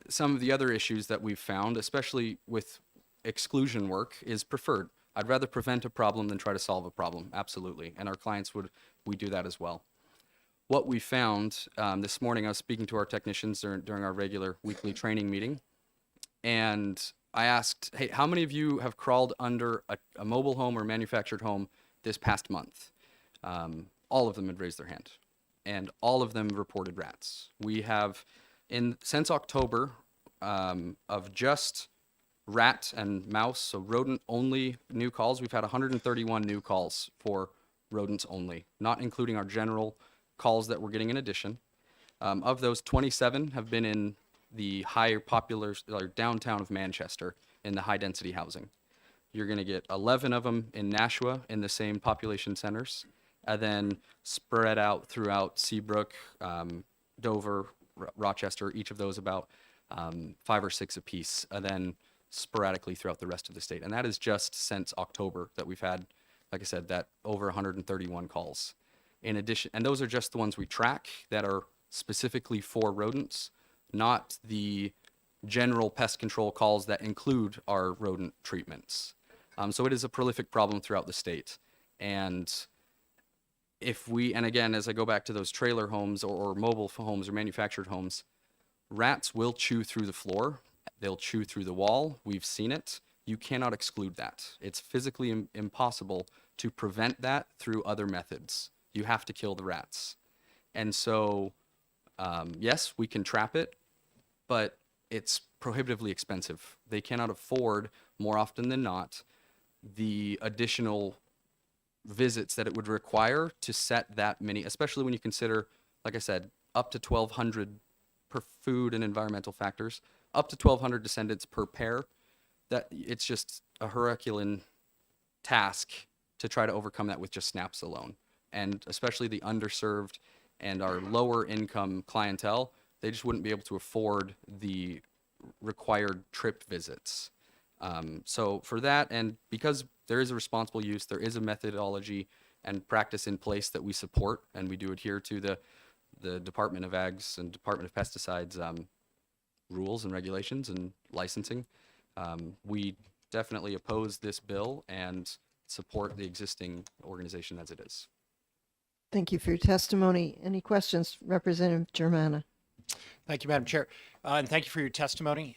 some of the other issues that we've found, especially with exclusion work, is preferred. I'd rather prevent a problem than try to solve a problem, absolutely. And our clients we do that as well. What we found this morning, I was speaking to our technicians during our regular weekly training meeting, and I asked, hey, how many of you have crawled under a mobile home or manufactured home this past month? All of them had raised their hand. and all of them reported rats. We have, since October, of just rat and mouse, so rodent only new calls, we've had 131 new calls for rodents only, not including our general calls that we're getting in addition. Of those, 27 have been in the higher popular or downtown of Manchester in the high density housing. You're going to get 11 of them in Nashua in the same population centers, and then spread out throughout Seabrook, Dover, Rochester, each of those about 5 or 6 apiece, and then sporadically throughout the rest of the state. And that is just since October that we've had, like I said, that over 131 calls. In addition, and those are just the ones we track that are specifically for rodents, not the general pest control calls that include our rodent treatments. So it is a prolific problem throughout the state. And and again, as I go back to those trailer homes or mobile homes or manufactured homes, rats will chew through the floor. They'll chew through the wall. We've seen it. You cannot exclude that. It's physically impossible to prevent that through other methods. You have to kill the rats. And so, yes, we can trap it, but it's prohibitively expensive. They cannot afford, more often than not, the additional visits that it would require to set that many, especially when you consider, like I said, up to 1,200 per food and environmental factors, up to 1,200 descendants per pair. That it's just a Herculean task to try to overcome that with just snaps alone. And especially the underserved and our lower income clientele, they just wouldn't be able to afford the required trip visits. So for that, and because there is a responsible use, there is a methodology and practice in place that we support, and we do adhere to the Department of Ags and Department of Pesticides rules and regulations and licensing. We definitely oppose this bill and support the existing organization as it is. Thank you for your testimony. Any questions, Representative Germana? Thank you, Madam Chair, and thank you for your testimony.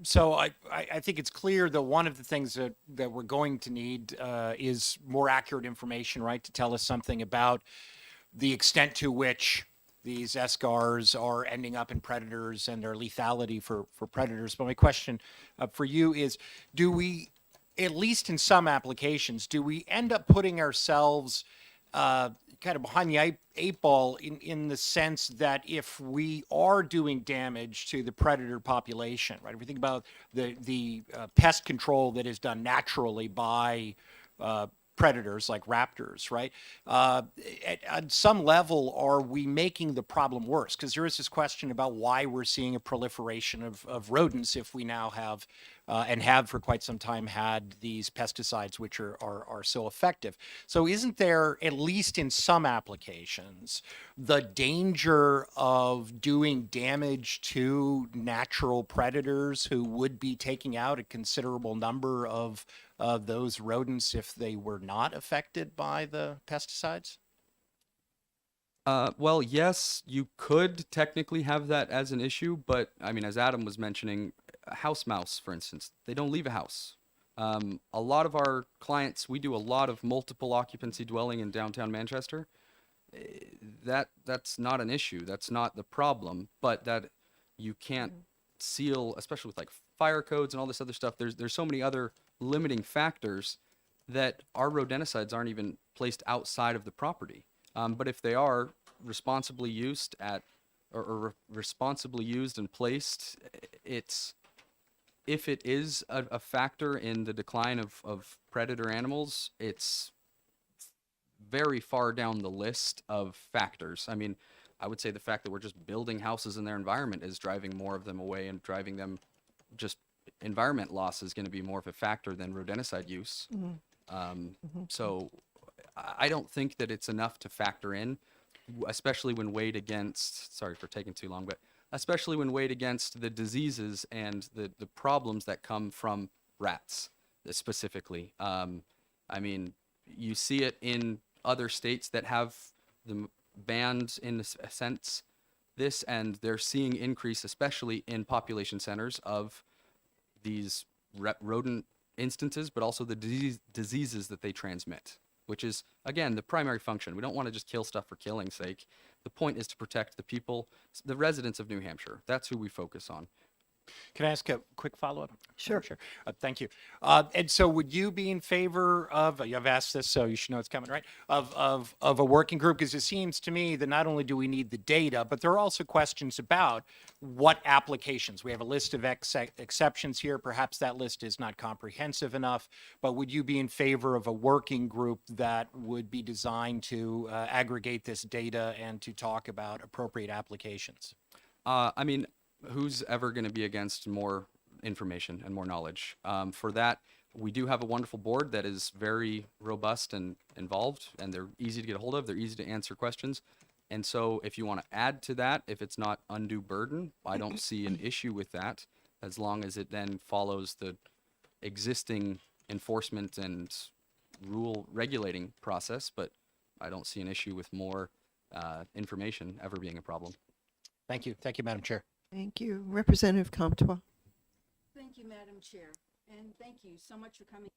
So I think it's clear that one of the things that we're going to need is more accurate information, right, to tell us something about the extent to which these SGARs are ending up in predators and their lethality for predators. But my question for you is, do we, at least in some applications, do we end up putting ourselves kind of behind the eight ball in the sense that if we are doing damage to the predator population, right? If we think about the pest control that is done naturally by predators like raptors, right? At some level, are we making the problem worse? Because there is this question about why we're seeing a proliferation of rodents if we now have and have for quite some time had these pesticides which are so effective. So isn't there, at least in some applications, the danger of doing damage to natural predators who would be taking out a considerable number of those rodents if they were not affected by the pesticides? Well, yes, you could technically have that as an issue, but I mean, as Adam was mentioning, a house mouse, for instance, they don't leave a house. A lot of our clients, we do a lot of multiple occupancy dwelling in downtown Manchester. That's not an issue. That's not the problem, but that you can't seal, especially with like fire codes and all this other stuff. There's so many other limiting factors that our rodenticides aren't even placed outside of the property. But if they are responsibly used or responsibly used and placed, if it is a factor in the decline of predator animals, it's very far down the list of factors. I mean, I would say the fact that we're just building houses in their environment is driving more of them away, and driving them, just environment loss is going to be more of a factor than rodenticide use. So I don't think that it's enough to factor in, especially when weighed against, sorry for taking too long, but especially when weighed against the diseases and the problems that come from rats specifically. I mean, you see it in other states that have the banned, in a sense, this, and they're seeing increase, especially in population centers, of these rodent instances, but also the diseases that they transmit. which is, again, the primary function. We don't want to just kill stuff for killing's sake. The point is to protect the people, the residents of New Hampshire. That's who we focus on. Can I ask a quick follow-up? Sure. Sure. Thank you. And so would you be in favor of, I've asked this, so you should know it's coming, right? Of a working group? Because it seems to me that not only do we need the data, but there are also questions about what applications. We have a list of exceptions here. Perhaps that list is not comprehensive enough, but would you be in favor of a working group that would be designed to aggregate this data and to talk about appropriate applications? I mean, who's ever going to be against more information and more knowledge? For that, we do have a wonderful board that is very robust and involved, and they're easy to get a hold of. They're easy to answer questions. And so if you want to add to that, if it's not undue burden, I don't see an issue with that, as long as it then follows the existing enforcement and rule regulating process. But I don't see an issue with more information ever being a problem. Thank you. Thank you, Madam Chair. Thank you. Representative Comtois. Thank you, Madam Chair, and thank you so much for coming.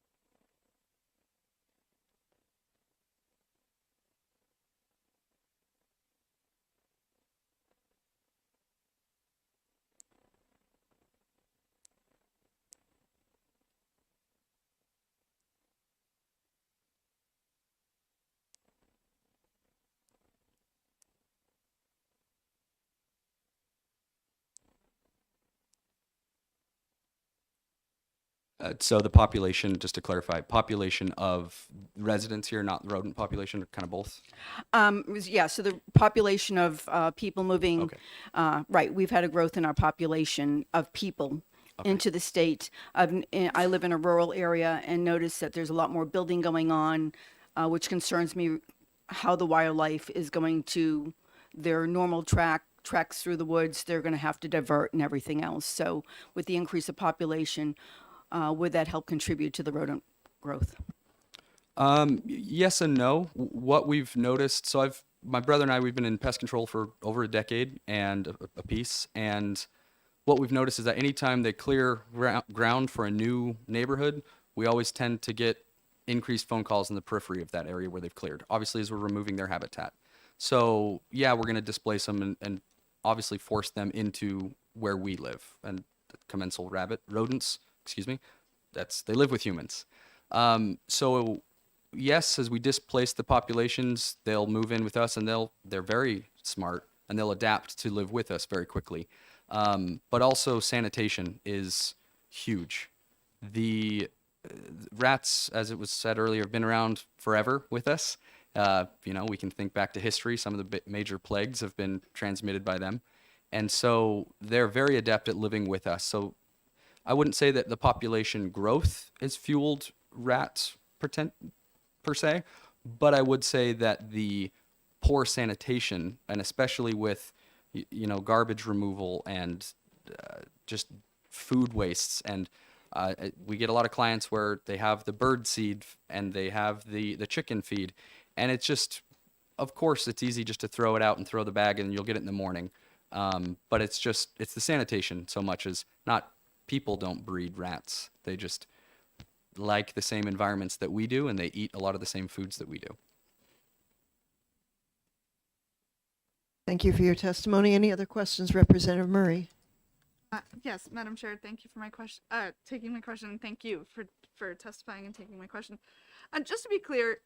So the population, just to clarify, population of residents here, not rodent population, or kind of both? Yeah, so the population of people moving, Okay. Right, we've had a growth in our population of people into the state. I live in a rural area and notice that there's a lot more building going on, which concerns me how the wildlife is going to their normal tracks through the woods. They're going to have to divert and everything else. So with the increase of population, would that help contribute to the rodent growth? Yes and no. What we've noticed, so my brother and I, we've been in pest control for over a decade and a piece. And what we've noticed is that anytime they clear ground for a new neighborhood, we always tend to get increased phone calls in the periphery of that area where they've cleared, obviously as we're removing their habitat. So yeah, we're going to displace them and obviously force them into where we live. And commensal rodents, they live with humans. So yes, as we displace the populations, they'll move in with us, and they're very smart, and they'll adapt to live with us very quickly. But also sanitation is huge. The rats, as it was said earlier, have been around forever with us. We can think back to history. Some of the major plagues have been transmitted by them. And so they're very adept at living with us. So I wouldn't say that the population growth is fueled rats per se, but I would say that the poor sanitation, and especially with garbage removal and just food wastes, and we get a lot of clients where they have the bird seed and they have the chicken feed, and it's just, of course, it's easy just to throw it out and throw the bag and you'll get it in the morning. But it's the sanitation so much as not. People don't breed rats. They just like the same environments that we do, and they eat a lot of the same foods that we do. Thank you for your testimony. Any other questions, Representative Murray? Yes, Madam Chair, thank you for my question, taking my question. Thank you for testifying and taking my question. And just to be clear,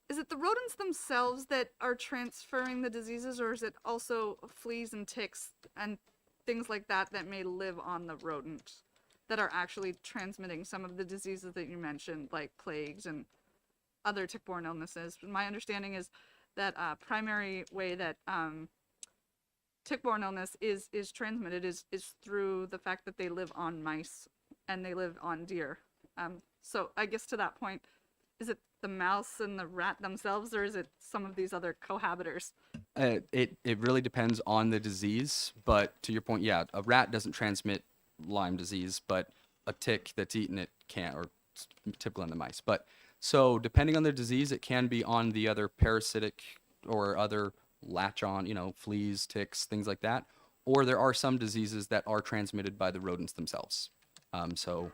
is it the rodents themselves that are transferring the diseases, or is it also fleas and ticks and things like that may live on the rodent that are actually transmitting some of the diseases that you mentioned, like plagues and other tick-borne illnesses? My understanding is that primary way that tick-borne illness is transmitted is through the fact that they live on mice and they live on deer. So I guess to that point, is it the mouse and the rat themselves, or is it some of these other cohabitors? It really depends on the disease, but to your point, yeah, a rat doesn't transmit Lyme disease, but a tick that's eaten it can, or it's typical in the mice. But so depending on the disease, it can be on the other parasitic or other latch on, fleas, ticks, things like that. Or there are some diseases that are transmitted by the rodents themselves. So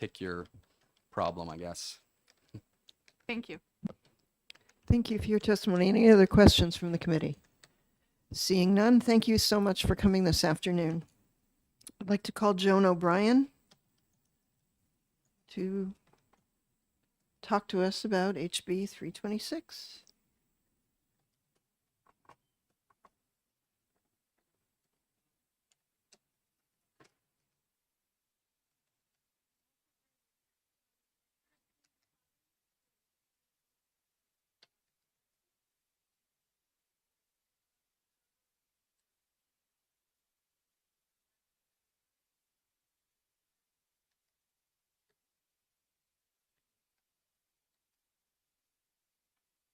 pick your problem, I guess. Thank you. Thank you for your testimony. Any other questions from the committee? Seeing none, thank you so much for coming this afternoon. I'd like to call Joan O'Brien to talk to us about HB 326.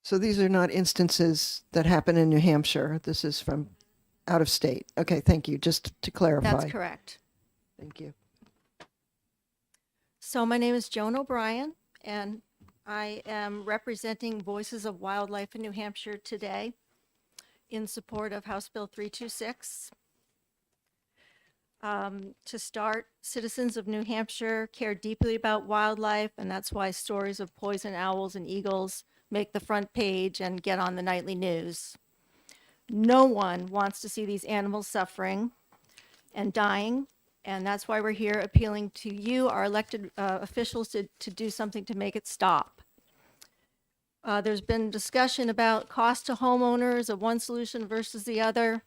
So these are not instances that happen in New Hampshire. This is from out of state. Okay, thank you. Just to clarify. That's correct. Thank you. So my name is Joan O'Brien, and I am representing Voices of Wildlife in New Hampshire today in support of House Bill 326. To start, citizens of New Hampshire care deeply about wildlife, and that's why stories of poison owls and eagles make the front page and get on the nightly news. No one wants to see these animals suffering and dying, and that's why we're here appealing to you, our elected officials, to do something to make it stop. There's been discussion about cost to homeowners of one solution versus the other.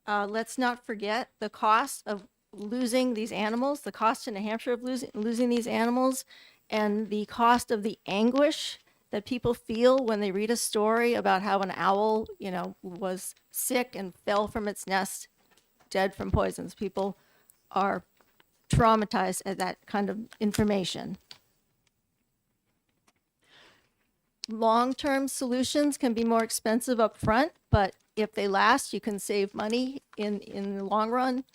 Let's not forget the cost of losing these animals, the cost in New Hampshire of losing these animals, and the cost of the anguish that people feel when they read a story about how an owl, was sick and fell from its nest, dead from poisons. People are traumatized at that kind of information. Long-term solutions can be more expensive up front, but if they last, you can save money in the long run.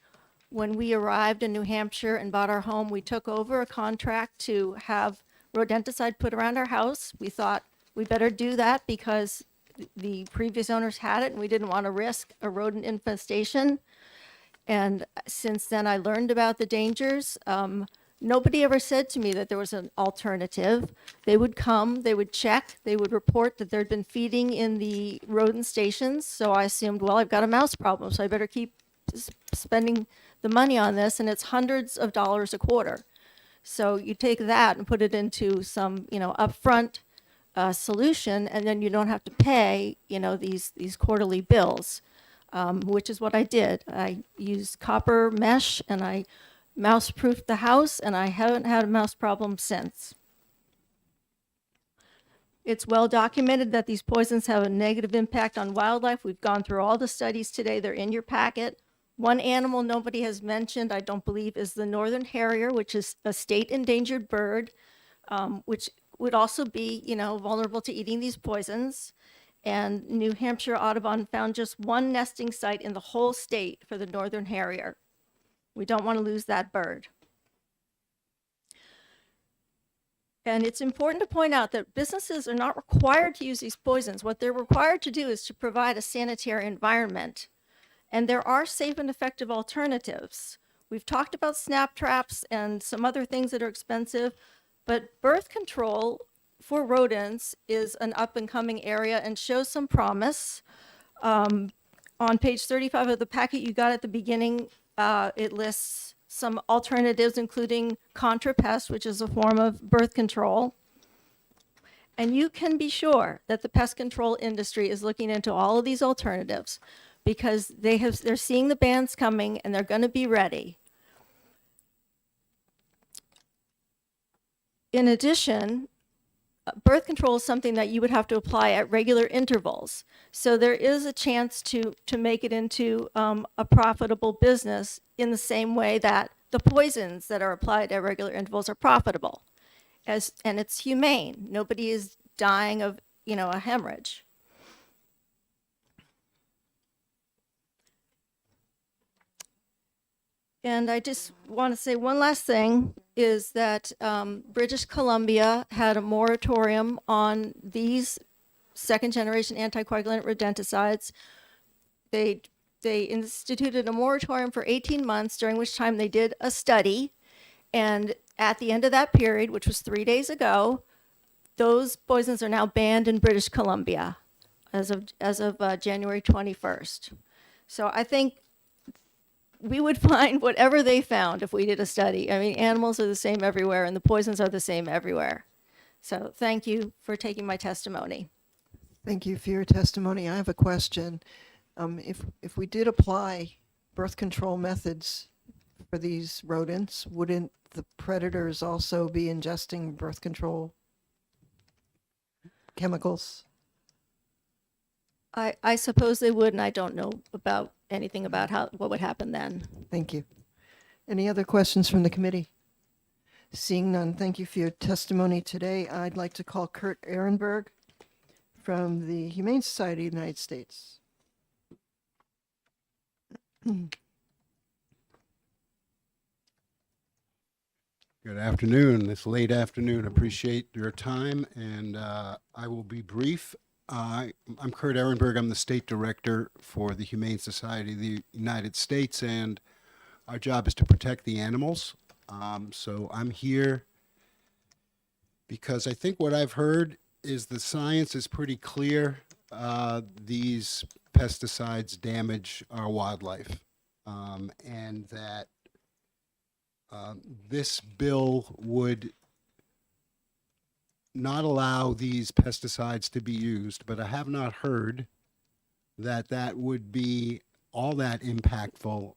When we arrived in New Hampshire and bought our home, we took over a contract to have rodenticide put around our house. We thought we better do that because the previous owners had it and we didn't want to risk a rodent infestation. And since then I learned about the dangers. Nobody ever said to me that there was an alternative. They would come, they would check, they would report that there'd been feeding in the rodent stations. So I assumed, well, I've got a mouse problem, so I better keep spending the money on this, and it's hundreds of dollars a quarter. So you take that and put it into some, upfront solution, and then you don't have to pay, these quarterly bills, which is what I did. I used copper mesh and I mouse-proofed the house, and I haven't had a mouse problem since. It's well documented that these poisons have a negative impact on wildlife. We've gone through all the studies today. They're in your packet. One animal nobody has mentioned, I don't believe, is the northern harrier, which is a state endangered bird, which would also be, vulnerable to eating these poisons. And New Hampshire Audubon found just one nesting site in the whole state for the northern harrier. We don't want to lose that bird. And it's important to point out that businesses are not required to use these poisons. What they're required to do is to provide a sanitary environment. And there are safe and effective alternatives. We've talked about snap traps and some other things that are expensive, but birth control for rodents is an up and coming area and shows some promise. On page 35 of the packet you got at the beginning, it lists some alternatives, including ContraPest, which is a form of birth control. And you can be sure that the pest control industry is looking into all of these alternatives, because they're seeing the bans coming and they're going to be ready. In addition, birth control is something that you would have to apply at regular intervals. So there is a chance to make it into a profitable business in the same way that the poisons that are applied at regular intervals are profitable. And it's humane. Nobody is dying of, a hemorrhage. And I just want to say one last thing is that British Columbia had a moratorium on these second generation anticoagulant rodenticides. They instituted a moratorium for 18 months, during which time they did a study. And at the end of that period, which was 3 days ago, those poisons are now banned in British Columbia as of January 21st. So I think we would find whatever they found if we did a study. I mean, animals are the same everywhere, and the poisons are the same everywhere. So thank you for taking my testimony. Thank you for your testimony. I have a question. If we did apply birth control methods for these rodents, wouldn't the predators also be ingesting birth control chemicals? I suppose they would, and I don't know about anything about what would happen then. Thank you. Any other questions from the committee? Seeing none, thank you for your testimony today. I'd like to call Kurt Ehrenberg from the Humane Society of the United States. Good afternoon, this late afternoon. Appreciate your time, and I will be brief. I'm Kurt Ehrenberg. I'm the state director for the Humane Society of the United States, and our job is to protect the animals. So I'm here because I think what I've heard is the science is pretty clear. These pesticides damage our wildlife, and that this bill would not allow these pesticides to be used, but I have not heard that that would be all that impactful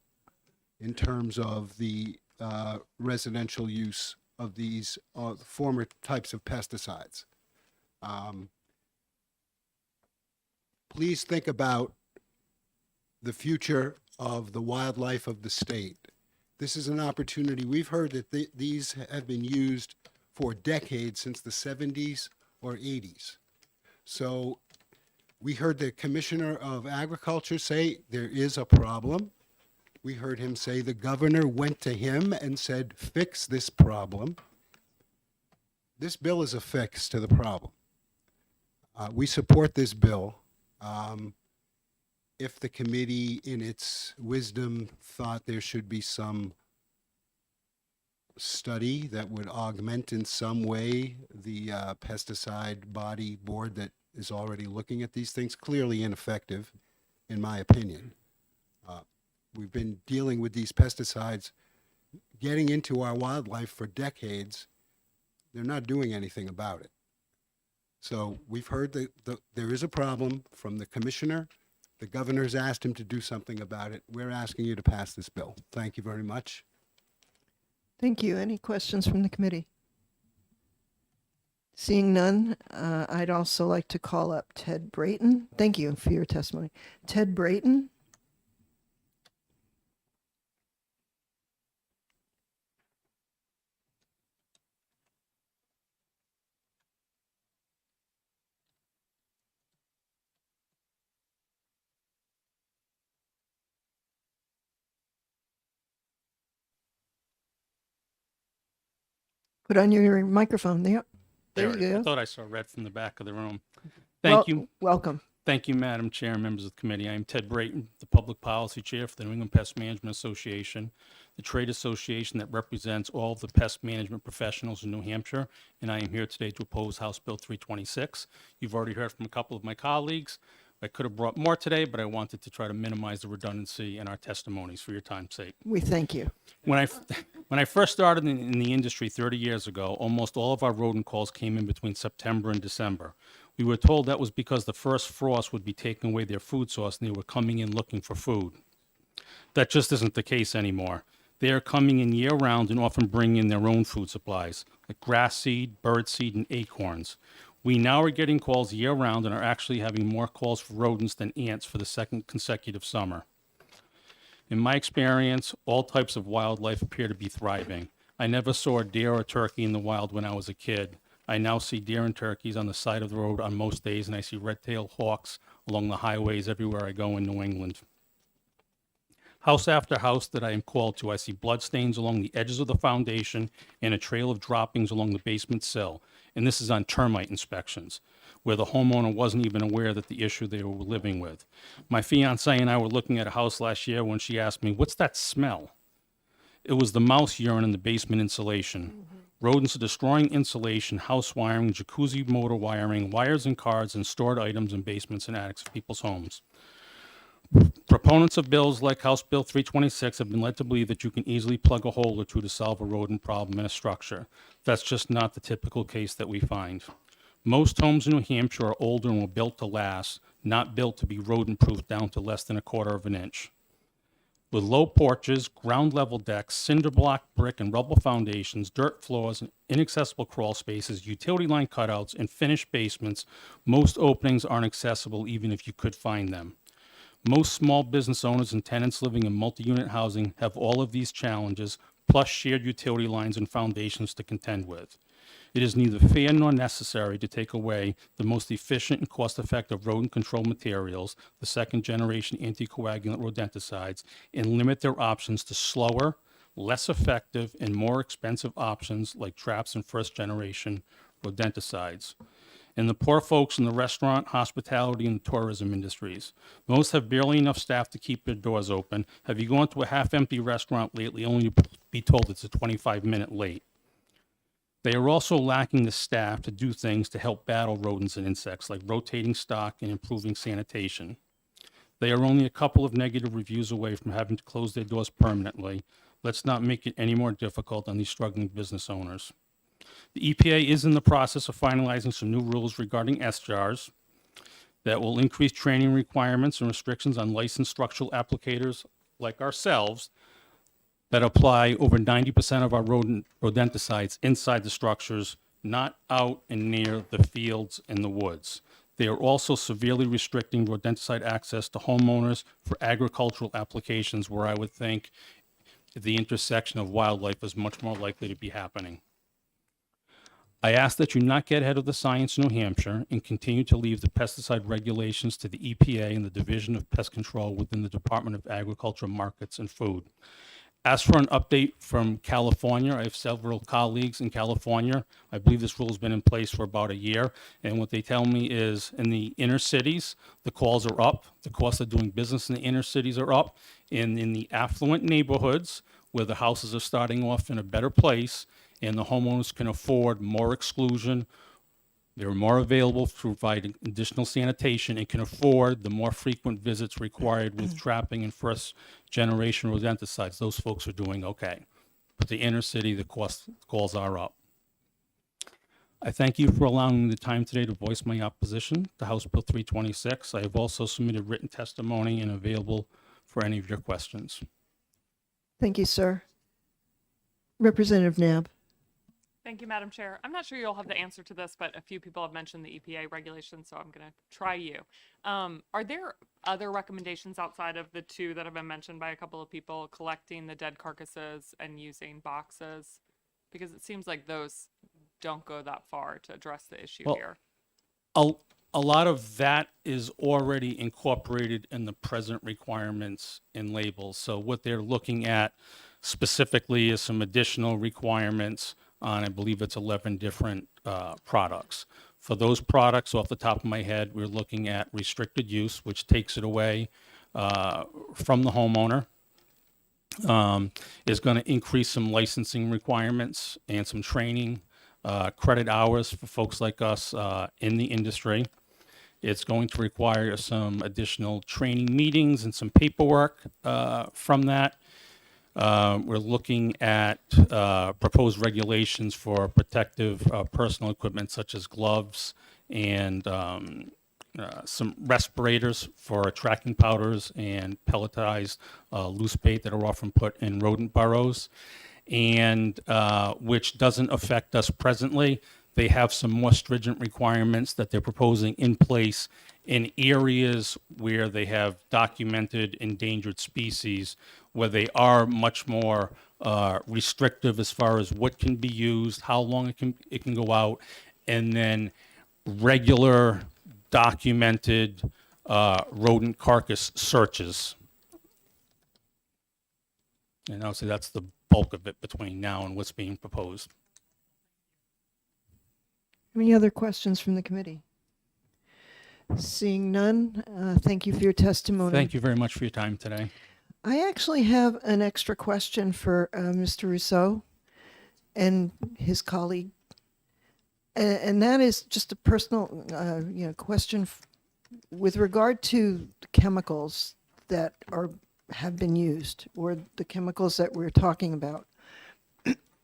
in terms of the residential use of these former types of pesticides. Please think about the future of the wildlife of the state. This is an opportunity. We've heard that these have been used for decades, since the 70s or 80s. So we heard the Commissioner of Agriculture say there is a problem. We heard him say the governor went to him and said, fix this problem. This bill is a fix to the problem. We support this bill. If the committee, in its wisdom, thought there should be some study that would augment in some way the pesticide body board that is already looking at these things, clearly ineffective, in my opinion. We've been dealing with these pesticides getting into our wildlife for decades. They're not doing anything about it. So we've heard that there is a problem from the commissioner. The governor's asked him to do something about it. We're asking you to pass this bill. Thank you very much. Thank you. Any questions from the committee? Seeing none, I'd also like to call up Ted Brayton. Thank you for your testimony. Ted Brayton. Put on your microphone. There you I go. thought I saw red from the back of the room. Well, Thank you. Welcome. Thank you, Madam Chair and members of the committee. I am Ted Brayton, the Public Policy Chair for the New England Pest Management Association, the trade association that represents all of the pest management professionals in New Hampshire, and I am here today to oppose House Bill 326. You've already heard from a couple of my colleagues. I could have brought more today, but I wanted to try to minimize the redundancy in our testimonies for your time's sake. We thank you. When I first started in the industry 30 years ago, almost all of our rodent calls came in between September and December. We were told that was because the first frost would be taking away their food source and they were coming in looking for food. That just isn't the case anymore. They are coming in year-round and often bringing in their own food supplies, like grass seed, bird seed, and acorns. We now are getting calls year-round and are actually having more calls for rodents than ants for the second consecutive summer. In my experience, all types of wildlife appear to be thriving. I never saw a deer or turkey in the wild when I was a kid. I now see deer and turkeys on the side of the road on most days, and I see red-tailed hawks along the highways everywhere I go in New England. House after house that I am called to, I see bloodstains along the edges of the foundation and a trail of droppings along the basement sill. And this is on termite inspections, where the homeowner wasn't even aware that the issue they were living with. My fiance and I were looking at a house last year when she asked me, "What's that smell?" It was the mouse urine in the basement insulation. Rodents are destroying insulation, house wiring, jacuzzi motor wiring, wires and cards, and stored items in basements and attics of people's homes. Proponents of bills like House Bill 326 have been led to believe that you can easily plug a hole or two to solve a rodent problem in a structure. That's just not the typical case that we find. Most homes in New Hampshire are older and were built to last, not built to be rodent-proof down to less than 1/4 of an inch. With low porches, ground-level decks, cinder block, brick, and rubble foundations, dirt floors, inaccessible crawl spaces, utility line cutouts, and finished basements, most openings aren't accessible even if you could find them. Most small business owners and tenants living in multi-unit housing have all of these challenges, plus shared utility lines and foundations to contend with. It is neither fair nor necessary to take away the most efficient and cost-effective rodent control materials, the second-generation anticoagulant rodenticides, and limit their options to slower, less effective, and more expensive options like traps and first-generation rodenticides. And the poor folks in the restaurant, hospitality, and tourism industries. Most have barely enough staff to keep their doors open. Have you gone to a half-empty restaurant lately only to be told it's a 25-minute late? They are also lacking the staff to do things to help battle rodents and insects, like rotating stock and improving sanitation. They are only a couple of negative reviews away from having to close their doors permanently. Let's not make it any more difficult on these struggling business owners. The EPA is in the process of finalizing some new rules regarding SJARs that will increase training requirements and restrictions on licensed structural applicators like ourselves that apply over 90% of our rodenticides inside the structures, not out and near the fields and the woods. They are also severely restricting rodenticide access to homeowners for agricultural applications where I would think the intersection of wildlife is much more likely to be happening. I ask that you not get ahead of the science in New Hampshire and continue to leave the pesticide regulations to the EPA and the Division of Pest Control within the Department of Agriculture, Markets, and Food. As for an update from California, I have several colleagues in California. I believe this rule has been in place for about a year. And what they tell me is in the inner cities, the calls are up. The cost of doing business in the inner cities are up. And in the affluent neighborhoods where the houses are starting off in a better place and the homeowners can afford more exclusion, they're more available to provide additional sanitation and can afford the more frequent visits required with trapping and first-generation rodenticides. Those folks are doing okay. But the inner city, the calls are up. I thank you for allowing me the time today to voice my opposition to House Bill 326. I have also submitted written testimony and available for any of your questions. Thank you, sir. Representative Nab. Thank you, Madam Chair. I'm not sure you'll have the answer to this, but a few people have mentioned the EPA regulations, so I'm going to try you. Are there other recommendations outside of the two that have been mentioned by a couple of people, collecting the dead carcasses and using boxes? Because it seems like those don't go that far to address the issue here. A lot of that is already incorporated in the present requirements and labels. So what they're looking at specifically is some additional requirements on, I believe it's 11 different products. For those products, off the top of my head, we're looking at restricted use, which takes it away from the homeowner. Is going to increase some licensing requirements and some training, credit hours for folks like us in the industry. It's going to require some additional training meetings and some paperwork from that. We're looking at proposed regulations for protective personal equipment such as gloves and some respirators for tracking powders and pelletized loose bait that are often put in rodent burrows, and which doesn't affect us presently. They have some more stringent requirements that they're proposing in place in areas where they have documented endangered species, where they are much more restrictive as far as what can be used, how long it can go out, and then regular documented rodent carcass searches. And obviously that's the bulk of it between now and what's being proposed. Any other questions from the committee? Seeing none, thank you for your testimony. Thank you very much for your time today. I actually have an extra question for Mr. Rousseau. and his colleague. And that is just a personal, question with regard to the chemicals that have been used, or the chemicals that we're talking about.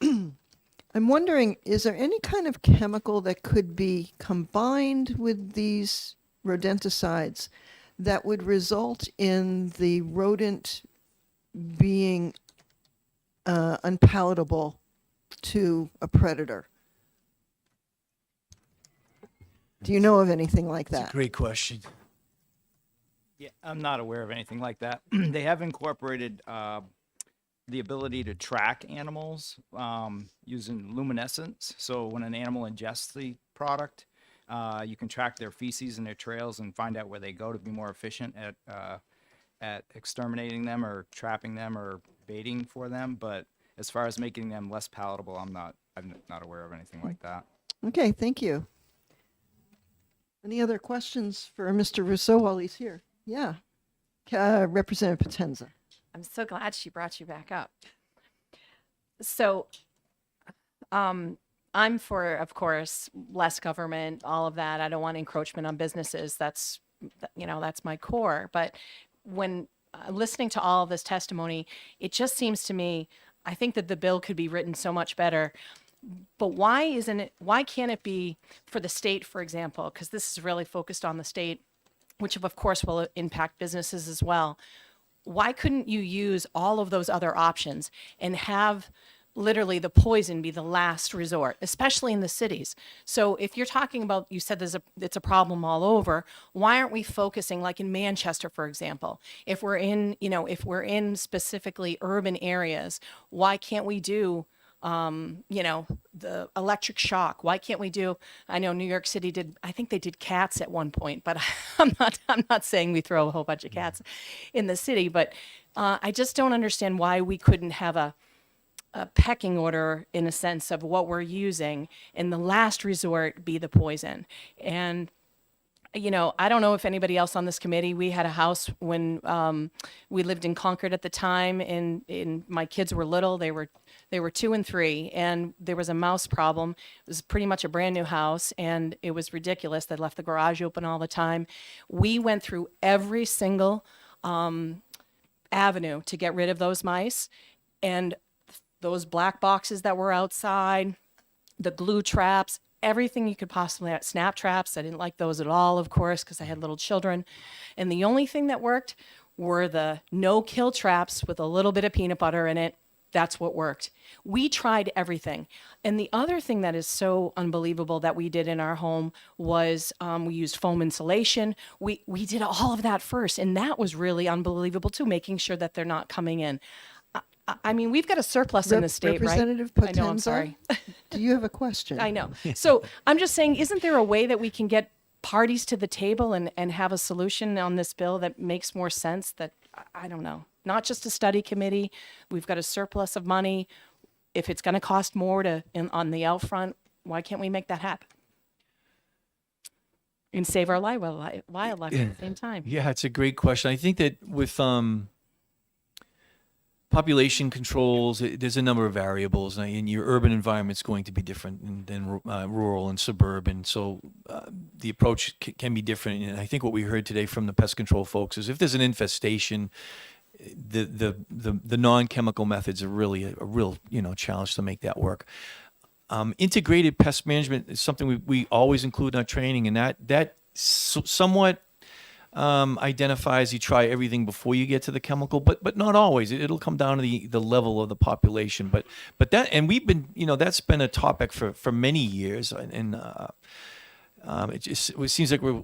I'm wondering, is there any kind of chemical that could be combined with these rodenticides that would result in the rodent being unpalatable to a predator? Do you know of anything like that? Great question. Yeah, I'm not aware of anything like that. They have incorporated the ability to track animals using luminescence. So when an animal ingests the product, you can track their feces and their trails and find out where they go to be more efficient at exterminating them or trapping them or baiting for them. But as far as making them less palatable, I'm not aware of anything like that. Okay, thank you. Any other questions for Mr. Rousseau while he's here? Yeah. Representative Potenza. I'm so glad she brought you back up. So, I'm for, of course, less government, all of that. I don't want encroachment on businesses. That's my core. But when listening to all of this testimony, it just seems to me, I think that the bill could be written so much better. But why can't it be for the state, for example, because this is really focused on the state, which of course will impact businesses as well. Why couldn't you use all of those other options and have literally the poison be the last resort, especially in the cities? So if you're talking about, you said it's a problem all over, why aren't we focusing, like in Manchester, for example, if we're in specifically urban areas, why can't we do the electric shock? Why can't we do, I know New York City I think they did cats at one point, but I'm not saying we throw a whole bunch of cats in the city, but I just don't understand why we couldn't have a pecking order in a sense of what we're using, and the last resort be the poison. And I don't know if anybody else on this committee, we had a house when we lived in Concord at the time, and my kids were little. They were 2 and 3, and there was a mouse problem. It was pretty much a brand new house, and it was ridiculous. They left the garage open all the time. We went through every single avenue to get rid of those mice, and those black boxes that were outside, the glue traps, everything you could possibly have. Snap traps, I didn't like those at all, of course, because I had little children. And the only thing that worked were the no-kill traps with a little bit of peanut butter in it. That's what worked. We tried everything. And the other thing that is so unbelievable that we did in our home was we used foam insulation. We did all of that first, and that was really unbelievable too, making sure that they're not coming in. I mean, we've got a surplus in the state, right? Representative I know, I'm Potenza, sorry. do you have a question? I know. So I'm just saying, isn't there a way that we can get parties to the table and have a solution on this bill that makes more sense? That, I don't know, not just a study committee. We've got a surplus of money. If it's going to cost more on the out front, why can't we make that happen? And save our wildlife at the same time. Yeah, it's a great question. I think that with population controls, there's a number of variables, and your urban environment's going to be different than rural and suburban. So the approach can be different. And I think what we heard today from the pest control folks is if there's an infestation, the non-chemical methods are really a real challenge to make that work. Integrated pest management is something we always include in our training, and that somewhat identifies you try everything before you get to the chemical, but not always. It'll come down to the level of the population. But that, and we've been, that's been a topic for many years, and it seems like we're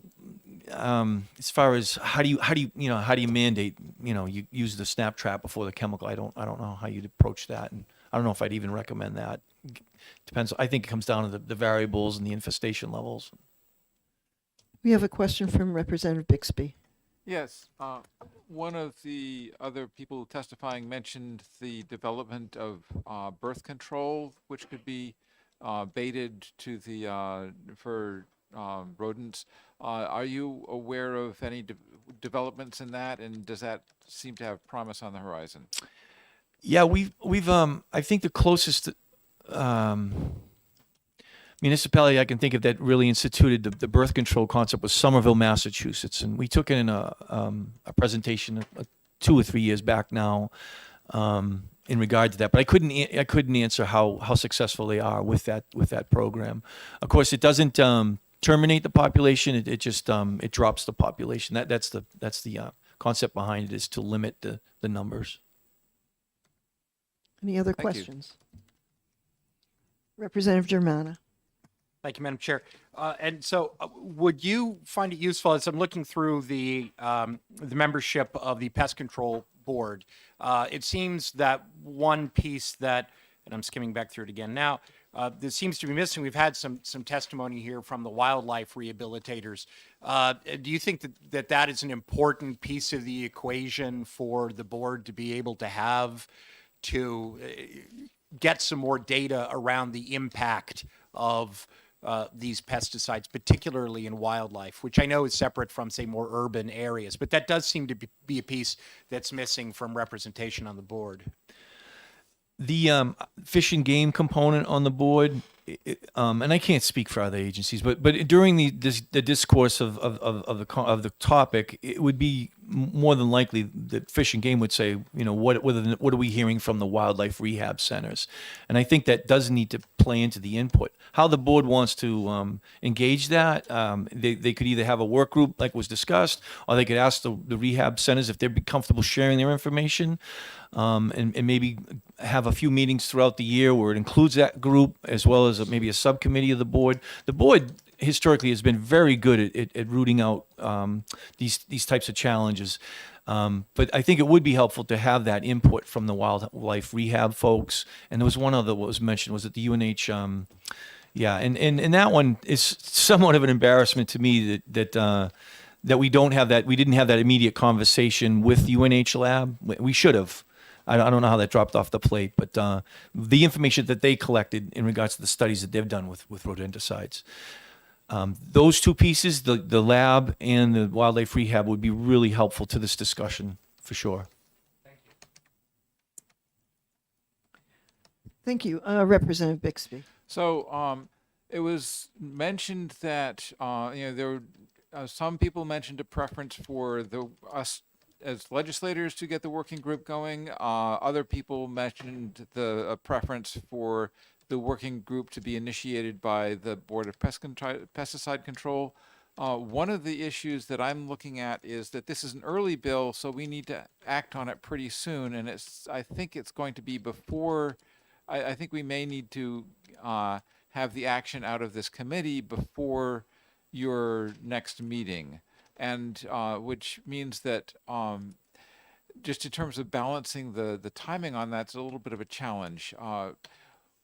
as far as how do you mandate you use the snap trap before the chemical. I don't know how you'd approach that, and I don't know if I'd even recommend that. Depends. I think it comes down to the variables and the infestation levels. We have a question from Representative Bixby. Yes, one of the other people testifying mentioned the development of birth control, which could be baited to for rodents. Are you aware of any developments in that, and does that seem to have promise on the horizon? Yeah, we've I think the closest municipality I can think of that really instituted the birth control concept was Somerville, Massachusetts, and we took it in a presentation 2 or 3 years back now in regard to that. But I couldn't answer how successful they are with that program. Of course, it doesn't terminate the population. It just it drops the population. That's the concept behind it, is to limit the numbers. Any other Thank you. questions? Representative Germana. Thank you, Madam Chair. And so would you find it useful, as I'm looking through the membership of the Pest Control Board, it seems that one piece that, and I'm skimming back through it again now, that seems to be missing. We've had some testimony here from the wildlife rehabilitators. Do you think that is an important piece of the equation for the board to be able to have to get some more data around the impact of these pesticides, particularly in wildlife, which I know is separate from, say, more urban areas, but that does seem to be a piece that's missing from representation on the board. The fish and game component on the board, and I can't speak for other agencies, but during the discourse of the topic, it would be more than likely that Fish and Game would say, what are we hearing from the wildlife rehab centers? And I think that does need to play into the input. How the board wants to engage that, they could either have a work group like was discussed, or they could ask the rehab centers if they'd be comfortable sharing their information, and maybe have a few meetings throughout the year where it includes that group, as well as maybe a subcommittee of the board. The board historically has been very good at rooting out these types of challenges. But I think it would be helpful to have that input from the wildlife rehab folks. And there was one other what was mentioned, was it the UNH? Yeah, and that one is somewhat of an embarrassment to me that we don't have that. We didn't have that immediate conversation with UNH lab. We should have. I don't know how that dropped off the plate, but the information that they collected in regards to the studies that they've done with rodenticides. Those two pieces, the lab and the wildlife rehab, would be really helpful to this discussion, for sure. Thank you. Representative Bixby. So it was mentioned that there were some people mentioned a preference for us as legislators to get the working group going. Other people mentioned a preference for the working group to be initiated by the Board of Pesticide Control. One of the issues that I'm looking at is that this is an early bill, so we need to act on it pretty soon. And I think it's going to be before, I think we may need to have the action out of this committee before your next meeting. And which means that just in terms of balancing the timing on that, it's a little bit of a challenge.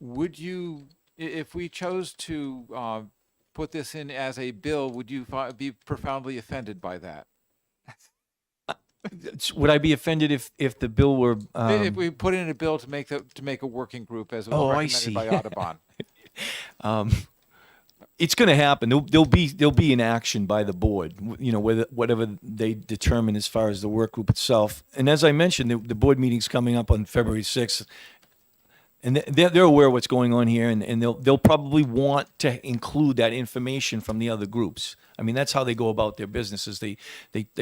Would you, if we chose to put this in as a bill, would you be profoundly offended by that? Would I be offended if the bill were? If we put in a bill to make a working group as recommended by Audubon. It's going to happen. There'll be an action by the board, whatever they determine as far as the work group itself. And as I mentioned, the board meeting's coming up on February 6th, and they're aware of what's going on here, and they'll probably want to include that information from the other groups. I mean, that's how they go about their businesses. They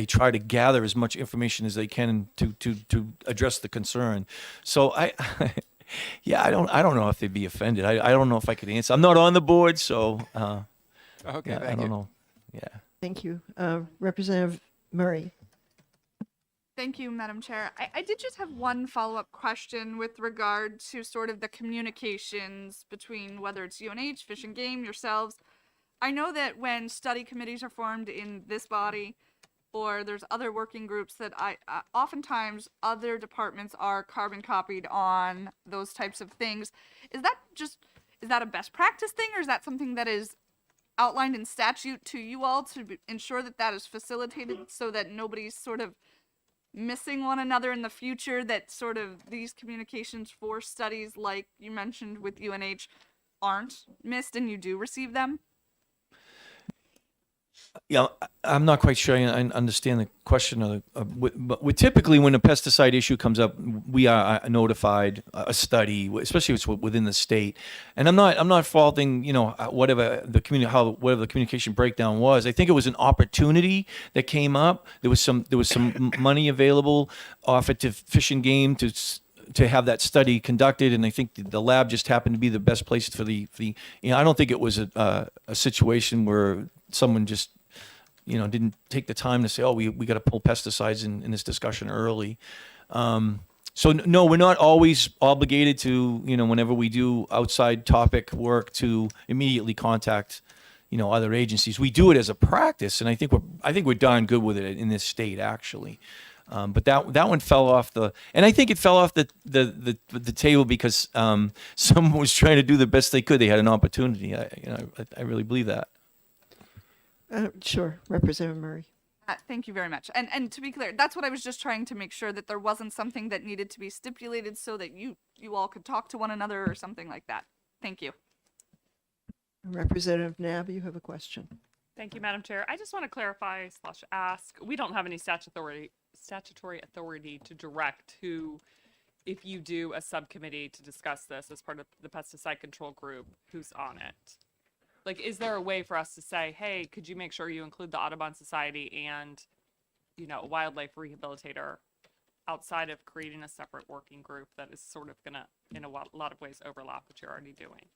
try to gather as much information as they can to address the concern. So yeah, I don't know if they'd be offended. I don't know if I could answer. I'm not on the board, so okay, yeah, I don't know. Yeah. Thank you. Representative Murray. Thank you, Madam Chair. I did just have one follow-up question with regard to sort of the communications between whether it's UNH, Fish and Game, yourselves. I know that when study committees are formed in this body, or there's other working groups that oftentimes other departments are carbon copied on those types of things. Is that a best practice thing, or is that something that is outlined in statute to you all to ensure that is facilitated so that nobody's sort of missing one another in the future, that sort of these communications for studies like you mentioned with UNH aren't missed and you do receive them? Yeah, I'm not quite sure I understand the question of but we typically, when a pesticide issue comes up, we are notified a study, especially if it's within the state. And I'm not faulting, whatever the whatever the communication breakdown was. I think it was an opportunity that came up. There was some money available offered to Fish and Game to have that study conducted, and I think the lab just happened to be the best place for the I don't think it was a situation where someone just didn't take the time to say, oh, we got to pull pesticides in this discussion early. So no, we're not always obligated to, whenever we do outside topic work, to immediately contact, other agencies. We do it as a practice, and I think we're darn good with it in this state, actually. But that one fell off and I think it fell off the table because someone was trying to do the best they could. They had an opportunity. I really believe that. Sure, Representative Murray. Thank you very much. And to be clear, that's what I was just trying to make sure, that there wasn't something that needed to be stipulated so that you all could talk to one another or something like that. Thank you. Representative Nab, you have a question. Thank you, Madam Chair. I just want to clarify / ask. We don't have any statutory authority to direct who, if you do a subcommittee to discuss this as part of the pesticide control group, who's on it. Like, is there a way for us to say, hey, could you make sure you include the Audubon Society and, a wildlife rehabilitator, outside of creating a separate working group that is sort of gonna, in a lot of ways, overlap what you're already doing?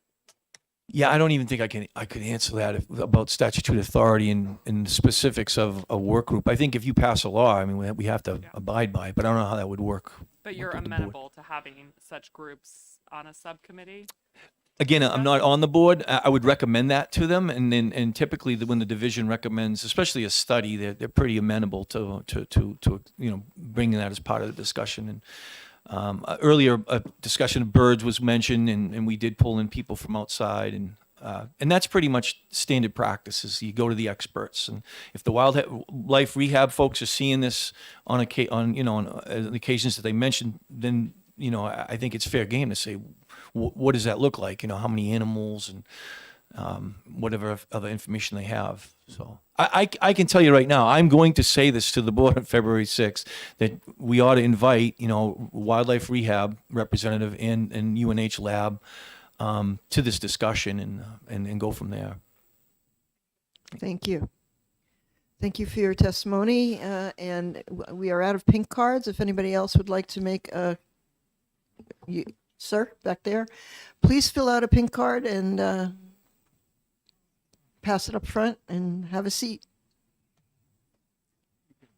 Yeah, I don't even think I could answer that about statutory authority and the specifics of a work group. I think if you pass a law, I mean, we have to abide by it, but I don't know how that would work. But you're with the board. amenable to having such groups on a subcommittee? Again, I'm not on the board. I would recommend that to them, and typically when the division recommends, especially a study, they're pretty amenable to bringing that as part of the discussion. And earlier, a discussion of birds was mentioned, and we did pull in people from outside, and that's pretty much standard practices. You go to the experts, and if the wildlife rehab folks are seeing this on occasions that they mentioned, then I think it's fair game to say, what does that look like? How many animals and whatever other information they have. So I can tell you right now, I'm going to say this to the board on February 6th, that we ought to invite, wildlife rehab representative and UNH lab to this discussion and go from there. Thank you. Thank you for your testimony. And we are out of pink cards. If anybody else would like to make sir, back there, please fill out a pink card and pass it up front and have a seat. You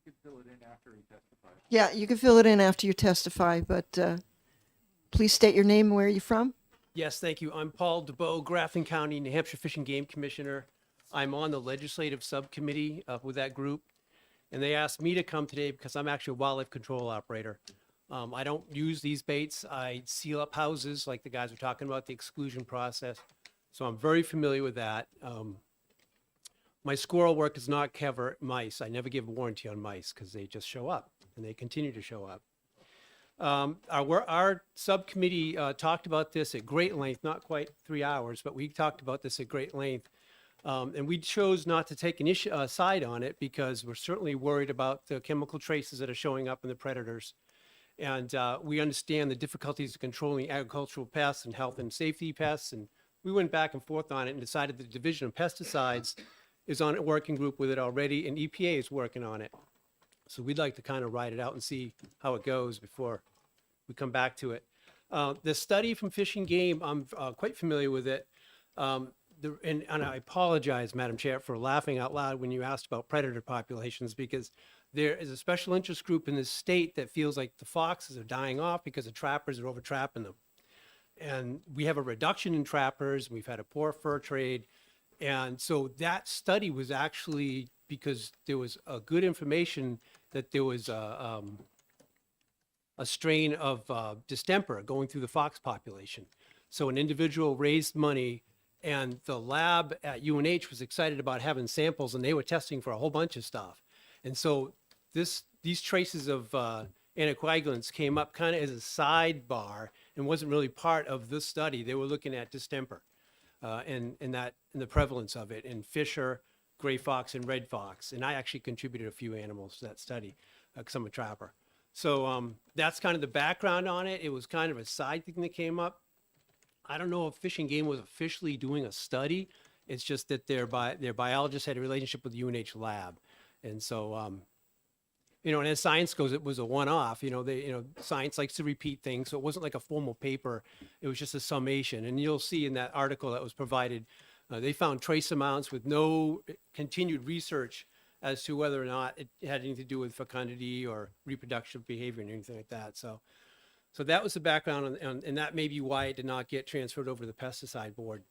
can fill it in after he testifies. Yeah, you can fill it in after you testify, but please state your name and where you're from. Yes, thank you. I'm Paul DeBoe, Grafton County, New Hampshire Fish and Game Commissioner. I'm on the legislative subcommittee with that group, and they asked me to come today because I'm actually a wildlife control operator. I don't use these baits. I seal up houses like the guys were talking about, the exclusion process. So I'm very familiar with that. My squirrel work does not cover mice. I never give a warranty on mice because they just show up, and they continue to show up. Our subcommittee talked about this at great length, not quite 3 hours, but we talked about this at great length. And we chose not to take an side on it because we're certainly worried about the chemical traces that are showing up in the predators. And we understand the difficulties of controlling agricultural pests and health and safety pests. And we went back and forth on it and decided the Division of Pesticides is on a working group with it already, and EPA is working on it. So we'd like to kind of ride it out and see how it goes before we come back to it. The study from Fish and Game, I'm quite familiar with it. And I apologize, Madam Chair, for laughing out loud when you asked about predator populations, because there is a special interest group in this state that feels like the foxes are dying off because the trappers are over-trapping them. And we have a reduction in trappers. We've had a poor fur trade. And so that study was actually because there was a good information that there was a strain of distemper going through the fox population. So an individual raised money, and the lab at UNH was excited about having samples, and they were testing for a whole bunch of stuff. And so these traces of anticoagulants came up kind of as a sidebar and wasn't really part of this study. They were looking at distemper and the prevalence of it in Fisher, gray fox and red fox. And I actually contributed a few animals to that study because I'm a trapper. So that's kind of the background on it. It was kind of a side thing that came up. I don't know if Fish and Game was officially doing a study. It's just that their biologists had a relationship with the UNH lab. And so, you know, and as science goes, it was a one-off. You know, science likes to repeat things. So it wasn't like a formal paper. It was just a summation. And you'll see in that article that was provided, they found trace amounts with no continued research as to whether or not it had anything to do with fecundity or reproductive behavior and anything like that. So that was the background, and that may be why it did not get transferred over to the pesticide board.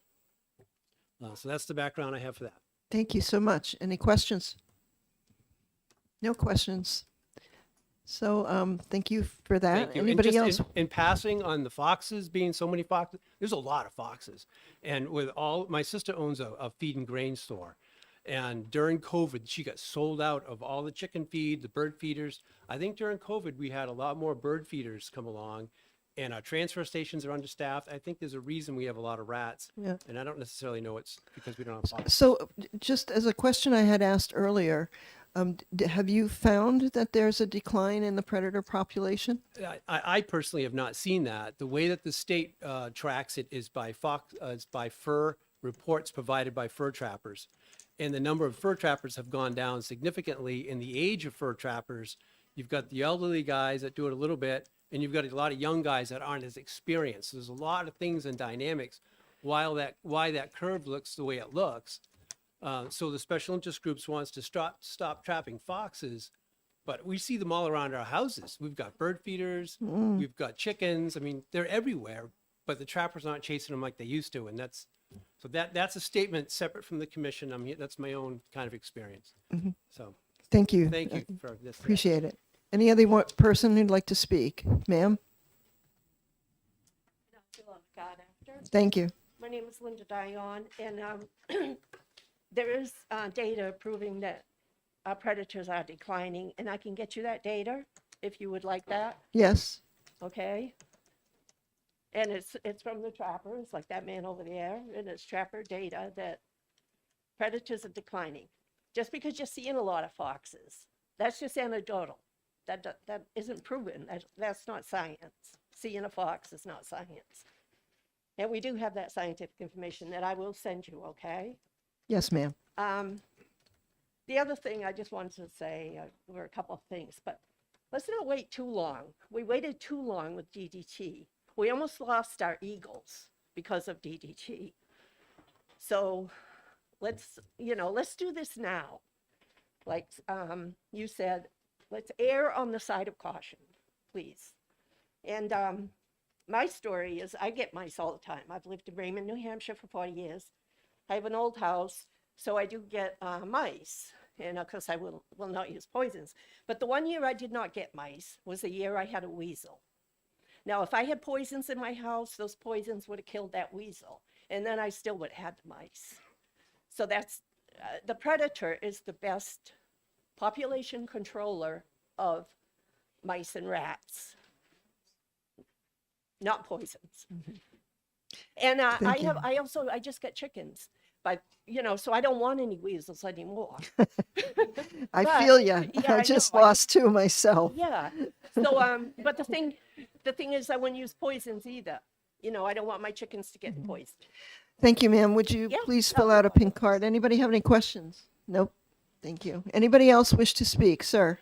So that's the background I have for that. Thank you so much. Any questions? No questions. So thank you for that. Thank you. And Anybody just else? in passing on the foxes, being so many foxes, there's a lot of foxes. And with my sister owns a feed and grain store. And during COVID, she got sold out of all the chicken feed, the bird feeders. I think during COVID, we had a lot more bird feeders come along, and our transfer stations are understaffed. I think there's a reason we have a lot of rats. Yeah. And I don't necessarily know it's because we don't have foxes. So just as a question I had asked earlier, have you found that there's a decline in the predator population? I personally have not seen that. The way that the state tracks it is by fur reports provided by fur trappers. And the number of fur trappers have gone down significantly. In the age of fur trappers, you've got the elderly guys that do it a little bit, and you've got a lot of young guys that aren't as experienced. There's a lot of things and dynamics why that curve looks the way it looks. So the special interest groups wants to stop trapping foxes, but we see them all around our houses. We've got bird feeders, we've got chickens. I mean, they're everywhere, but the trappers aren't chasing them like they used to, and that's a statement separate from the commission. That's my own kind of experience. So Thank you. thank you for this. Appreciate it. Any other person who'd like to speak? Ma'am? Thank you. My name is Linda Dion, and there is data proving that our predators are declining, and I can get you that data if you would like that. Yes. Okay. And it's from the trappers, like that man over there, and it's trapper data that predators are declining. Just because you're seeing a lot of foxes, that's just anecdotal. That isn't proven. That's not science. Seeing a fox is not science. And we do have that scientific information that I will send you, okay? Yes, ma'am. The other thing I just wanted to say were a couple of things, but let's not wait too long. We waited too long with DDT. We almost lost our eagles because of DDT. So let's do this now. Like you said, let's err on the side of caution, please. And my story is I get mice all the time. I've lived in Raymond, New Hampshire for 40 years. I have an old house, so I do get mice. And of course I will not use poisons. But the one year I did not get mice was the year I had a weasel. Now, if I had poisons in my house, those poisons would have killed that weasel. And then I still would have had the mice. So that's, the predator is the best population controller of mice and rats, not poisons. And I just get chickens, but so I don't want any weasels anymore. I But- feel you. yeah, I just know. lost two myself. Yeah. So, but the thing is I wouldn't use poisons either. I don't want my chickens to get poisoned. Thank you, ma'am. Would you Yeah, please fill out a pink card? Anybody have any questions? Nope. Thank you. Anybody else wish to speak? Sir?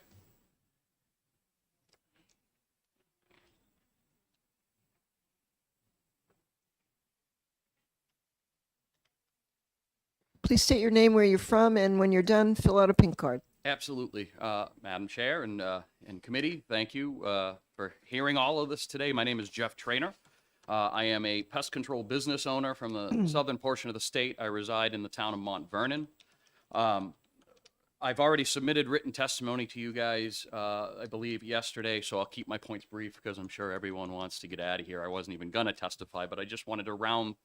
Please state your name, where you're from, and when you're done, fill out a pink card. Absolutely. Madam Chair and committee, thank you for hearing all of this today. My name is Jeff Trainer. I am a pest control business owner from the southern portion of the state. I reside in the town of Mount Vernon. I've already submitted written testimony to you guys, I believe yesterday, so I'll keep my points brief because I'm sure everyone wants to get out of here. I wasn't even going to testify, but I just wanted to round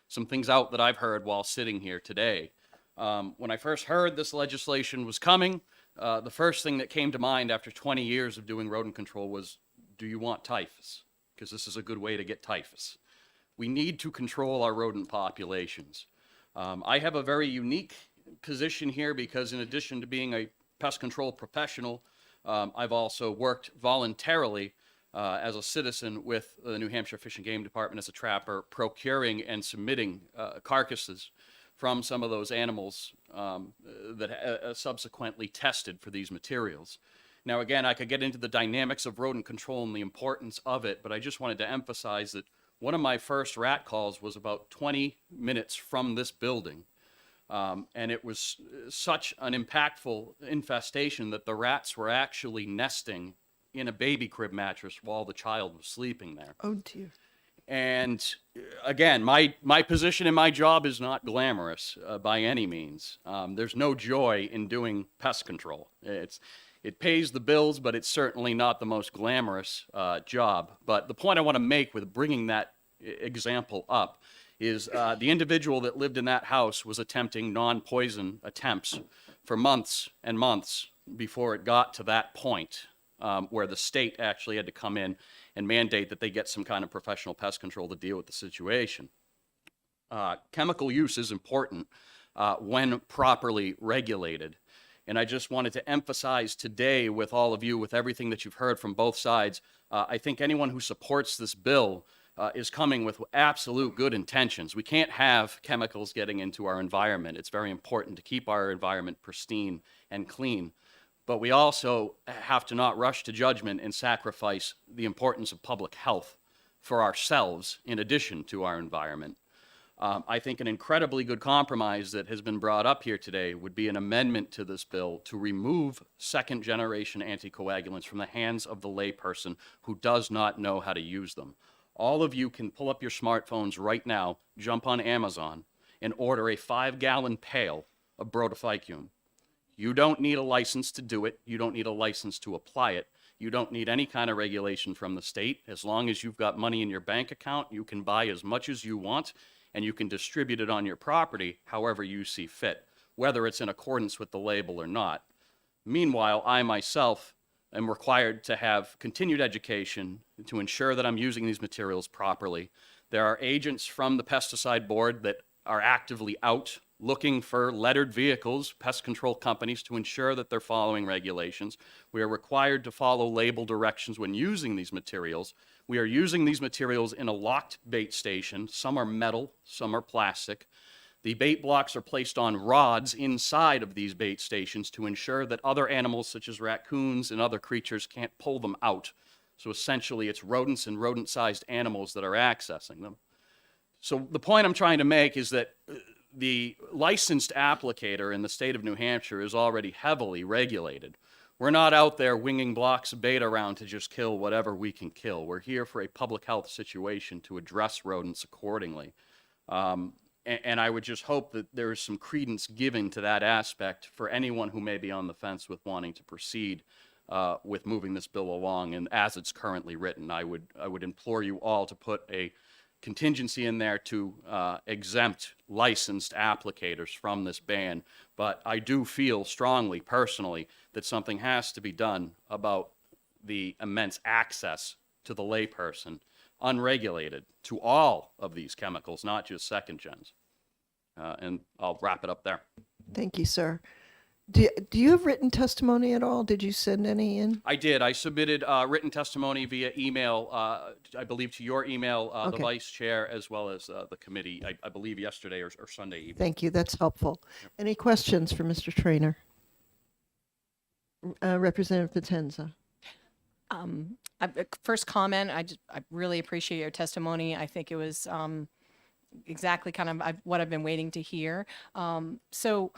some things out that I've heard while sitting here today. When I first heard this legislation was coming, the first thing that came to mind after 20 years of doing rodent control was, do you want typhus? Because this is a good way to get typhus. We need to control our rodent populations. I have a very unique position here because in addition to being a pest control professional, I've also worked voluntarily as a citizen with the New Hampshire Fish and Game Department as a trapper, procuring and submitting carcasses from some of those animals that subsequently tested for these materials. Now, again, I could get into the dynamics of rodent control and the importance of it, but I just wanted to emphasize that one of my first rat calls was about 20 minutes from this building. And it was such an impactful infestation that the rats were actually nesting in a baby crib mattress while the child was sleeping there. Oh, dear. And again, my position in my job is not glamorous by any means. There's no joy in doing pest control. It pays the bills, but it's certainly not the most glamorous job. But the point I want to make with bringing that example up is the individual that lived in that house was attempting non-poison attempts for months and months before it got to that point where the state actually had to come in and mandate that they get some kind of professional pest control to deal with the situation. Chemical use is important when properly regulated. And I just wanted to emphasize today with all of you, with everything that you've heard from both sides, I think anyone who supports this bill is coming with absolute good intentions. We can't have chemicals getting into our environment. It's very important to keep our environment pristine and clean. But we also have to not rush to judgment and sacrifice the importance of public health for ourselves in addition to our environment. I think an incredibly good compromise that has been brought up here today would be an amendment to this bill to remove second-generation anticoagulants from the hands of the layperson who does not know how to use them. All of you can pull up your smartphones right now, jump on Amazon, and order a 5-gallon pail of brotaficum. You don't need a license to do it. You don't need a license to apply it. You don't need any kind of regulation from the state. As long as you've got money in your bank account, you can buy as much as you want, and you can distribute it on your property however you see fit, whether it's in accordance with the label or not. Meanwhile, I myself am required to have continued education to ensure that I'm using these materials properly. There are agents from the pesticide board that are actively out looking for lettered vehicles, pest control companies, to ensure that they're following regulations. We are required to follow label directions when using these materials. We are using these materials in a locked bait station. Some are metal, some are plastic. The bait blocks are placed on rods inside of these bait stations to ensure that other animals such as raccoons and other creatures can't pull them out. So essentially it's rodents and rodent-sized animals that are accessing them. So the point I'm trying to make is that the licensed applicator in the state of New Hampshire is already heavily regulated. We're not out there winging blocks of bait around to just kill whatever we can kill. We're here for a public health situation to address rodents accordingly. And I would just hope that there is some credence given to that aspect for anyone who may be on the fence with wanting to proceed with moving this bill along. And as it's currently written, I would implore you all to put a contingency in there to exempt licensed applicators from this ban. But I do feel strongly, personally, that something has to be done about the immense access to the layperson, unregulated, to all of these chemicals, not just second gens. And I'll wrap it up there. Thank you, sir. Do you have written testimony at all? Did you send any in? I did. I submitted written testimony via email, I believe to your email, the Okay. vice chair, as well as the committee, I believe yesterday or Sunday evening. Thank you. That's helpful. Any questions for Mr. Trainer? Representative Potenza. First comment, I really appreciate your testimony. I think it was exactly kind of what I've been waiting to hear. So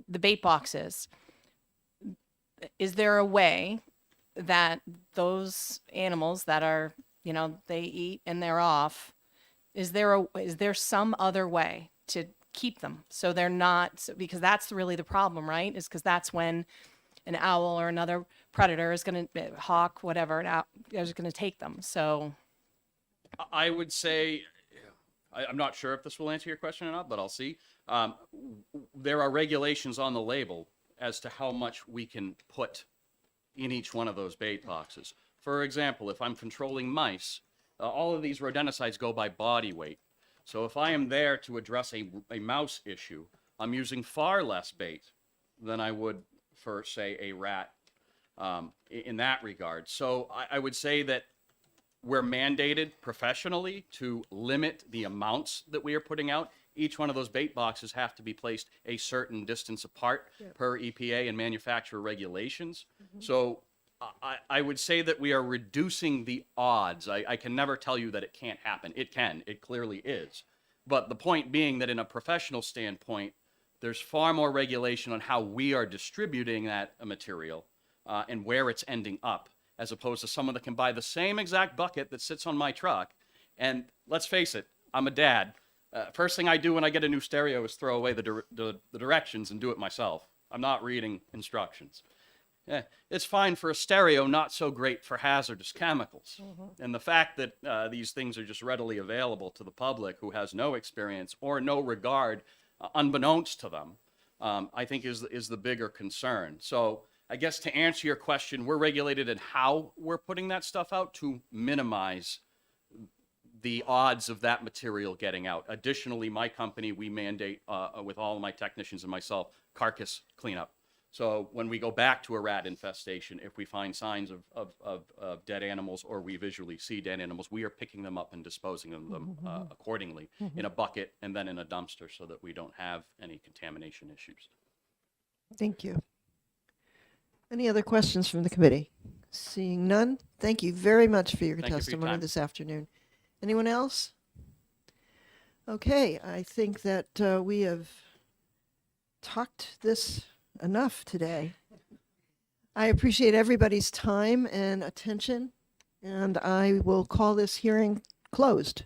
the bait boxes, is there a way that those animals that are, they eat and they're off, is there some other way to keep them so they're not, because that's really the problem, right? Is because that's when an owl or another predator is going to, hawk, whatever, is going to take them. So I would say, I'm not sure if this will answer your question or not, but I'll see. There are regulations on the label as to how much we can put in each one of those bait boxes. For example, if I'm controlling mice, all of these rodenticides go by body weight. So if I am there to address a mouse issue, I'm using far less bait than I would for, say, a rat in that regard. So I would say that we're mandated professionally to limit the amounts that we are putting out. Each one of those bait boxes have to be placed a certain distance apart per EPA and manufacturer regulations. So I would say that we are reducing the odds. I can never tell you that it can't happen. It can. It clearly is. But the point being that in a professional standpoint, there's far more regulation on how we are distributing that material and where it's ending up, as opposed to someone that can buy the same exact bucket that sits on my truck. And let's face it, I'm a dad. First thing I do when I get a new stereo is throw away the directions and do it myself. I'm not reading instructions. Yeah, it's fine for a stereo, not so great for hazardous chemicals. And the fact that these things are just readily available to the public who has no experience or no regard, unbeknownst to them, I think is the bigger concern. So I guess to answer your question, we're regulated in how we're putting that stuff out to minimize the odds of that material getting out. Additionally, my company, we mandate with all of my technicians and myself, carcass cleanup. So when we go back to a rat infestation, if we find signs of dead animals or we visually see dead animals, we are picking them up and disposing of them accordingly in a bucket and then in a dumpster so that we don't have any contamination issues. Thank you. Any other questions from the committee? Seeing none, thank you very much for your Thank you for your testimony time. this afternoon. Anyone else? Okay, I think that we have talked this enough today. I appreciate everybody's time and attention, and I will call this hearing closed.